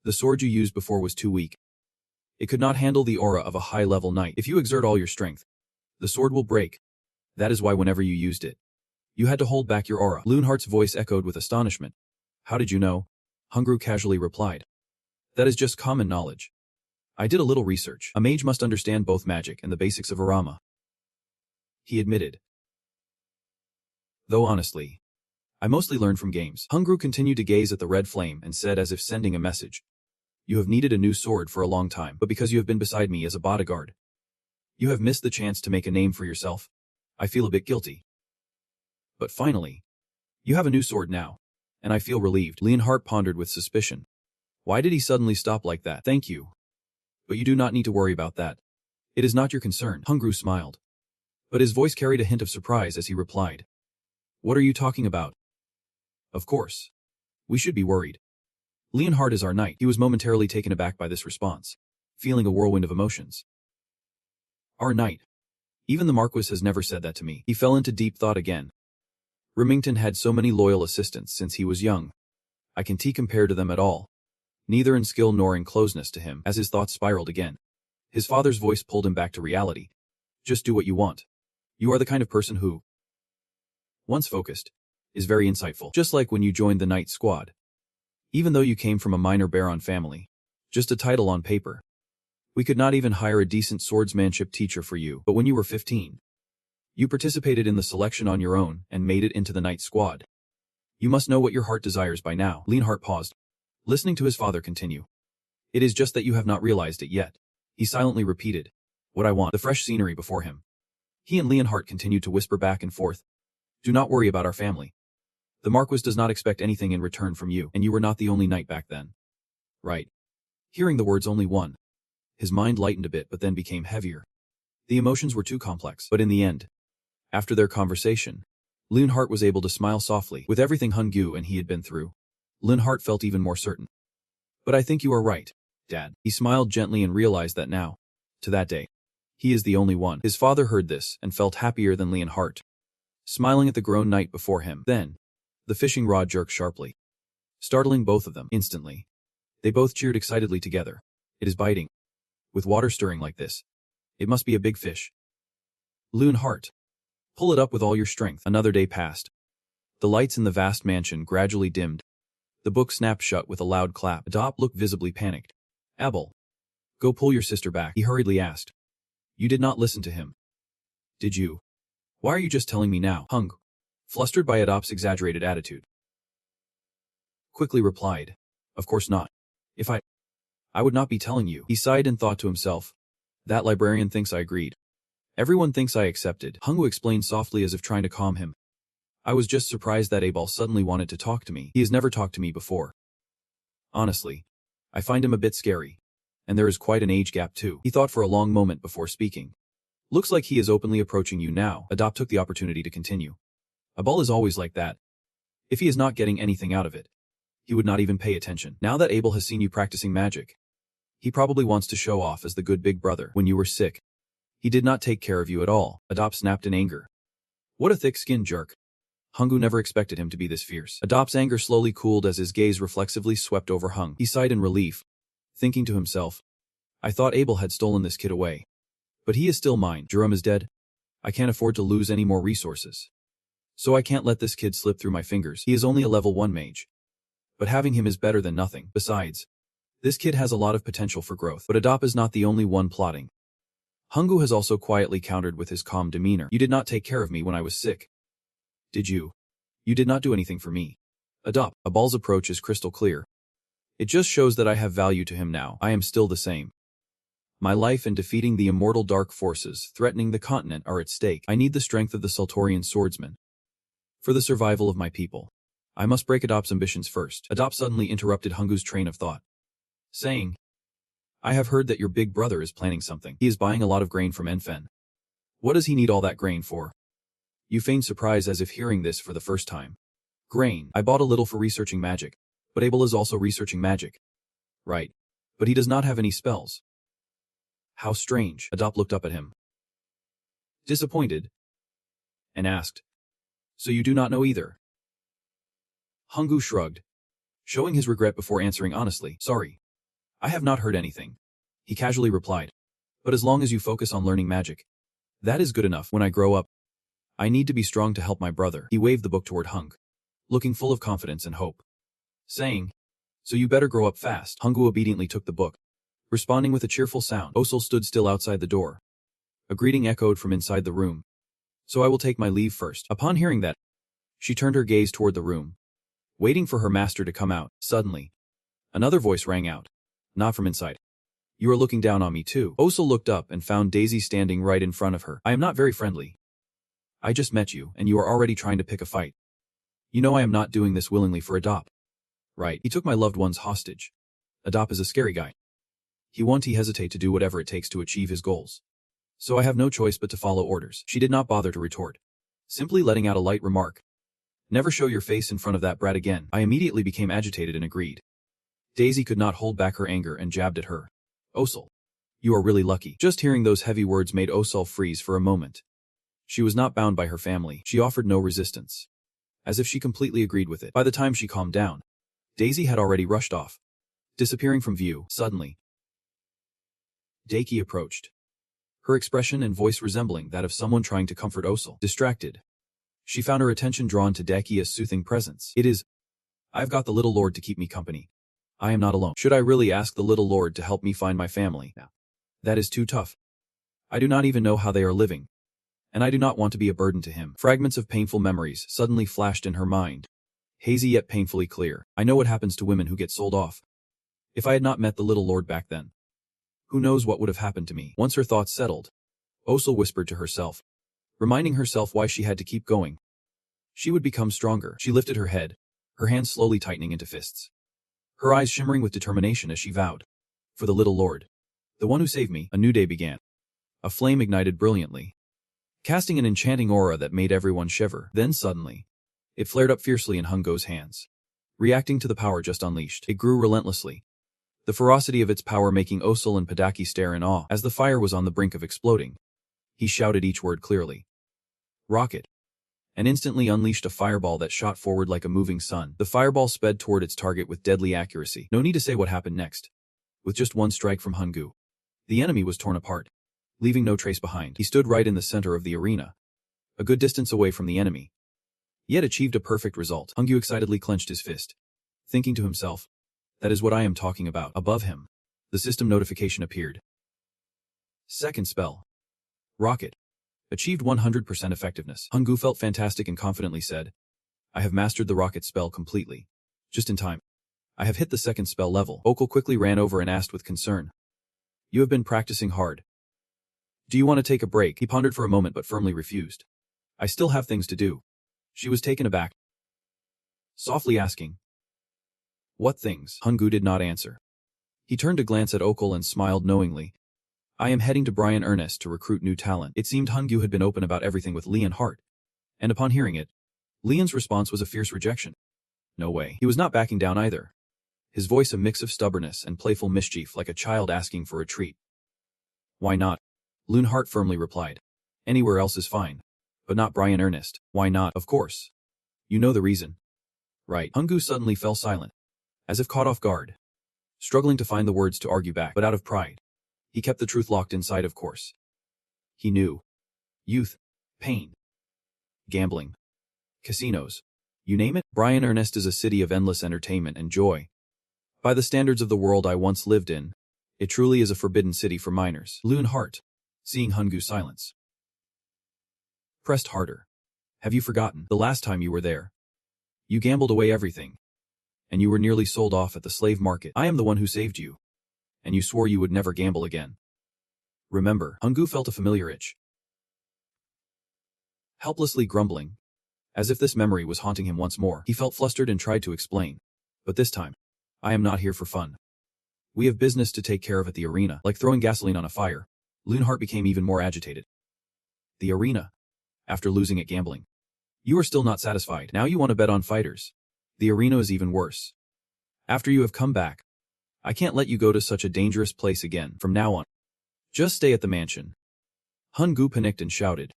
The sword you used before was too weak. It could not handle the aura of a high-level knight. If you exert all your strength, the sword will break. That is why whenever you used it, you had to hold back your aura. Hart's voice echoed with astonishment. How did you know? Hungru casually replied. That is just common knowledge. I did a little research. A mage must understand both magic and the basics of Arama, he admitted. Though honestly, I mostly learned from games. Hungru continued to gaze at the red flame and said as if sending a message. You have needed a new sword for a long time, but because you have been beside me as a bodyguard, you have missed the chance to make a name for yourself. I feel a bit guilty. But finally, you have a new sword now, and I feel relieved. Hart pondered with suspicion. Why did he suddenly stop like that? Thank you. But you do not need to worry about that. It is not your concern. Hungru smiled. But his voice carried a hint of surprise as he replied. What are you talking about? Of course. We should be worried. Hart is our knight. He was momentarily taken aback by this response, feeling a whirlwind of emotions. Our knight. Even the Marquis has never said that to me. He fell into deep thought again. Remington had so many loyal assistants since he was young. I can't compare to them at all. Neither in skill nor in closeness to him. As his thoughts spiraled again, his father's voice pulled him back to reality. Just do what you want. You are the kind of person who, once focused, is very insightful. Just like when you joined the Knight Squad. Even though you came from a minor Baron family, just a title on paper. We could not even hire a decent swordsmanship teacher for you, but when you were 15, you participated in the selection on your own and made it into the Knight Squad. You must know what your heart desires by now. Hart paused, listening to his father continue. It is just that you have not realized it yet. He silently repeated, what I want. The fresh scenery before him. He and Hart continued to whisper back and forth. Do not worry about our family. The Marquis does not expect anything in return from you, and you were not the only knight back then. Right. Hearing the words only one, his mind lightened a bit but then became heavier. The emotions were too complex, but in the end, after their conversation, Hart was able to smile softly. With everything Hunggu and he had been through, Hart felt even more certain. But I think you are right, Dad. He smiled gently and realized that now, to that day, he is the only one. His father heard this and felt happier than Hart, smiling at the grown knight before him. Then, the fishing rod jerked sharply, startling both of them instantly. They both cheered excitedly together. It is biting. With water stirring like this, it must be a big fish. Hart, pull it up with all your strength. Another day passed. The lights in the vast mansion gradually dimmed. The book snapped shut with a loud clap. Adop looked visibly panicked. Abel, go pull your sister back, he hurriedly asked. You did not listen to him. Did you? Why are you just telling me now? Hung, flustered by Adop's exaggerated attitude, quickly replied, of course not. If I would not be telling you. He sighed and thought to himself. That librarian thinks I agreed. Everyone thinks I accepted. Hungwu explained softly as if trying to calm him. I was just surprised that Abel suddenly wanted to talk to me. He has never talked to me before. Honestly, I find him a bit scary. And there is quite an age gap too. He thought for a long moment before speaking. Looks like he is openly approaching you now. Adop took the opportunity to continue. Abel is always like that. If he is not getting anything out of it, he would not even pay attention. Now that Abel has seen you practicing magic, he probably wants to show off as the good big brother. When you were sick, he did not take care of you at all. Adop snapped in anger. What a thick-skinned jerk. Hunggu never expected him to be this fierce. Adop's anger slowly cooled as his gaze reflexively swept over Hung. He sighed in relief, thinking to himself, I thought Abel had stolen this kid away. But he is still mine. Jerome is dead. I can't afford to lose any more resources. So I can't let this kid slip through my fingers. He is only a level 1 mage. But having him is better than nothing. Besides, this kid has a lot of potential for growth. But Adop is not the only one plotting. Hunggu has also quietly countered with his calm demeanor. You did not take care of me when I was sick. Did you? You did not do anything for me. Adop, Abal's approach is crystal clear. It just shows that I have value to him now. I am still the same. My life and defeating the immortal dark forces threatening the continent are at stake. I need the strength of the Sultorian swordsman. For the survival of my people, I must break Adop's ambitions first. Adop suddenly interrupted Hunggu's train of thought, saying, I have heard that your big brother is planning something. He is buying a lot of grain from Enfen. What does he need all that grain for? You feigned surprise as if hearing this for the first time. Grain. I bought a little for researching magic. But Abel is also researching magic. Right. But he does not have any spells. How strange. Adop looked up at him, disappointed, and asked, So you do not know either? Hunggu shrugged, showing his regret before answering honestly. Sorry. I have not heard anything. He casually replied. But as long as you focus on learning magic, that is good enough. When I grow up, I need to be strong to help my brother. He waved the book toward Hung, looking full of confidence and hope, saying, So you better grow up fast. Hunggu obediently took the book, responding with a cheerful sound. Osul stood still outside the door. A greeting echoed from inside the room. So I will take my leave first. Upon hearing that, she turned her gaze toward the room, waiting for her master to come out. Suddenly, another voice rang out, not from inside. You are looking down on me too. Osul looked up and found Daisy standing right in front of her. I am not very friendly. I just met you, and you are already trying to pick a fight. You know I am not doing this willingly for Adop. Right. He took my loved ones hostage. Adop is a scary guy. He won't hesitate to do whatever it takes to achieve his goals. So I have no choice but to follow orders. She did not bother to retort, simply letting out a light remark. Never show your face in front of that brat again. I immediately became agitated and agreed. Daisy could not hold back her anger and jabbed at her. Osul. You are really lucky. Just hearing those heavy words made Osul freeze for a moment. She was not bound by her family. She offered no resistance, as if she completely agreed with it. By the time she calmed down, Daisy had already rushed off, disappearing from view. Suddenly, Daiki approached, her expression and voice resembling that of someone trying to comfort Osul. Distracted, she found her attention drawn to Daki's soothing presence. It is, I've got the little lord to keep me company. I am not alone. Should I really ask the little lord to help me find my family? No. That is too tough. I do not even know how they are living, and I do not want to be a burden to him. Fragments of painful memories suddenly flashed in her mind, hazy yet painfully clear. I know what happens to women who get sold off. If I had not met the little lord back then, who knows what would have happened to me? Once her thoughts settled, Osul whispered to herself, reminding herself why she had to keep going. She would become stronger. She lifted her head, her hands slowly tightening into fists, her eyes shimmering with determination as she vowed, for the little lord, the one who saved me. A new day began. A flame ignited brilliantly, casting an enchanting aura that made everyone shiver. Then suddenly, it flared up fiercely in Hungo's hands, reacting to the power just unleashed. It grew relentlessly, the ferocity of its power making Osul and Padaki stare in awe. As the fire was on the brink of exploding, he shouted each word clearly. Rocket. And instantly unleashed a fireball that shot forward like a moving sun. The fireball sped toward its target with deadly accuracy. No need to say what happened next. With just one strike from Hungu, the enemy was torn apart, leaving no trace behind. He stood right in the center of the arena, a good distance away from the enemy, yet achieved a perfect result. Hungu excitedly clenched his fist, thinking to himself, that is what I am talking about. Above him, the system notification appeared. Second spell. Rocket. Achieved 100% effectiveness. Hungu felt fantastic and confidently said, I have mastered the rocket spell completely. Just in time. I have hit the second spell level. Osul quickly ran over and asked with concern. You have been practicing hard. Do you want to take a break? He pondered for a moment but firmly refused. I still have things to do. She was taken aback, softly asking, what things? Hungu did not answer. He turned to glance at Osul and smiled knowingly. I am heading to Brian Ernest to recruit new talent. It seemed Hungu had been open about everything with Lee and Hart, and upon hearing it, Leon's response was a fierce rejection. No way. He was not backing down either, his voice a mix of stubbornness and playful mischief like a child asking for a treat. Why not? Loon Hart firmly replied. Anywhere else is fine, but not Brian Ernest. Why not? Of course. You know the reason. Right. Hungu suddenly fell silent, as if caught off guard, struggling to find the words to argue back, but out of pride, he kept the truth locked inside. Of course. He knew. Youth, pain, gambling, casinos, you name it. Brian Ernest is a city of endless entertainment and joy. By the standards of the world I once lived in, it truly is a forbidden city for minors. Loon Hart, seeing Hungu's silence, pressed harder. Have you forgotten the last time you were there? You gambled away everything, and you were nearly sold off at the slave market. I am the one who saved you, and you swore you would never gamble again. Remember? Hungu felt a familiar itch, helplessly grumbling, as if this memory was haunting him once more. He felt flustered and tried to explain, but this time, I am not here for fun. We have business to take care of at the arena. Like throwing gasoline on a fire, Loon Hart became even more agitated. The arena? After losing at gambling. You are still not satisfied. Now you want to bet on fighters. The arena is even worse. After you have come back, I can't let you go to such a dangerous place again. From now on, just stay at the mansion. Hungu panicked and shouted.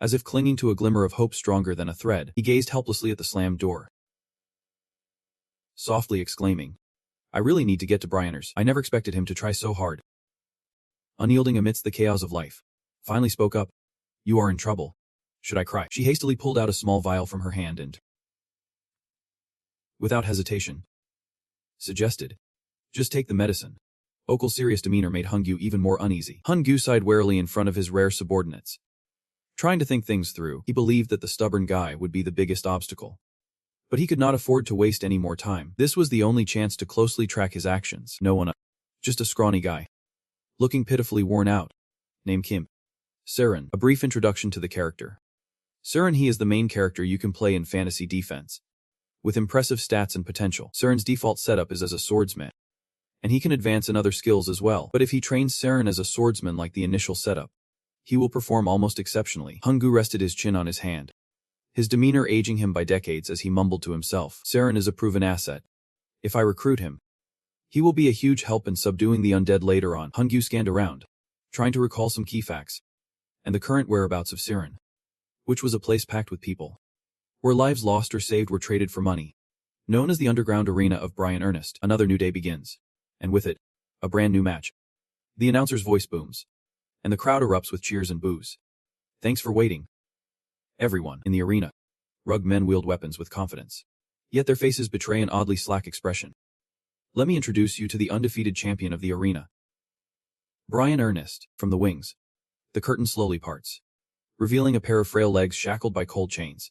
As if clinging to a glimmer of hope stronger than a thread, he gazed helplessly at the slammed door, softly exclaiming, I really need to get to Brianers. I never expected him to try so hard. Unyielding amidst the chaos of life, finally spoke up. You are in trouble. Should I cry? She hastily pulled out a small vial from her hand and, without hesitation, suggested, just take the medicine. Okul's serious demeanor made Hungu even more uneasy. Hungu sighed warily in front of his rare subordinates. Trying to think things through, he believed that the stubborn guy would be the biggest obstacle. But he could not afford to waste any more time. This was the only chance to closely track his actions. No one, just a scrawny guy, looking pitifully worn out, named Kim. Seren. A brief introduction to the character. Seren. He is the main character you can play in fantasy defense, with impressive stats and potential. Seren's default setup is as a swordsman, And he can advance in other skills as well. But if he trains Saren as a swordsman like the initial setup, he will perform almost exceptionally. Hunggu rested his chin on his hand, his demeanor aging him by decades as he mumbled to himself. Saren is a proven asset. If I recruit him, he will be a huge help in subduing the undead later on. Hunggu scanned around, trying to recall some key facts, and the current whereabouts of Saren, which was a place packed with people, where lives lost or saved were traded for money. Known as the underground arena of Brian Ernest, another new day begins. And with it, a brand new match. The announcer's voice booms, and the crowd erupts with cheers and boos. Thanks for waiting, everyone. In the arena, rugged men wield weapons with confidence, yet their faces betray an oddly slack expression. Let me introduce you to the undefeated champion of the arena, Brian Ernest. From the wings, the curtain slowly parts, revealing a pair of frail legs shackled by cold chains.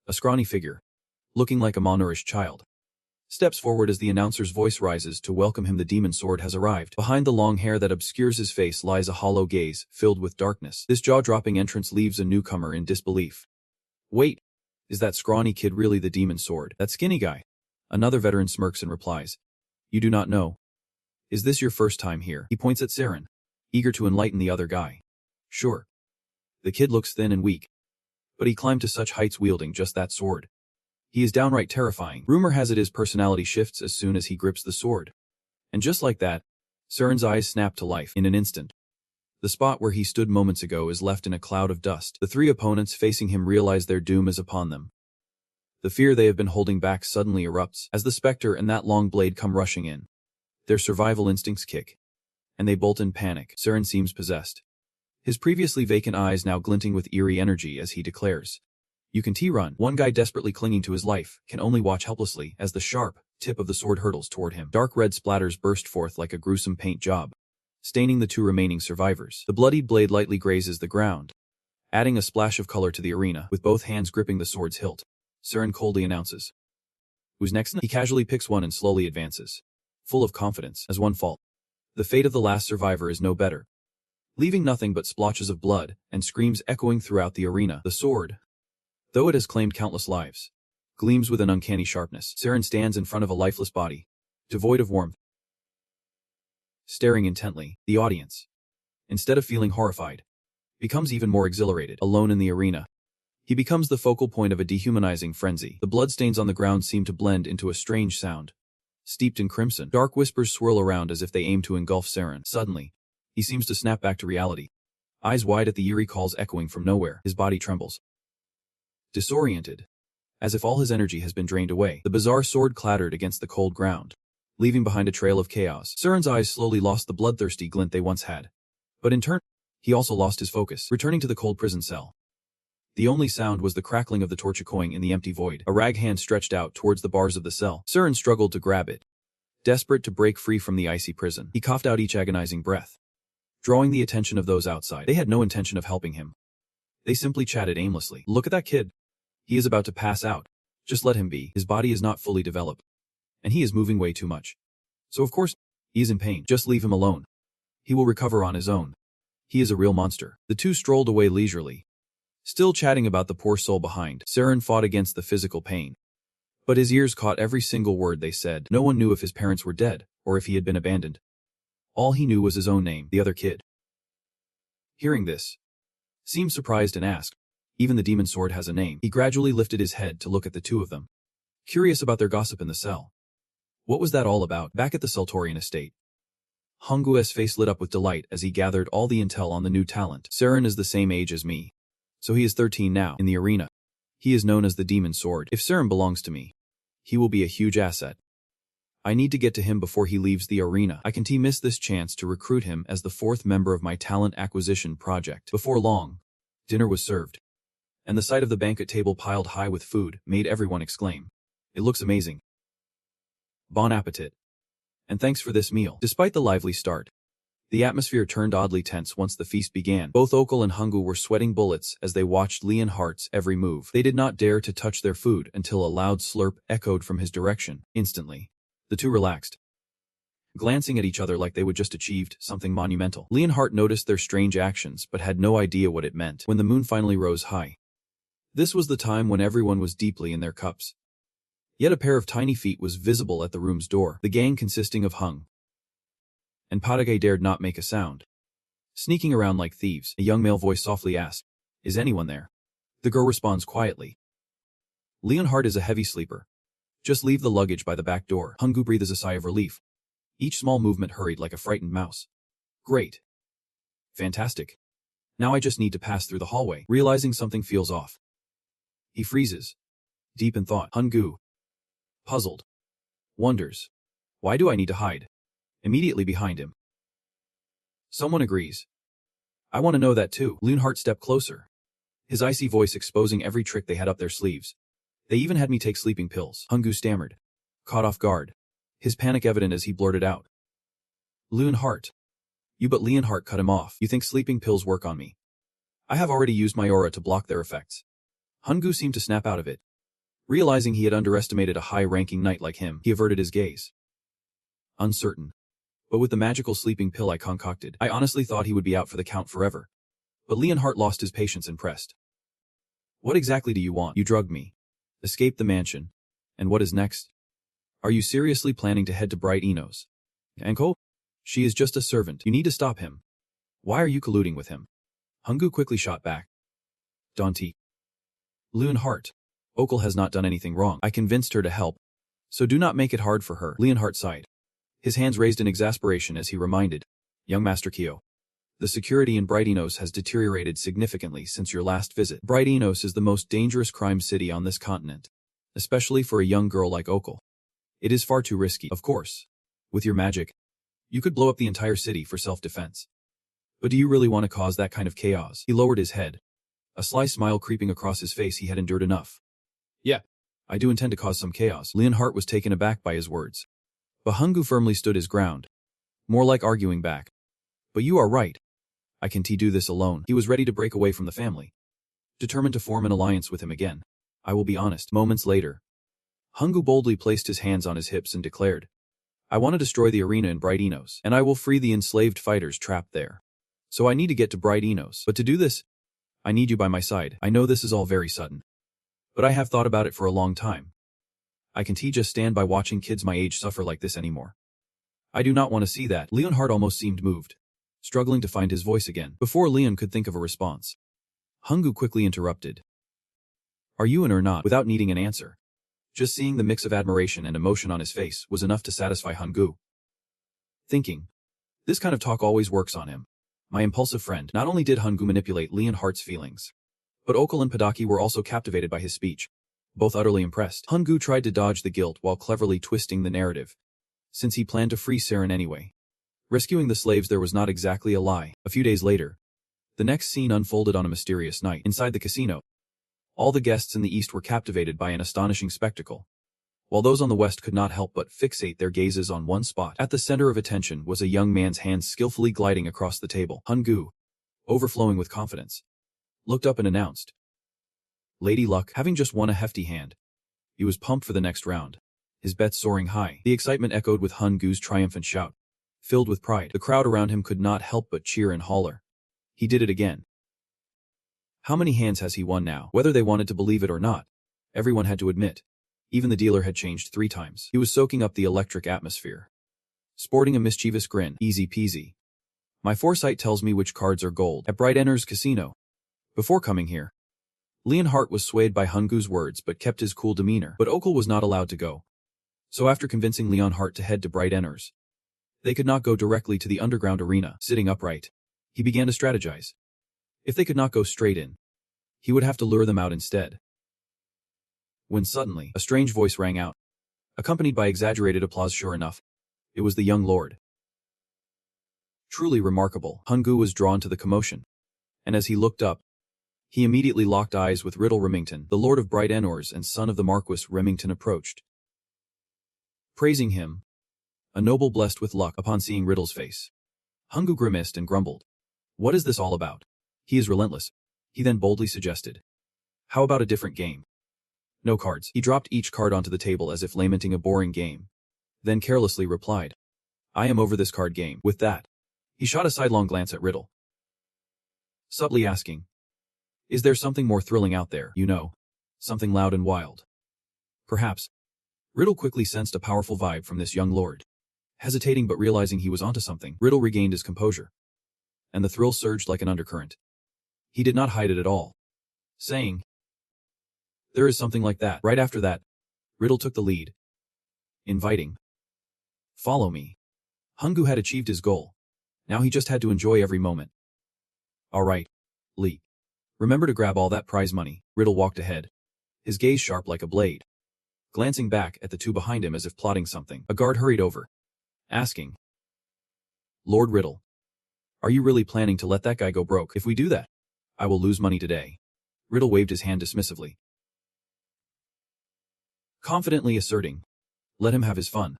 A scrawny figure, looking like a malnourished child, steps forward as the announcer's voice rises to welcome him. The demon sword has arrived. Behind the long hair that obscures his face lies a hollow gaze, filled with darkness. This jaw-dropping entrance leaves a newcomer in disbelief. Wait, is that scrawny kid really the demon sword? That skinny guy? Another veteran smirks and replies, you do not know. Is this your first time here? He points at Saren, eager to enlighten the other guy. Sure. The kid looks thin and weak, but he climbed to such heights wielding just that sword. He is downright terrifying. Rumor has it his personality shifts as soon as he grips the sword. And just like that, Saren's eyes snap to life. In an instant, the spot where he stood moments ago is left in a cloud of dust. The three opponents facing him realize their doom is upon them. The fear they have been holding back suddenly erupts as the specter and that long blade come rushing in. Their survival instincts kick, and they bolt in panic. Saren seems possessed, his previously vacant eyes now glinting with eerie energy as he declares, you can T-run. One guy desperately clinging to his life can only watch helplessly as the sharp tip of the sword hurtles toward him. Dark red splatters burst forth like a gruesome paint job, staining the two remaining survivors. The bloodied blade lightly grazes the ground, adding a splash of color to the arena. With both hands gripping the sword's hilt, Saren coldly announces, who's next? He casually picks one and slowly advances, full of confidence. As one falls, the fate of the last survivor is no better, leaving nothing but splotches of blood and screams echoing throughout the arena. The sword, though it has claimed countless lives, gleams with an uncanny sharpness. Saren stands in front of a lifeless body, devoid of warmth, staring intently. The audience, instead of feeling horrified, becomes even more exhilarated. Alone in the arena, he becomes the focal point of a dehumanizing frenzy. The bloodstains on the ground seem to blend into a strange sound, steeped in crimson. Dark whispers swirl around as if they aim to engulf Saren. Suddenly, he seems to snap back to reality, eyes wide at the eerie calls echoing from nowhere. His body trembles, disoriented, as if all his energy has been drained away. The bizarre sword clattered against the cold ground, leaving behind a trail of chaos. Saren's eyes slowly lost the bloodthirsty glint they once had, but in turn, he also lost his focus, returning to the cold prison cell. The only sound was the crackling of the torch echoing in the empty void. A rag hand stretched out towards the bars of the cell. Saren struggled to grab it, desperate to break free from the icy prison. He coughed out each agonizing breath, drawing the attention of those outside. They had no intention of helping him. They simply chatted aimlessly. Look at that kid. He is about to pass out. Just let him be. His body is not fully developed, and he is moving way too much. So of course, he is in pain. Just leave him alone. He will recover on his own. He is a real monster. The two strolled away leisurely, still chatting about the poor soul behind. Saren fought against the physical pain, but his ears caught every single word they said. No one knew if his parents were dead, or if he had been abandoned. All he knew was his own name, the other kid. Hearing this, seemed surprised and asked, even the demon sword has a name. He gradually lifted his head to look at the two of them, curious about their gossip in the cell. What was that all about? Back at the Sultorian estate, Hunggu's face lit up with delight as he gathered all the intel on the new talent. Saren is the same age as me, so he is 13 now. In the arena, he is known as the demon sword. If Saren belongs to me, he will be a huge asset. I need to get to him before he leaves the arena. I can't miss this chance to recruit him as the fourth member of my talent acquisition project. Before long, dinner was served, and the sight of the banquet table piled high with food made everyone exclaim, it looks amazing. Bon appetit. And thanks for this meal. Despite the lively start, the atmosphere turned oddly tense once the feast began. Both Okul and Hunggu were sweating bullets as they watched Hart's every move. They did not dare to touch their food until a loud slurp echoed from his direction. Instantly, the two relaxed, glancing at each other like they would just achieved something monumental. Hart noticed their strange actions but had no idea what it meant. When the moon finally rose high, this was the time when everyone was deeply in their cups. Yet a pair of tiny feet was visible at the room's door. The gang consisting of Hung, and Padage dared not make a sound. Sneaking around like thieves, a young male voice softly asked, "Is anyone there?" The girl responds quietly, "Leonhard is a heavy sleeper. Just leave the luggage by the back door." Hungu breathes a sigh of relief. Each small movement hurried like a frightened mouse. Great. Fantastic. Now I just need to pass through the hallway. Realizing something feels off, he freezes, deep in thought. Hungu, puzzled, wonders, why do I need to hide? Immediately behind him, someone agrees. I want to know that too. Leonhard stepped closer, his icy voice exposing every trick they had up their sleeves. They even had me take sleeping pills. Hungu stammered, caught off guard, his panic evident as he blurted out, "Leonhard." But Leonhard cut him off. "You think sleeping pills work on me? I have already used my aura to block their effects." Hungu seemed to snap out of it. Realizing he had underestimated a high-ranking knight like him, he averted his gaze. Uncertain. But with the magical sleeping pill I concocted, I honestly thought he would be out for the count forever. But Leonhard lost his patience and pressed. "What exactly do you want? You drugged me, escaped the mansion, and what is next? Are you seriously planning to head to Bright Enos? Anko? She is just a servant. You need to stop him. Why are you colluding with him?" Hungu quickly shot back. Daunty. "Leonhard, Okul has not done anything wrong. I convinced her to help, so do not make it hard for her." Leonhard sighed, his hands raised in exasperation as he reminded, "Young Master Kyo, the security in Bright Enos has deteriorated significantly since your last visit. Bright Enos is the most dangerous crime city on this continent, especially for a young girl like Okul. It is far too risky. Of course, with your magic, you could blow up the entire city for self-defense. But do you really want to cause that kind of chaos?" He lowered his head, a sly smile creeping across his face. He had endured enough. "Yeah, I do intend to cause some chaos." Leonhard was taken aback by his words. But Hungu firmly stood his ground, more like arguing back. "But you are right. I can't do this alone." He was ready to break away from the family, determined to form an alliance with him again. "I will be honest." Moments later, Hungu boldly placed his hands on his hips and declared, "I want to destroy the arena in Bright Enos, and I will free the enslaved fighters trapped there. So I need to get to Bright Enos. But to do this, I need you by my side. I know this is all very sudden, but I have thought about it for a long time. I can't just stand by watching kids my age suffer like this anymore. I do not want to see that." Leonhard almost seemed moved, struggling to find his voice again. Before Leon could think of a response, Hungu quickly interrupted. "Are you in or not?" Without needing an answer, just seeing the mix of admiration and emotion on his face was enough to satisfy Hungu. Thinking, this kind of talk always works on him. My impulsive friend. Not only did Hungu manipulate Leonhard's feelings, but Okul and Padaki were also captivated by his speech, both utterly impressed. Hungu tried to dodge the guilt while cleverly twisting the narrative, since he planned to free Saren anyway. Rescuing the slaves there was not exactly a lie. A few days later, the next scene unfolded on a mysterious night. Inside the casino, all the guests in the east were captivated by an astonishing spectacle, while those on the west could not help but fixate their gazes on one spot. At the center of attention was a young man's hands skillfully gliding across the table. Hungu, overflowing with confidence, looked up and announced, "Lady Luck." Having just won a hefty hand, he was pumped for the next round, his bets soaring high. The excitement echoed with Hungu's triumphant shout. Filled with pride, the crowd around him could not help but cheer and holler. He did it again. How many hands has he won now? Whether they wanted to believe it or not, everyone had to admit, even the dealer had changed 3 times. He was soaking up the electric atmosphere, sporting a mischievous grin. "Easy peasy. My foresight tells me which cards are gold at Bright Enos Casino. Before coming here." Leonhard was swayed by Hungu's words but kept his cool demeanor. But Okul was not allowed to go. So after convincing Leonhard to head to Bright Enos, they could not go directly to the underground arena. Sitting upright, he began to strategize. If they could not go straight in, he would have to lure them out instead. When suddenly, a strange voice rang out, accompanied by exaggerated applause. Sure enough, it was the young lord. Truly remarkable. Hungu was drawn to the commotion, and as he looked up, he immediately locked eyes with Riddle Remington. The lord of Bright Enos and son of the Marquis Remington approached, praising him, a noble blessed with luck. Upon seeing Riddle's face, Hungu grimaced and grumbled, "What is this all about? He is relentless." He then boldly suggested, "How about a different game? No cards." He dropped each card onto the table as if lamenting a boring game, then carelessly replied, "I am over this card game." With that, he shot a sidelong glance at Riddle, subtly asking, "Is there something more thrilling out there? You know, something loud and wild?" Perhaps. Riddle quickly sensed a powerful vibe from this young lord, Hesitating but realizing he was onto something, Riddle regained his composure. And the thrill surged like an undercurrent. He did not hide it at all, saying, "There is something like that." Right after that, Riddle took the lead, inviting, "Follow me." Hungu had achieved his goal. Now he just had to enjoy every moment. "All right, Lee. Remember to grab all that prize money." Riddle walked ahead, his gaze sharp like a blade. Glancing back at the two behind him as if plotting something, a guard hurried over, asking, "Lord Riddle, are you really planning to let that guy go broke? If we do that, I will lose money today." Riddle waved his hand dismissively, confidently asserting, "Let him have his fun.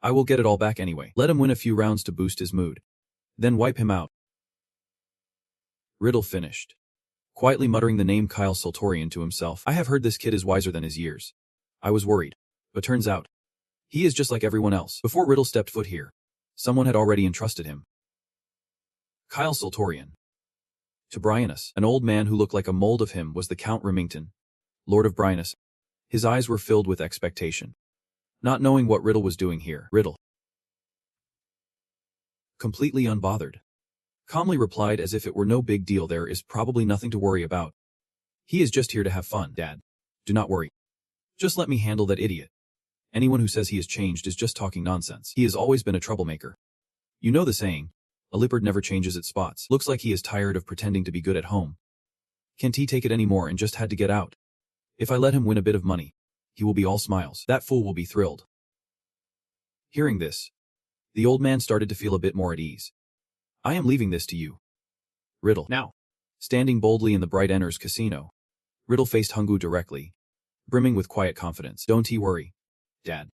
I will get it all back anyway. Let him win a few rounds to boost his mood. Then wipe him out." Riddle finished, quietly muttering the name Kyle Soltorian to himself. "I have heard this kid is wiser than his years. I was worried, but turns out, he is just like everyone else." Before Riddle stepped foot here, someone had already entrusted him. Kyle Soltorian. To Bryanus, an old man who looked like a mold of him, was the Count Remington, Lord of Bryanus. His eyes were filled with expectation. Not knowing what Riddle was doing here, Riddle, completely unbothered, calmly replied as if it were no big deal. "There is probably nothing to worry about. He is just here to have fun, Dad. Do not worry. Just let me handle that idiot. Anyone who says he has changed is just talking nonsense. He has always been a troublemaker. You know the saying, a leopard never changes its spots. Looks like he is tired of pretending to be good at home. Can't he take it anymore and just had to get out? If I let him win a bit of money, he will be all smiles. That fool will be thrilled." Hearing this, the old man started to feel a bit more at ease. "I am leaving this to you, Riddle." Now, standing boldly in the bright Enner's casino, Riddle faced Hungu directly, brimming with quiet confidence. "Don't he worry, Dad.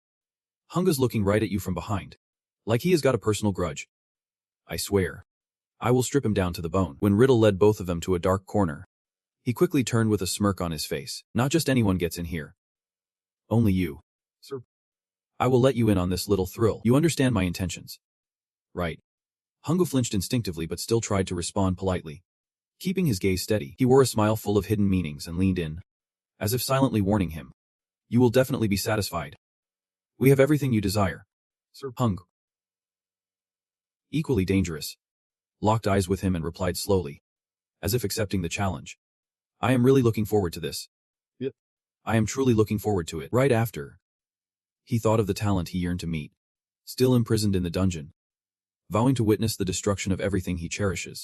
Hunga's looking right at you from behind, like he has got a personal grudge. I swear, I will strip him down to the bone." When Riddle led both of them to a dark corner, he quickly turned with a smirk on his face. "Not just anyone gets in here. Only you, sir. I will let you in on this little thrill. You understand my intentions, right?" Hungu flinched instinctively but still tried to respond politely. Keeping his gaze steady, he wore a smile full of hidden meanings and leaned in, as if silently warning him, "You will definitely be satisfied. We have everything you desire, Sir." Hungu, equally dangerous, locked eyes with him and replied slowly, as if accepting the challenge, "I am really looking forward to this. Yep. I am truly looking forward to it." Right after, he thought of the talent he yearned to meet, still imprisoned in the dungeon, vowing to witness the destruction of everything he cherishes.